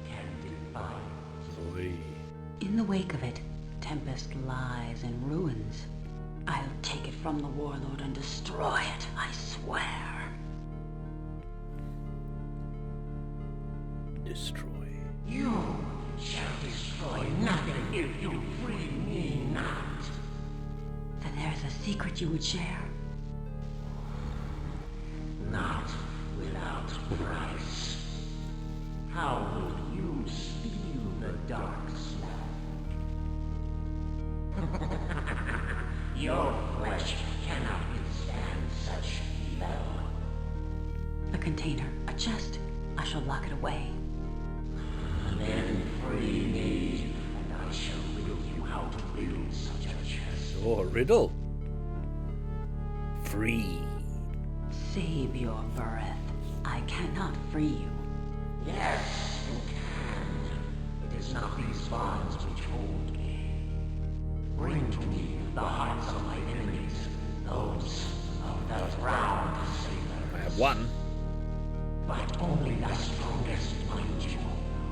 Speaker 20: can define it.
Speaker 1: Oy.
Speaker 6: In the wake of it, Tempest lies in ruins. I'll take it from the warlord and destroy it, I swear.
Speaker 1: Destroy.
Speaker 20: You shall destroy nothing if you free me not.
Speaker 6: Then there's a secret you would share?
Speaker 20: Not without price. How would you steal the dark slag? Your flesh cannot withstand such evil.
Speaker 6: A container, a chest. I shall lock it away.
Speaker 20: Then free me, and I shall show you how to build such a
Speaker 1: Oh, a riddle. Free.
Speaker 6: Save your breath. I cannot free you.
Speaker 20: Yes, you can. It is not these bonds which hold me. Bring to me the hearts of my enemies, those of the drowned sailor.
Speaker 1: I have one.
Speaker 20: But only the strongest, mind you.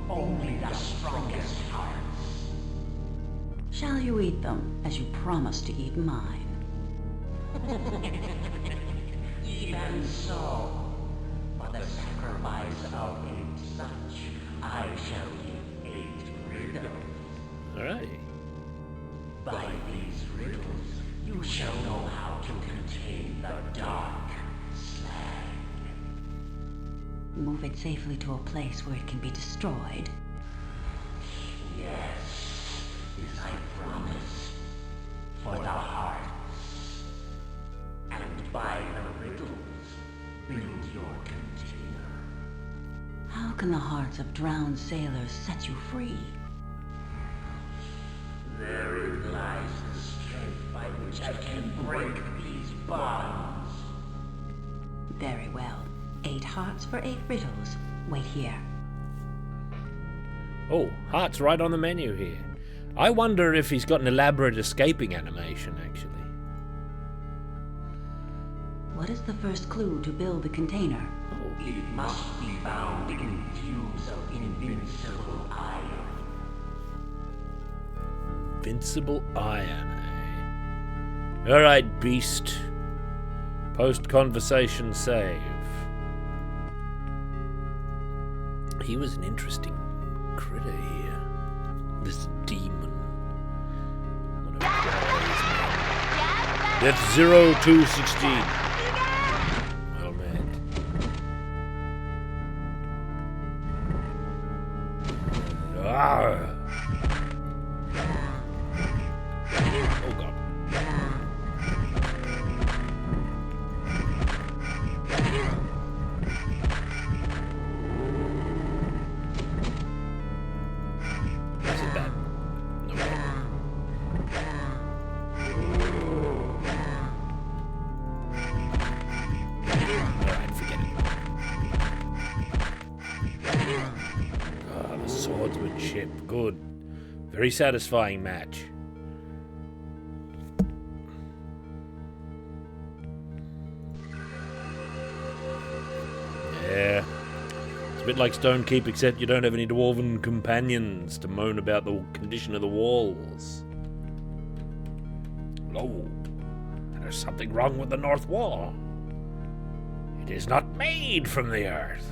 Speaker 20: Only the strongest hearts.
Speaker 6: Shall you eat them, as you promised to eat mine?
Speaker 20: Even so, for the sacrifice of 8 such, I shall give 8 riddles.
Speaker 1: Alright.
Speaker 20: By these riddles, you shall know how to contain the dark slag.
Speaker 6: Move it safely to a place where it can be destroyed.
Speaker 20: Yes, as I promise. For the hearts. And by the riddles, build your container.
Speaker 6: How can the hearts of drowned sailors set you free?
Speaker 20: Therein lies the strength by which I can break these bonds.
Speaker 6: Very well. 8 hearts for 8 riddles. Wait here.
Speaker 1: Oh, heart's right on the menu here. I wonder if he's got an elaborate escaping animation, actually.
Speaker 6: What is the first clue to build the container?
Speaker 20: It must be found in tubes of invincible iron.
Speaker 1: Invincible iron, eh? Alright, beast. Post-conversation save. He was an interesting critter here. This demon. Death 0216. Well met. Ah. Oh god. Is it bad? No. Alright, forget it. Ah, the swordsmanship. Good. Very satisfying match. Yeah. It's a bit like Stonekeep, except you don't have any dwarven companions to moan about the condition of the walls. Lo, there's something wrong with the north wall. It is not made from the earth.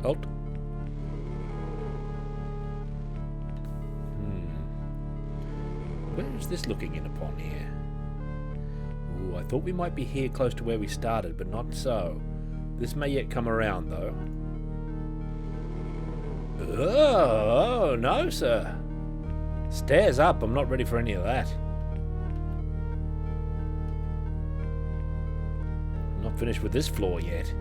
Speaker 1: Halt. Where is this looking in upon here? Ooh, I thought we might be here close to where we started, but not so. This may yet come around, though. Oh, no, sir. Stairs up. I'm not ready for any of that. I'm not finished with this floor yet.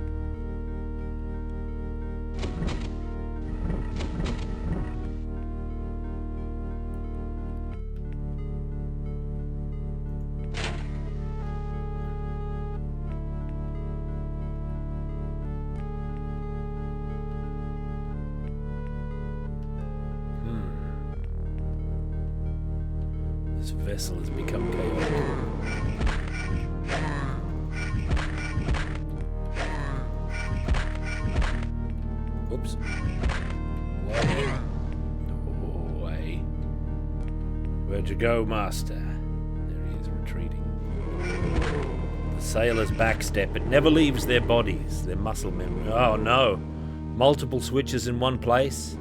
Speaker 1: This vessel has become chaotic. Oops. Whoa. Oh, hey. Where'd you go, master? There he is, retreating. The sailors backstep. It never leaves their bodies, their muscle memory. Oh, no. Multiple switches in one place.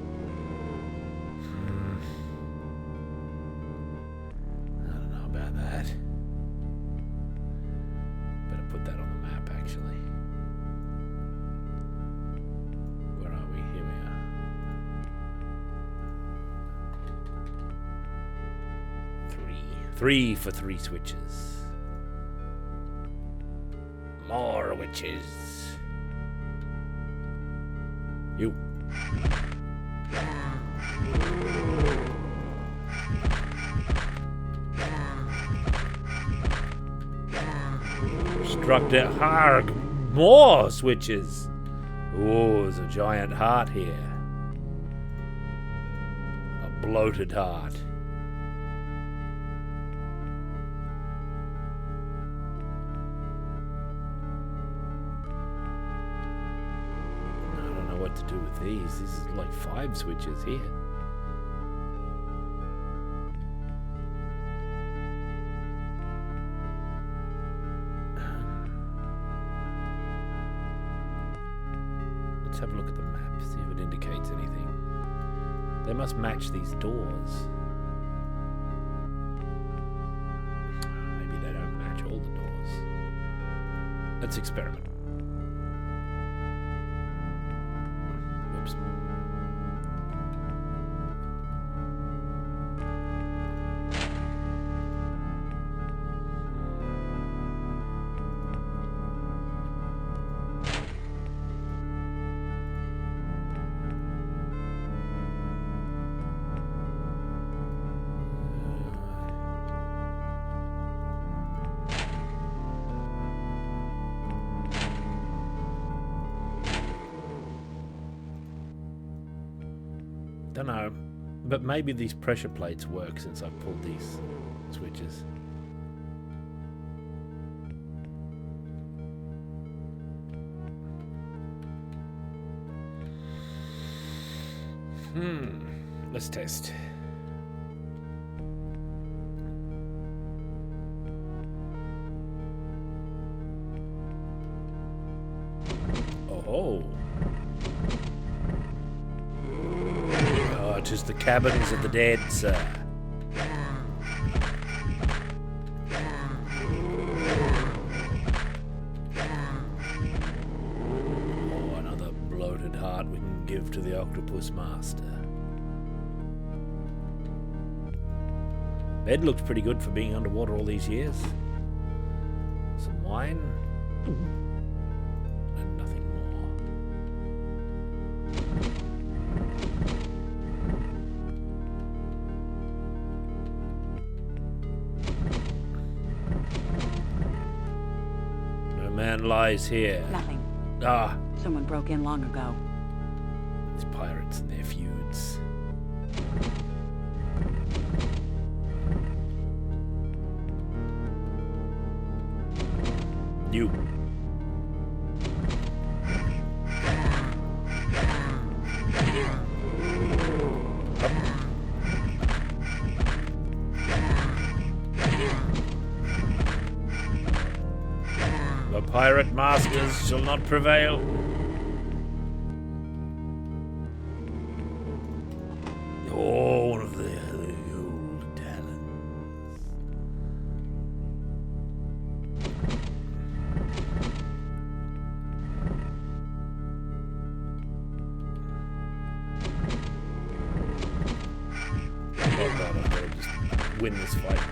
Speaker 1: Three for 3 switches. More witches. You. struck down. Harg! More switches! Oh, there's a giant heart here. A bloated heart. I don't know what to do with these. This is like 5 switches here. Let's have a look at the map, see if it indicates anything. They must match these doors. Maybe they don't match all the doors. Let's experiment. Whoops. Don't know, but maybe these pressure plates work since I've pulled these switches. Let's test. Oh. Just the cabins of the dead, sir. Oh, another bloated heart we can give to the octopus master. Bed looks pretty good for being underwater all these years. Some wine. And nothing more. Man lies here.
Speaker 6: Nothing.
Speaker 1: Ah.
Speaker 6: Someone broke in long ago.
Speaker 1: These pirates and their feuds. You. The pirate masters shall not prevail. Oh, one of the old talons. Oh god, I've got to just win this fight.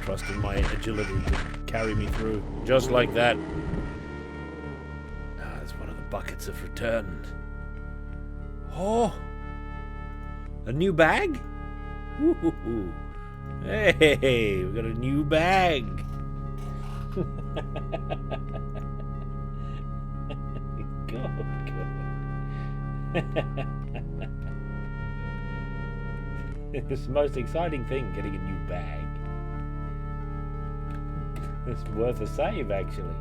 Speaker 1: Trust in my agility to carry me through. Just like that. Ah, there's one of the buckets have returned. Oh! A new bag? Woo-hoo-hoo. Hey, we got a new bag. God. It's the most exciting thing, getting a new bag. It's worth a save, actually.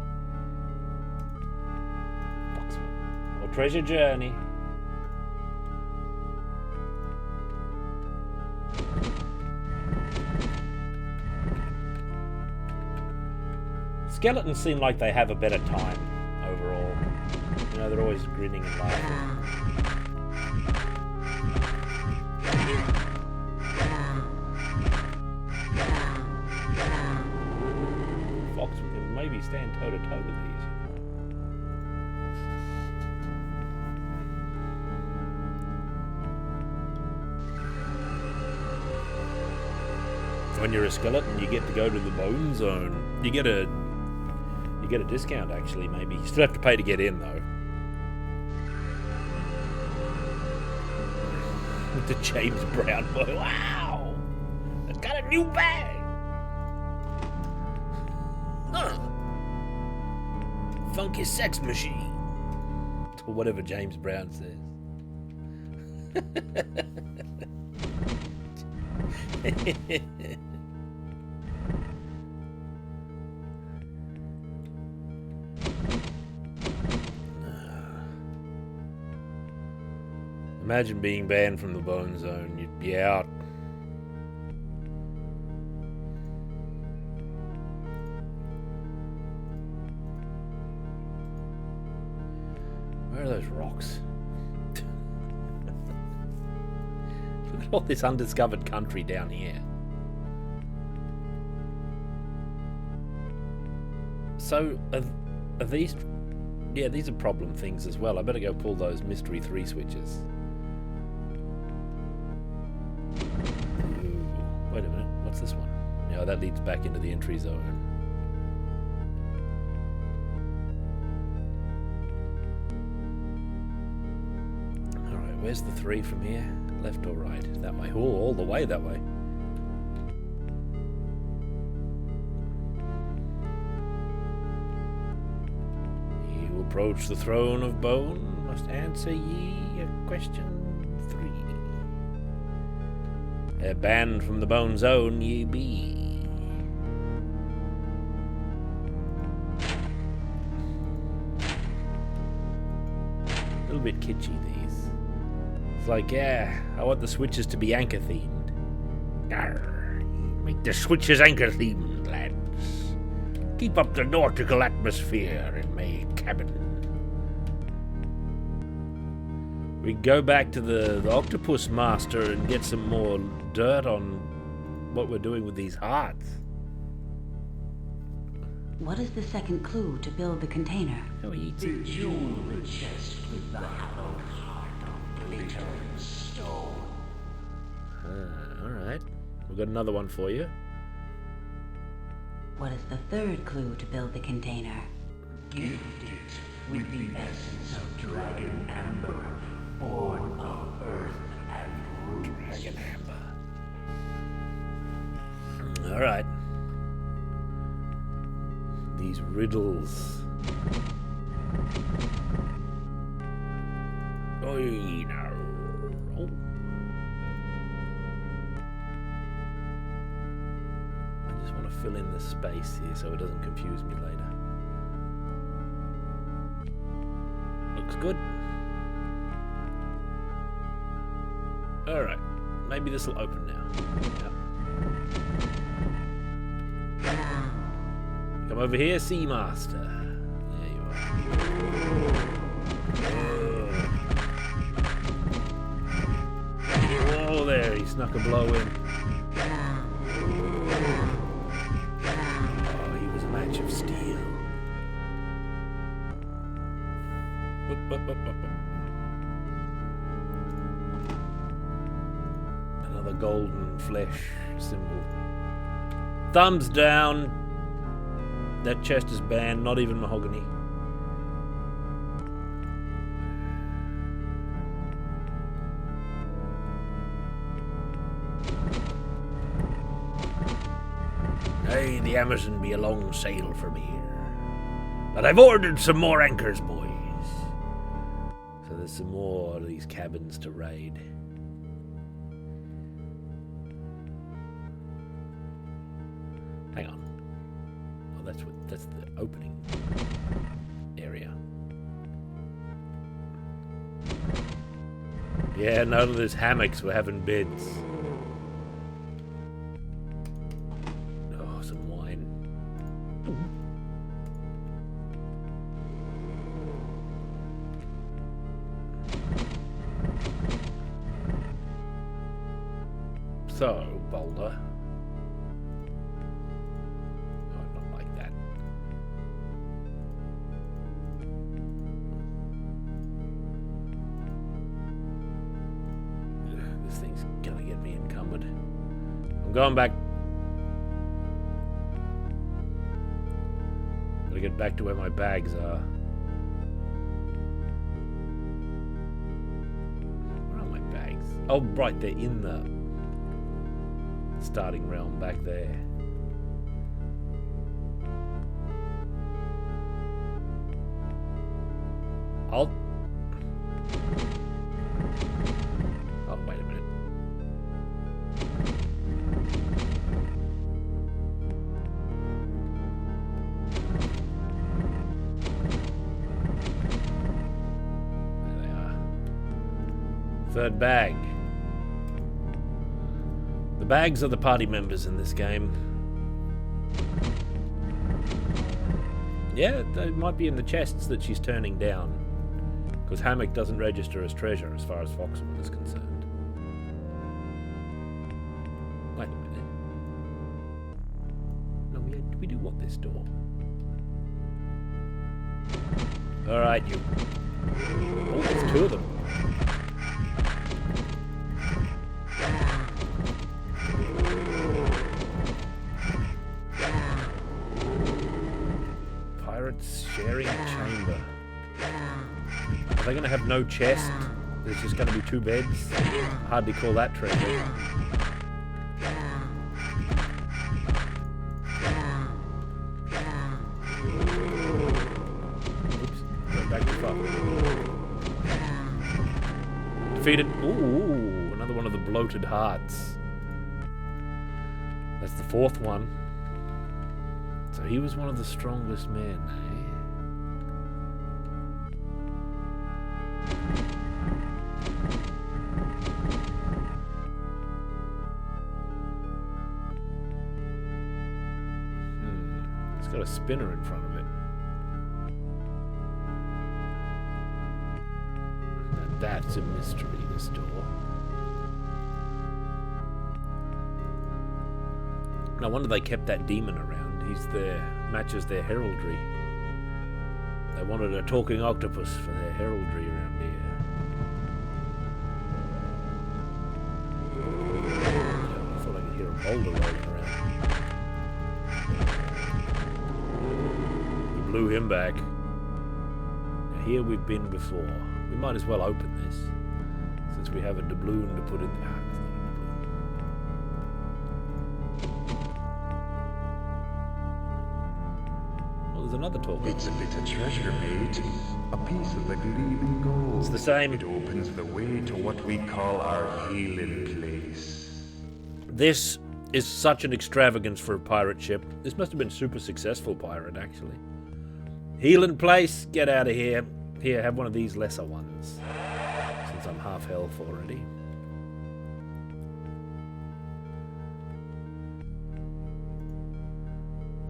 Speaker 1: Foxwen. Or Treasure Journey. Skeletons seem like they have a better time overall. You know, they're always grinning and laughing. Foxwen can maybe stand toe-to-toe with these. When you're a skeleton, you get to go to the bone zone. You get a discount, actually, maybe. You still have to pay to get in, though. The James Brown boy. Wow! It's got a new bag! Huh. funky sex machine. Or whatever James Brown says. Imagine being banned from the Bone Zone. You'd be out. Where are those rocks? Look at all this undiscovered country down here. So, are these... Yeah, these are problem things as well. I better go pull those mystery 3 switches. Ooh, wait a minute, what's this one? No, that leads back into the entry zone. Alright, where's the 3 from here? Left or right? That way. Oh, all the way that way. Approach the throne of bone, must answer ye a question 3. Banned from the Bone Zone ye be. A little bit kitschy, these. It's like, yeah, I want the switches to be anchor themed. Arr, make the switches anchor themed, lads. Keep up the nautical atmosphere in my cabin. We go back to the Octopus Master and get some more dirt on what we're doing with these hearts.
Speaker 6: What is the second clue to build the container?
Speaker 20: The jewelry chest with the hallowed heart of glittering stone.
Speaker 1: Alright. We've got another one for you.
Speaker 6: What is the third clue to build the container?
Speaker 20: Gift it with the essence of dragon amber, born of earth and roots.
Speaker 1: Dragon amber. Alright. These riddles. Oh, you know. Oh. I just want to fill in the space here so it doesn't confuse me later. Looks good. Alright. Maybe this will open now. Yep. Come over here, Sea Master. There you are. Oh, there, he snuck a blow in. Oh, he was a match of steel. Up, up, up, up, up. Another golden flesh symbol. Thumbs down. That chest is banned, not even mahogany. Hey, the Amazon be a long sail from here. But I've ordered some more anchors, boys. So there's some more of these cabins to raid. Hang on. Oh, that's the opening area. Yeah, none of these hammocks were having beds. Oh, some wine. So, Boulder. Going back. Gotta get back to where my bags are. Where are my bags? Oh, right, they're in the starting realm back there. Oh, wait a minute. There they are. Third bag. The bags are the party members in this game. Yeah, they might be in the chests that she's turning down. Because Hammock doesn't register as treasure as far as Foxwen is concerned. Wait a minute. No, we do want this door. Alright, you. Oh, there's two of them. Pirates sharing a chamber. Are they going to have no chest? There's just going to be two beds? Hardly call that treasure. Oops, went back too far. Defeated. Ooh, another one of the bloated hearts. That's the fourth one. So he was one of the strongest men, eh? It's got a spinner in front of it. Now that's a mystery, this door. No wonder they kept that demon around. He's matches their heraldry. They wanted a talking octopus for their heraldry around here. I thought I could hear a boulder rolling around. We blew him back. Now here we've been before. We might as well open this, since we have a doubloon to put in there. Another talk.
Speaker 7: It's a bit of treasure, mate. A piece of the gleaming gold.
Speaker 1: It's the same.
Speaker 7: It opens the way to what we call our healing place.
Speaker 1: This is such an extravagance for a pirate ship. This must have been super successful pirate, actually. Healing place, get out of here. Here, have one of these lesser ones. Since I'm half health already.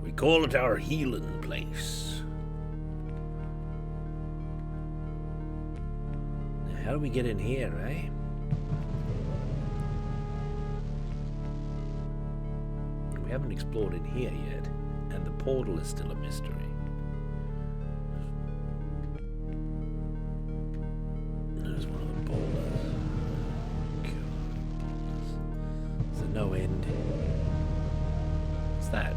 Speaker 1: We call it our healing place. Now, how do we get in here, eh? We haven't explored in here yet, and the portal is still a mystery. There's one of the boulders. God, there's no end. What's that?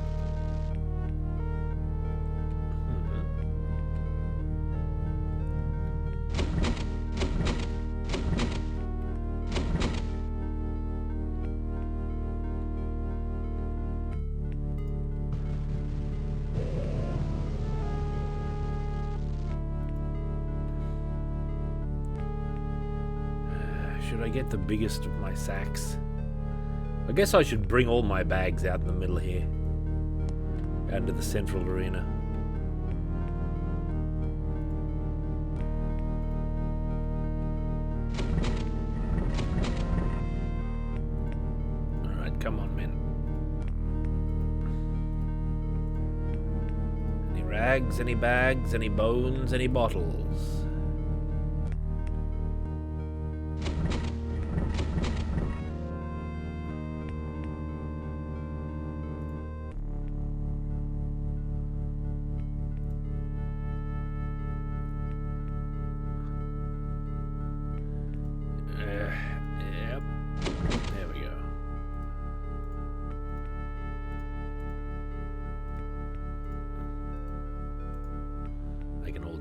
Speaker 1: Should I get the biggest of my sacks? I guess I should bring all my bags out in the middle here. Out into the central arena. Alright, come on, men. Any rags, any bags, any bones, any bottles?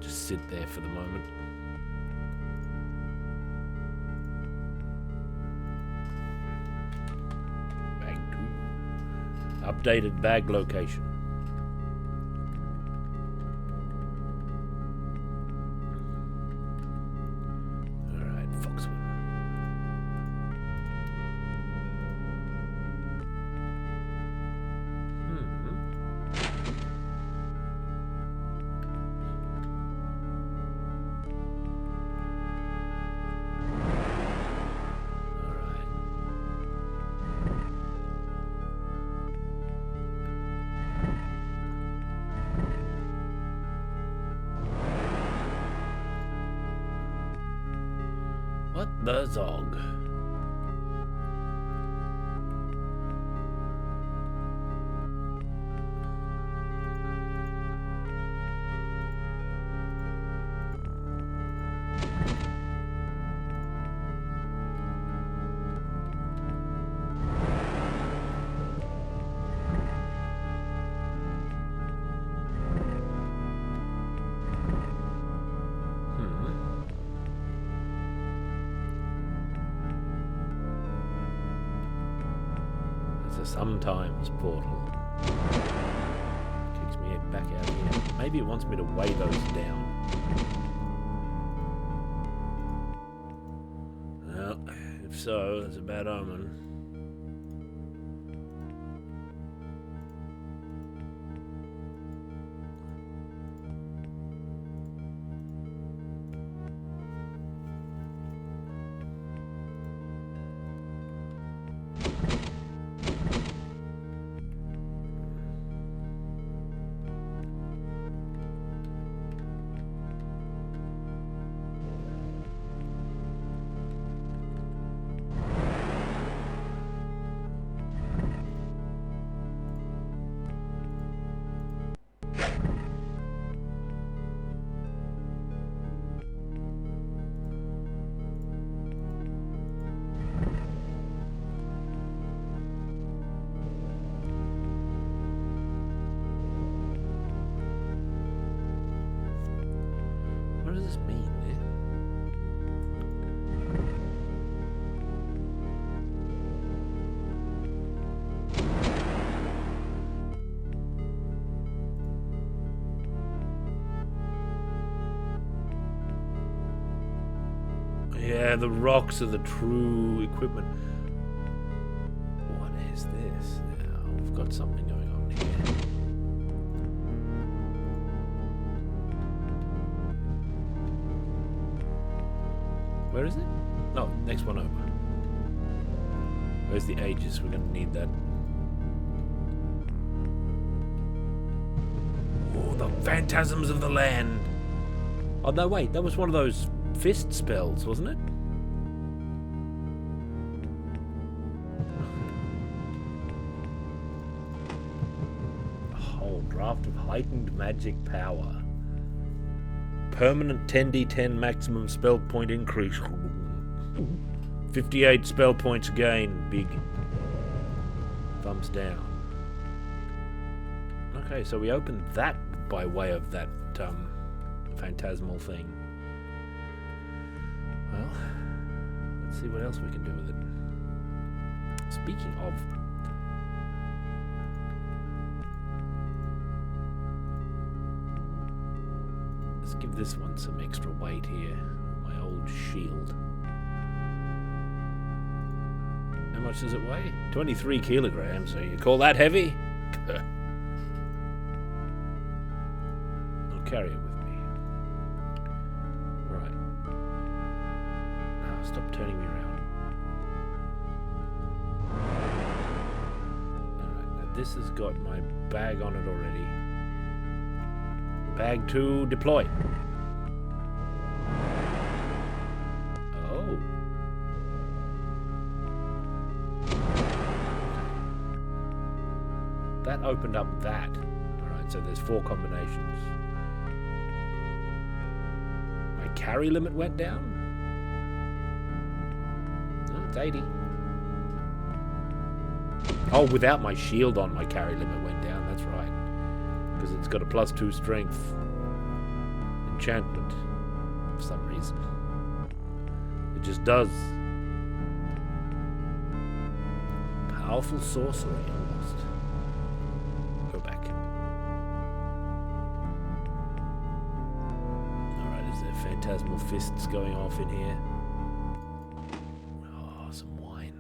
Speaker 1: Sit there for the moment. Bag 2. Updated bag location. the Zog. Sometimes portal kicks me back out here. Maybe it wants me to weigh those down. Well, if so, that's a bad omen. What does this mean, Yeah, the rocks are the true equipment. What is this now? We've got something going on here. Where is it? No, next one over. Where's the Aegis? We're going to need that. Oh, the phantasms of the land. Oh, no, wait. That was one of those fist spells, wasn't it? A whole draft of heightened magic power. Permanent 10d10 maximum spell point increase. 58 spell points gain. Big thumbs down. Okay, so we opened that by way of that phantasmal thing. Well, let's see what else we can do with it. Speaking of, let's give this one some extra weight here. My old shield. How much does it weigh? 23 kilograms. So you call that heavy? I'll carry it with me. Right. Now stop turning me around. Alright, now this has got my bag on it already. Bag 2, deploy. Oh. That opened up that. Alright, so there's 4 combinations. My carry limit went down? No, it's 80. Oh, without my shield on, my carry limit went down. That's right. Because it's got a +2 strength enchantment for some reason. It just does. Powerful sorcery, almost. Go back. Alright, is there phantasmal fists going off in here? Oh, some wine.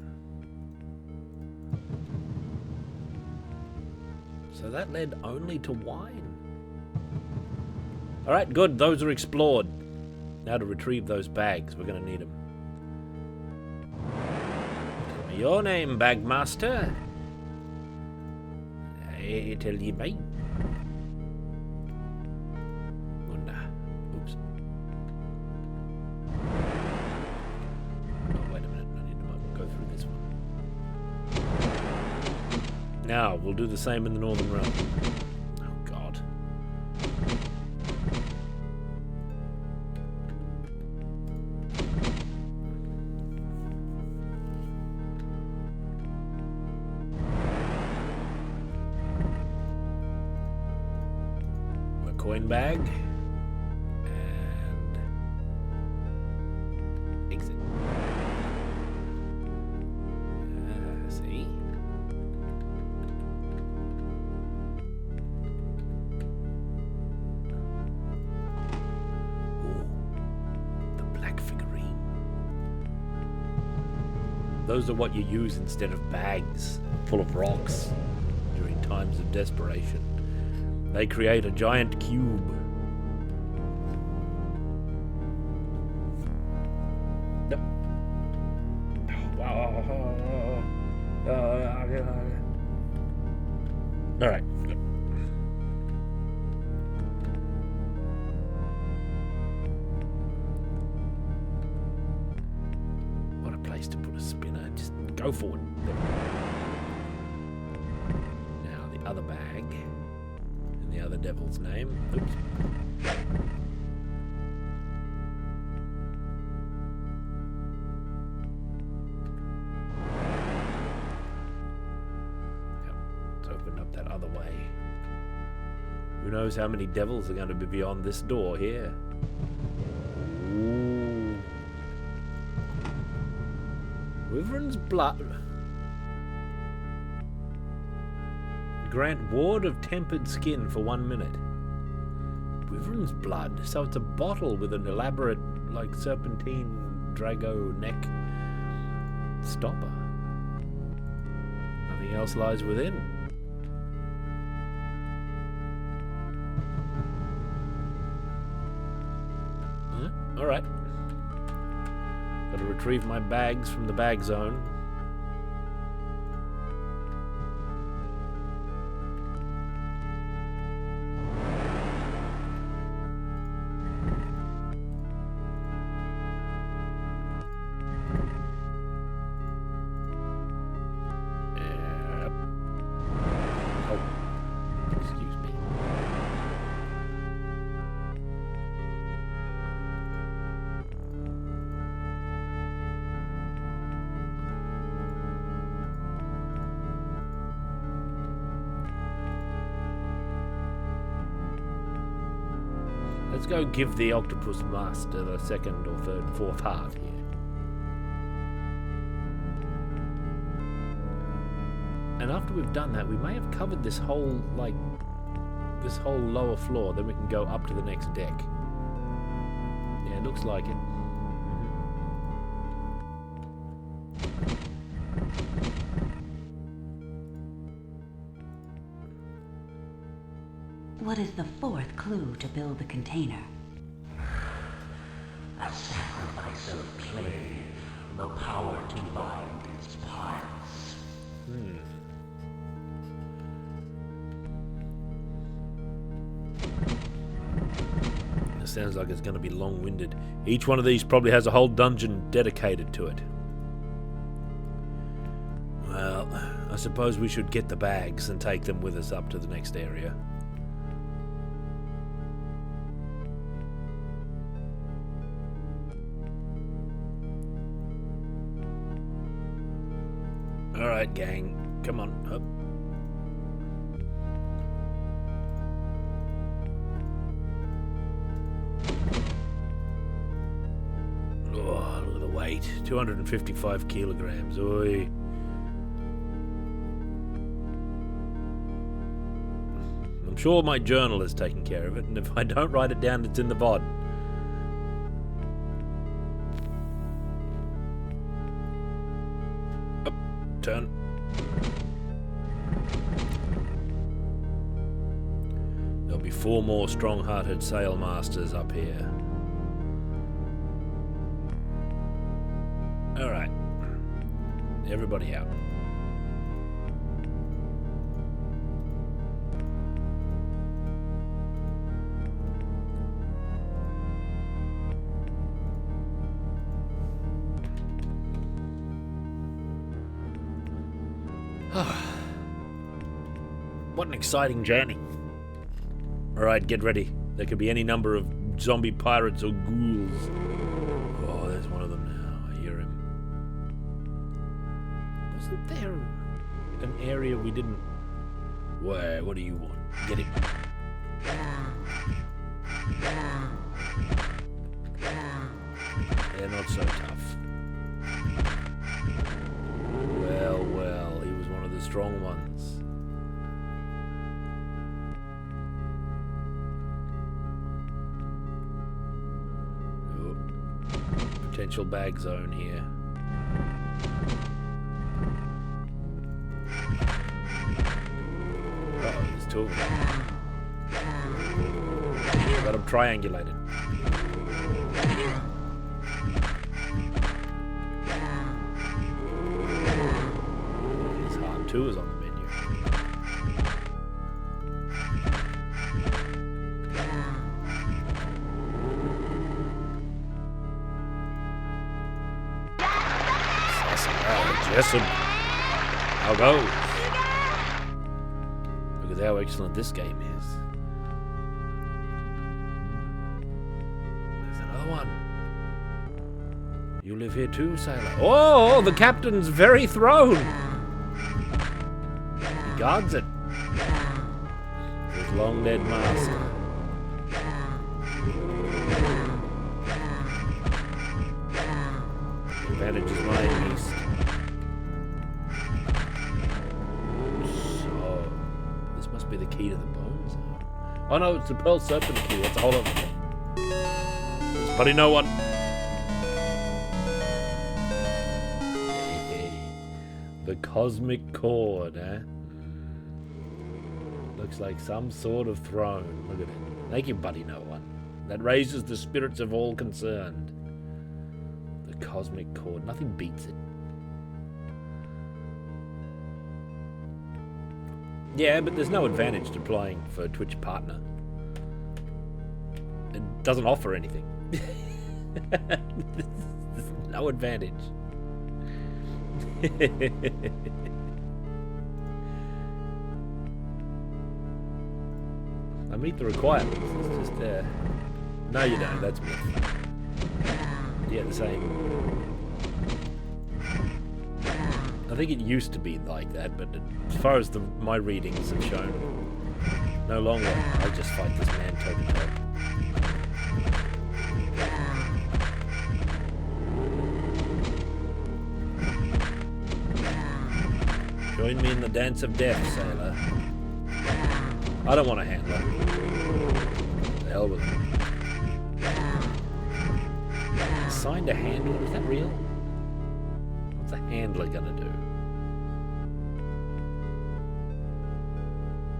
Speaker 1: So that led only to wine. Alright, good. Those are explored. Now to retrieve those bags. We're going to need them. Tell me your name, Bagmaster. I tell you mine. Oh, nah. Oops. Now, we'll do the same in the Northern Realm. Oh, God. A coin bag. And exit. See? Those are what you use instead of bags full of rocks during times of desperation. They create a giant cube. Nope. All right. What a place to put a spinner. Just go for it. Now the other bag. In the other devil's name. Oops. Open up that other way. Who knows how many devils are going to be beyond this door here? Ooh. Wyvern's blood. Grant ward of tempered skin for 1 minute. Wyvern's blood. So it's a bottle with an elaborate, like, serpentine Drago neck stopper. Nothing else lies within. Alright. Gotta retrieve my bags from the bag zone. Let's go give the octopus master the second or third, fourth heart here. And after we've done that, we may have covered this whole, like, this whole lower floor. Then we can go up to the next deck. Yeah, it looks like it.
Speaker 6: What is the fourth clue to build the container?
Speaker 20: A sacrifice of clay, the power to bind its parts.
Speaker 1: It sounds like it's going to be long-winded. Each one of these probably has a whole dungeon dedicated to it. Well, I suppose we should get the bags and take them with us up to the next area. Alright, gang. Come on, up. Oh, look at the weight. 255 kilograms. Oi. I'm sure my journal is taking care of it, and if I don't write it down, it's in the VOD. Turn. There'll be 4 more strong-hearted sail masters up here. Alright. Everybody out. What an exciting journey. Alright, get ready. There could be any number of zombie pirates or ghouls. Oh, there's one of them now. I hear him. Wasn't there an area we didn't... Where? What do you want? Get him. They're not so tough. Well, well, he was one of the strong ones. Oh, potential bag zone here. Uh-oh, there's two of them. Got them triangulated. His heart 2 is on the menu. Jessup. How goes? Look at how excellent this game is. There's another one. You live here too, sailor. Oh, the captain's very throne. He guards it. His long dead master. The advantage is lying east. So, this must be the key to the bones. Oh no, it's the Pearl Serpent key. That's a whole other thing. There's bloody no one. The cosmic cord, eh? Looks like some sort of throne. Look at it. Thank you, buddy no one. That raises the spirits of all concerned. The cosmic cord. Nothing beats it. Yeah, but there's no advantage to playing for a Twitch partner. It doesn't offer anything. There's no advantage. I meet the requirements. It's just no, you don't. That's myth. Yeah, the same. I think it used to be like that, but as far as my readings have shown, no longer. I'll just fight this man toe to toe. Join me in the dance of death, sailor. I don't want a handler. The hell with him. Assigned a handler? Is that real? What's a handler gonna do?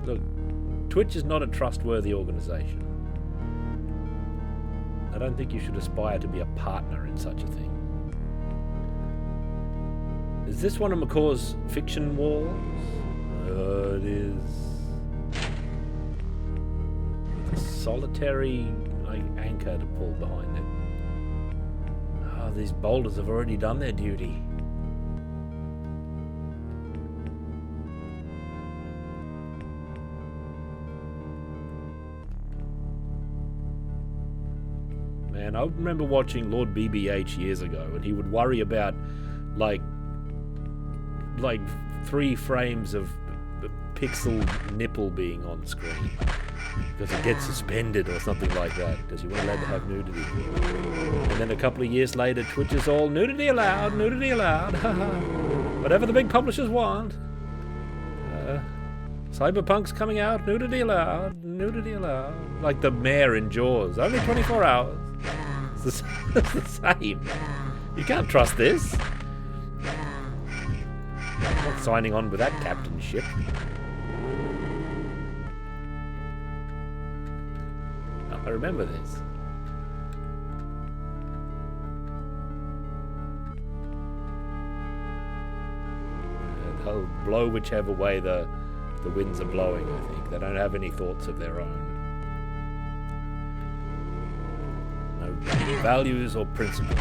Speaker 1: Look, Twitch is not a trustworthy organization. I don't think you should aspire to be a partner in such a thing. Is this one of McCaw's fiction walls? It is. With a solitary anchor to pull behind it. Oh, these boulders have already done their duty. Man, I remember watching Lord BBH years ago, and he would worry about like 3 frames of pixel nipple being on screen because it gets suspended or something like that because you weren't allowed to have nudity. And then a couple of years later, Twitch is all nudity allowed, whatever the big publishers want. Cyberpunk's coming out, nudity allowed. Like the mayor in Jaws, only 24 hours. It's the same. You can't trust this. I'm not signing on with that captainship. I remember this. They'll blow whichever way the winds are blowing, I think. They don't have any thoughts of their own. No values or principles.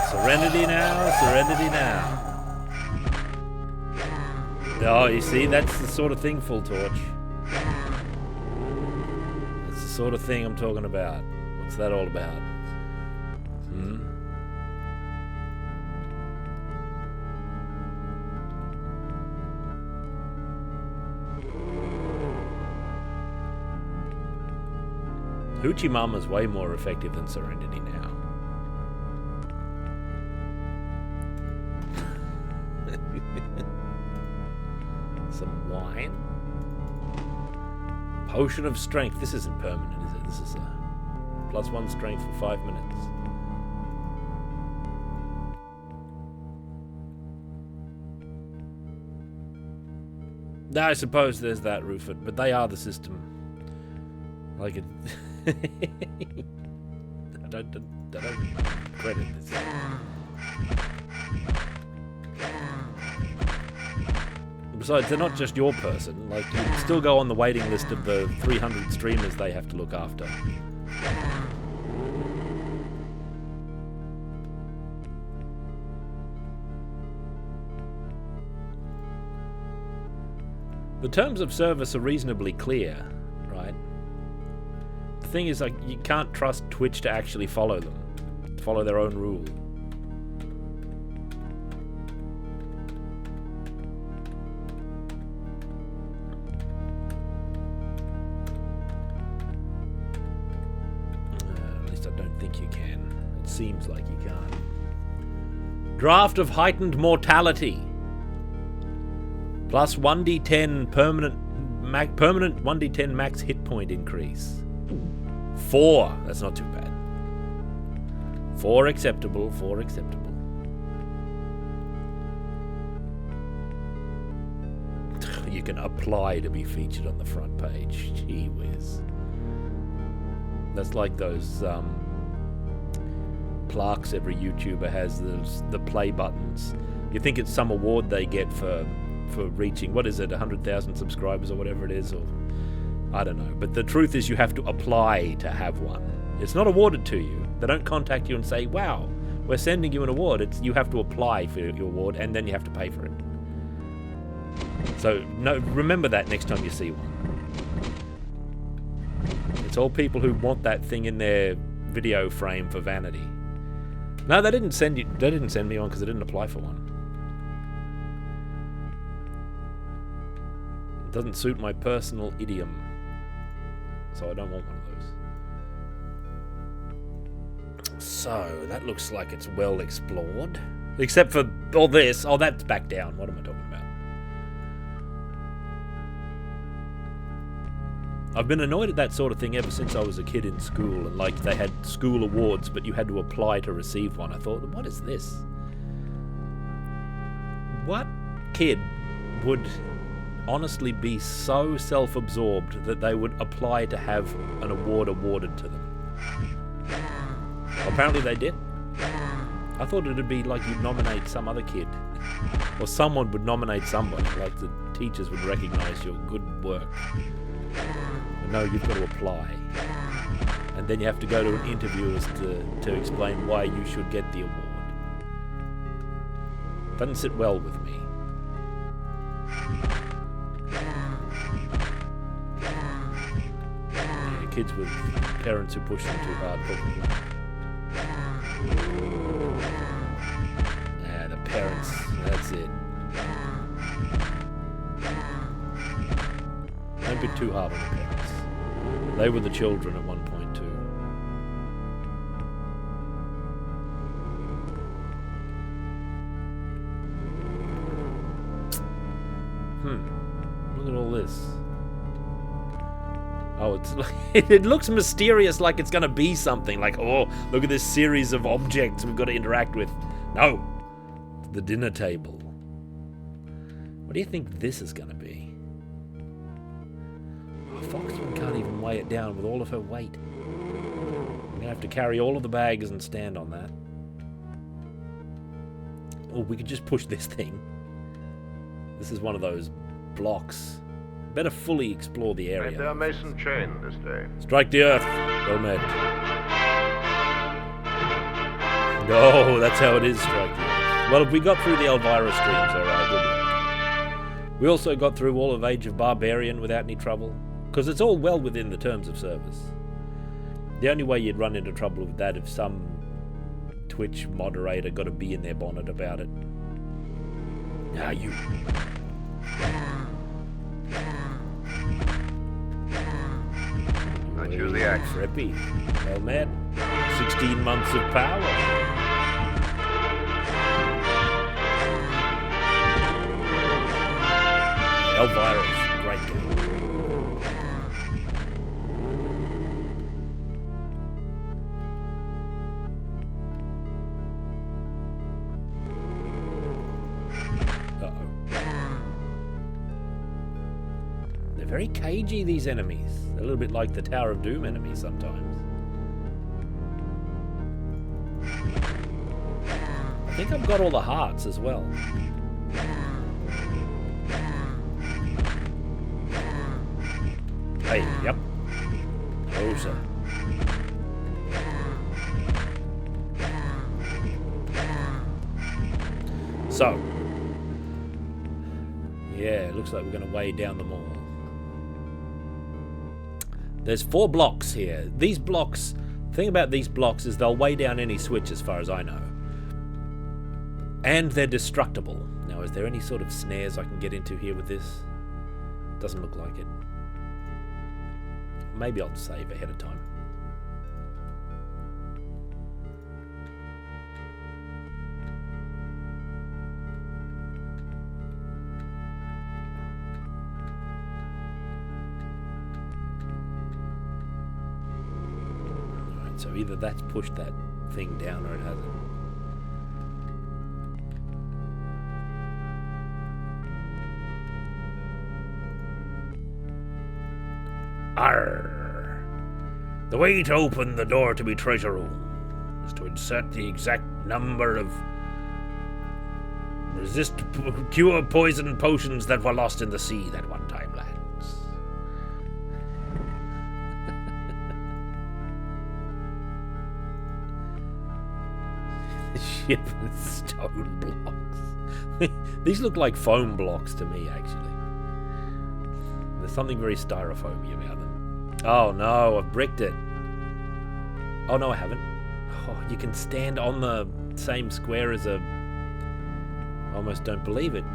Speaker 1: Serenity now, serenity now. Oh, you see, that's the sort of thing, Full Torch. That's the sort of thing I'm talking about. What's that all about? Hoochie Mama's way more effective than Serenity now. Some wine. Potion of strength. This isn't permanent, is it? This is a +1 strength for 5 minutes. No, I suppose there's that, Rufus, but they are the system. Like it. I don't credit this. Besides, they're not just your person. Like, you still go on the waiting list of the 300 streamers they have to look after. The terms of service are reasonably clear, right? The thing is, like, you can't trust Twitch to actually follow them, follow their own rule. At least I don't think you can. It seems like you can't. Draft of heightened mortality. Plus 1d10 permanent 1d10 max hit point increase. 4. That's not too bad. 4 acceptable. 4 acceptable. You can apply to be featured on the front page. Gee whiz. That's like those plaques every YouTuber has. The play buttons. You think it's some award they get for reaching, what is it, 100,000 subscribers or whatever it is, or I don't know. But the truth is you have to apply to have one. It's not awarded to you. They don't contact you and say, wow, we're sending you an award. It's you have to apply for your award and then you have to pay for it. So no, remember that next time you see one. It's all people who want that thing in their video frame for vanity. No, they didn't send me one because I didn't apply for one. It doesn't suit my personal idiom, so I don't want one of those. So, that looks like it's well explored. Except for all this. Oh, that's back down. What am I talking about? I've been annoyed at that sort of thing ever since I was a kid in school, and like they had school awards, but you had to apply to receive one. I thought, what is this? What kid would honestly be so self-absorbed that they would apply to have an award awarded to them? Apparently they did. I thought it'd be like you'd nominate some other kid, or someone would nominate somebody, like the teachers would recognize your good work. But no, you've got to apply, and then you have to go to an interview to explain why you should get the award. Doesn't sit well with me. Kids with parents who push them too hard, probably. Yeah, the parents, that's it. Don't be too hard on the parents. They were the children at one point too. Look at all this. Oh, it's like, it looks mysterious, like it's going to be something. Like, oh, look at this series of objects we've got to interact with. No, it's the dinner table. What do you think this is going to be? Oh, Foxwen can't even weigh it down with all of her weight. I'm going to have to carry all of the bags and stand on that. Oh, we could just push this thing. This is one of those blocks. Better fully explore the area.
Speaker 2: Made their mason chain this day.
Speaker 1: Strike the earth. Well met. No, that's how it is, strike the earth. Well, if we got through the Elvira streams, alright, we'll be okay. We also got through all of Age of Barbarian without any trouble, because it's all well within the terms of service. The only way you'd run into trouble with that if some Twitch moderator got a bee in their bonnet about it. Now you...
Speaker 2: I choose the axe.
Speaker 1: Trippy. Well met. 16 months of power. Elvira is a great game. They're very cagey, these enemies. A little bit like the Tower of Doom enemies sometimes. I think I've got all the hearts as well. Hey, yep. Oh, sir. So. Yeah, it looks like we're going to wade down the mall. There's 4 blocks here. These blocks, the thing about these blocks is they'll weigh down any switch as far as I know. And they're destructible. Now, is there any sort of snares I can get into here with this? Doesn't look like it. Maybe I'll save ahead of time. Alright, so either that's pushed that thing down or it hasn't. Arr. The way to open the door to my treasure room is to insert the exact number of cure poison potions that were lost in the sea that one time, lads. The ship with stone blocks. These look like foam blocks to me, actually. There's something very styrofoamy about them. Oh no, I've bricked it. Oh no, I haven't. Oh, you can stand on the same square as a... I almost don't believe it.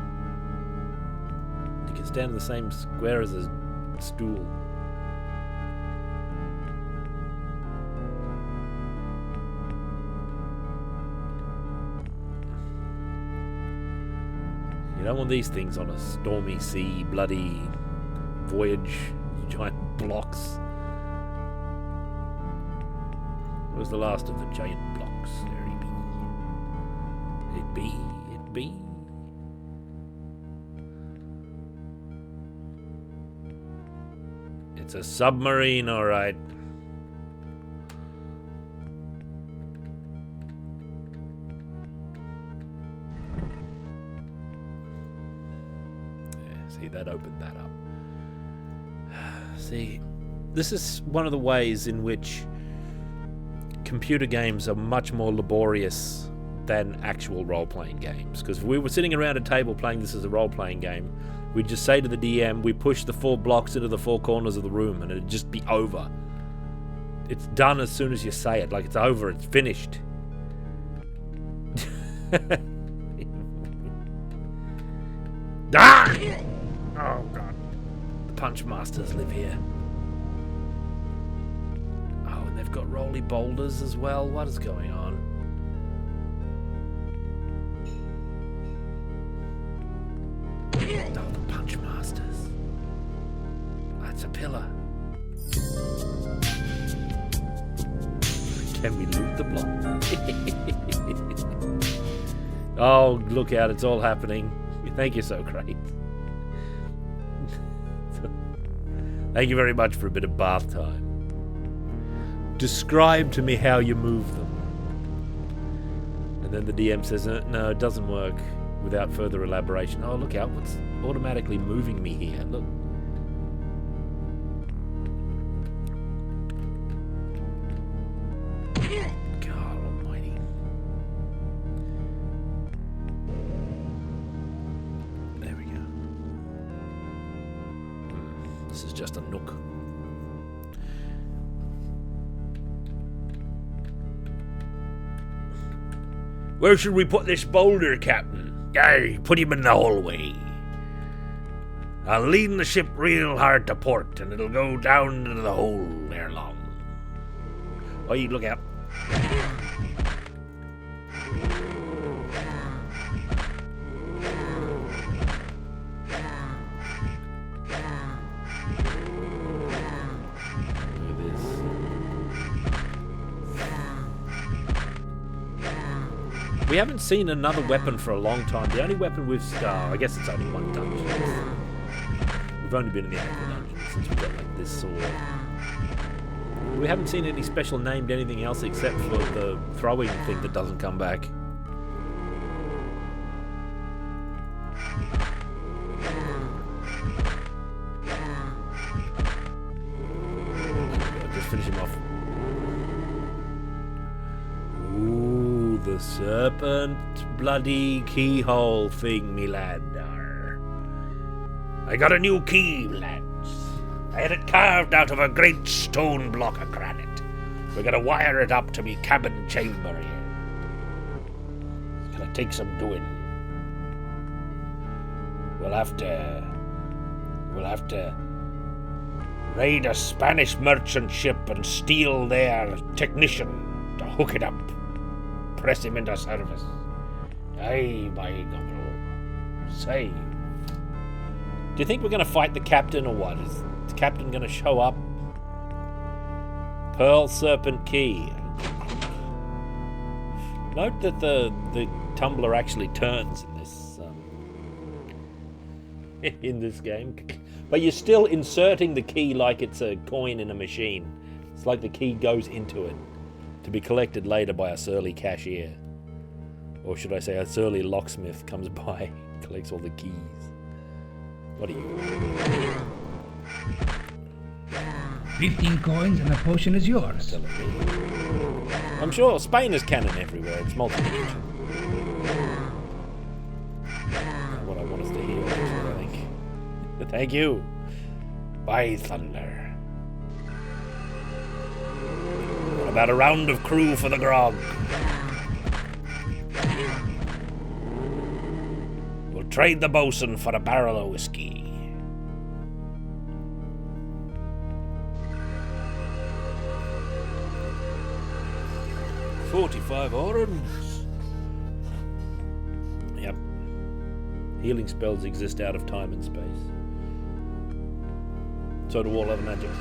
Speaker 1: You can stand on the same square as a stool. You don't want these things on a stormy sea, bloody voyage, giant blocks. What was the last of the giant blocks? There it be. It be. It's a submarine, alright. Yeah, see, that opened that up. See, this is one of the ways in which computer games are much more laborious than actual role-playing games. Because if we were sitting around a table playing this as a role-playing game, we'd just say to the DM, we push the 4 blocks into the 4 corners of the room and it'd just be over. It's done as soon as you say it. Like, it's over, it's finished. Ah! Oh, God. The Punch Masters live here. Oh, and they've got roly boulders as well. What is going on? Oh, the Punch Masters. That's a pillar. Can we loot the block? Oh, look out, it's all happening. Thank you, Socrates. Thank you very much for a bit of bath time. Describe to me how you move them. And then the DM says, no, it doesn't work without further elaboration. Oh, look out, what's automatically moving me here? Look. God almighty. There we go. this is just a nook. Where should we put this boulder, Captain? Aye, put him in the hallway. I'll lean the ship real hard to port, and it'll go down into the hole ere long. Oh, you look out. We haven't seen another weapon for a long time. The only weapon we've... I guess it's only one dungeon. We've only been in the Aqua dungeon since we got like this sword. We haven't seen any special named anything else except for the throwing thing that doesn't come back. Just finish him off. Ooh, the serpent bloody keyhole thing, me lad. I got a new key, lads. I had it carved out of a great stone block of granite. We're gonna wire it up to me cabin chamber here. It's gonna take some doing. We'll have to raid a Spanish merchant ship and steal their technician to hook it up. Press him into service. Aye, by gobble. Say. Do you think we're going to fight the captain or what? Is the captain going to show up? Pearl Serpent Key. Note that the tumbler actually turns in this game. But you're still inserting the key like it's a coin in a machine. It's like the key goes into it to be collected later by a surly cashier. Or should I say a surly locksmith comes by and collects all the keys. What are you?
Speaker 21: 15 coins and a potion is yours.
Speaker 1: I'm sure Spain is canon everywhere. It's multi-dimensional. What I want us to hear, actually, I think. Thank you. By thunder. What about a round of crew for the grog? We'll trade the bosun for a barrel of whiskey. $45 orange. Yep. Healing spells exist out of time and space. So do all other magics.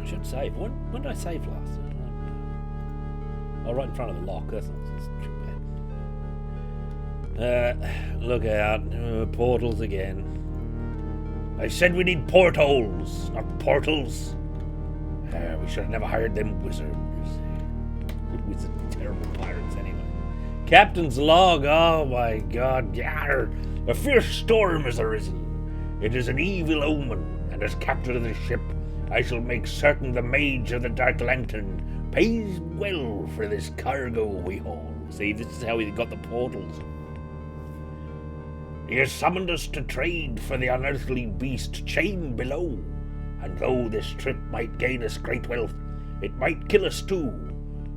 Speaker 1: I should save. When did I save last? Oh, right in front of the lock. That's not too bad. Look out. Portals again. I said we need portholes, not portals. We should have never hired them wizards. Terrible pirates anyway. Captain's log. Oh my god. Yarr. A fierce storm has arisen. It is an evil omen, and as captain of the ship, I shall make certain the mage of the Dark Lantern pays well for this cargo we haul. See, this is how he got the portals. He has summoned us to trade for the unearthly beast chained below, and though this trip might gain us great wealth, it might kill us too.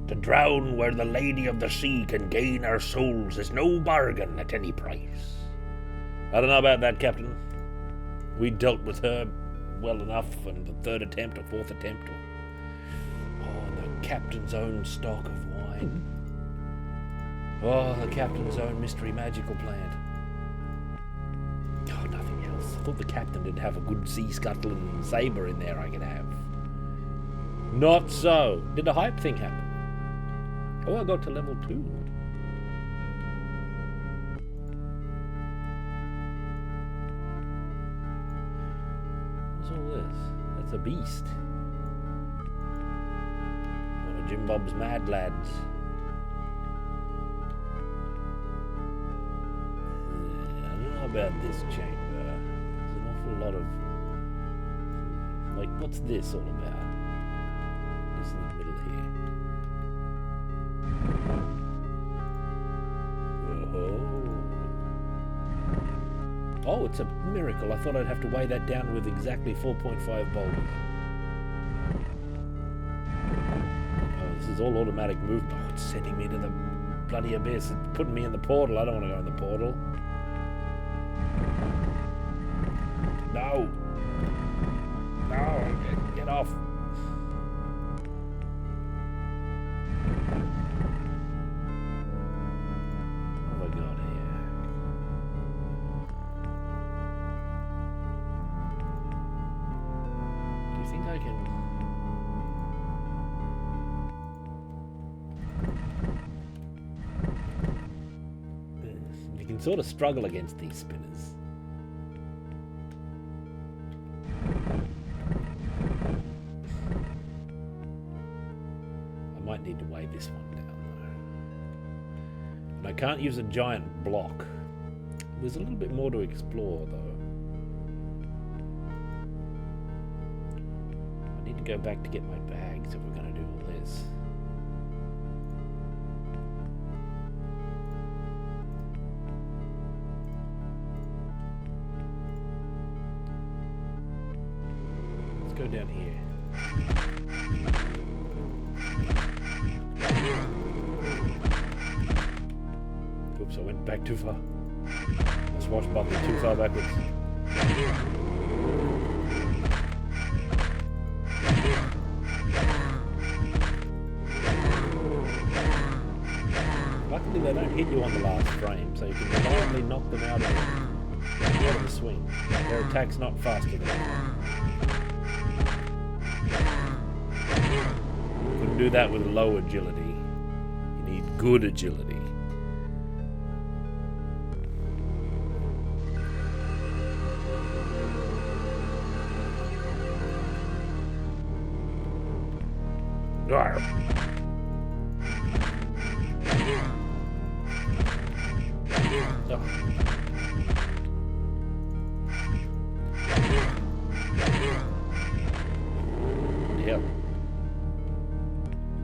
Speaker 1: To drown where the Lady of the Sea can gain our souls is no bargain at any price. I don't know about that, Captain. We dealt with her well enough on the third attempt or fourth attempt. Oh, the Captain's own stock of wine. Oh, the Captain's own mystery magical plant. Oh, nothing else. I thought the Captain did have a good sea scuttling saber in there I could have. Not so. Did the hype thing happen? Oh, I got to level 2. What's all this? That's a beast. One of Jim Bob's mad lads. I don't know about this chamber. There's an awful lot of... Like, what's this all about? This in the middle here. Oh, Oh, it's a miracle. I thought I'd have to weigh that down with exactly 4.5 boulders. Oh, this is all automatic movement. Oh, it's sending me to the bloody abyss. It's putting me in the portal. I don't want to go in the portal. No. No, get off. What have I got here? Do you think I can... You can sort of struggle against these spinners. I might need to weigh this one down though. And I can't use a giant block. There's a little bit more to explore though. I need to go back to get my bags if we're going to do all this. Let's go down here. Oops, I went back too far. I swashbuckled too far backwards. Luckily they don't hit you on the last frame, so you can reliably knock them out of the swing. Their attack's not faster than that. You couldn't do that with low agility. You need good agility.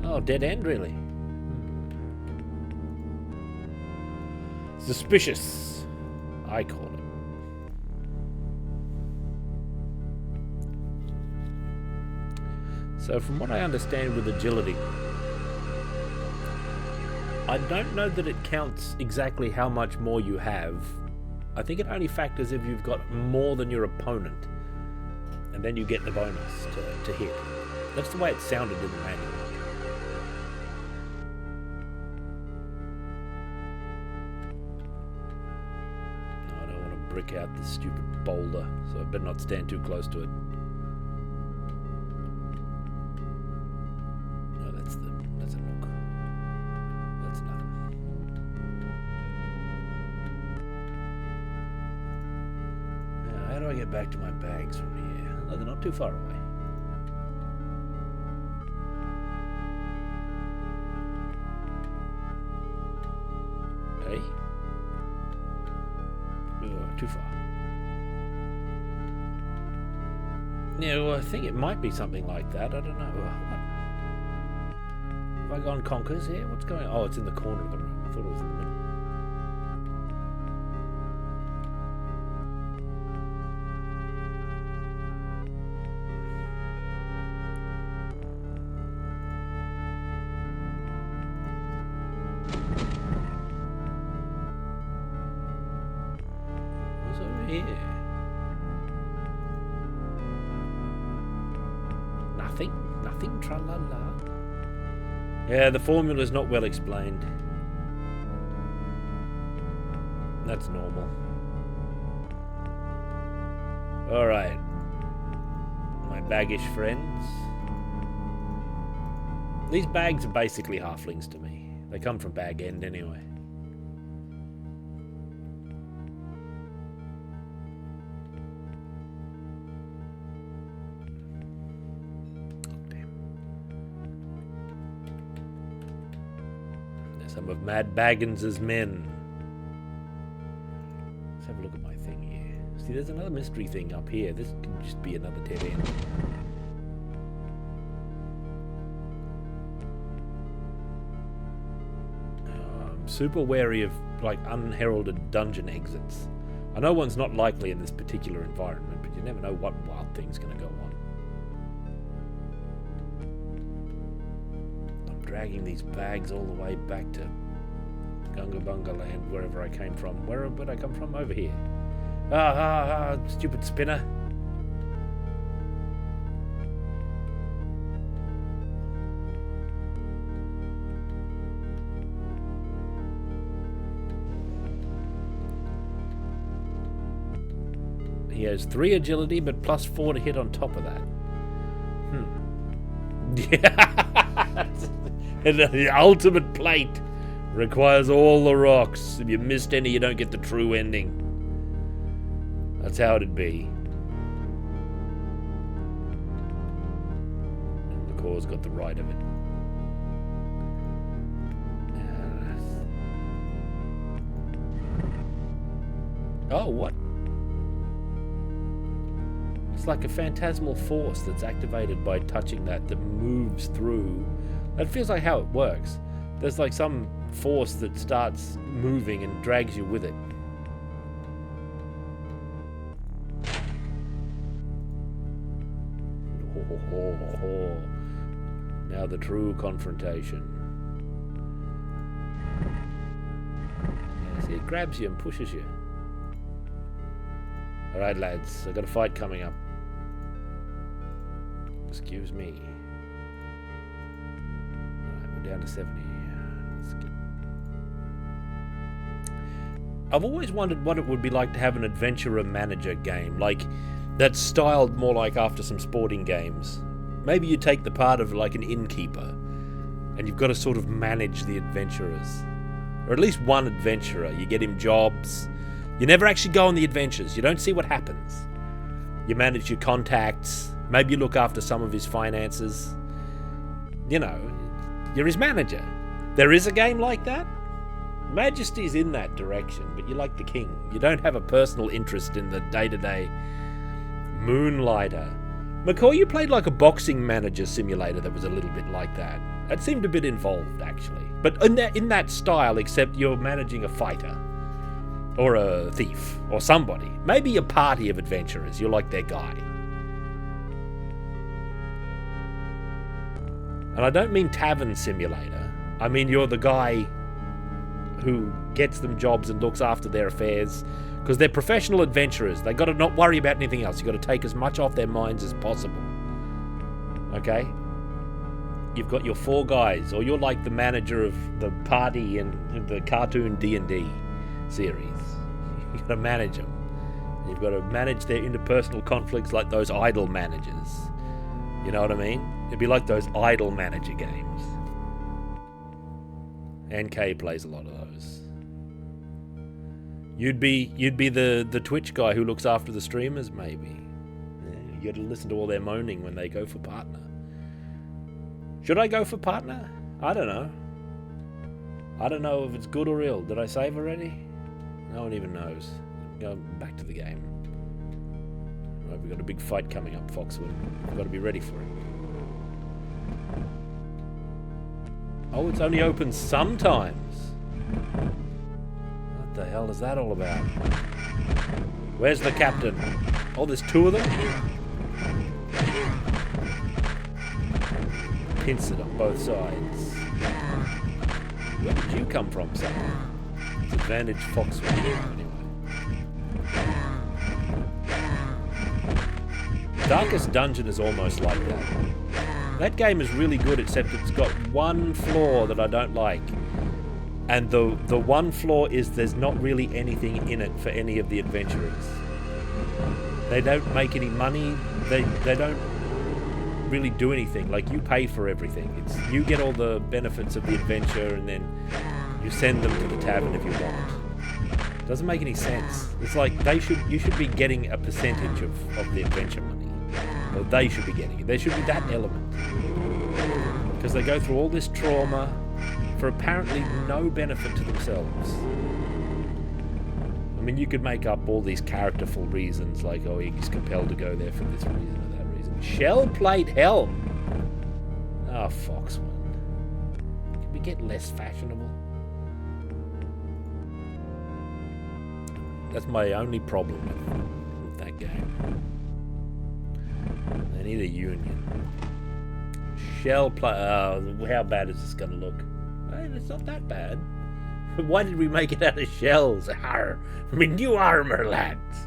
Speaker 1: Oh, dead end, really? Suspicious, I call it. So from what I understand with agility, I don't know that it counts exactly how much more you have. I think it only factors if you've got more than your opponent, and then you get the bonus to hit. That's the way it sounded in the manual. No, I don't want to brick out this stupid boulder, so I better not stand too close to it. No, that's a nook. That's nothing. Now, how do I get back to my bags from here? Oh, they're not too far away. Hey? Oh, too far. Yeah, well, I think it might be something like that. I don't know. What? Have I gone conkers here? What's going on? Oh, it's in the corner of the room. I thought it was in the middle. What's over here? Nothing, tra-la-la. Yeah, the formula's not well explained. That's normal. Alright. My baggish friends. These bags are basically halflings to me. They come from Bag End anyway. Some of Mad Baggins's men. Let's have a look at my thing here. See, there's another mystery thing up here. This could just be another dead end. I'm super wary of, like, unheralded dungeon exits. I know one's not likely in this particular environment, but you never know what wild thing's going to go on. I'm dragging these bags all the way back to Gunga Bunga land, wherever I came from. Where would I come from? Over here. Stupid spinner. He has 3 agility, but plus 4 to hit on top of that. Yeah. And the ultimate plate requires all the rocks. If you missed any, you don't get the true ending. That's how it'd be. And the core's got the right of it. Oh, what? It's like a phantasmal force that's activated by touching that moves through. That feels like how it works. There's like some force that starts moving and drags you with it. Now the true confrontation. Yeah, see, it grabs you and pushes you. Alright, lads, I've got a fight coming up. Excuse me. Alright, we're down to 70. Let's get... I've always wondered what it would be like to have an adventurer manager game, like that's styled more like after some sporting games. Maybe you take the part of like an innkeeper, and you've got to sort of manage the adventurers. Or at least one adventurer. You get him jobs. You never actually go on the adventures. You don't see what happens. You manage your contacts. Maybe you look after some of his finances. You know, you're his manager. There is a game like that. Majesty's in that direction, but you're like the king. You don't have a personal interest in the day-to-day moonlighter. McCoy, you played like a boxing manager simulator that was a little bit like that. That seemed a bit involved, actually. But in that style, except you're managing a fighter. Or a thief. Or somebody. Maybe a party of adventurers. You're like their guy. And I don't mean tavern simulator. I mean you're the guy who gets them jobs and looks after their affairs. Because they're professional adventurers. They got to not worry about anything else. You got to take as much off their minds as possible. Okay? You've got your 4 guys. Or you're like the manager of the party in the cartoon D&D series. You've got to manage them. You've got to manage their interpersonal conflicts like those idle managers. You know what I mean? It'd be like those idle manager games. NK plays a lot of those. You'd be the Twitch guy who looks after the streamers, maybe. Yeah, you got to listen to all their moaning when they go for partner. Should I go for partner? I don't know. I don't know if it's good or ill. Did I save already? No one even knows. Go back to the game. Right, we've got a big fight coming up, Foxwen. We've got to be ready for it. Oh, it's only open sometimes. What the hell is that all about? Where's the captain? Oh, there's 2 of them? Pinch it on both sides. Where did you come from, son? It's advantage Foxwen anyway. Darkest Dungeon is almost like that. That game is really good, except it's got one flaw that I don't like. And the one flaw is there's not really anything in it for any of the adventurers. They don't make any money. They don't really do anything. Like, you pay for everything. It's you get all the benefits of the adventure, and then you send them to the tavern if you want. Doesn't make any sense. It's like you should be getting a percentage of the adventure money. Or they should be getting it. There should be that element. Because they go through all this trauma for apparently no benefit to themselves. I mean, you could make up all these characterful reasons, like, oh, he's compelled to go there for this reason or that reason. Shell plate helm! Ah, Foxwen. Can we get less fashionable? That's my only problem with that game. I need a union. Shell how bad is this going to look? Hey, it's not that bad. Why did we make it out of shells? Arr, me new armor, lads.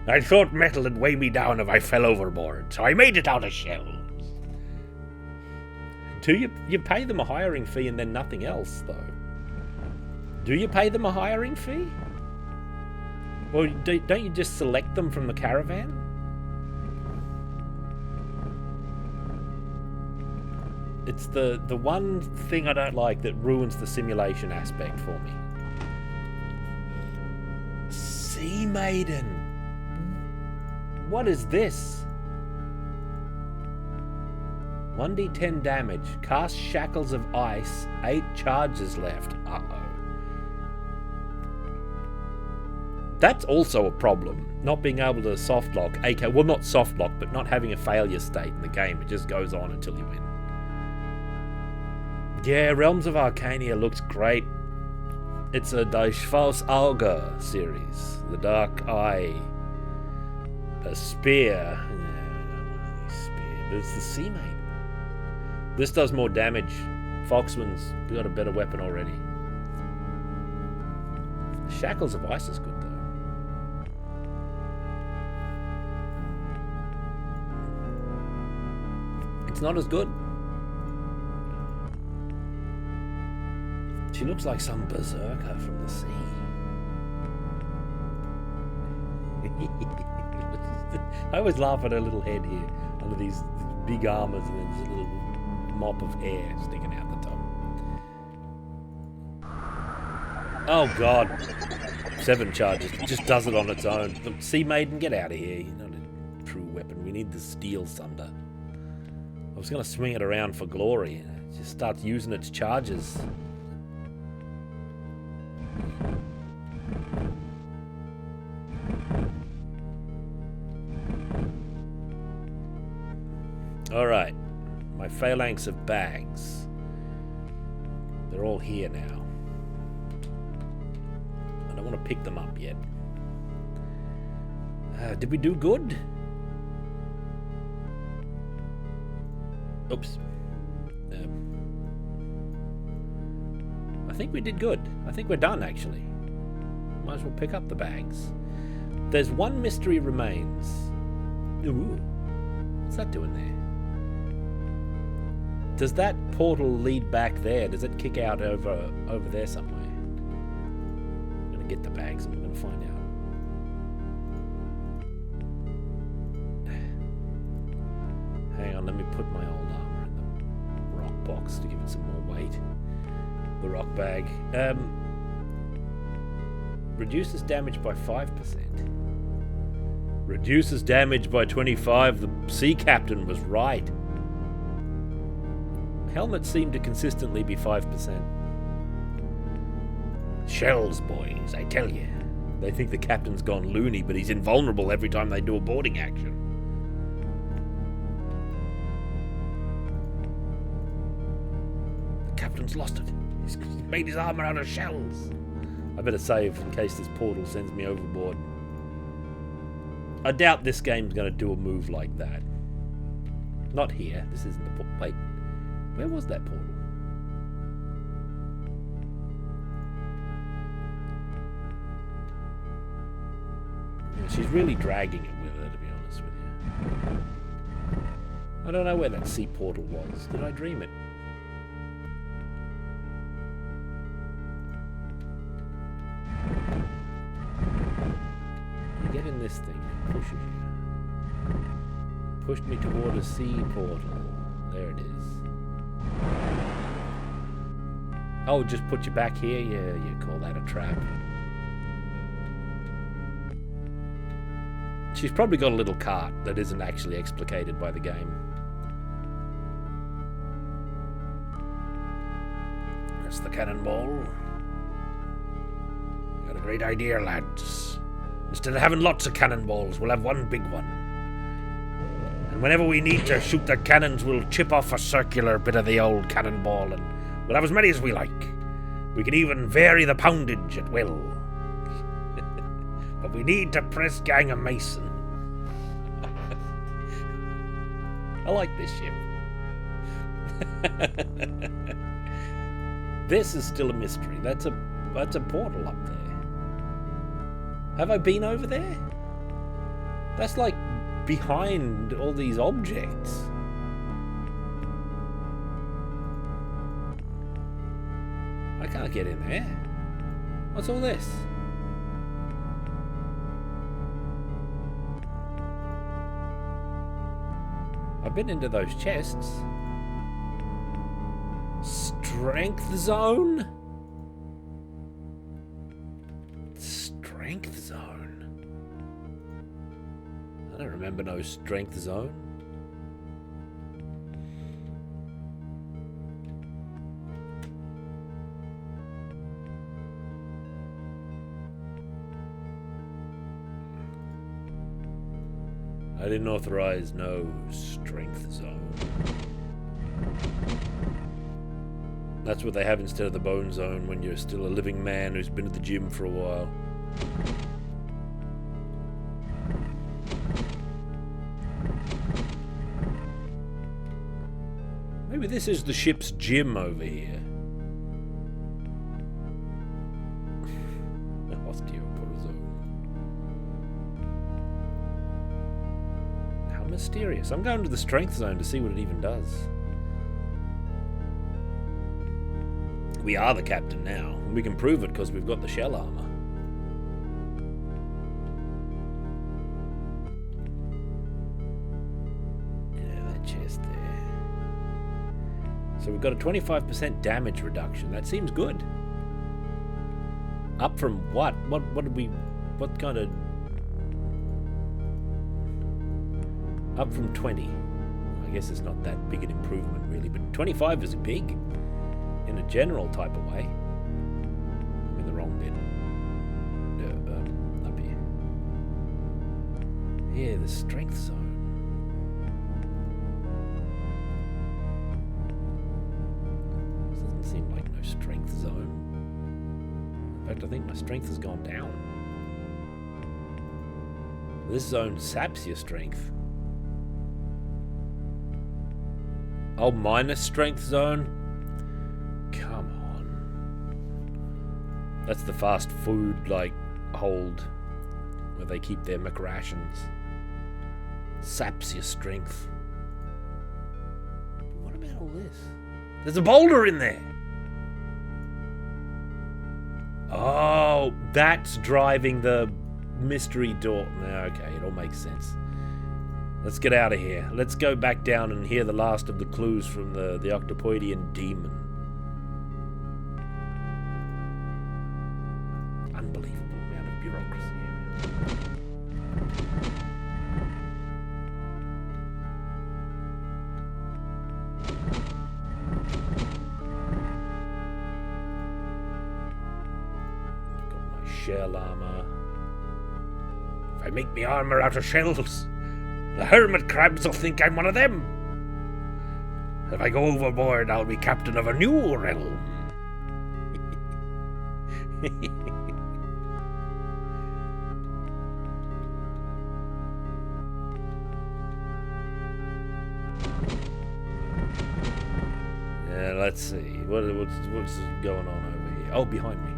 Speaker 1: I thought metal would weigh me down if I fell overboard, so I made it out of shells. Do you pay them a hiring fee and then nothing else, though? Do you pay them a hiring fee? Or don't you just select them from the caravan? It's the one thing I don't like that ruins the simulation aspect for me. Sea Maiden. What is this? 1d10 damage. Cast shackles of ice. 8 charges left. Uh-oh. That's also a problem. Not being able to softlock. Well, not softlock, but not having a failure state in the game. It just goes on until you win. Yeah, Realms of Arcania looks great. It's a Die Schwarze Auge series. The Dark Eye. A spear. But it's the Sea Maiden. This does more damage. Foxwen's got a better weapon already. Shackles of Ice is good though. It's not as good. She looks like some berserker from the sea. I always laugh at her little head here, under these big armors, and then there's a little mop of hair sticking out the top. Oh god. 7 charges. It just does it on its own. Look, Sea Maiden, get out of here. You're not a true weapon. We need the Steel Sunder. I was going to swing it around for glory. It just starts using its charges. Alright, my phalanx of bags. They're all here now. I don't want to pick them up yet. Did we do good? Oops. I think we did good. I think we're done, actually. Might as well pick up the bags. There's one mystery remains. Ooh. What's that doing there? Does that portal lead back there? Does it kick out over there somewhere? I'm going to get the bags and we're going to find out. Hang on, let me put my old armor in the rock box to give it some more weight. The rock bag. Reduces damage by 5%. Reduces damage by 25%. The sea captain was right. Helmets seem to consistently be 5%. Shells, boys, I tell you. They think the captain's gone loony, but he's invulnerable every time they do a boarding action. The captain's lost it. He's made his armor out of shells. I better save in case this portal sends me overboard. I doubt this game's going to do a move like that. Not here. This isn't the portal. Wait. Where was that portal? Yeah, she's really dragging it with her, to be honest with you. I don't know where that sea portal was. Did I dream it? You get in this thing, it pushes you. Pushed me toward a sea portal. There it is. Oh, just put you back here? Yeah, you call that a trap. She's probably got a little cart that isn't actually explicated by the game. That's the cannonball. Got a great idea, lads. Instead of having lots of cannonballs, we'll have one big one. And whenever we need to shoot the cannons, we'll chip off a circular bit of the old cannonball and we'll have as many as we like. We can even vary the poundage at will. But we need to press gang a mason. I like this ship. This is still a mystery. That's a portal up there. Have I been over there? That's like behind all these objects. I can't get in there. What's all this? I've been into those chests. Strength zone? Strength zone? I don't remember no strength zone. I didn't authorize no strength zone. That's what they have instead of the bone zone when you're still a living man who's been at the gym for a while. Maybe this is the ship's gym over here. Mysterious. I'm going to the strength zone to see what it even does. We are the captain now. We can prove it because we've got the shell armor. Yeah, that chest there. So we've got a 25% damage reduction. That seems good. Up from what? What kind of... Up from 20. I guess it's not that big an improvement really, but 25 is big in a general type of way. I'm in the wrong bit. Up here. Yeah, the strength zone. This doesn't seem like no strength zone. In fact, I think my strength has gone down. This zone saps your strength. Oh, minus strength zone? Come on. That's the fast food, like, hold where they keep their McRations. Saps your strength. But what about all this? There's a boulder in there! Oh, that's driving the mystery door. Okay, it all makes sense. Let's get out of here. Let's go back down and hear the last of the clues from the Octopoidian demon. Unbelievable amount of bureaucracy here. Got my shell armor. If I make my armor out of shells, the hermit crabs will think I'm one of them. If I go overboard, I'll be captain of a new realm. Yeah, let's see. What's going on over here? Oh, behind me.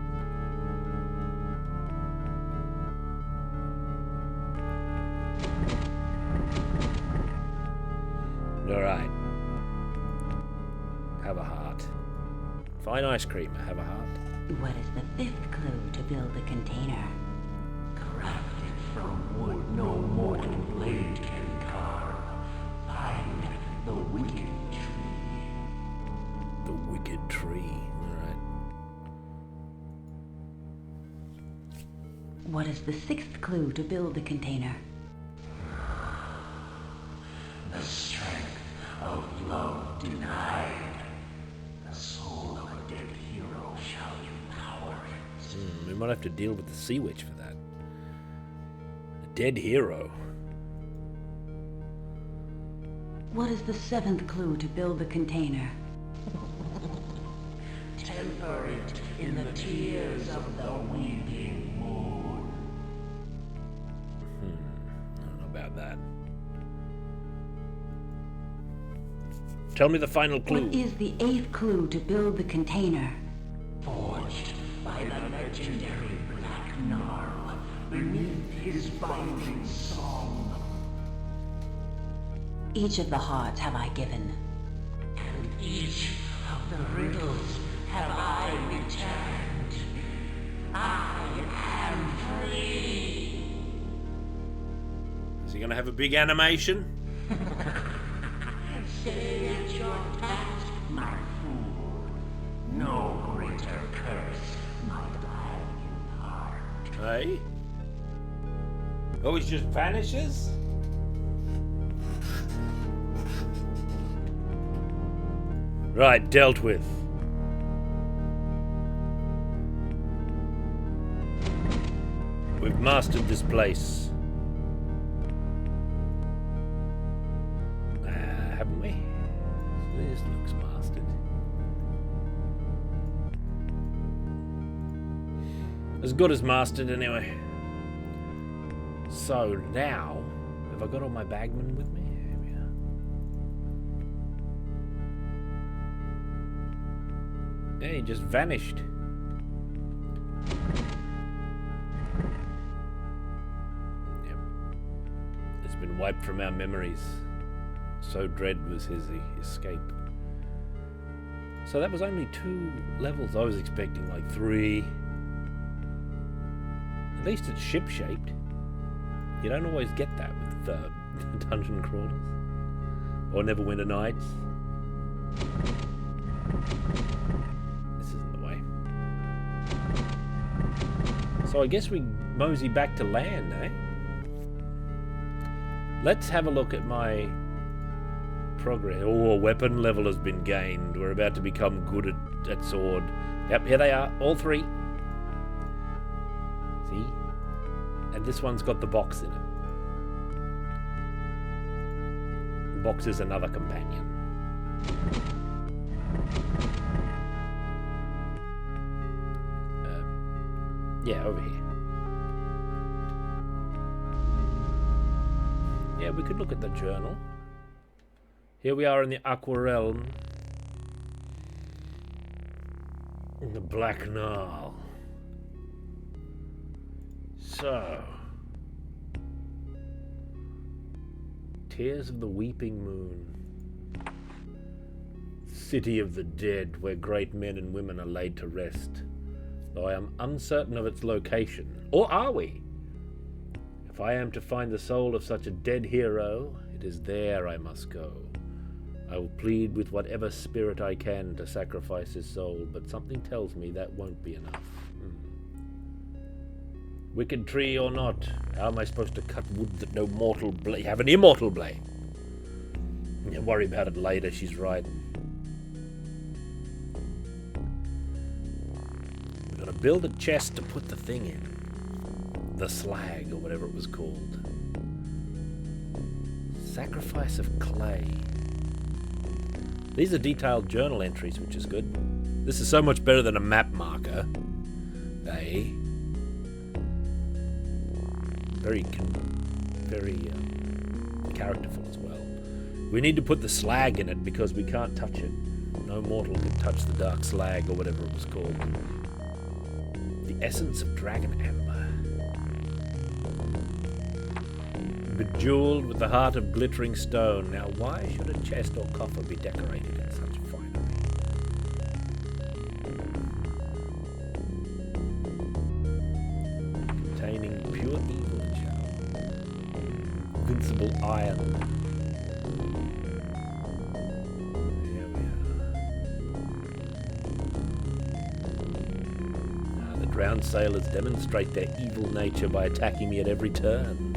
Speaker 1: Alright. Have a heart. Fine ice cream, have a heart.
Speaker 6: What is the fifth clue to build the container?
Speaker 20: Crafted from wood no mortal blade can carve. Find the wicked tree.
Speaker 1: The wicked tree. Alright.
Speaker 6: What is the sixth clue to build the container?
Speaker 20: The strength of love denied. The soul of a dead hero shall empower it.
Speaker 1: We might have to deal with the sea witch for that. A dead hero.
Speaker 6: What is the seventh clue to build the container?
Speaker 20: Temper it in the tears of the weeping moon.
Speaker 1: that. Tell me the final clue.
Speaker 6: What is the 8th clue to build the container? Forged by the legendary Black Gnarl beneath his binding song. Each of the hearts have I given, and each of the riddles have I returned. I am free.
Speaker 1: Is he gonna have a big animation?
Speaker 20: Stay at your task, my fool. No greater curse might I impart.
Speaker 1: Hey? Oh, he just vanishes? Right, dealt with. We've mastered this place. Haven't we? This looks mastered. As good as mastered, anyway. So now, have I got all my bagmen with me? Here we are. Yeah, he just vanished. Yep. It's been wiped from our memories. So dread was his escape. So that was only 2 levels. I was expecting like 3. At least it's ship-shaped. You don't always get that with dungeon crawlers. Or Neverwinter Nights. This isn't the way. So I guess we mosey back to land, eh? Let's have a look at my progress. Oh, a weapon level has been gained. We're about to become good at sword. Yep, here they are, all 3. See? And this one's got the box in it. The box is another companion. Yeah, over here. Yeah, we could look at the journal. Here we are in the Aqua Realm. In the Black Gnarl. So. Tears of the Weeping Moon. City of the Dead, where great men and women are laid to rest. Though I am uncertain of its location. Or are we? If I am to find the soul of such a dead hero, it is there I must go. I will plead with whatever spirit I can to sacrifice his soul, but something tells me that won't be enough. Wicked tree or not, how am I supposed to cut wood that no mortal blade... Have an immortal blade! Yeah, worry about it later, she's right. We're gonna build a chest to put the thing in. The slag, or whatever it was called. Sacrifice of clay. These are detailed journal entries, which is good. This is so much better than a map marker. They very characterful as well. We need to put the slag in it because we can't touch it. No mortal can touch the dark slag or whatever it was called. The essence of dragon amber. Bejeweled with the heart of glittering stone. Now, why should a chest or coffer be decorated in such finery? Containing pure evil shell. Invincible iron. Here we are. The drowned sailors demonstrate their evil nature by attacking me at every turn.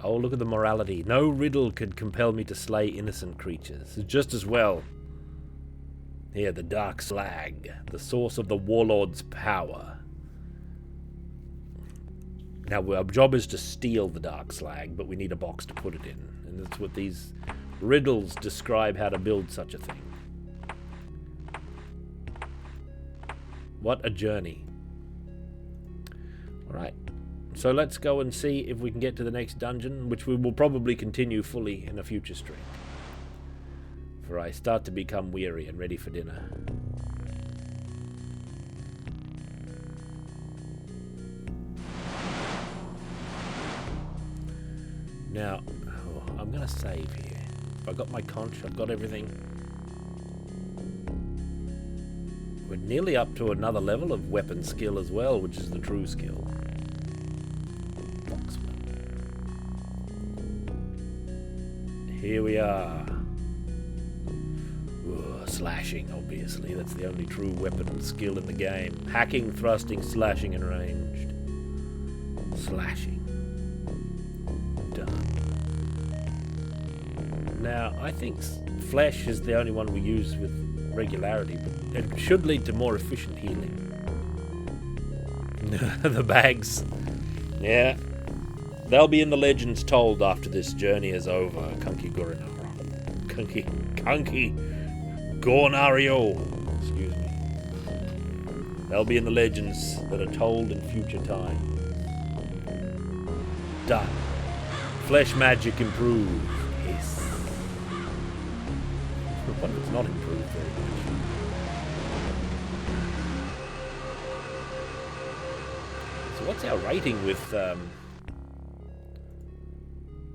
Speaker 1: Oh, look at the morality. No riddle could compel me to slay innocent creatures. Just as well. Here, the dark slag. The source of the warlord's power. Now, our job is to steal the dark slag, but we need a box to put it in. And that's what these riddles describe how to build such a thing. What a journey. Alright. So let's go and see if we can get to the next dungeon, which we will probably continue fully in a future stream. For I start to become weary and ready for dinner. Now, I'm going to save here. I've got my conch, I've got everything. We're nearly up to another level of weapon skill as well, which is the true skill. Foxwen. Here we are. Ooh, slashing, obviously. That's the only true weapon skill in the game. Hacking, thrusting, slashing, and ranged. Slashing. Done. Now, I think flesh is the only one we use with regularity, but it should lead to more efficient healing. The bags. Yeah. They'll be in the legends told after this journey is over. Kunki Gornario. Excuse me. They'll be in the legends that are told in future time. Done. Flesh magic improved. Yes. What if it's not improved very much? So what's our rating with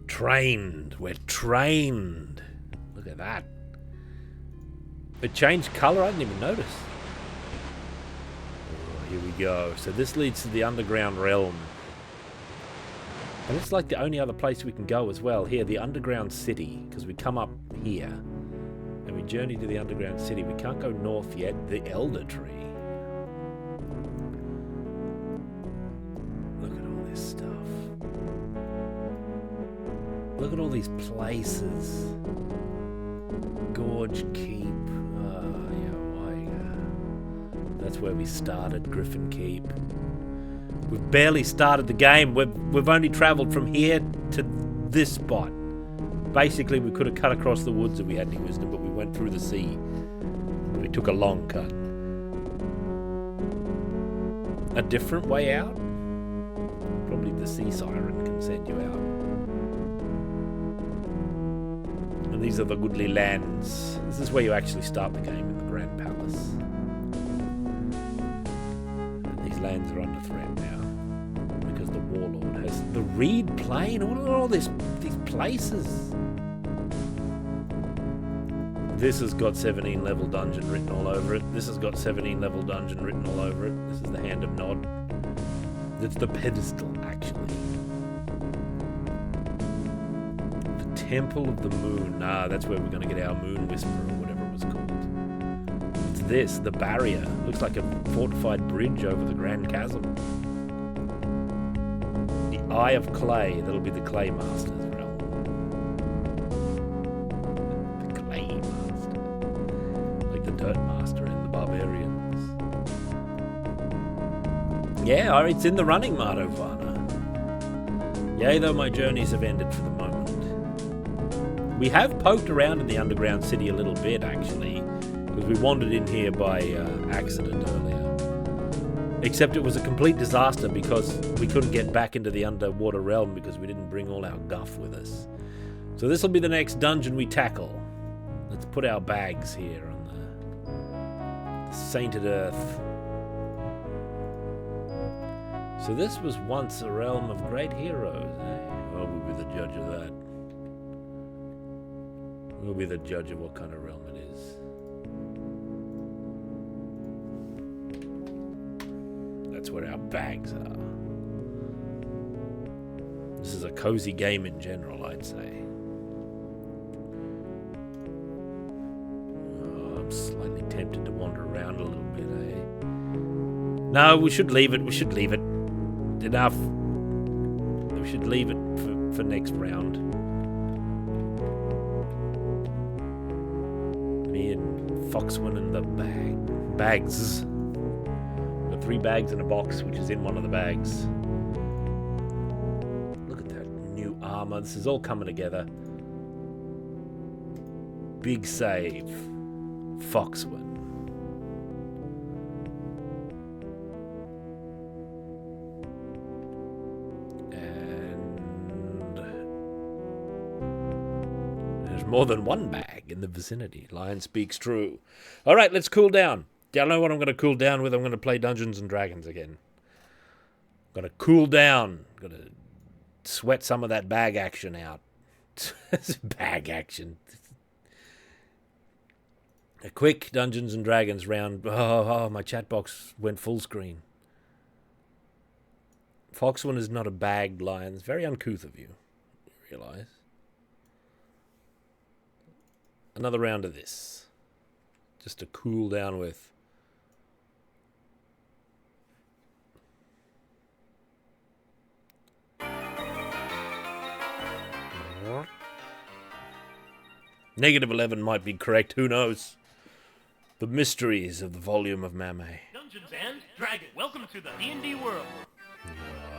Speaker 1: trained? We're trained. Look at that. It changed colour, I didn't even notice. Oh, here we go. So this leads to the underground realm. And it's like the only other place we can go as well. Here, the underground city. Because we come up here. And we journey to the underground city. We can't go north yet. The Elder Tree. Look at all this stuff. Look at all these places. Gorge Keep. That's where we started, Griffin Keep. We've barely started the game. We've only travelled from here to this spot. Basically, we could have cut across the woods if we had any wisdom, but we went through the sea. We took a long cut. A different way out? Probably the sea siren can send you out. And these are the goodly lands. This is where you actually start the game in the Grand Palace. Lands are under threat now because the warlord has the Reed Plain. What are all these places? This has got 17 level dungeon written all over it. This has got 17 level dungeon written all over it. This is the Hand of Nod. It's the pedestal, actually. The Temple of the Moon. Ah, that's where we're going to get our Moon Whisper or whatever it was called. This, the barrier, looks like a fortified bridge over the Grand Chasm. The Eye of Clay, that'll be the Clay Master's realm. The Clay Master. Like the Dirt Master and the Barbarians. Yeah, it's in the running, Martovana. Yea, though my journeys have ended for the moment. We have poked around in the underground city a little bit, actually. Because we wandered in here by accident earlier. Except it was a complete disaster because we couldn't get back into the underwater realm because we didn't bring all our guff with us. So this will be the next dungeon we tackle. Let's put our bags here on the Sainted Earth. So this was once a realm of great heroes, eh? Oh, we'll be the judge of that. We'll be the judge of what kind of realm it is. That's where our bags are. This is a cozy game in general, I'd say. Oh, I'm slightly tempted to wander around a little bit, eh? No, we should leave it. We should leave it. Enough. We should leave it for next round. Me and Foxwen and the bags. 3 bags in a box, which is in one of the bags. Look at that new armor. This is all coming together. Big save. Foxwen. More than one bag in the vicinity. Lion speaks true. All right, let's cool down. Do you know what I'm going to cool down with? I'm going to play Dungeons and Dragons again. I'm going to cool down. I'm going to sweat some of that bag action out. Bag action. A quick Dungeons and Dragons round. Oh, my chat box went full screen. Foxwen is not a bagged lion. It's very uncouth of you. You realise? Another round of this. Just to cool down with. -11 might be correct. Who knows? The mysteries of the volume of Mame.
Speaker 4: Dungeons and Dragons. Welcome to the D&D world.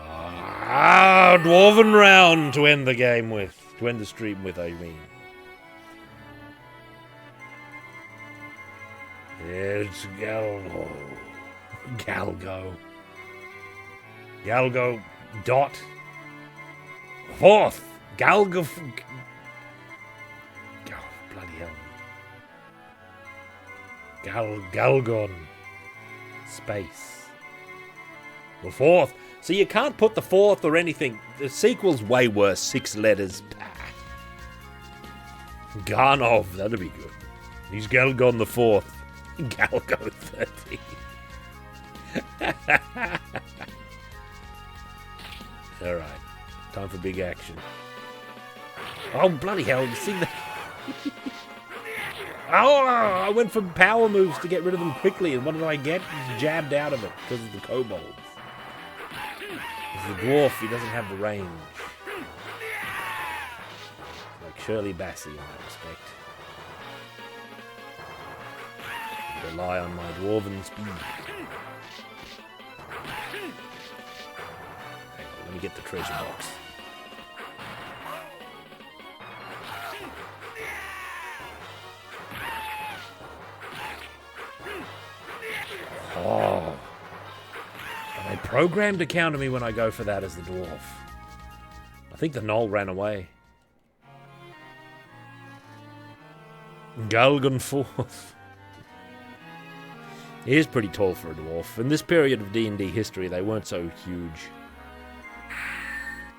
Speaker 1: Dwarven round to end the game with. To end the stream with, I mean. It's Galgo. Galgo dot. Fourth. Galgo. Bloody hell. Galgon. Space. The fourth. So you can't put the fourth or anything. The sequel's way worse. 6 letters. Garnov. That'd be good. He's Galgon the fourth. Galgo 30. Alright. Time for big action. Oh, bloody hell. You see that? Oh, I went for power moves to get rid of them quickly, and what did I get? Just jabbed out of it because of the kobolds. He's the dwarf, he doesn't have the range. Like Shirley Bassey in that respect. Rely on my dwarven speed. Hang on, let me get the treasure box. Oh. Are they programmed to counter me when I go for that as the dwarf? I think the gnoll ran away. Galgon 4th. He is pretty tall for a dwarf. In this period of D&D history, they weren't so huge.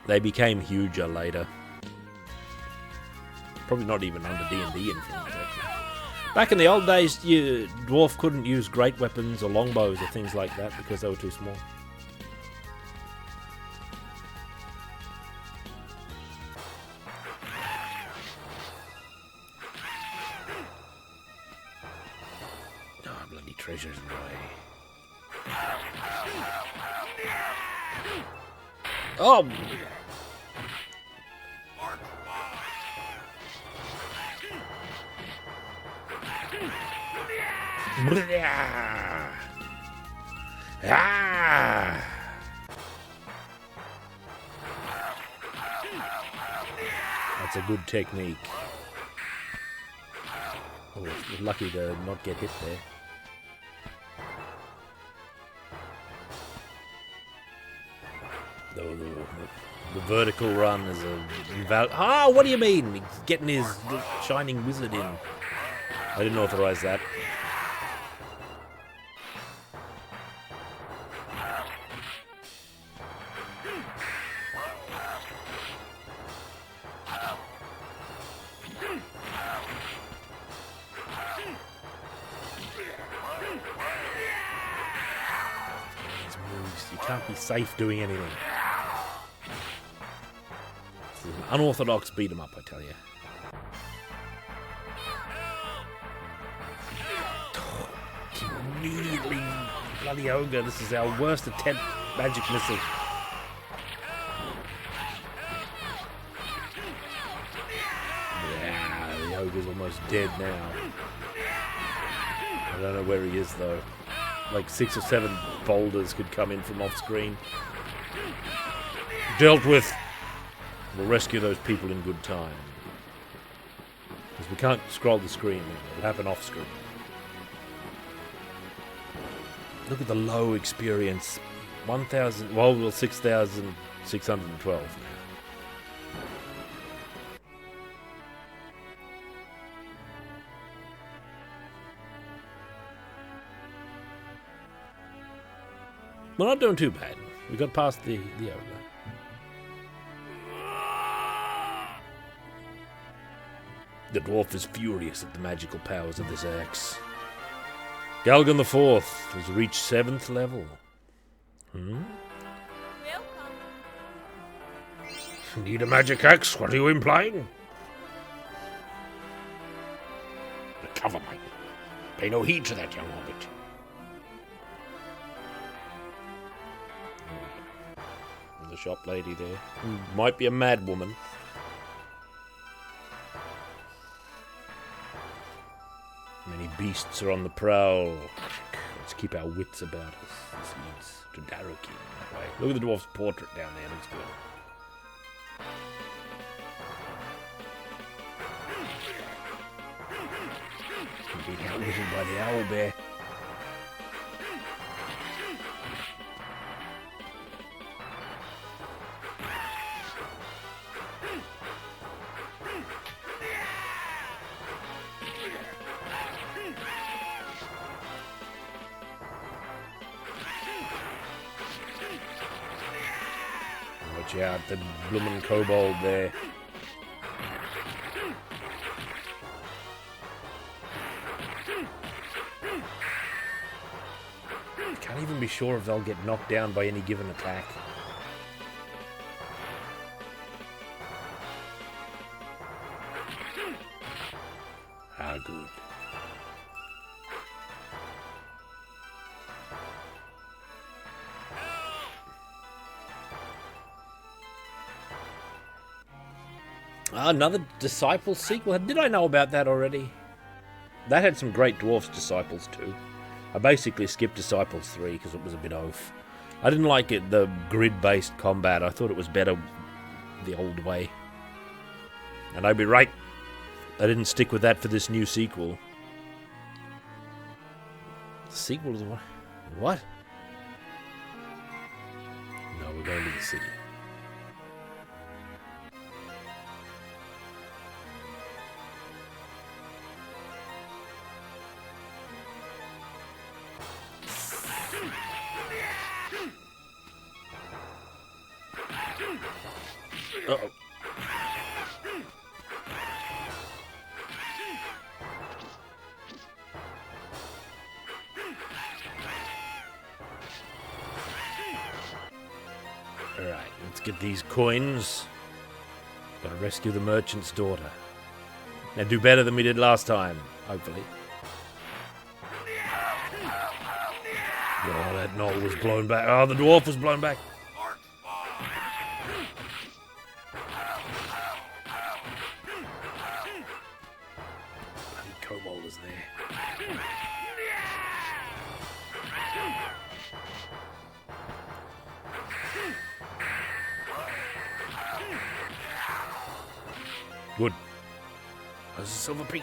Speaker 1: They became huger later. Probably not even under D&D influence, actually. Back in the old days, dwarf couldn't use great weapons or longbows or things like that because they were too small. Oh, bloody treasures away. Oh! Ah! That's a good technique. Oh, we're lucky to not get hit there. The vertical run is a invalid. Ah, what do you mean? He's getting his shining wizard in. I didn't authorize that. You can't be safe doing anything. This is an unorthodox beat 'em up, I tell you. Immediately, bloody ogre, this is our worst attempt magic missile. Yeah, the ogre's almost dead now. I don't know where he is though. Like 6 or 7 boulders could come in from off screen. Dealt with. We'll rescue those people in good time. Because we can't scroll the screen. It'll happen off screen. Look at the low experience. 1,000. Well, 6,612 now. We're not doing too bad. We got past the ogre. The dwarf is furious at the magical powers of this axe. Galgan IV has reached 7th level. Need a magic axe? What are you implying? Recover, mate. Pay no heed to that young hobbit. There's a shop lady there. Who might be a mad woman. Many beasts are on the prowl. Let's keep our wits about us. This leads to Darroquin that way. Look at the dwarf's portrait down there. Looks good. Being outwitted by the owl bear. Watch out, the bloomin' kobold there. Can't even be sure if they'll get knocked down by any given attack. Ah, good. Another Disciple sequel? Did I know about that already? That had some great Dwarfs Disciples too. I basically skipped Disciples 3 because it was a bit off. I didn't like it, the grid-based combat. I thought it was better the old way. And I'd be right. I didn't stick with that for this new sequel. The sequel to what? What? No, we're going to the city. Uh-oh. Alright, let's get these coins. Gotta rescue the merchant's daughter. Now do better than we did last time, hopefully. Oh, that knoll was blown back. Oh, the dwarf was blown back. Kobold is there. Good. There's a silver piece.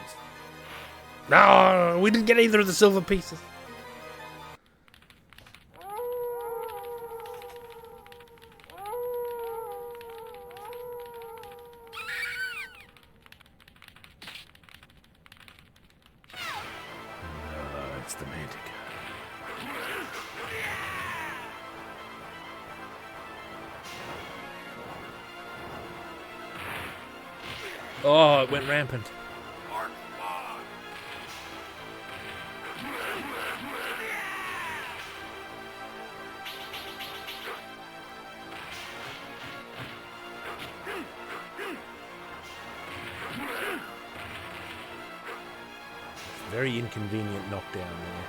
Speaker 1: No, we didn't get either of the silver pieces. It's the Mantic. Oh, it went rampant. Very inconvenient knockdown there.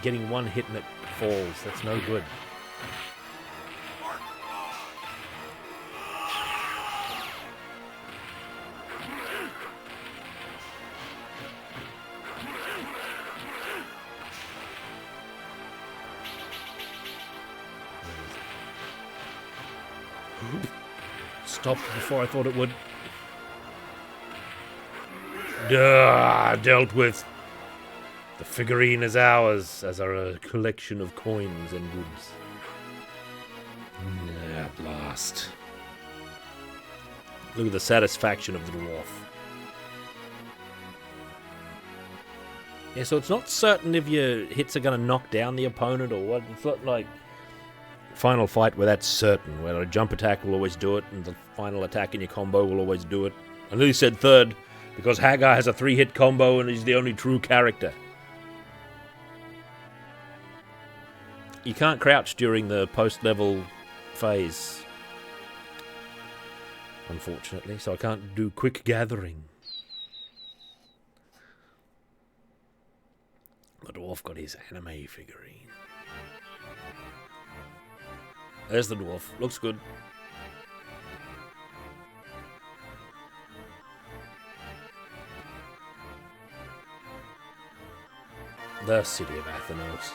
Speaker 1: Getting one hit and it falls. That's no good. Stopped before I thought it would. Dealt with. The figurine is ours, as are a collection of coins and goods. At last. Look at the satisfaction of the dwarf. Yeah, so it's not certain if your hits are going to knock down the opponent or what. It's not like Final Fight where that's certain, where a jump attack will always do it and the final attack in your combo will always do it. I nearly said third because Hagar has a 3-hit combo and he's the only true character. You can't crouch during the post-level phase, unfortunately, so I can't do quick gathering. The dwarf got his anime figurine. There's the dwarf. Looks good. The city of Athenos.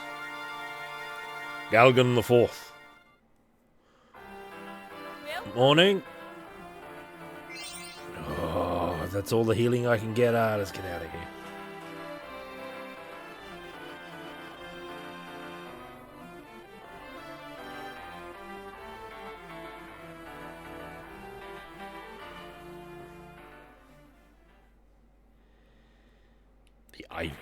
Speaker 1: Galgan the Fourth. Morning. Oh, that's all the healing I can get. Let's get out of here. The ivy.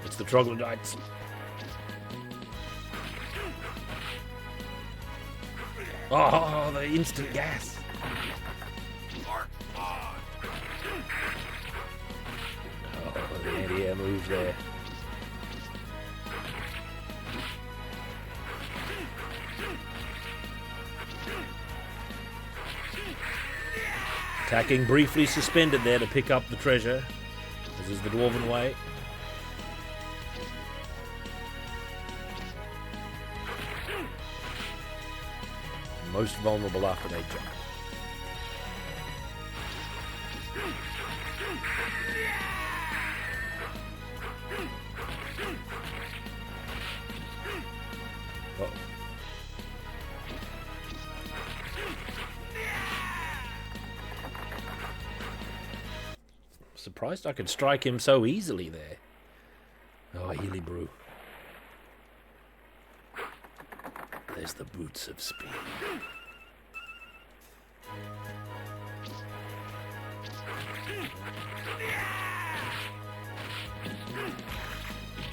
Speaker 1: It's the troglodytes. Oh, the instant gas. Oh, the anti-air move there. Attacking briefly suspended there to pick up the treasure. This is the dwarven way. Most vulnerable after they jump. Uh-oh. Surprised I could strike him so easily there. Oh, Healy Brew. There's the boots of speed.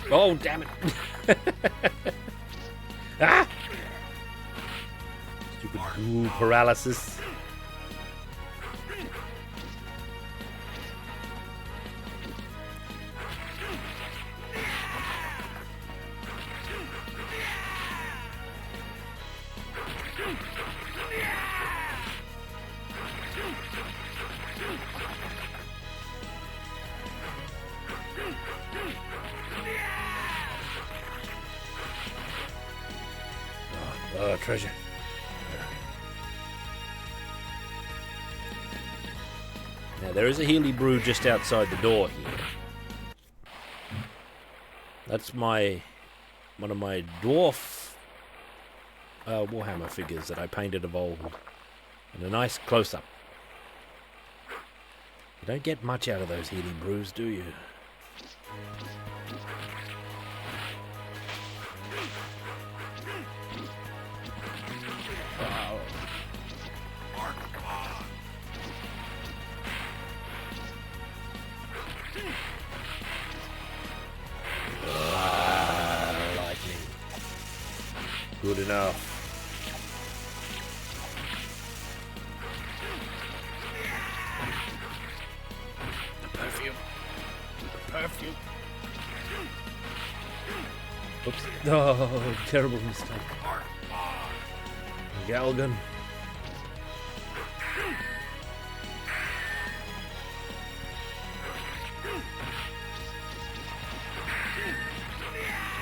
Speaker 1: Oh, damn it. Ah! Stupid ghoul paralysis. Treasure. Now there is a Healy Brew just outside the door here. That's one of my dwarf Warhammer figures that I painted of old. And a nice close-up. You don't get much out of those Healy Brews, do you? Lightning. Good enough. The perfume. The perfume. Oops. Oh, terrible mistake. Galgan.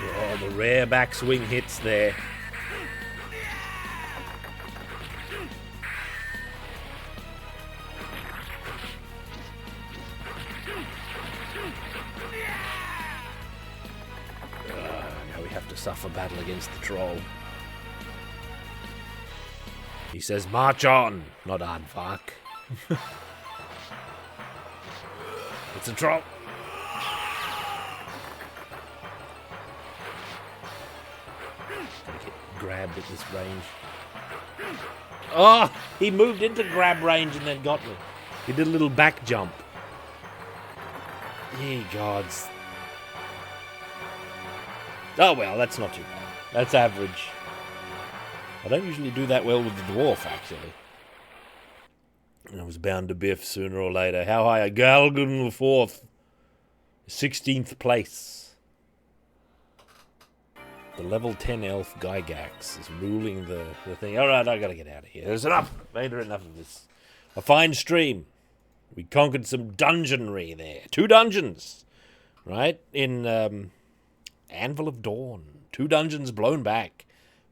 Speaker 1: Oh, the rare backswing hits there. Now we have to suffer battle against the troll. He says, march on, not aardvark. It's a troll. Gotta get grabbed at this range. Oh, he moved into grab range and then got me. He did a little back jump. Ye gods. Oh well, that's not too bad. That's average. I don't usually do that well with the dwarf, actually. I was bound to biff sooner or later. How high? Galgun the 4th. 16th place. The level 10 elf Gygax is ruling the thing. Alright, I gotta get out of here. There's enough. Made enough of this. A fine stream. We conquered some dungeonry there. 2 dungeons. Right? In Anvil of Dawn. 2 dungeons blown back.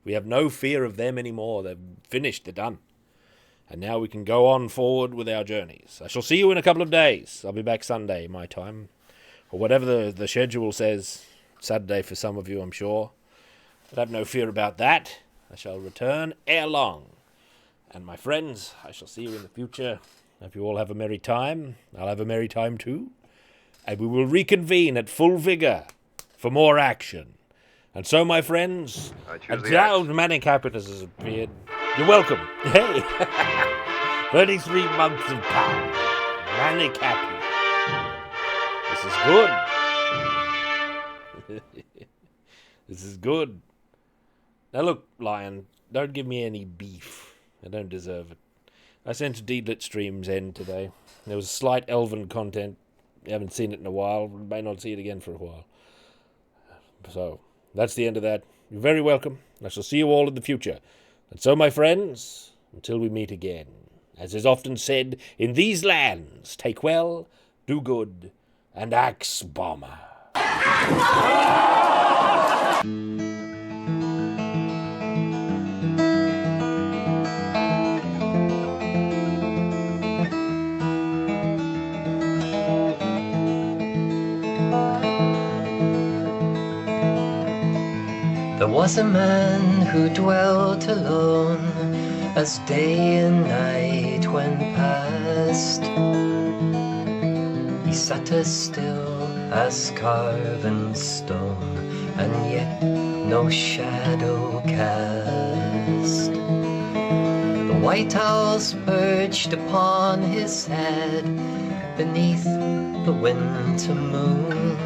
Speaker 1: We have no fear of them anymore. They're finished. They're done. And now we can go on forward with our journeys. I shall see you in a couple of days. I'll be back Sunday, my time. Or whatever the schedule says. Saturday for some of you, I'm sure. But have no fear about that. I shall return ere long. And my friends, I shall see you in the future. Hope you all have a merry time. I'll have a merry time too. And we will reconvene at full vigour for more action. And so, my friends, Manic Happiness has appeared. You're welcome. Hey! 33 months of power. Manic Happy. This is good. This is good. Now look, Lion, don't give me any beef. I don't deserve it. I sent a Deedlit Stream's end today. There was slight elven content. You haven't seen it in a while. You may not see it again for a while. So, that's the end of that. You're very welcome. I shall see you all in the future. And so, my friends, until we meet again, as is often said, in these lands, take well, do good, and axe bomber.
Speaker 5: There was a man who dwelt alone as day and night went past. He sat as still as carven stone, and yet no shadow cast. The white owls perched upon his head beneath the winter moon.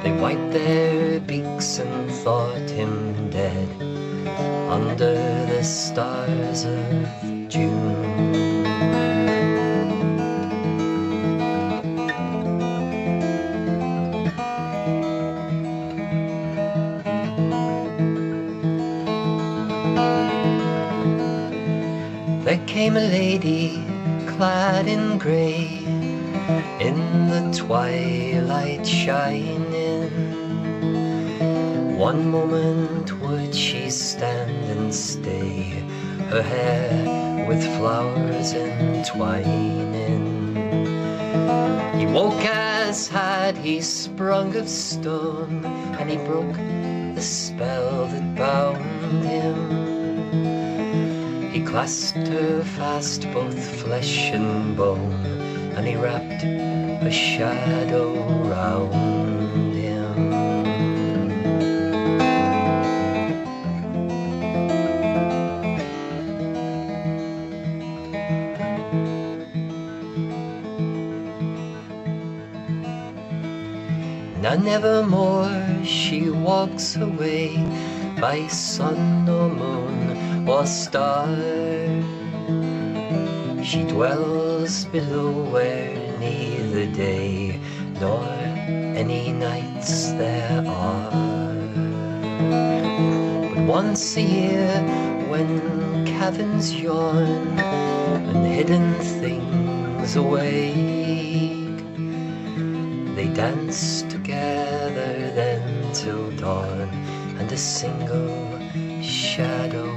Speaker 5: They wiped their beaks and thought him dead under the stars of June. There came a lady clad in grey, in the twilight shining. One moment would she stand and stay, her hair with flowers entwining. He woke as had he sprung of stone, and he broke the spell that bound him. He clasped her fast, both flesh and bone, and he wrapped a shadow round him. Now nevermore she walks away by sun or moon or star. She dwells below where neither day nor any nights there are. But once a year, when caverns yawn and hidden things awake, they dance together then till dawn, and a single shadow